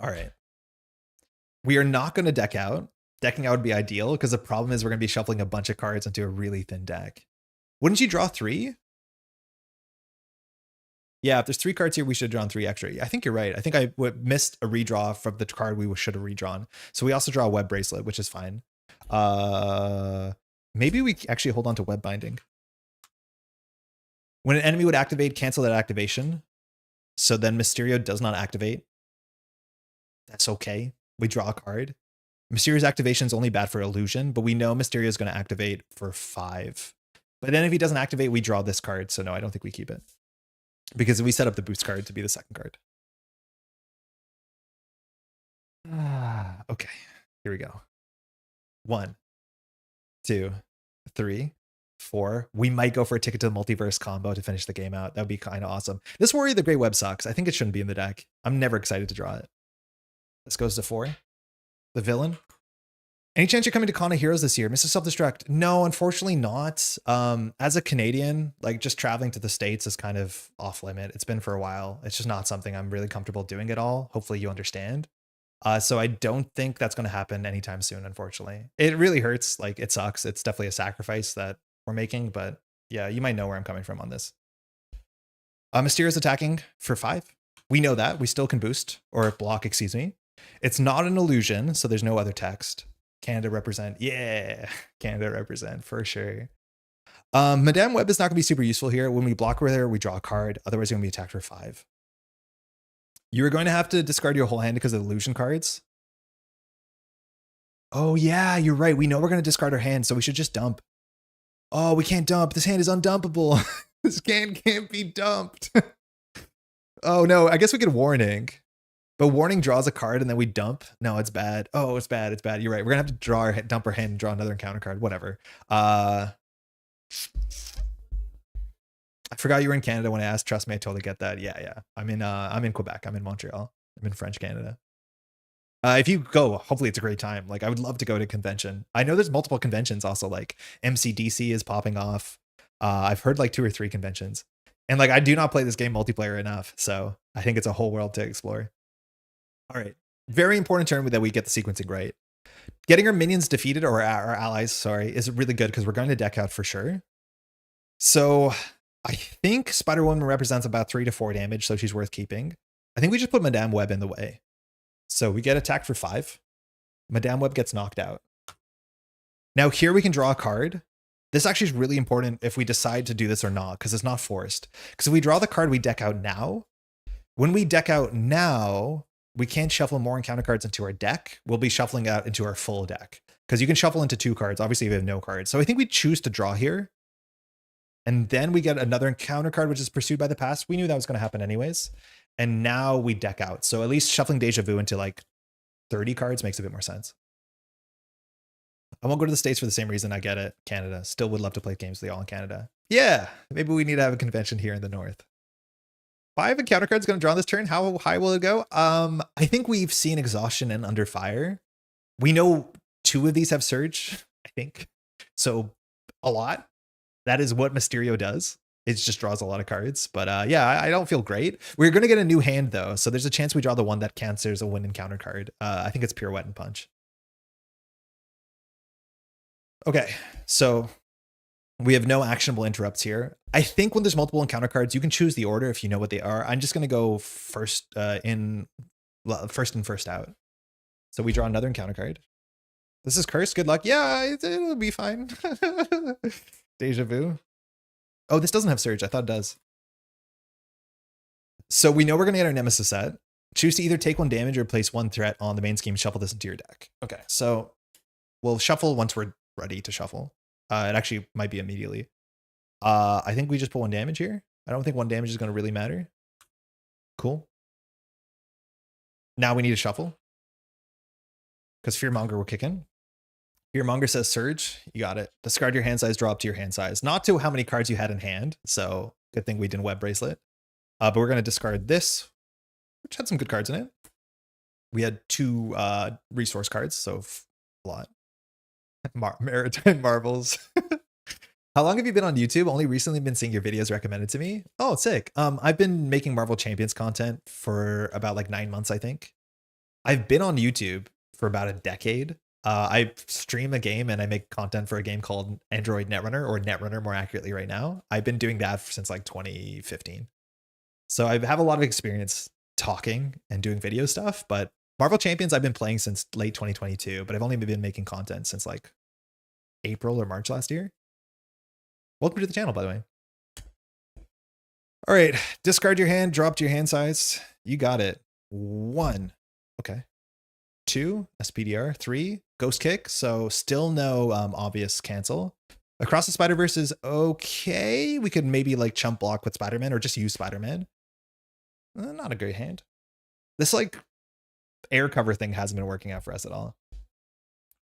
All right. We are not going to deck out. Decking out would be ideal because the problem is we're going to be shuffling a bunch of cards into a really thin deck. Wouldn't you draw 3? Yeah, if there's 3 cards here, we should have drawn 3 extra. I think you're right. I think I missed a redraw from the card we should have redrawn. So we also draw a Web Bracelet, which is fine. Maybe we actually hold on to Web Binding. When an enemy would activate, cancel that activation. So then Mysterio does not activate. That's okay. We draw a card. Mysterio's activation is only bad for illusion, but we know Mysterio is going to activate for 5. But then if he doesn't activate, we draw this card. So no, I don't think we keep it. Because we set up the boost card to be the second card. Okay, here we go. 1, 2, 3, 4. We might go for a Ticket to the Multiverse combo to finish the game out. That would be kind of awesome. This Warrior of the Grey Web sucks. I think it shouldn't be in the deck. I'm never excited to draw it. This goes to 4. The villain. Any chance you're coming to Con of Heroes this year? Mr. Self-Destruct? No, unfortunately not. As a Canadian, like just traveling to the States is kind of off limit. It's been for a while. It's just not something I'm really comfortable doing at all. Hopefully you understand. So I don't think that's going to happen anytime soon, unfortunately. It really hurts. Like it sucks. It's definitely a sacrifice that we're making, but yeah, you might know where I'm coming from on this. Mysterio's attacking for 5. We know that. We still can boost or block, excuse me. It's not an illusion, so there's no other text. Canada represent. Yeah, Canada represent for sure. Madame Web is not going to be super useful here. When we block with her, we draw a card. Otherwise, you're going to be attacked for 5. You're going to have to discard your whole hand because of illusion cards. Oh, yeah, you're right. We know we're going to discard our hand, so we should just dump. Oh, we can't dump. This hand is undumpable. This hand can't be dumped. Oh, no. I guess we get warning. But warning draws a card and then we dump. No, it's bad. Oh, it's bad. It's bad. You're right. We're gonna have to dump our hand and draw another encounter card. Whatever. I forgot you were in Canada when I asked. Trust me, I totally get that. Yeah. I'm in Quebec. I'm in Montreal. I'm in French Canada. If you go, hopefully it's a great time. Like I would love to go to a convention. I know there's multiple conventions also. Like MCDC is popping off. I've heard like 2 or 3 conventions, and like I do not play this game multiplayer enough, so I think it's a whole world to explore. All right. Very important turn that we get the sequencing right. Getting our minions defeated, or our allies, sorry, is really good because we're going to deck out for sure. So I think Spider-Woman represents about 3 to 4 damage, so she's worth keeping. I think we just put Madame Web in the way. So we get attacked for 5. Madame Web gets knocked out. Now here we can draw a card. This actually is really important if we decide to do this or not, because it's not forced. Because if we draw the card, we deck out now. When we deck out now, we can't shuffle more encounter cards into our deck. We'll be shuffling out into our full deck because you can shuffle into 2 cards. Obviously, we have no cards. So I think we choose to draw here. And then we get another encounter card, which is Pursued by the Past. We knew that was going to happen anyways. And now we deck out. So at least shuffling Deja Vu into like 30 cards makes a bit more sense. I won't go to the States for the same reason. I get it. Canada. Still would love to play games with y'all in Canada. Yeah, maybe we need to have a convention here in the north. 5 encounter cards going to draw this turn. How high will it go? I think we've seen exhaustion and under fire. We know 2 of these have surge, I think. So a lot. That is what Mysterio does. It just draws a lot of cards. But yeah, I don't feel great. We're going to get a new hand though. So there's a chance we draw the one that cancels a win encounter card. I think it's Pirouette and Punch. Okay, so we have no actionable interrupts here. I think when there's multiple encounter cards, you can choose the order if you know what they are. I'm just going to go first in first out. So we draw another encounter card. This is cursed. Good luck. Yeah, it'll be fine. Deja vu. Oh, this doesn't have surge. I thought it does. So we know we're going to get our Nemesis set. Choose to either take 1 damage or place 1 threat on the main scheme. Shuffle this into your deck. Okay, so we'll shuffle once we're ready to shuffle. It actually might be immediately. I think we just put 1 damage here. I don't think 1 damage is going to really matter. Cool. Now we need to shuffle. Because Fearmonger will kick in. Fearmonger says Surge. You got it. Discard your hand size, draw up to your hand size. Not to how many cards you had in hand. So good thing we didn't Web Bracelet. But we're going to discard this, which had some good cards in it. We had 2 resource cards, so a lot. Maritime Marvels. How long have you been on YouTube? Only recently been seeing your videos recommended to me. Oh, sick. I've been making Marvel Champions content for about like 9 months, I think. I've been on YouTube for about a decade. I stream a game and I make content for a game called Android Netrunner, or Netrunner more accurately right now. I've been doing that since like 2015. So I have a lot of experience talking and doing video stuff, but Marvel Champions I've been playing since late 2022, but I've only been making content since like April or March last year. Welcome to the channel, by the way. All right, discard your hand, drop to your hand size. You got it. 1. Okay. 2, SPDR. 3, Ghost Kick. So still no obvious cancel. Across the Spider-Verse is okay. We could maybe like chump block with Spider-Man or just use Spider-Man. Not a great hand. This like air cover thing hasn't been working out for us at all.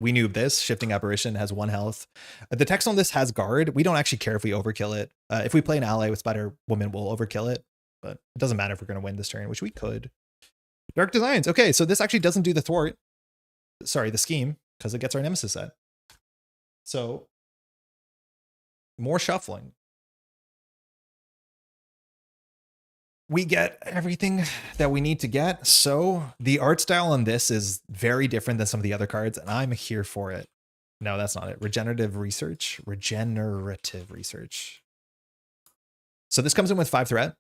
We noob this. Shifting Apparition has 1 health. The text on this has guard. We don't actually care if we overkill it. If we play an ally with Spider-Woman, we'll overkill it. But it doesn't matter if we're going to win this turn, which we could. Dark Designs. Okay, so this actually doesn't do the thwart. Sorry, the scheme, because it gets our Nemesis set. So, more shuffling. We get everything that we need to get. So the art style on this is very different than some of the other cards, and I'm here for it. No, that's not it. Regenerative Research. So this comes in with 5 threat.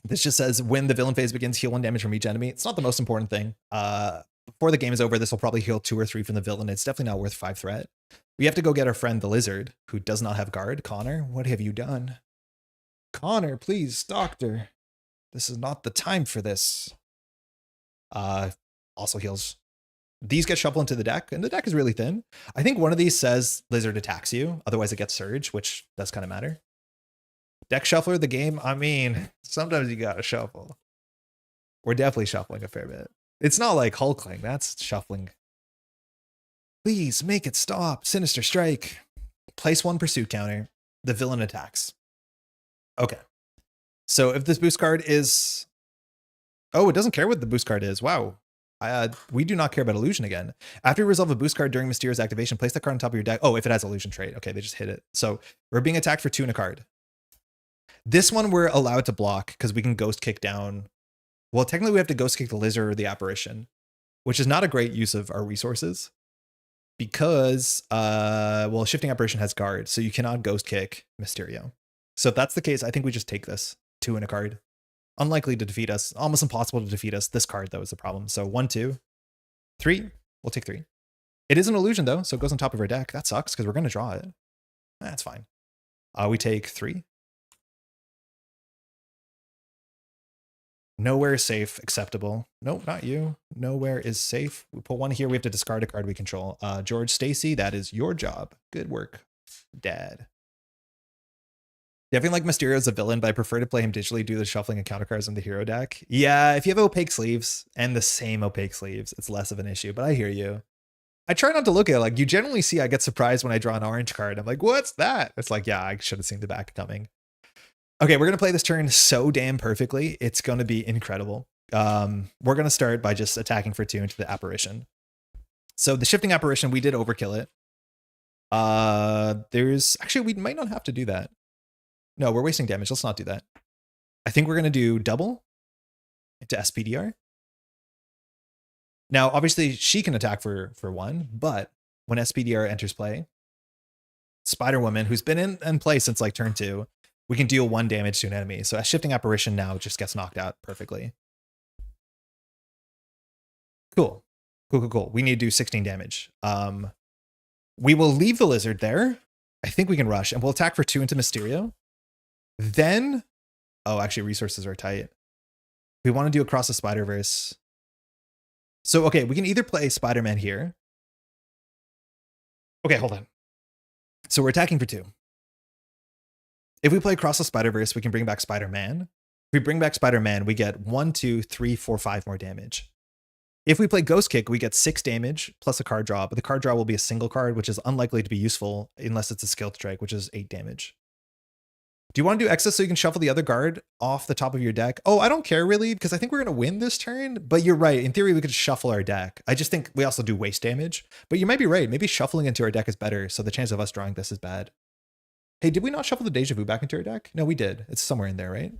This just says when the villain phase begins, heal 1 damage from each enemy. It's not the most important thing. Before the game is over, this will probably heal 2 or 3 from the villain. It's definitely not worth 5 threat. We have to go get our friend the Lizard, who does not have guard. Connor, what have you done? Connor, please, doctor. This is not the time for this. Also heals. These get shuffled into the deck, and the deck is really thin. I think one of these says Lizard attacks you, otherwise it gets Surge, which does kind of matter. Deck shuffler, the game, I mean, sometimes you gotta shuffle. We're definitely shuffling a fair bit. It's not like Hulkling, that's shuffling. Please make it stop. Sinister Strike. Place 1 pursuit counter. The villain attacks. Okay. So if this boost card is... Oh, it doesn't care what the boost card is. Wow. We do not care about illusion again. After you resolve a boost card during Mysterio's activation, place that card on top of your deck. Oh, if it has illusion trait. Okay, they just hit it. So we're being attacked for 2 and a card. This one we're allowed to block because we can ghost kick down. Well, technically we have to ghost kick the Lizard or the Apparition, which is not a great use of our resources because, well, Shifting Apparition has guard, so you cannot ghost kick Mysterio. So if that's the case, I think we just take this. 2 and a card. Unlikely to defeat us. Almost impossible to defeat us. This card, though, is the problem. So 1, 2, 3. We'll take 3. It is an illusion, though, so it goes on top of our deck. That sucks, because we're going to draw it. That's fine. We take 3. Nowhere is safe. Acceptable. Nope, not you. Nowhere is safe. We put 1 here. We have to discard a card we control. George Stacy, that is your job. Good work, Dad. Definitely like Mysterio as a villain, but I prefer to play him digitally due to the shuffling and counter cards in the hero deck. Yeah, if you have opaque sleeves and the same opaque sleeves, it's less of an issue, but I hear you. I try not to look at it. Like, you generally see I get surprised when I draw an orange card. I'm like, what's that? It's like, yeah, I should have seen the back coming. Okay, we're going to play this turn so damn perfectly. It's going to be incredible. We're going to start by just attacking for 2 into the apparition. So the shifting apparition, we did overkill it. There's actually, we might not have to do that. No, we're wasting damage. Let's not do that. I think we're going to do double into SPDR. Now, obviously, she can attack for 1, but when SPDR enters play, Spider-Woman, who's been in play since like turn 2, we can deal 1 damage to an enemy. So a shifting apparition now just gets knocked out perfectly. Cool. Cool. We need to do 16 damage. We will leave the lizard there. I think we can rush, and we'll attack for 2 into Mysterio. Then, oh, actually, resources are tight. We want to do Across the Spider-Verse. So, okay, we can either play Spider-Man here. Okay, hold on. So we're attacking for 2. If we play Across the Spider-Verse, we can bring back Spider-Man. If we bring back Spider-Man, we get 1, 2, 3, 4, 5 more damage. If we play Ghost Kick, we get 6 damage plus a card draw, but the card draw will be a single card, which is unlikely to be useful unless it's a skill strike, which is 8 damage. Do you want to do excess so you can shuffle the other guard off the top of your deck? Oh, I don't care really, because I think we're going to win this turn, but you're right. In theory, we could shuffle our deck. I just think we also do waste damage, but you might be right. Maybe shuffling into our deck is better, so the chance of us drawing this is bad. Hey, did we not shuffle the Deja Vu back into our deck? No, we did. It's somewhere in there, right?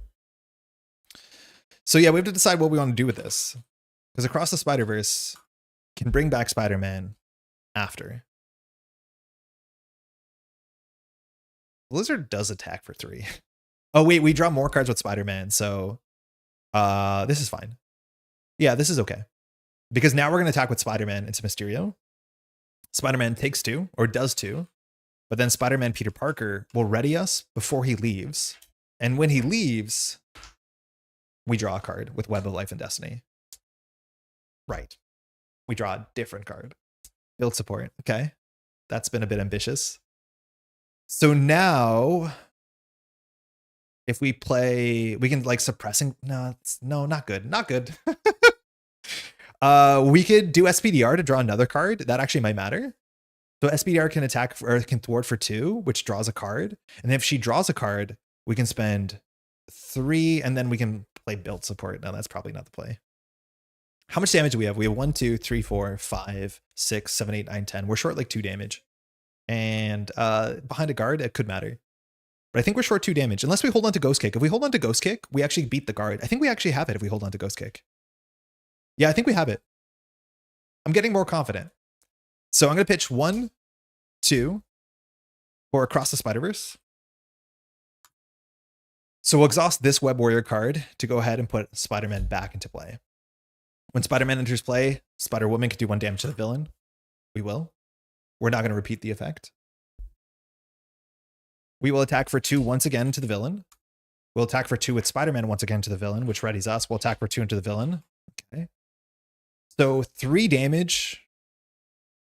So yeah, we have to decide what we want to do with this. Because Across the Spider-Verse can bring back Spider-Man after. Blizzard does attack for 3. Oh, wait, we draw more cards with Spider-Man, so this is fine. Yeah, this is okay. Because now we're going to attack with Spider-Man into Mysterio. Spider-Man takes 2, or does 2. But then Spider-Man Peter Parker will ready us before he leaves. And when he leaves, we draw a card with Web of Life and Destiny. Right. We draw a different card. Build support. Okay. That's been a bit ambitious. So now, if we play, we can like suppressing. No, not good. Not good. We could do SPDR to draw another card. That actually might matter. So SPDR can attack or can thwart for 2, which draws a card. And if she draws a card, we can spend 3 and then we can play build support. No, that's probably not the play. How much damage do we have? We have 1, 2, 3, 4, 5, 6, 7, 8, 9, 10. We're short like 2 damage. And behind a guard, it could matter. But I think we're short 2 damage, unless we hold on to Ghost Kick. If we hold on to Ghost Kick, we actually beat the guard. I think we actually have it if we hold on to Ghost Kick. Yeah, I think we have it. I'm getting more confident. So I'm going to pitch 1, 2 for Across the Spider-Verse. So we'll exhaust this Web Warrior card to go ahead and put Spider-Man back into play. When Spider-Man enters play, Spider-Woman can do 1 damage to the villain. We will. We're not going to repeat the effect. We will attack for 2 once again to the villain. We'll attack for 2 with Spider-Man once again to the villain, which readies us. We'll attack for 2 into the villain. Okay. So 3 damage.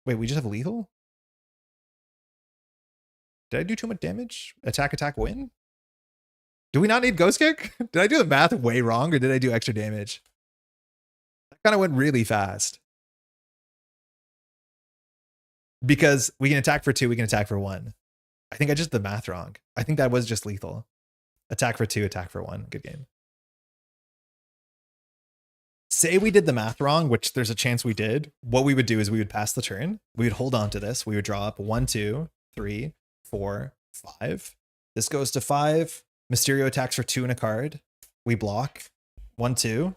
Wait, we just have lethal? Did I do too much damage? Attack, win? Do we not need Ghost Kick? Did I do the math way wrong, or did I do extra damage? That kind of went really fast. Because we can attack for 2, we can attack for 1. I think I just did the math wrong. I think that was just lethal. Attack for 2, attack for 1. Good game. Say we did the math wrong, which there's a chance we did. What we would do is we would pass the turn. We would hold on to this. We would draw up 1, 2, 3, 4, 5. This goes to 5. Mysterio attacks for 2 and a card. We block. 1, 2.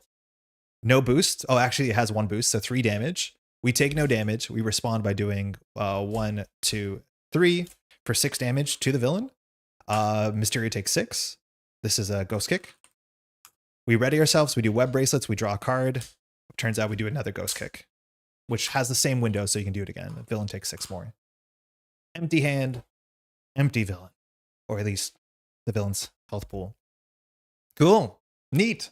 No boost. Oh, actually it has 1 boost, so 3 damage. We take no damage. We respond by doing 1, 2, 3 for 6 damage to the villain. Mysterio takes 6. This is a Ghost Kick. We ready ourselves. We do Web Bracelets. We draw a card. Turns out we do another Ghost Kick, which has the same window, so you can do it again. The villain takes 6 more. Empty hand, empty villain. Or at least the villain's health pool. Cool. Neat.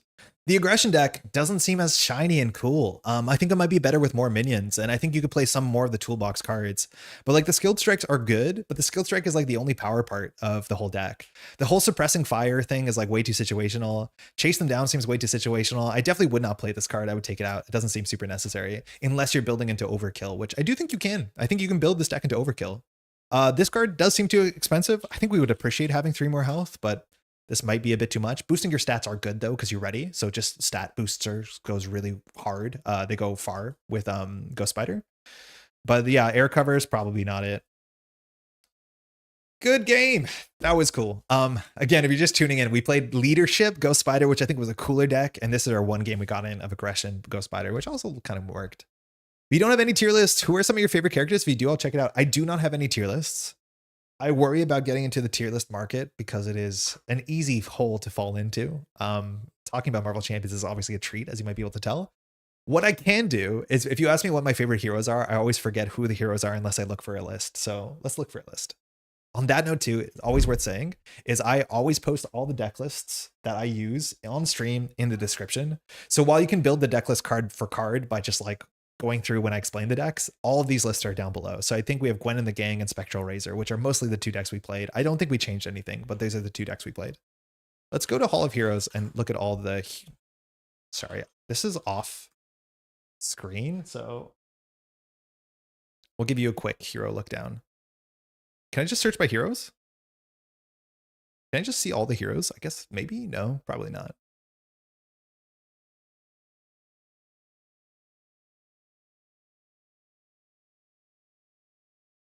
The aggression deck doesn't seem as shiny and cool. I think it might be better with more minions, and I think you could play some more of the toolbox cards. But like the skilled strikes are good, but the skilled strike is like the only power part of the whole deck. The whole suppressing fire thing is like way too situational. Chase them down seems way too situational. I definitely would not play this card. I would take it out. It doesn't seem super necessary unless you're building into overkill, which I do think you can. I think you can build this deck into overkill. This card does seem too expensive. I think we would appreciate having 3 more health, but this might be a bit too much. Boosting your stats are good though, because you're ready. So just stat boosters goes really hard. They go far with Ghost Spider. But yeah, air cover is probably not it. Good game. That was cool. Again, if you're just tuning in, we played Leadership, Ghost Spider, which I think was a cooler deck. And this is our one game we got in of Aggression, Ghost Spider, which also kind of worked. If you don't have any tier lists, who are some of your favorite characters? If you do, I'll check it out. I do not have any tier lists. I worry about getting into the tier list market because it is an easy hole to fall into. Talking about Marvel Champions is obviously a treat, as you might be able to tell. What I can do is, if you ask me what my favorite heroes are, I always forget who the heroes are unless I look for a list. So let's look for a list. On that note too, it's always worth saying, is I always post all the deck lists that I use on stream in the description. So while you can build the deck list card for card by just like going through when I explain the decks, all of these lists are down below. So I think we have Gwen and the Gang and Spectral Razor, which are mostly the 2 decks we played. I don't think we changed anything, but these are the 2 decks we played. Let's go to Hall of Heroes and look at all the... Sorry, this is off screen, so we'll give you a quick hero look down. Can I just search by heroes? Can I just see all the heroes? I guess maybe, no, probably not.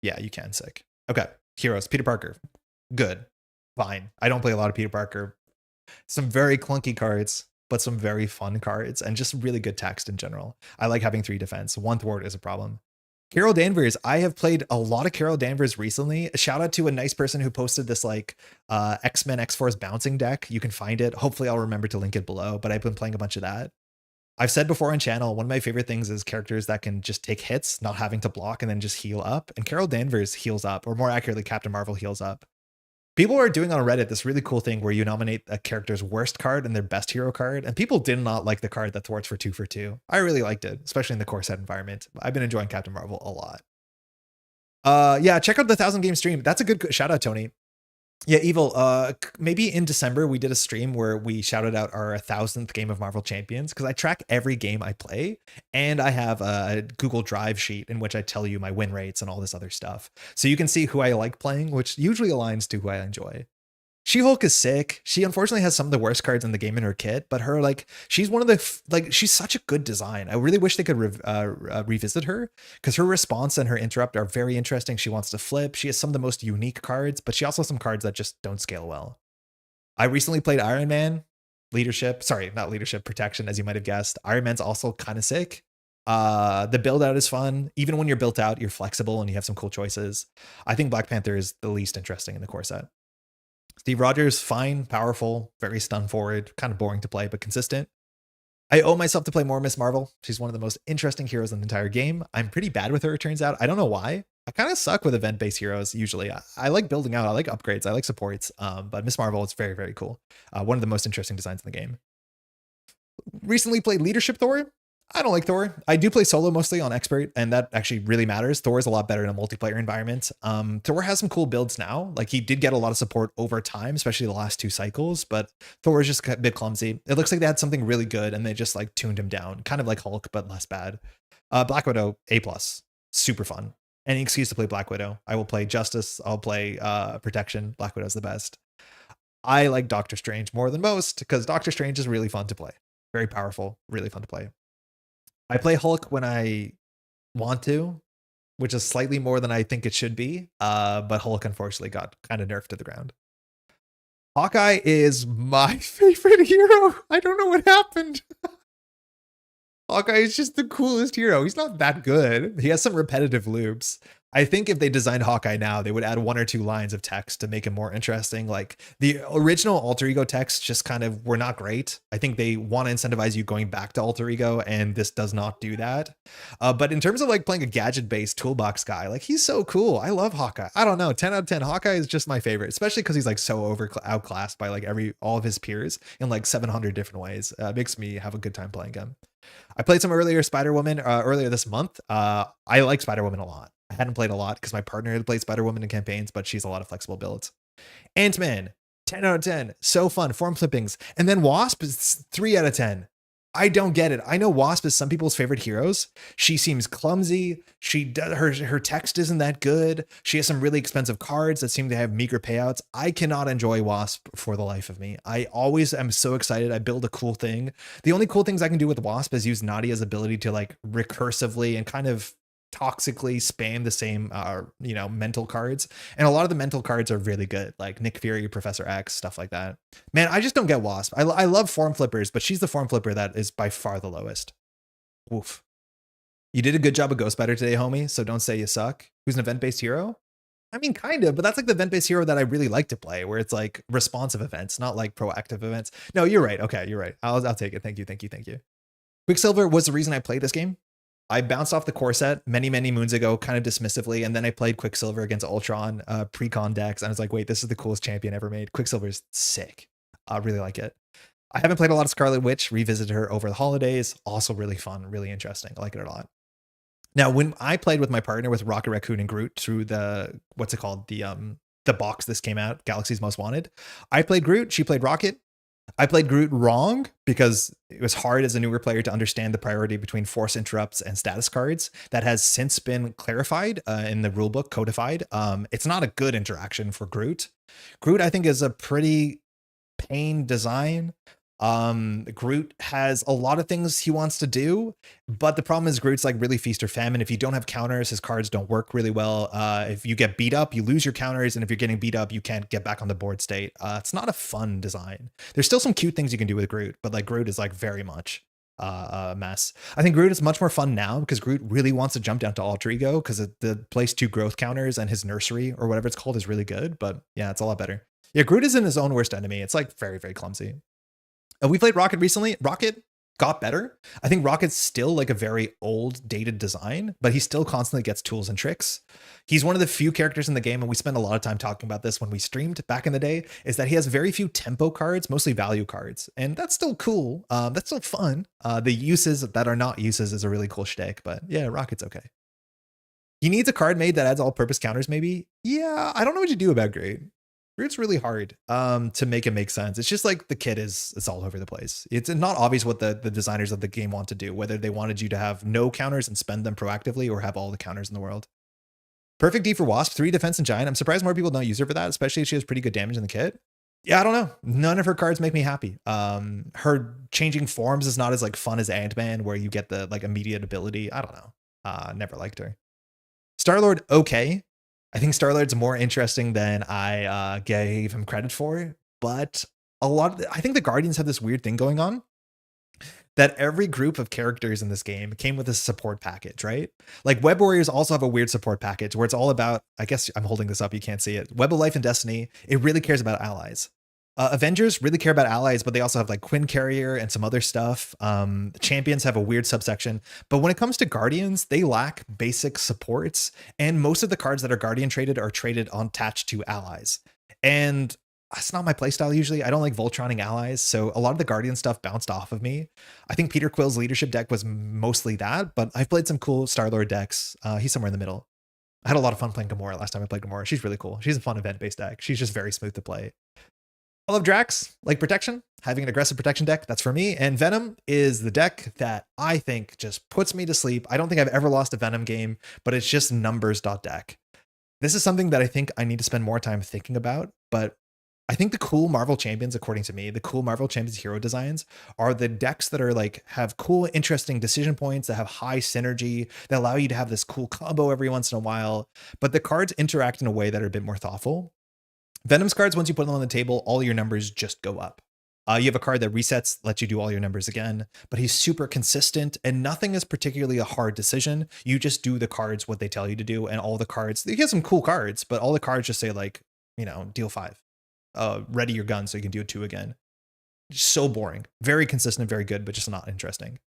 Yeah, you can. Sick. Okay. Heroes. Peter Parker. Good. Fine. I don't play a lot of Peter Parker. Some very clunky cards, but some very fun cards and just really good text in general. I like having 3 defense. 1 thwart is a problem. Carol Danvers. I have played a lot of Carol Danvers recently. A shout out to a nice person who posted this like X-Men X-Force bouncing deck. You can find it. Hopefully I'll remember to link it below, but I've been playing a bunch of that. I've said before on channel, one of my favorite things is characters that can just take hits, not having to block and then just heal up. And Carol Danvers heals up, or more accurately, Captain Marvel heals up. People are doing on Reddit this really cool thing where you nominate a character's worst card and their best hero card. And people did not like the card that thwarts for 2 for 2. I really liked it, especially in the core set environment. I've been enjoying Captain Marvel a lot. Yeah, check out the 1,000 game stream. That's a good shout out, Tony. Yeah, Evil, maybe in December we did a stream where we shouted out our 1,000th game of Marvel Champions, because I track every game I play, and I have a Google Drive sheet in which I tell you my win rates and all this other stuff. So you can see who I like playing, which usually aligns to who I enjoy. She-Hulk is sick. She unfortunately has some of the worst cards in the game in her kit, but her, like, she's one of the, she's such a good design. I really wish they could revisit her, because her response and her interrupt are very interesting. She wants to flip. She has some of the most unique cards, but she also has some cards that just don't scale well. I recently played Iron Man, not leadership, protection, as you might have guessed. Iron Man's also kind of sick. The build out is fun. Even when you're built out, you're flexible and you have some cool choices. I think Black Panther is the least interesting in the core set. Steve Rogers, fine, powerful, very stun forward, kind of boring to play, but consistent. I owe myself to play more Miss Marvel. She's one of the most interesting heroes in the entire game. I'm pretty bad with her, it turns out. I don't know why. I kind of suck with event-based heroes, usually. I like building out, I like upgrades, I like supports, but Miss Marvel is very, very cool. One of the most interesting designs in the game. Recently played Leadership Thor. I don't like Thor. I do play solo mostly on Expert, and that actually really matters. Thor is a lot better in a multiplayer environment. Thor has some cool builds now. Like, he did get a lot of support over time, especially the last 2 cycles, but Thor is just a bit clumsy. It looks like they had something really good and they just like tuned him down, kind of like Hulk, but less bad. Black Widow, A+, super fun. Any excuse to play Black Widow. I will play Justice. I'll play Protection. Black Widow's the best. I like Doctor Strange more than most because Doctor Strange is really fun to play. Very powerful, really fun to play. I play Hulk when I want to, which is slightly more than I think it should be. But Hulk unfortunately got kind of nerfed to the ground. Hawkeye is my favorite hero. I don't know what happened. Hawkeye is just the coolest hero. He's not that good. He has some repetitive loops. I think if they designed Hawkeye now, they would add 1 or 2 lines of text to make it more interesting. Like the original alter ego texts just kind of were not great. I think they want to incentivize you going back to alter ego, and this does not do that. But in terms of like playing a gadget based toolbox guy, like he's so cool. I love Hawkeye. I don't know, 10 out of 10. Hawkeye is just my favorite, especially because he's like so outclassed by like all of his peers in like 700 different ways. Makes me have a good time playing him. I played some Spider-Woman earlier this month. I like Spider-Woman a lot. I hadn't played a lot because my partner had played Spider-Woman in campaigns, but she's a lot of flexible builds. Ant-Man, 10 out of 10. So fun. Form flippings. And then Wasp is 3 out of 10. I don't get it. I know Wasp is some people's favorite heroes. She seems clumsy. Her text isn't that good. She has some really expensive cards that seem to have meager payouts. I cannot enjoy Wasp for the life of me. I always am so excited. I build a cool thing. The only cool things I can do with Wasp is use Nadia's ability to like recursively and kind of toxically spam the same mental cards, and a lot of the mental cards are really good, like Nick Fury, Professor X, stuff like that. Man, I just don't get Wasp. I love form flippers, but she's the form flipper that is by far the lowest. Woof. You did a good job of Ghost Spider today, homie, so don't say you suck. Who's an event-based hero? I mean, kind of, but that's like the event-based hero that I really like to play, where it's like responsive events, not like proactive events. No, you're right. Okay, you're right. I'll take it. Thank you. Quicksilver was the reason I played this game. I bounced off the core set many moons ago, kind of dismissively, and then I played Quicksilver against Ultron pre-con decks, and I was like, wait, this is the coolest champion ever made. Quicksilver's sick. I really like it. I haven't played a lot of Scarlet Witch, revisited her over the holidays. Also really fun, really interesting. I like it a lot. Now, when I played with my partner with Rocket Raccoon and Groot through the box this came out, Galaxy's Most Wanted, I played Groot, she played Rocket. I played Groot wrong because it was hard as a newer player to understand the priority between force interrupts and status cards. That has since been clarified in the rulebook, codified. It's not a good interaction for Groot. Groot, I think, is a pretty pain design. Groot has a lot of things he wants to do, but the problem is Groot's like really feast or famine. If you don't have counters, his cards don't work really well. If you get beat up, you lose your counters, and if you're getting beat up, you can't get back on the board state. It's not a fun design. There's still some cute things you can do with Groot, but like Groot is like very much a mess. I think Groot is much more fun now because Groot really wants to jump down to alter ego because the place 2 growth counters and his nursery or whatever it's called is really good. But yeah, it's a lot better. Yeah, Groot isn't his own worst enemy. It's like very clumsy. We played Rocket recently. Rocket got better. I think Rocket's still like a very old, dated design, but he still constantly gets tools and tricks. He's one of the few characters in the game, and we spent a lot of time talking about this when we streamed back in the day, is that he has very few tempo cards, mostly value cards. And that's still cool. That's still fun. The uses that are not uses is a really cool shtick, but yeah, Rocket's okay. He needs a card made that adds all-purpose counters, maybe? Yeah, I don't know what you do about Groot. Groot's really hard to make it make sense. It's just like the kit it's all over the place. It's not obvious what the designers of the game want to do, whether they wanted you to have no counters and spend them proactively or have all the counters in the world. Perfect D for Wasp, 3 defense and giant. I'm surprised more people don't use her for that, especially if she has pretty good damage in the kit. Yeah, I don't know. None of her cards make me happy. Her changing forms is not as like fun as Ant-Man, where you get the like immediate ability. I don't know. Never liked her. Star-Lord, okay. I think Star-Lord's more interesting than I gave him credit for, but I think the Guardians have this weird thing going on that every group of characters in this game came with a support package, right? Like Web Warriors also have a weird support package where it's all about, I guess I'm holding this up, you can't see it. Web of Life and Destiny, it really cares about allies. Avengers really care about allies, but they also have like Quinn Carrier and some other stuff. Champions have a weird subsection, but when it comes to Guardians, they lack basic supports, and most of the cards that are Guardian traded are traded on attached to allies. And that's not my playstyle usually. I don't like Voltroning allies, so a lot of the Guardian stuff bounced off of me. I think Peter Quill's leadership deck was mostly that, but I've played some cool Star-Lord decks. He's somewhere in the middle. I had a lot of fun playing Gamora last time I played Gamora. She's really cool. She's a fun event-based deck. She's just very smooth to play. I love Drax, like protection, having an aggressive protection deck, that's for me. And Venom is the deck that I think just puts me to sleep. I don't think I've ever lost a Venom game, but it's just numbers.deck. This is something that I think I need to spend more time thinking about, but I think the cool Marvel champions, according to me, the cool Marvel champions hero designs are the decks that are like, have cool, interesting decision points, that have high synergy, that allow you to have this cool combo every once in a while, but the cards interact in a way that are a bit more thoughtful. Venom's cards, once you put them on the table, all your numbers just go up. You have a card that resets, lets you do all your numbers again, but he's super consistent and nothing is particularly a hard decision. You just do the cards what they tell you to do, and all the cards, he has some cool cards, but all the cards just say like, deal 5. Ready your gun so you can do 2 again. So boring. Very consistent, very good, but just not interesting.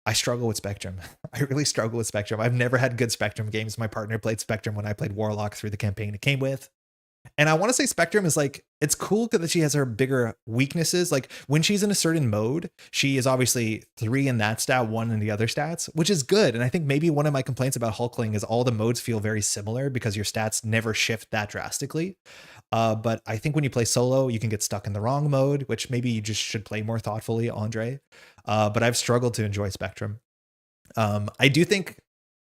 I struggle with Spectrum. I really struggle with Spectrum. I've never had good Spectrum games. My partner played Spectrum when I played Warlock through the campaign it came with. And I want to say Spectrum is like, it's cool that she has her bigger weaknesses. Like when she's in a certain mode, she is obviously 3 in that stat, 1 in the other stats, which is good. And I think maybe one of my complaints about Hulkling is all the modes feel very similar because your stats never shift that drastically. But I think when you play solo, you can get stuck in the wrong mode, which maybe you just should play more thoughtfully, Andre. But I've struggled to enjoy Spectrum. I do think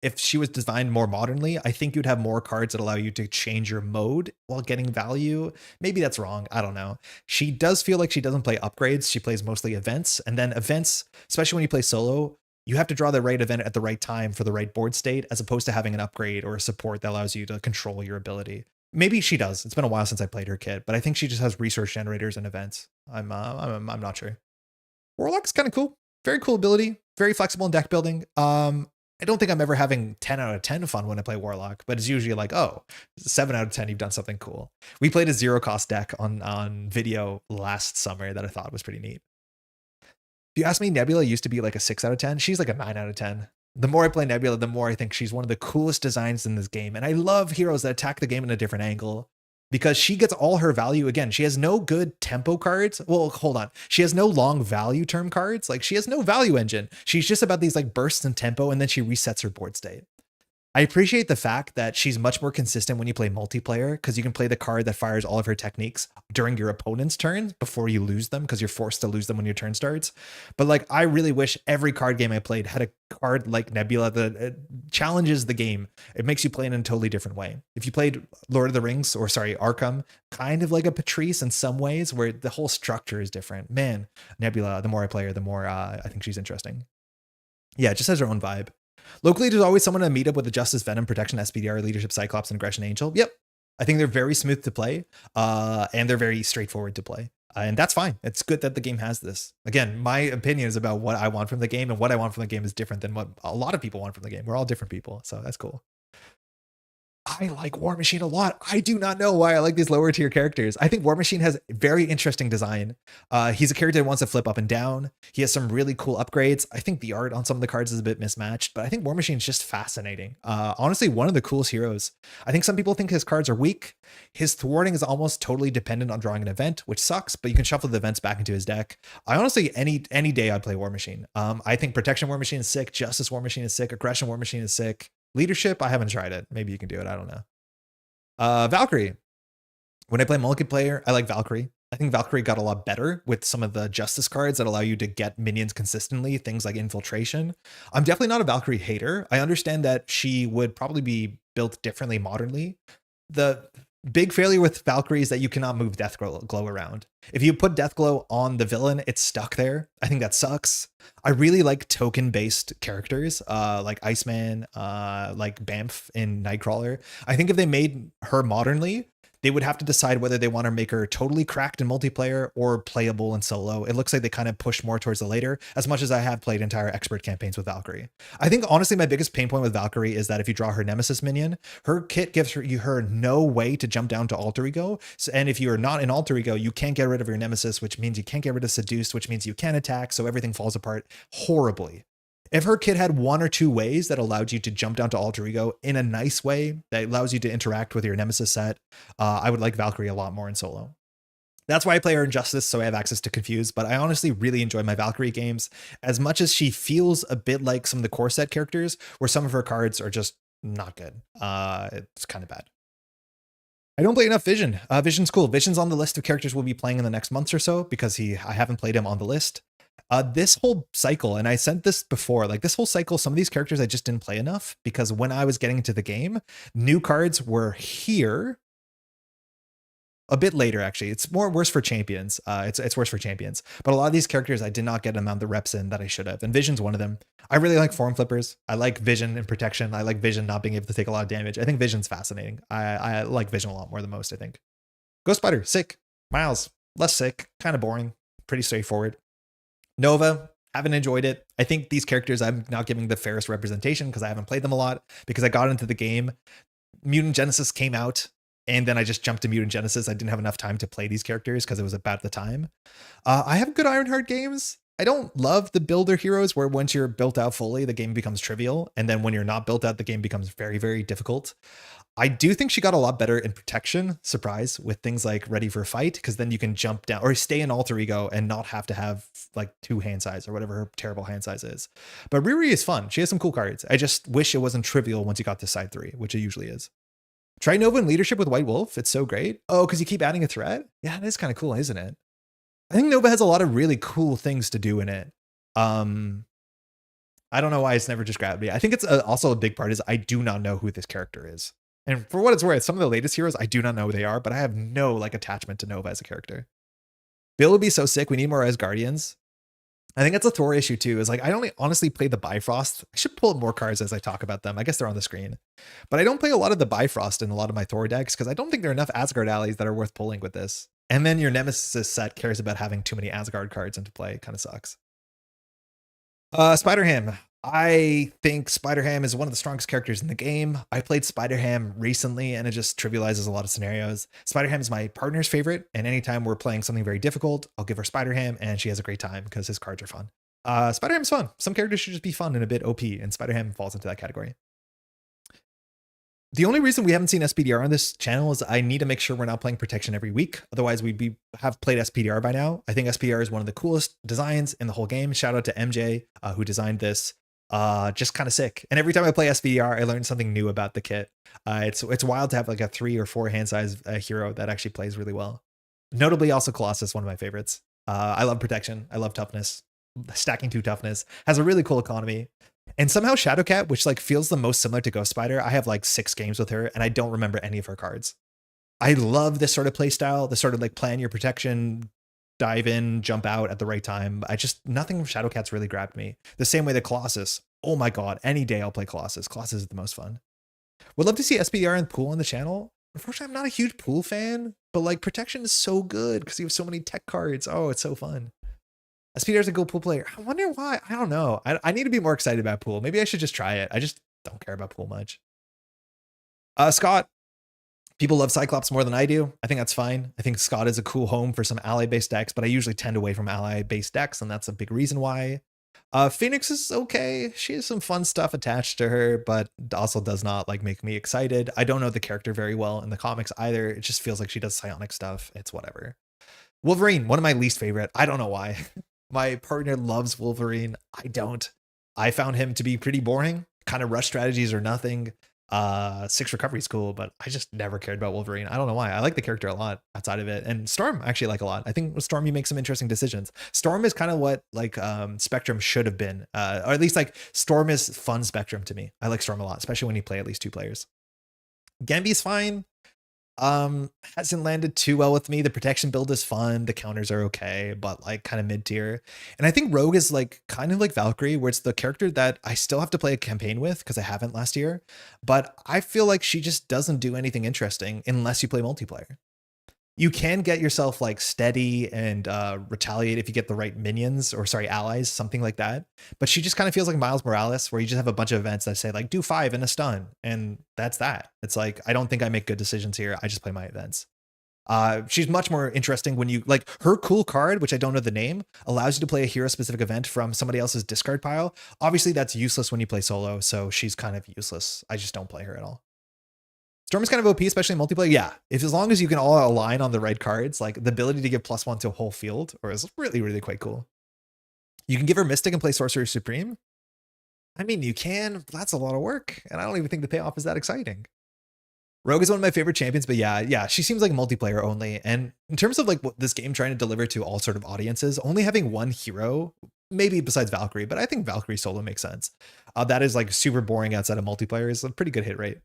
if she was designed more modernly, I think you'd have more cards that allow you to change your mode while getting value. Maybe that's wrong. I don't know. She does feel like she doesn't play upgrades. She plays mostly events. And then events, especially when you play solo, you have to draw the right event at the right time for the right board state, as opposed to having an upgrade or a support that allows you to control your ability. Maybe she does. It's been a while since I played her kit, but I think she just has resource generators and events. I'm not sure. Warlock's kind of cool. Very cool ability. Very flexible in deck building. I don't think I'm ever having 10 out of 10 fun when I play Warlock, but it's usually like, oh, 7 out of 10, you've done something cool. We played a 0-cost deck on video last summer that I thought was pretty neat. If you ask me, Nebula used to be like a 6 out of 10. She's like a 9 out of 10. The more I play Nebula, the more I think she's one of the coolest designs in this game. And I love heroes that attack the game in a different angle, because she gets all her value. Again, she has no good tempo cards. Well, hold on. She has no long value term cards. Like she has no value engine. She's just about these like bursts in tempo, and then she resets her board state. I appreciate the fact that she's much more consistent when you play multiplayer, because you can play the card that fires all of her techniques during your opponent's turn before you lose them, because you're forced to lose them when your turn starts. But like, I really wish every card game I played had a card like Nebula that challenges the game. It makes you play in a totally different way. If you played Lord of the Rings, or sorry, Arkham, kind of like a Patrice in some ways, where the whole structure is different. Man, Nebula, the more I play her, the more I think she's interesting. Yeah, it just has her own vibe. Locally, there's always someone to meet up with the Justice, Venom, Protection, SPDR, Leadership, Cyclops, and Aggression Angel. Yep. I think they're very smooth to play, and they're very straightforward to play. And that's fine. It's good that the game has this. Again, my opinion is about what I want from the game, and what I want from the game is different than what a lot of people want from the game. We're all different people, so that's cool. I like War Machine a lot. I do not know why I like these lower tier characters. I think War Machine has very interesting design. He's a character that wants to flip up and down. He has some really cool upgrades. I think the art on some of the cards is a bit mismatched, but I think War Machine is just fascinating. Honestly, one of the coolest heroes. I think some people think his cards are weak. His thwarting is almost totally dependent on drawing an event, which sucks, but you can shuffle the events back into his deck. I honestly, any day I'd play War Machine. I think Protection War Machine is sick. Justice War Machine is sick. Aggression War Machine is sick. Leadership, I haven't tried it. Maybe you can do it. I don't know. Valkyrie. When I play multiplayer, I like Valkyrie. I think Valkyrie got a lot better with some of the Justice cards that allow you to get minions consistently, things like Infiltration. I'm definitely not a Valkyrie hater. I understand that she would probably be built differently modernly. The big failure with Valkyrie is that you cannot move Deathglow around. If you put Deathglow on the villain, it's stuck there. I think that sucks. I really like token-based characters, like Iceman, like Bamf in Nightcrawler. I think if they made her modernly, they would have to decide whether they want to make her totally cracked in multiplayer or playable in solo. It looks like they kind of push more towards the later, as much as I have played entire expert campaigns with Valkyrie. I think honestly, my biggest pain point with Valkyrie is that if you draw her Nemesis minion, her kit gives her no way to jump down to Alter Ego. And if you are not in Alter Ego, you can't get rid of your Nemesis, which means you can't get rid of Seduced, which means you can't attack. So everything falls apart horribly. If her kit had 1 or 2 ways that allowed you to jump down to Alter Ego in a nice way that allows you to interact with your Nemesis set, I would like Valkyrie a lot more in solo. That's why I play her in Justice, so I have access to Confuse, but I honestly really enjoy my Valkyrie games, as much as she feels a bit like some of the core set characters, where some of her cards are just not good. It's kind of bad. I don't play enough Vision. Vision's cool. Vision's on the list of characters we'll be playing in the next months or so, because I haven't played him on the list. This whole cycle, and I said this before, like this whole cycle, some of these characters I just didn't play enough, because when I was getting into the game, new cards were here a bit later. Actually, it's worse for champions. It's worse for champions, but a lot of these characters I did not get amount the reps in that I should have, and Vision's one of them. I really like Form Flippers. I like Vision and Protection. I like Vision not being able to take a lot of damage. I think Vision's fascinating. I like Vision a lot more than most, I think. Ghost Spider, sick. Miles, less sick, kind of boring. pretty straightforward. Nova, haven't enjoyed it. I think these characters I'm not giving the fairest representation because I haven't played them a lot, because I got into the game. Mutant Genesis came out, and then I just jumped to Mutant Genesis. I didn't have enough time to play these characters because it was about the time. I have good Ironheart games. I don't love the builder heroes where once you're built out fully, the game becomes trivial. And then when you're not built out, the game becomes very, very difficult. I do think she got a lot better in protection, surprise, with things like Ready for Fight, because then you can jump down or stay in alter ego and not have to have like 2 hand size or whatever her terrible hand size is. But Riri is fun. She has some cool cards. I just wish it wasn't trivial once you got to side 3, which it usually is. Try Nova in leadership with White Wolf. It's so great. Oh, because you keep adding a threat? Yeah, it is kind of cool, isn't it? I think Nova has a lot of really cool things to do in it. I don't know why it's never just grabbed me. I think it's also a big part is I do not know who this character is. And for what it's worth, some of the latest heroes, I do not know who they are, but I have no like attachment to Nova as a character. Bill would be so sick. We need more Asgardians. I think that's a Thor issue too, is like, I only honestly play the Bifrost. I should pull up more cards as I talk about them. I guess they're on the screen, but I don't play a lot of the Bifrost in a lot of my Thor decks because I don't think there are enough Asgard allies that are worth pulling with this. And then your Nemesis set cares about having too many Asgard cards into play. Kind of sucks. Spider-Ham. I think Spider-Ham is one of the strongest characters in the game. I played Spider-Ham recently and it just trivializes a lot of scenarios. Spider-Ham is my partner's favorite, and anytime we're playing something very difficult, I'll give her Spider-Ham and she has a great time because his cards are fun. Spider-Ham's fun. Some characters should just be fun and a bit OP, and Spider-Ham falls into that category. The only reason we haven't seen SPDR on this channel is I need to make sure we're not playing protection every week. Otherwise, we'd have played SPDR by now. I think SPDR is one of the coolest designs in the whole game. Shout out to MJ, who designed this. Just kind of sick. And every time I play SPDR, I learn something new about the kit. It's wild to have like a 3 or 4 hand size hero that actually plays really well. Notably, also Colossus, one of my favorites. I love protection. I love toughness. Stacking 2 toughness. Has a really cool economy. And somehow Shadowcat, which like feels the most similar to Ghost Spider, I have like 6 games with her and I don't remember any of her cards. I love this sort of play style, the sort of like plan your protection, dive in, jump out at the right time. Nothing from Shadowcat's really grabbed me. The same way that Colossus. Oh my God, any day I'll play Colossus. Colossus is the most fun. Would love to see SPDR and Pool on the channel. Unfortunately, I'm not a huge Pool fan, but like protection is so good because you have so many tech cards. Oh, it's so fun. SPDR is a good Pool player. I wonder why. I don't know. I need to be more excited about Pool. Maybe I should just try it. I just don't care about Pool much. Scott. People love Cyclops more than I do. I think that's fine. I think Scott is a cool home for some ally-based decks, but I usually tend away from ally-based decks, and that's a big reason why. Phoenix is okay. She has some fun stuff attached to her, but also does not like make me excited. I don't know the character very well in the comics either. It just feels like she does psionic stuff. It's whatever. Wolverine, one of my least favorite. I don't know why. My partner loves Wolverine. I don't. I found him to be pretty boring. Kind of rush strategies or nothing. 6 recovery is cool, but I just never cared about Wolverine. I don't know why. I like the character a lot outside of it. And Storm I actually like a lot. I think with Storm you make some interesting decisions. Storm is kind of what like Spectrum should have been. Or at least like Storm is fun Spectrum to me. I like Storm a lot, especially when you play at least 2 players. Gambi's fine. Hasn't landed too well with me. The protection build is fun, the counters are okay, but like kind of mid-tier. And I think Rogue is like kind of like Valkyrie, where it's the character that I still have to play a campaign with because I haven't last year, but I feel like she just doesn't do anything interesting unless you play multiplayer. You can get yourself like steady and retaliate if you get the right minions or allies, something like that. But she just kind of feels like Miles Morales, where you just have a bunch of events that say like do 5 and a stun, and that's that. It's like I don't think I make good decisions here. I just play my events. She's much more interesting when you like her cool card, which I don't know the name, allows you to play a hero specific event from somebody else's discard pile. Obviously, that's useless when you play solo, so she's kind of useless. I just don't play her at all. Storm is kind of OP, especially in multiplayer. Yeah, if as long as you can all align on the right cards, like the ability to give +1 to a whole field, or is really, really quite cool. You can give her Mystic and play Sorcerer Supreme. I mean, you can, but that's a lot of work, and I don't even think the payoff is that exciting. Rogue is one of my favorite champions, but yeah, she seems like multiplayer only. And in terms of like what this game trying to deliver to all sort of audiences, only having one hero, maybe besides Valkyrie, but I think Valkyrie solo makes sense. That is like super boring outside of multiplayer. Is a pretty good hit rate.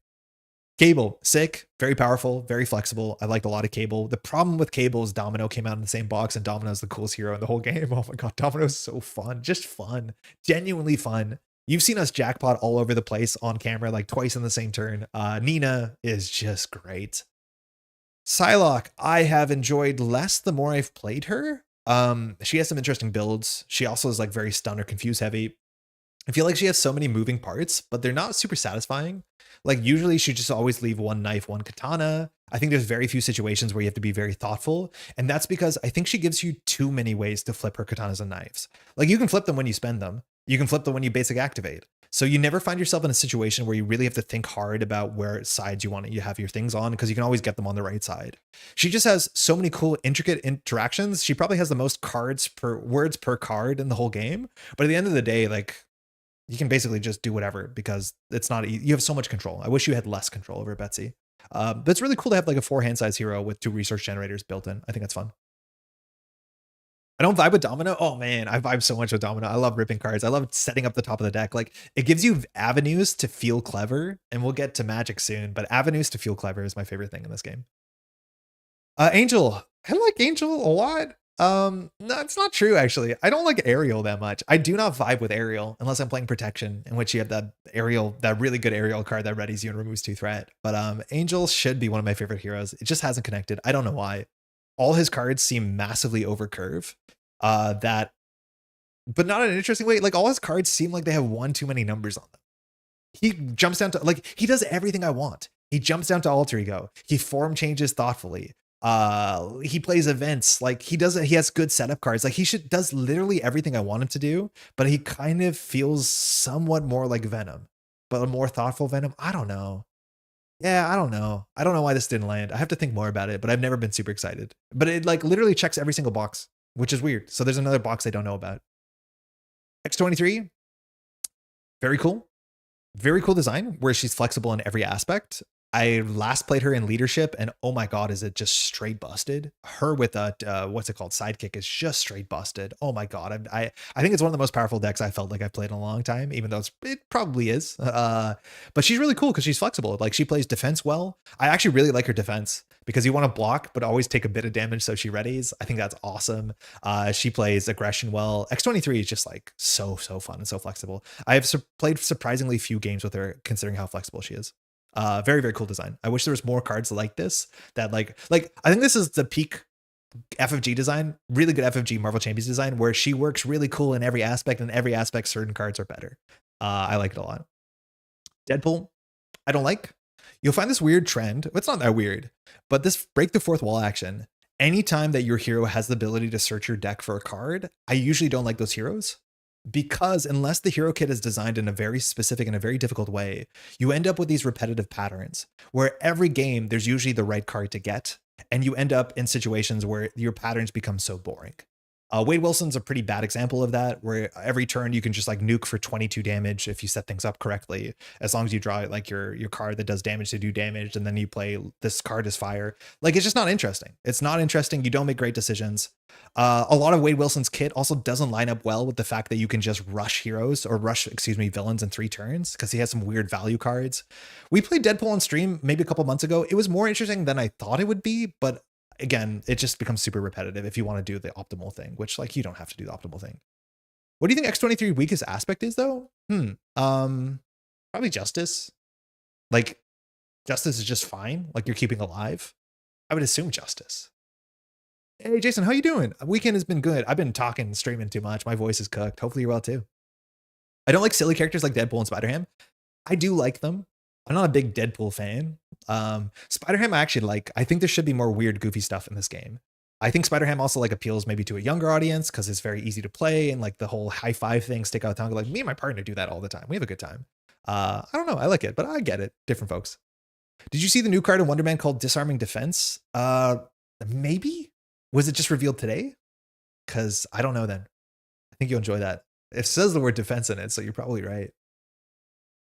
Cable, sick, very powerful, very flexible. I liked a lot of Cable. The problem with Cable is Domino came out in the same box, and Domino is the coolest hero in the whole game. Oh my God, Domino is so fun. Just fun. Genuinely fun. You've seen us jackpot all over the place on camera, like twice in the same turn. Nina is just great. Psylocke, I have enjoyed less the more I've played her. She has some interesting builds. She also is like very stun or confuse heavy. I feel like she has so many moving parts, but they're not super satisfying. Like usually she just always leave one knife, one katana. I think there's very few situations where you have to be very thoughtful. And that's because I think she gives you too many ways to flip her katanas and knives. Like you can flip them when you spend them. You can flip them when you basic activate. So you never find yourself in a situation where you really have to think hard about where sides you want to have your things on, because you can always get them on the right side. She just has so many cool, intricate interactions. She probably has the most words per card in the whole game. But at the end of the day, like you can basically just do whatever because it's not, you have so much control. I wish you had less control over Betsy. But it's really cool to have like a 4-hand size hero with 2 resource generators built in. I think that's fun. I don't vibe with Domino. Oh man, I vibe so much with Domino. I love ripping cards. I love setting up the top of the deck. Like it gives you avenues to feel clever, and we'll get to Magic soon, but avenues to feel clever is my favorite thing in this game. Angel. I like Angel a lot. No, it's not true actually. I don't like Ariel that much. I do not vibe with Ariel unless I'm playing Protection, in which you have that really good Ariel card that readies you and removes 2 threat. But Angel should be one of my favorite heroes. It just hasn't connected. I don't know why. All his cards seem massively over curve. But not in an interesting way. Like all his cards seem like they have one too many numbers on them. He jumps down to like he does everything I want. He jumps down to alter ego. He form changes thoughtfully. He plays events. Like he has good setup cards. Like he does literally everything I want him to do, but he kind of feels somewhat more like Venom, but a more thoughtful Venom. I don't know. Yeah, I don't know. I don't know why this didn't land. I have to think more about it, but I've never been super excited. But it like literally checks every single box, which is weird. So there's another box I don't know about. X23, very cool. Very cool design where she's flexible in every aspect. I last played her in leadership, and oh my god, is it just straight busted? Her with a what's it called, sidekick, is just straight busted. Oh my god, I think it's one of the most powerful decks I felt like I've played in a long time, even though it probably is. But she's really cool because she's flexible. Like she plays defense well. I actually really like her defense because you want to block but always take a bit of damage, so she readies. I think that's awesome. She plays aggression well. X23 is just like so fun and so flexible. I have played surprisingly few games with her considering how flexible she is. Very cool design. I wish there was more cards like this that like I think this is the peak FFG design, really good FFG Marvel Champions design, where she works really cool in every aspect, and every aspect certain cards are better. I like it a lot. Deadpool, I don't like. You'll find this weird trend. It's not that weird, but this break the fourth wall action. Anytime that your hero has the ability to search your deck for a card, I usually don't like those heroes. Because unless the hero kit is designed in a very specific and a very difficult way, you end up with these repetitive patterns where every game there's usually the right card to get, and you end up in situations where your patterns become so boring. Wade Wilson's a pretty bad example of that, where every turn you can just like nuke for 22 damage if you set things up correctly, as long as you draw like your card that does damage to do damage, and then you play this card as fire. Like it's just not interesting. It's not interesting. You don't make great decisions. A lot of Wade Wilson's kit also doesn't line up well with the fact that you can just rush villains in 3 turns, because he has some weird value cards. We played Deadpool on stream maybe a couple months ago. It was more interesting than I thought it would be, but again, it just becomes super repetitive if you want to do the optimal thing, which like you don't have to do the optimal thing. What do you think X23 weakest aspect is though? Probably Justice. Like Justice is just fine. Like you're keeping alive. I would assume Justice. Hey Jason, how you doing? Weekend has been good. I've been talking, streaming too much. My voice is cooked. Hopefully you're well too. I don't like silly characters like Deadpool and Spider-Ham. I do like them. I'm not a big Deadpool fan. Spider-Ham I actually like. I think there should be more weird, goofy stuff in this game. I think Spider-Ham also like appeals maybe to a younger audience because it's very easy to play, and like the whole high five thing, stick out tongue. Like me and my partner do that all the time. We have a good time. I don't know. I like it, but I get it. Different folks. Did you see the new card in Wonderman called Disarming Defense? Maybe? Was it just revealed today? Because I don't know then. I think you'll enjoy that. It says the word defense in it, so you're probably right.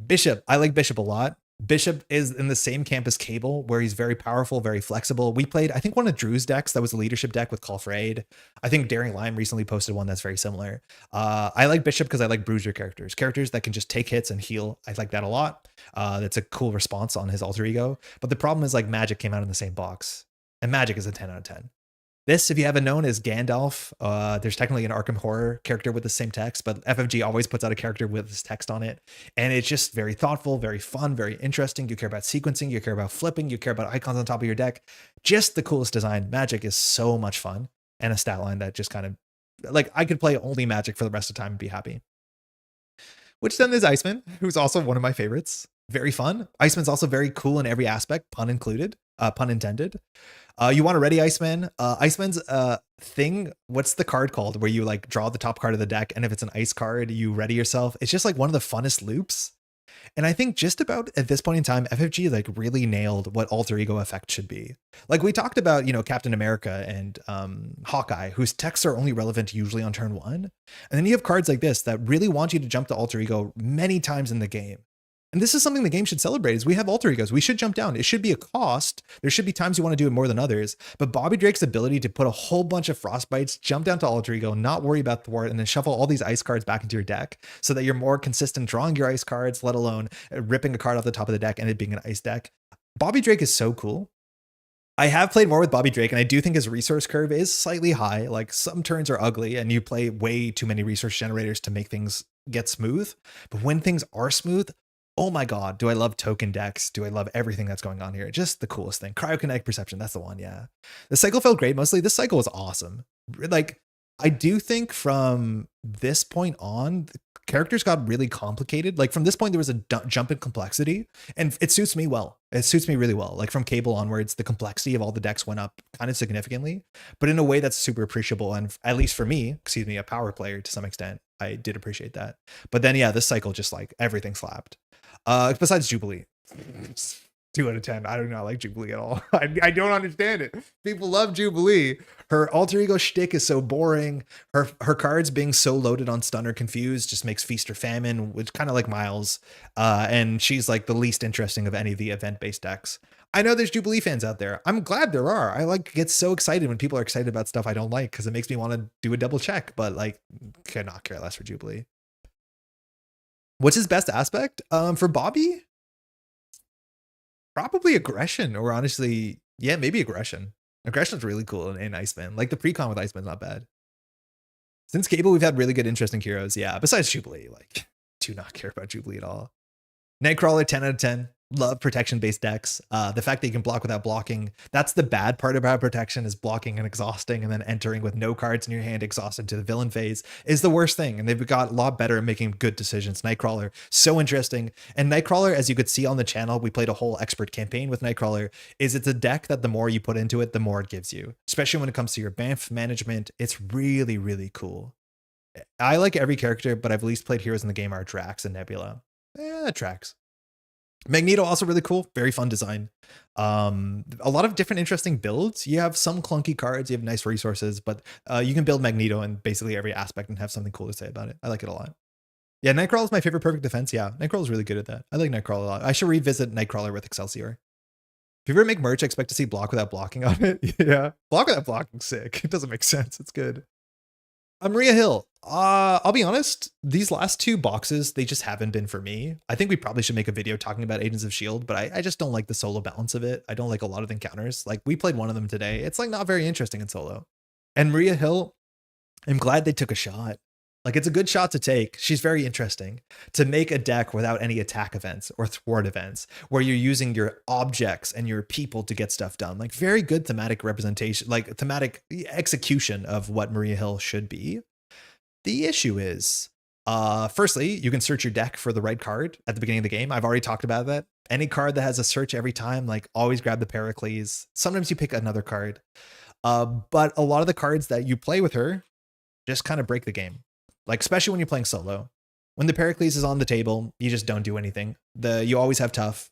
Bishop. I like Bishop a lot. Bishop is in the same camp as Cable, where he's very powerful, very flexible. We played, I think, one of Drew's decks that was a leadership deck with Call for Aid. I think Daring Lime recently posted one that's very similar. I like Bishop because I like bruiser characters that can just take hits and heal. I like that a lot. That's a cool response on his alter ego. But the problem is like Magic came out in the same box, and Magic is a 10 out of 10. This, if you haven't known, is Gandalf. There's technically an Arkham Horror character with the same text, but FFG always puts out a character with this text on it. And it's just very thoughtful, very fun, very interesting. You care about sequencing, you care about flipping, you care about icons on top of your deck. Just the coolest design. Magic is so much fun. and a stat line that just kind of like I could play only Magic for the rest of the time and be happy. Which then there's Iceman, who's also one of my favorites. Very fun. Iceman's also very cool in every aspect, pun included, pun intended. You want to ready Iceman? Iceman's thing. What's the card called? Where you like draw the top card of the deck, and if it's an ice card, you ready yourself. It's just like one of the funnest loops. And I think just about at this point in time, FFG like really nailed what alter ego effect should be. Like we talked about, you know, Captain America and Hawkeye, whose texts are only relevant usually on turn 1. And then you have cards like this that really want you to jump to alter ego many times in the game. And this is something the game should celebrate is we have alter egos. We should jump down. It should be a cost. There should be times you want to do it more than others. But Bobby Drake's ability to put a whole bunch of frostbites, jump down to alter ego, not worry about thwart, and then shuffle all these ice cards back into your deck so that you're more consistent drawing your ice cards, let alone ripping a card off the top of the deck and it being an ice deck. Bobby Drake is so cool. I have played more with Bobby Drake, and I do think his resource curve is slightly high. Like some turns are ugly and you play way too many resource generators to make things get smooth. But when things are smooth, oh my God, do I love token decks? Do I love everything that's going on here? Just the coolest thing. Cryokinetic Perception, that's the one, yeah. The cycle felt great mostly. This cycle was awesome. Like, I do think from this point on, the characters got really complicated. Like from this point, there was a jump in complexity, and it suits me well. It suits me really well. Like from Cable onwards, the complexity of all the decks went up kind of significantly, but in a way that's super appreciable. And at least for me, a power player to some extent, I did appreciate that. But then, yeah, this cycle just like everything slapped. Besides Jubilee, 2 out of 10. I do not like Jubilee at all. I don't understand it. People love Jubilee. Her alter ego shtick is so boring. Her cards being so loaded on stun or confused just makes feast or famine, which kind of like Miles. And she's like the least interesting of any of the event-based decks. I know there's Jubilee fans out there. I'm glad there are. I like get so excited when people are excited about stuff I don't like because it makes me want to do a double check. But like, could not care less for Jubilee. What's his best aspect? For Bobby, probably aggression, or honestly, yeah, maybe aggression. Aggression's really cool in Iceman. Like the pre-con with Iceman's not bad. Since Cable, we've had really good, interesting heroes. Yeah, besides Jubilee, like, do not care about Jubilee at all. Nightcrawler, 10 out of 10. Love protection-based decks. The fact that you can block without blocking. That's the bad part about protection is blocking and exhausting and then entering with no cards in your hand exhausted to the villain phase is the worst thing. And they've got a lot better at making good decisions. Nightcrawler, so interesting. And Nightcrawler, as you could see on the channel, we played a whole expert campaign with Nightcrawler, it's a deck that the more you put into it, the more it gives you. Especially when it comes to your Banff management. It's really, really cool. I like every character, but I've least played heroes in the game are Drax and Nebula. That tracks. Magneto also really cool, very fun design. A lot of different interesting builds. You have some clunky cards, you have nice resources, but you can build Magneto in basically every aspect and have something cool to say about it. I like it a lot. Yeah, Nightcrawler is my favorite perfect defense. Yeah, Nightcrawler is really good at that. I like Nightcrawler a lot. I should revisit Nightcrawler with Excelsior. If you ever make merch, I expect to see block without blocking on it. Yeah, block without blocking, sick. It doesn't make sense. It's good. Maria Hill. I'll be honest, these last 2 boxes, they just haven't been for me. I think we probably should make a video talking about Agents of S.H.I.E.L.D., but I just don't like the solo balance of it. I don't like a lot of the encounters. Like, we played one of them today. It's, like, not very interesting in solo. And Maria Hill, I'm glad they took a shot. Like, it's a good shot to take. She's very interesting. To make a deck without any attack events or thwart events, where you're using your objects and your people to get stuff done. Like, very good thematic representation, like, thematic execution of what Maria Hill should be. The issue is, firstly, you can search your deck for the right card at the beginning of the game. I've already talked about that. Any card that has a search every time, like always grab the Pericles. Sometimes you pick another card. But a lot of the cards that you play with her just kind of break the game. Like, especially when you're playing solo. When the Pericles is on the table, you just don't do anything. You always have tough.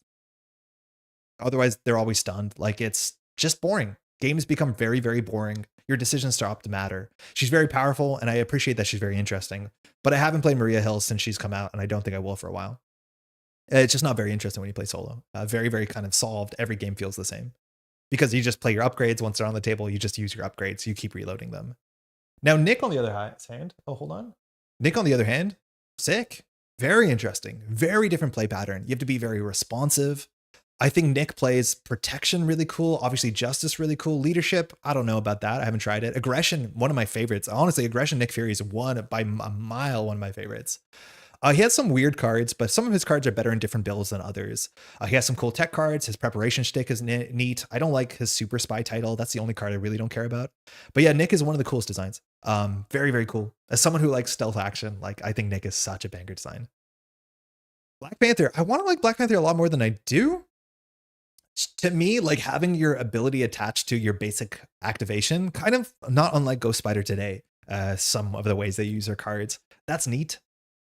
Otherwise, they're always stunned. Like, it's just boring. Games become very, very boring. Your decisions stop to matter. She's very powerful, and I appreciate that she's very interesting. But I haven't played Maria Hill since she's come out, and I don't think I will for a while. It's just not very interesting when you play solo. Very, very kind of solved. Every game feels the same. Because you just play your upgrades. Once they're on the table, you just use your upgrades. You keep reloading them. Now, Nick, on the other hand. Oh, hold on. Nick, on the other hand, sick. Very interesting. Very different play pattern. You have to be very responsive. I think Nick plays protection really cool. Obviously, justice really cool. Leadership, I don't know about that. I haven't tried it. Aggression, one of my favorites. Honestly, aggression Nick Fury is by a mile one of my favorites. He has some weird cards, but some of his cards are better in different builds than others. He has some cool tech cards. His preparation shtick is neat. I don't like his super spy title. That's the only card I really don't care about. But yeah, Nick is one of the coolest designs. Very, very cool. As someone who likes stealth action, like I think Nick is such a banger design. Black Panther. I want to like Black Panther a lot more than I do. To me, like having your ability attached to your basic activation, kind of not unlike Ghost Spider today. Some of the ways they use her cards. That's neat.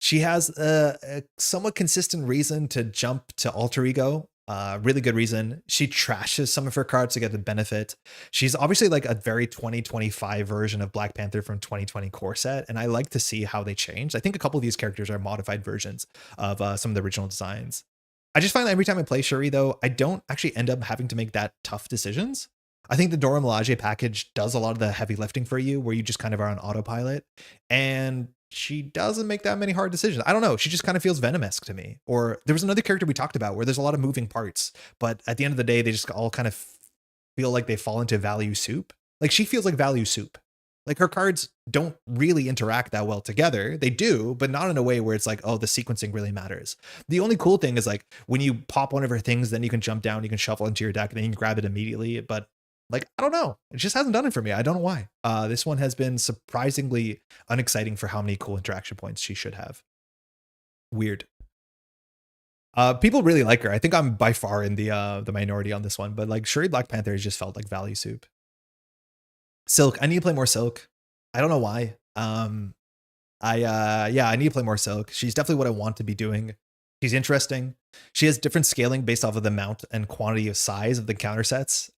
She has a somewhat consistent reason to jump to Alter Ego. Really good reason. She trashes some of her cards to get the benefit. She's obviously like a very 2025 version of Black Panther from 2020 core set, and I like to see how they change. I think a couple of these characters are modified versions of some of the original designs. I just find that every time I play Shuri, though, I don't actually end up having to make that tough decisions. I think the Dora Milaje package does a lot of the heavy lifting for you, where you just kind of are on autopilot. And she doesn't make that many hard decisions. I don't know. She just kind of feels Venom-esque to me. Or there was another character we talked about where there's a lot of moving parts, but at the end of the day, they just all kind of feel like they fall into value soup. Like she feels like value soup. Like her cards don't really interact that well together. They do, but not in a way where it's like, oh, the sequencing really matters. The only cool thing is like when you pop one of her things, then you can jump down, you can shuffle into your deck, and then you can grab it immediately. But like, I don't know. It just hasn't done it for me. I don't know why. This one has been surprisingly unexciting for how many cool interaction points she should have. Weird. People really like her. I think I'm by far in the minority on this one, but like Shuri Black Panther has just felt like value soup. Silk. I need to play more Silk. I don't know why. I need to play more Silk. She's definitely what I want to be doing. She's interesting. She has different scaling based off of the amount and quantity of size of the counter sets,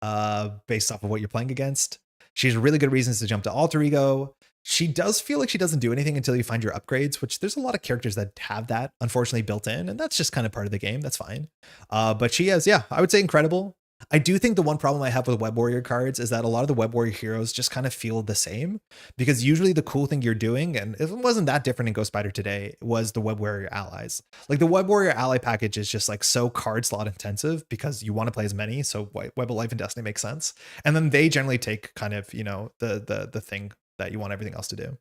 based off of what you're playing against. She has really good reasons to jump to Alter Ego. She does feel like she doesn't do anything until you find your upgrades, which there's a lot of characters that have that, unfortunately, built in, and that's just kind of part of the game. That's fine. But she has, yeah, I would say incredible. I do think the one problem I have with Web Warrior cards is that a lot of the Web Warrior heroes just kind of feel the same, because usually the cool thing you're doing, and it wasn't that different in Ghost Spider today, was the Web Warrior allies. Like the Web Warrior ally package is just like so card slot intensive because you want to play as many. So Web of Life and Destiny makes sense. And then they generally take kind of, you know, the thing that you want everything else to do.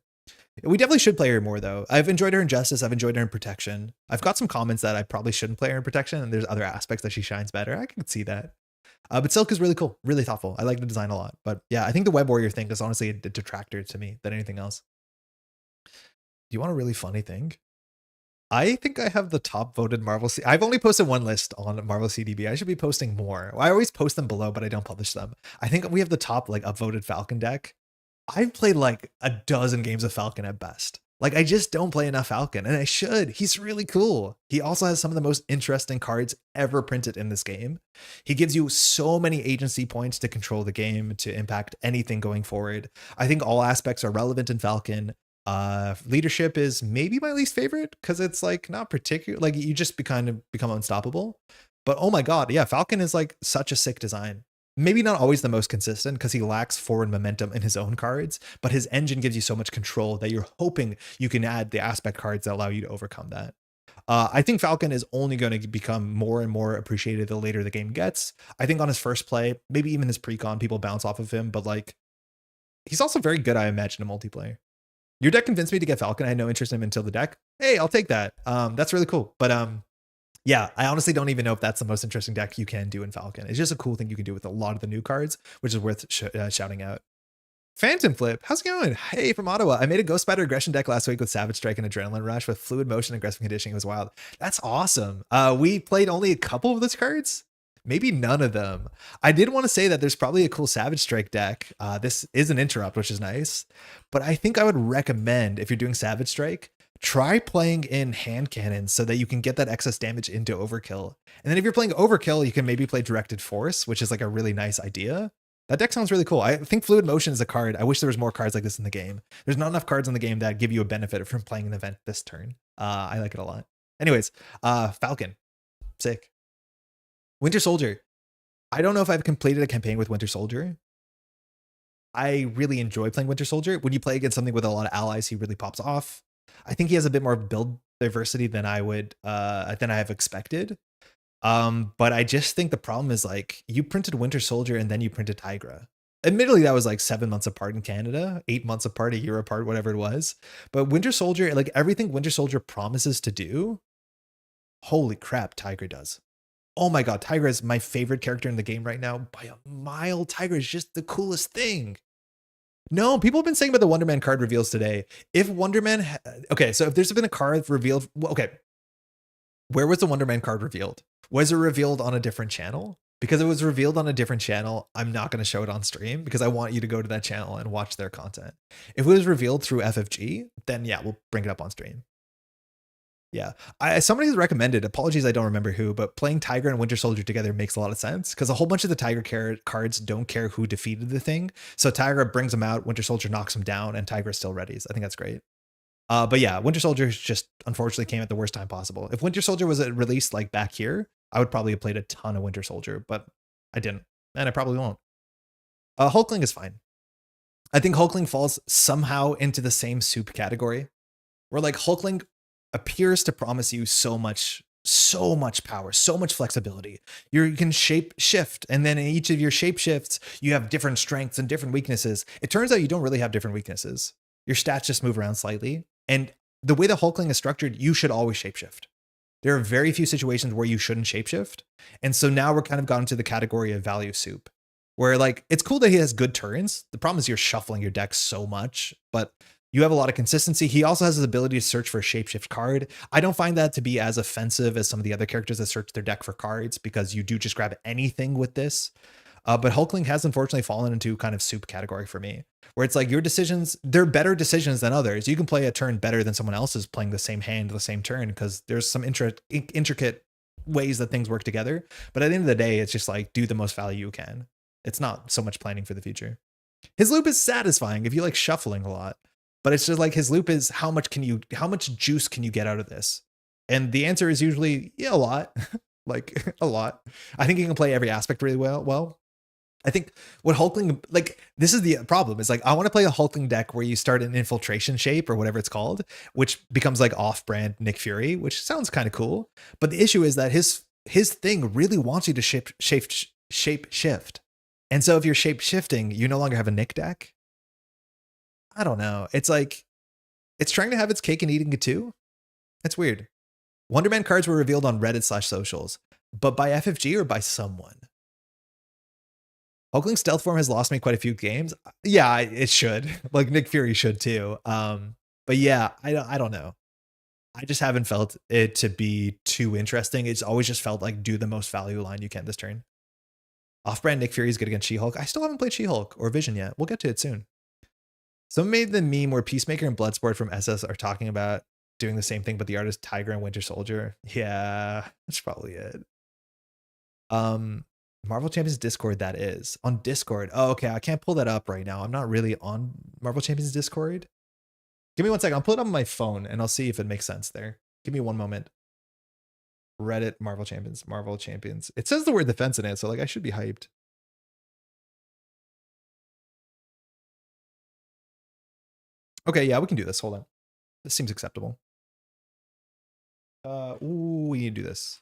We definitely should play her more though. I've enjoyed her in Justice. I've enjoyed her in Protection. I've got some comments that I probably shouldn't play her in Protection, and there's other aspects that she shines better. I can see that. But Silk is really cool, really thoughtful. I like the design a lot. But yeah, I think the Web Warrior thing is honestly a detractor to me than anything else. Do you want a really funny thing? I think I have the top voted Marvel. I've only posted one list on Marvel CDB. I should be posting more. I always post them below, but I don't publish them. I think we have the top like upvoted Falcon deck. I've played like a dozen games of Falcon at best. Like I just don't play enough Falcon, and I should. He's really cool. He also has some of the most interesting cards ever printed in this game. He gives you so many agency points to control the game, to impact anything going forward. I think all aspects are relevant in Falcon. Leadership is maybe my least favorite because it's like not particular. Like you just become unstoppable. But oh my god, yeah, Falcon is like such a sick design. Maybe not always the most consistent because he lacks forward momentum in his own cards, but his engine gives you so much control that you're hoping you can add the aspect cards that allow you to overcome that. I think Falcon is only going to become more and more appreciated the later the game gets. I think on his first play, maybe even his precon, people bounce off of him, but like he's also very good, I imagine, in multiplayer. Your deck convinced me to get Falcon. I had no interest in him until the deck. Hey, I'll take that. That's really cool. But yeah, I honestly don't even know if that's the most interesting deck you can do in Falcon. It's just a cool thing you can do with a lot of the new cards, which is worth shouting out. Phantom Flip, how's it going? Hey, from Ottawa. I made a Ghost Spider aggression deck last week with Savage Strike and Adrenaline Rush with Fluid Motion and Aggressive Conditioning. It was wild. That's awesome. We played only a couple of those cards. Maybe none of them. I did want to say that there's probably a cool Savage Strike deck. This is an interrupt, which is nice. But I think I would recommend, if you're doing Savage Strike, try playing in hand cannons so that you can get that excess damage into overkill. And then if you're playing overkill, you can maybe play directed force, which is like a really nice idea. That deck sounds really cool. I think Fluid Motion is a card. I wish there was more cards like this in the game. There's not enough cards in the game that give you a benefit from playing an event this turn. I like it a lot. Anyways, Falcon. Sick. Winter Soldier. I don't know if I've completed a campaign with Winter Soldier. I really enjoy playing Winter Soldier. When you play against something with a lot of allies, he really pops off. I think he has a bit more build diversity than I have expected. But I just think the problem is like you printed Winter Soldier and then you printed Tigra. Admittedly, that was like 7 months apart in Canada, 8 months apart, a year apart, whatever it was. But Winter Soldier, like everything Winter Soldier promises to do, holy crap, Tiger does. Oh my god, Tiger is my favorite character in the game right now by a mile. Tiger is just the coolest thing. No, people have been saying about the Wonderman card reveals today. If Wonderman, okay, so if there's been a card revealed, okay, where was the Wonderman card revealed? Was it revealed on a different channel? Because it was revealed on a different channel, I'm not going to show it on stream because I want you to go to that channel and watch their content. If it was revealed through FFG, then yeah, we'll bring it up on stream. Yeah, somebody's recommended, apologies, I don't remember who, but playing Tiger and Winter Soldier together makes a lot of sense because a whole bunch of the Tiger cards don't care who defeated the thing. So Tiger brings them out, Winter Soldier knocks him down, and Tiger still readies. I think that's great. But yeah, Winter Soldier just unfortunately came at the worst time possible. If Winter Soldier was released like back here, I would probably have played a ton of Winter Soldier, but I didn't, and I probably won't. Hulkling is fine. I think Hulkling falls somehow into the same soup category, where like Hulkling appears to promise you so much power, so much flexibility. You can shape shift, and then in each of your shape shifts, you have different strengths and different weaknesses. It turns out you don't really have different weaknesses. Your stats just move around slightly. And the way the Hulkling is structured, you should always shapeshift. There are very few situations where you shouldn't shapeshift. And so now we're kind of gotten to the category of value soup, where like, it's cool that he has good turns. The problem is you're shuffling your deck so much, but you have a lot of consistency. He also has his ability to search for a shapeshift card. I don't find that to be as offensive as some of the other characters that search their deck for cards because you do just grab anything with this. But Hulkling has unfortunately fallen into kind of soup category for me, where it's like your decisions, they're better decisions than others. You can play a turn better than someone else's playing the same hand, the same turn, because there's some intricate ways that things work together. But at the end of the day, it's just like, do the most value you can. It's not so much planning for the future. His loop is satisfying if you like shuffling a lot, but it's just like his loop is how much juice can you get out of this? And the answer is usually, yeah, a lot, like a lot. I think you can play every aspect really well. I think what Hulkling, like, this is the problem. Is like, I want to play a Hulkling deck where you start an infiltration shape or whatever it's called, which becomes like off-brand Nick Fury, which sounds kind of cool. But the issue is that his thing really wants you to shape shift. And so if you're shape shifting, you no longer have a Nick deck. I don't know. It's like, it's trying to have its cake and eating it too. It's weird. Wonderman cards were revealed on Reddit/socials, but by FFG or by someone. Hulkling stealth form has lost me quite a few games. Yeah, it should. Like Nick Fury should too. But yeah, I don't know. I just haven't felt it to be too interesting. It's always just felt like do the most value line you can this turn. Off-brand Nick Fury is good against She-Hulk. I still haven't played She-Hulk or Vision yet. We'll get to it soon. Someone made the meme where Peacemaker and Bloodsport from SS are talking about doing the same thing, but the artist Tiger and Winter Soldier. Yeah, that's probably it. Marvel Champions Discord, that is. On Discord. Oh, okay. I can't pull that up right now. I'm not really on Marvel Champions Discord. Give me one second. I'll pull it up on my phone and I'll see if it makes sense there. Give me one moment. Reddit, Marvel Champions. It says the word defense in it, so like I should be hyped. Okay, yeah, we can do this. Hold on. This seems acceptable. Ooh, we need to do this.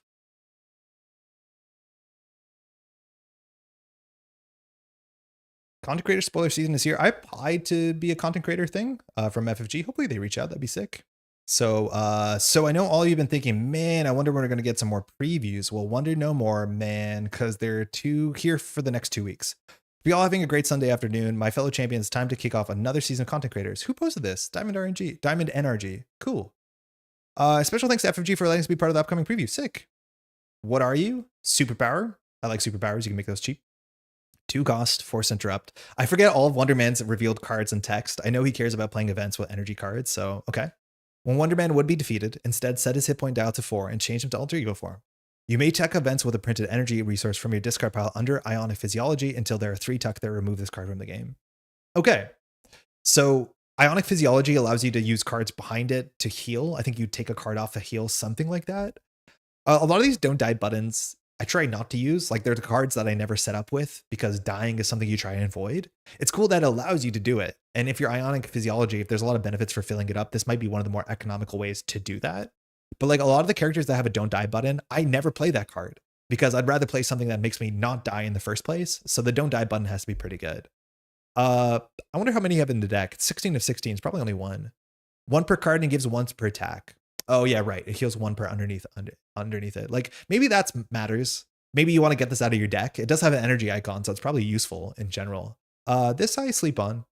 Content creator spoiler season is here. I applied to be a content creator thing from FFG. Hopefully they reach out. That'd be sick. So I know all you've been thinking, man, I wonder when we're going to get some more previews. Well, wonder no more, man, because they're here for the next 2 weeks. Be all having a great Sunday afternoon. My fellow champions, time to kick off another season of content creators. Who posted this? Diamond NRG. Cool. Special thanks to FFG for letting us be part of the upcoming preview. Sick. What are you? Superpower. I like superpowers. You can make those cheap. 2 cost, force interrupt. I forget all of Wonderman's revealed cards and text. I know he cares about playing events with energy cards, so okay. When Wonderman would be defeated, instead set his hit point dial to 4 and change him to alter ego form. You may check events with a printed energy resource from your discard pile under Ionic Physiology until there are 3 tuck that remove this card from the game. Okay, so Ionic Physiology allows you to use cards behind it to heal. I think you take a card off to heal, something like that. A lot of these don't die buttons I try not to use. Like, they're the cards that I never set up with because dying is something you try and avoid. It's cool that it allows you to do it. And if you're Ionic Physiology, if there's a lot of benefits for filling it up, this might be one of the more economical ways to do that. But like a lot of the characters that have a don't die button, I never play that card because I'd rather play something that makes me not die in the first place. So the don't die button has to be pretty good. I wonder how many you have in the deck. 16 of 16 is probably only one. One per card and gives once per attack. Oh yeah, right. It heals one per underneath it. Like maybe that matters. Maybe you want to get this out of your deck. It does have an energy icon, so it's probably useful in general. This I sleep on.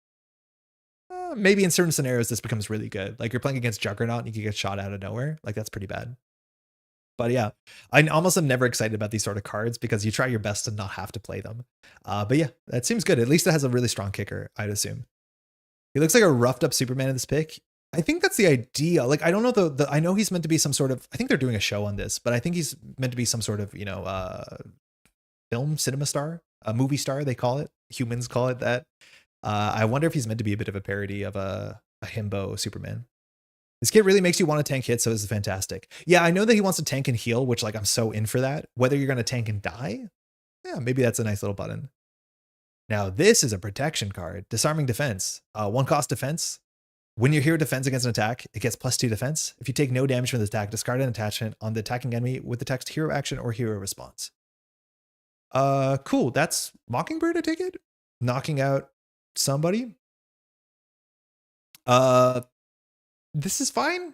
Maybe in certain scenarios this becomes really good. Like you're playing against Juggernaut and you can get shot out of nowhere. Like that's pretty bad. But yeah, I almost am never excited about these sort of cards because you try your best to not have to play them. But yeah, that seems good. At least it has a really strong kicker, I'd assume. He looks like a roughed up Superman in this pick. I think that's the idea. Like, I don't know I know he's meant to be some sort of, I think they're doing a show on this, but I think he's meant to be some sort of, film cinema star, a movie star, they call it. Humans call it that. I wonder if he's meant to be a bit of a parody of a himbo Superman. This kid really makes you want to tank hits, so this is fantastic. Yeah, I know that he wants to tank and heal, which like I'm so in for that. Whether you're going to tank and die, yeah, maybe that's a nice little button. Now this is a protection card, disarming defense, 1-cost defense. When your hero defends against an attack, it gets +2 defense. If you take no damage from the attack, discard an attachment on the attacking enemy with the text hero action or hero response. Cool. That's Mockingbird, I take it? Knocking out somebody. This is fine.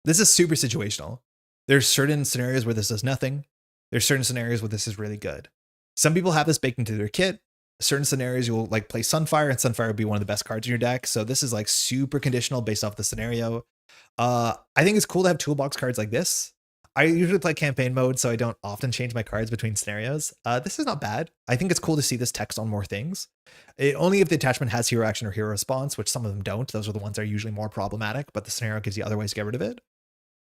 This is super situational. There's certain scenarios where this does nothing. There's certain scenarios where this is really good. Some people have this baked into their kit. Certain scenarios you'll like play Sunfire, and Sunfire will be one of the best cards in your deck. So this is like super conditional based off the scenario. I think it's cool to have toolbox cards like this. I usually play campaign mode, so I don't often change my cards between scenarios. This is not bad. I think it's cool to see this text on more things. Only if the attachment has hero action or hero response, which some of them don't. Those are the ones that are usually more problematic, but the scenario gives you other ways to get rid of it.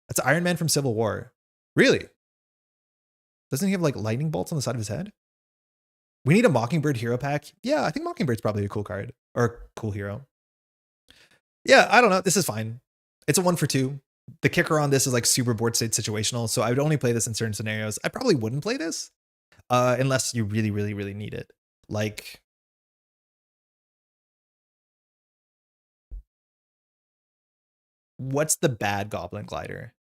That's Iron Man from Civil War. Really? Doesn't he have like lightning bolts on the side of his head? We need a Mockingbird hero pack. Yeah, I think Mockingbird's probably a cool card or a cool hero. Yeah, I don't know. This is fine. It's a 1 for 2. The kicker on this is like super board state situational, so I would only play this in certain scenarios. I probably wouldn't play this unless you really, really, really need it. Like, what's the bad Goblin Glider?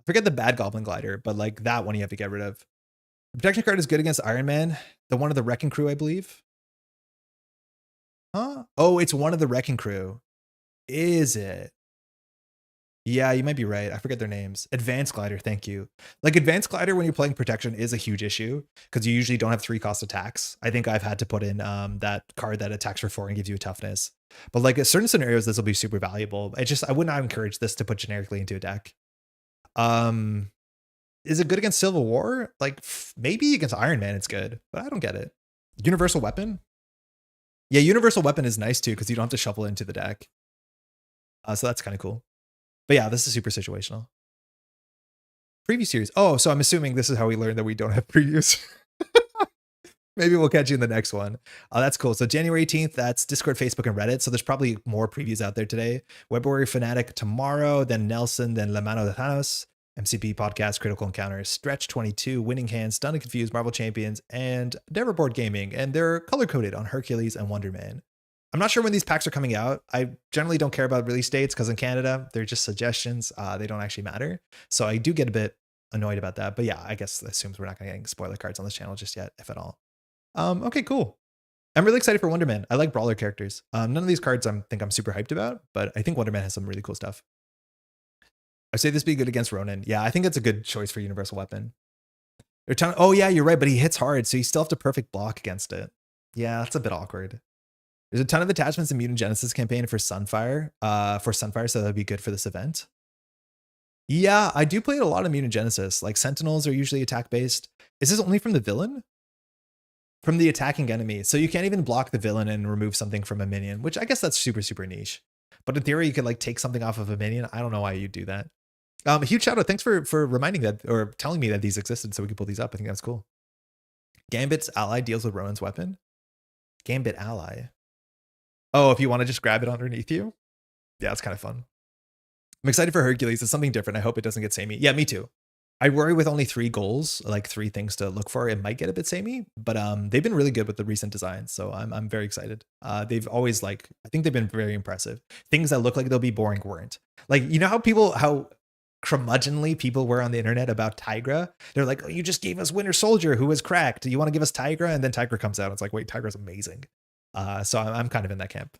Forget the bad Goblin Glider, but like that one you have to get rid of. The protection card is good against Iron Man, the one of the Wrecking Crew, I believe. Huh? Oh, it's one of the Wrecking Crew. Is it? Yeah, you might be right. I forget their names. Advanced Glider, thank you. Like Advanced Glider when you're playing protection is a huge issue because you usually don't have 3-cost attacks. I think I've had to put in that card that attacks for 4 and gives you a toughness. But like in certain scenarios, this will be super valuable. I would not encourage this to put generically into a deck. Is it good against Civil War? Like maybe against Iron Man it's good, but I don't get it. Universal Weapon? Yeah, Universal Weapon is nice too because you don't have to shuffle it into the deck. So that's kind of cool. But yeah, this is super situational. Preview series. Oh, so I'm assuming this is how we learned that we don't have previews. Maybe we'll catch you in the next one. That's cool. So January 18th, that's Discord, Facebook, and Reddit. So there's probably more previews out there today. Web Warrior Fanatic tomorrow, then Nelson, then La Mano de Thanos, MCP Podcast, Critical Encounters, Stretch 22, Winning Hands, Stunned and Confused, Marvel Champions, and Neverboard Gaming. And they're color-coded on Hercules and Wonderman. I'm not sure when these packs are coming out. I generally don't care about release dates because in Canada, they're just suggestions. They don't actually matter. So I do get a bit annoyed about that. But yeah, I guess that assumes we're not going to get spoiler cards on this channel just yet, if at all. Okay, cool. I'm really excited for Wonderman. I like brawler characters. None of these cards I think I'm super hyped about, but I think Wonderman has some really cool stuff. I say this be good against Ronin. Yeah, I think it's a good choice for Universal Weapon. Oh yeah, you're right, but he hits hard, so you still have to perfect block against it. Yeah, that's a bit awkward. There's a ton of attachments in Mutant Genesis campaign for Sunfire, so that'd be good for this event. Yeah, I do play a lot of Mutant Genesis. Like Sentinels are usually attack based. Is this only from the villain? From the attacking enemy. So you can't even block the villain and remove something from a minion, which I guess that's super, super niche. But in theory, you could like take something off of a minion. I don't know why you'd do that. A huge shout out. Thanks for reminding that or telling me that these existed so we could pull these up. I think that's cool. Gambit's ally deals with Ronin's weapon. Gambit ally. Oh, if you want to just grab it underneath you. Yeah, it's kind of fun. I'm excited for Hercules. It's something different. I hope it doesn't get samey. Yeah, me too. I worry with only 3 goals, like 3 things to look for. It might get a bit samey, but they've been really good with the recent designs. So I'm very excited. They've always I think they've been very impressive. Things that look like they'll be boring weren't. Like, you know how curmudgeonly people were on the internet about Tigra. They're like, oh, you just gave us Winter Soldier, who was cracked. Do you want to give us Tigra? And then Tigra comes out. It's like, wait, Tigra's amazing. So I'm kind of in that camp.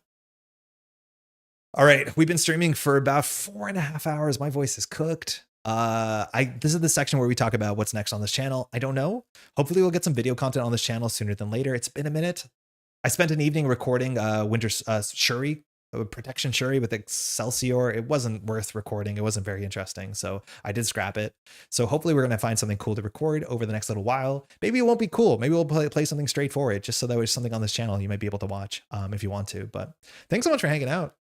All right, we've been streaming for about 4.5 hours. My voice is cooked. This is the section where we talk about what's next on this channel. I don't know. Hopefully we'll get some video content on this channel sooner than later. It's been a minute. I spent an evening recording Winter Shuri, Protection Shuri with Excelsior. It wasn't worth recording. It wasn't very interesting, so I did scrap it. So hopefully we're gonna find something cool to record over the next little while. Maybe it won't be cool. Maybe we'll play something straightforward, just so that there's something on this channel you might be able to watch if you want to. But thanks so much for hanging out.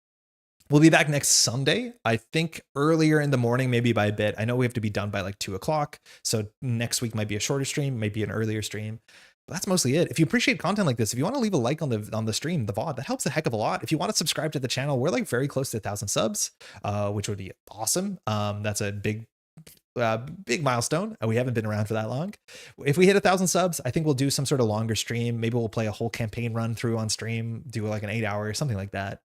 We'll be back next Sunday. I think earlier in the morning, maybe by a bit. I know we have to be done by like 2 o'clock. So next week might be a shorter stream, maybe an earlier stream. But that's mostly it. If you appreciate content like this, if you want to leave a like on the stream, the VOD, that helps a heck of a lot. If you want to subscribe to the channel, we're like very close to 1,000 subs, which would be awesome. That's a big milestone. We haven't been around for that long. If we hit 1,000 subs, I think we'll do some sort of longer stream. Maybe we'll play a whole campaign run through on stream, do like an 8-hour or something like that.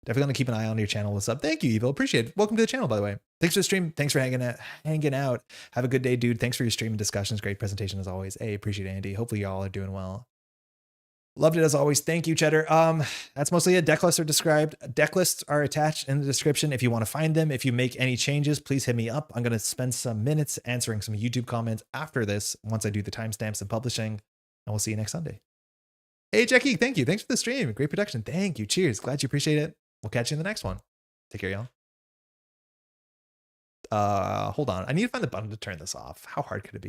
Definitely going to keep an eye on your channel with sub. Thank you, Evil. Appreciate it. Welcome to the channel, by the way. Thanks for the stream. Thanks for hanging out. Have a good day, dude. Thanks for your stream and discussions. Great presentation as always. Hey, appreciate it, Andy. Hopefully y'all are doing well. Loved it as always. Thank you, Cheddar. That's mostly it. Deck lists are described. Deck lists are attached in the description if you want to find them. If you make any changes, please hit me up. I'm going to spend some minutes answering some YouTube comments after this once I do the timestamps and publishing. And we'll see you next Sunday. Hey, Jackie. Thank you. Thanks for the stream. Great production. Thank you. Cheers. Glad you appreciate it. We'll catch you in the next one. Take care, y'all. Hold on. I need to find the button to turn this off. How hard could it be?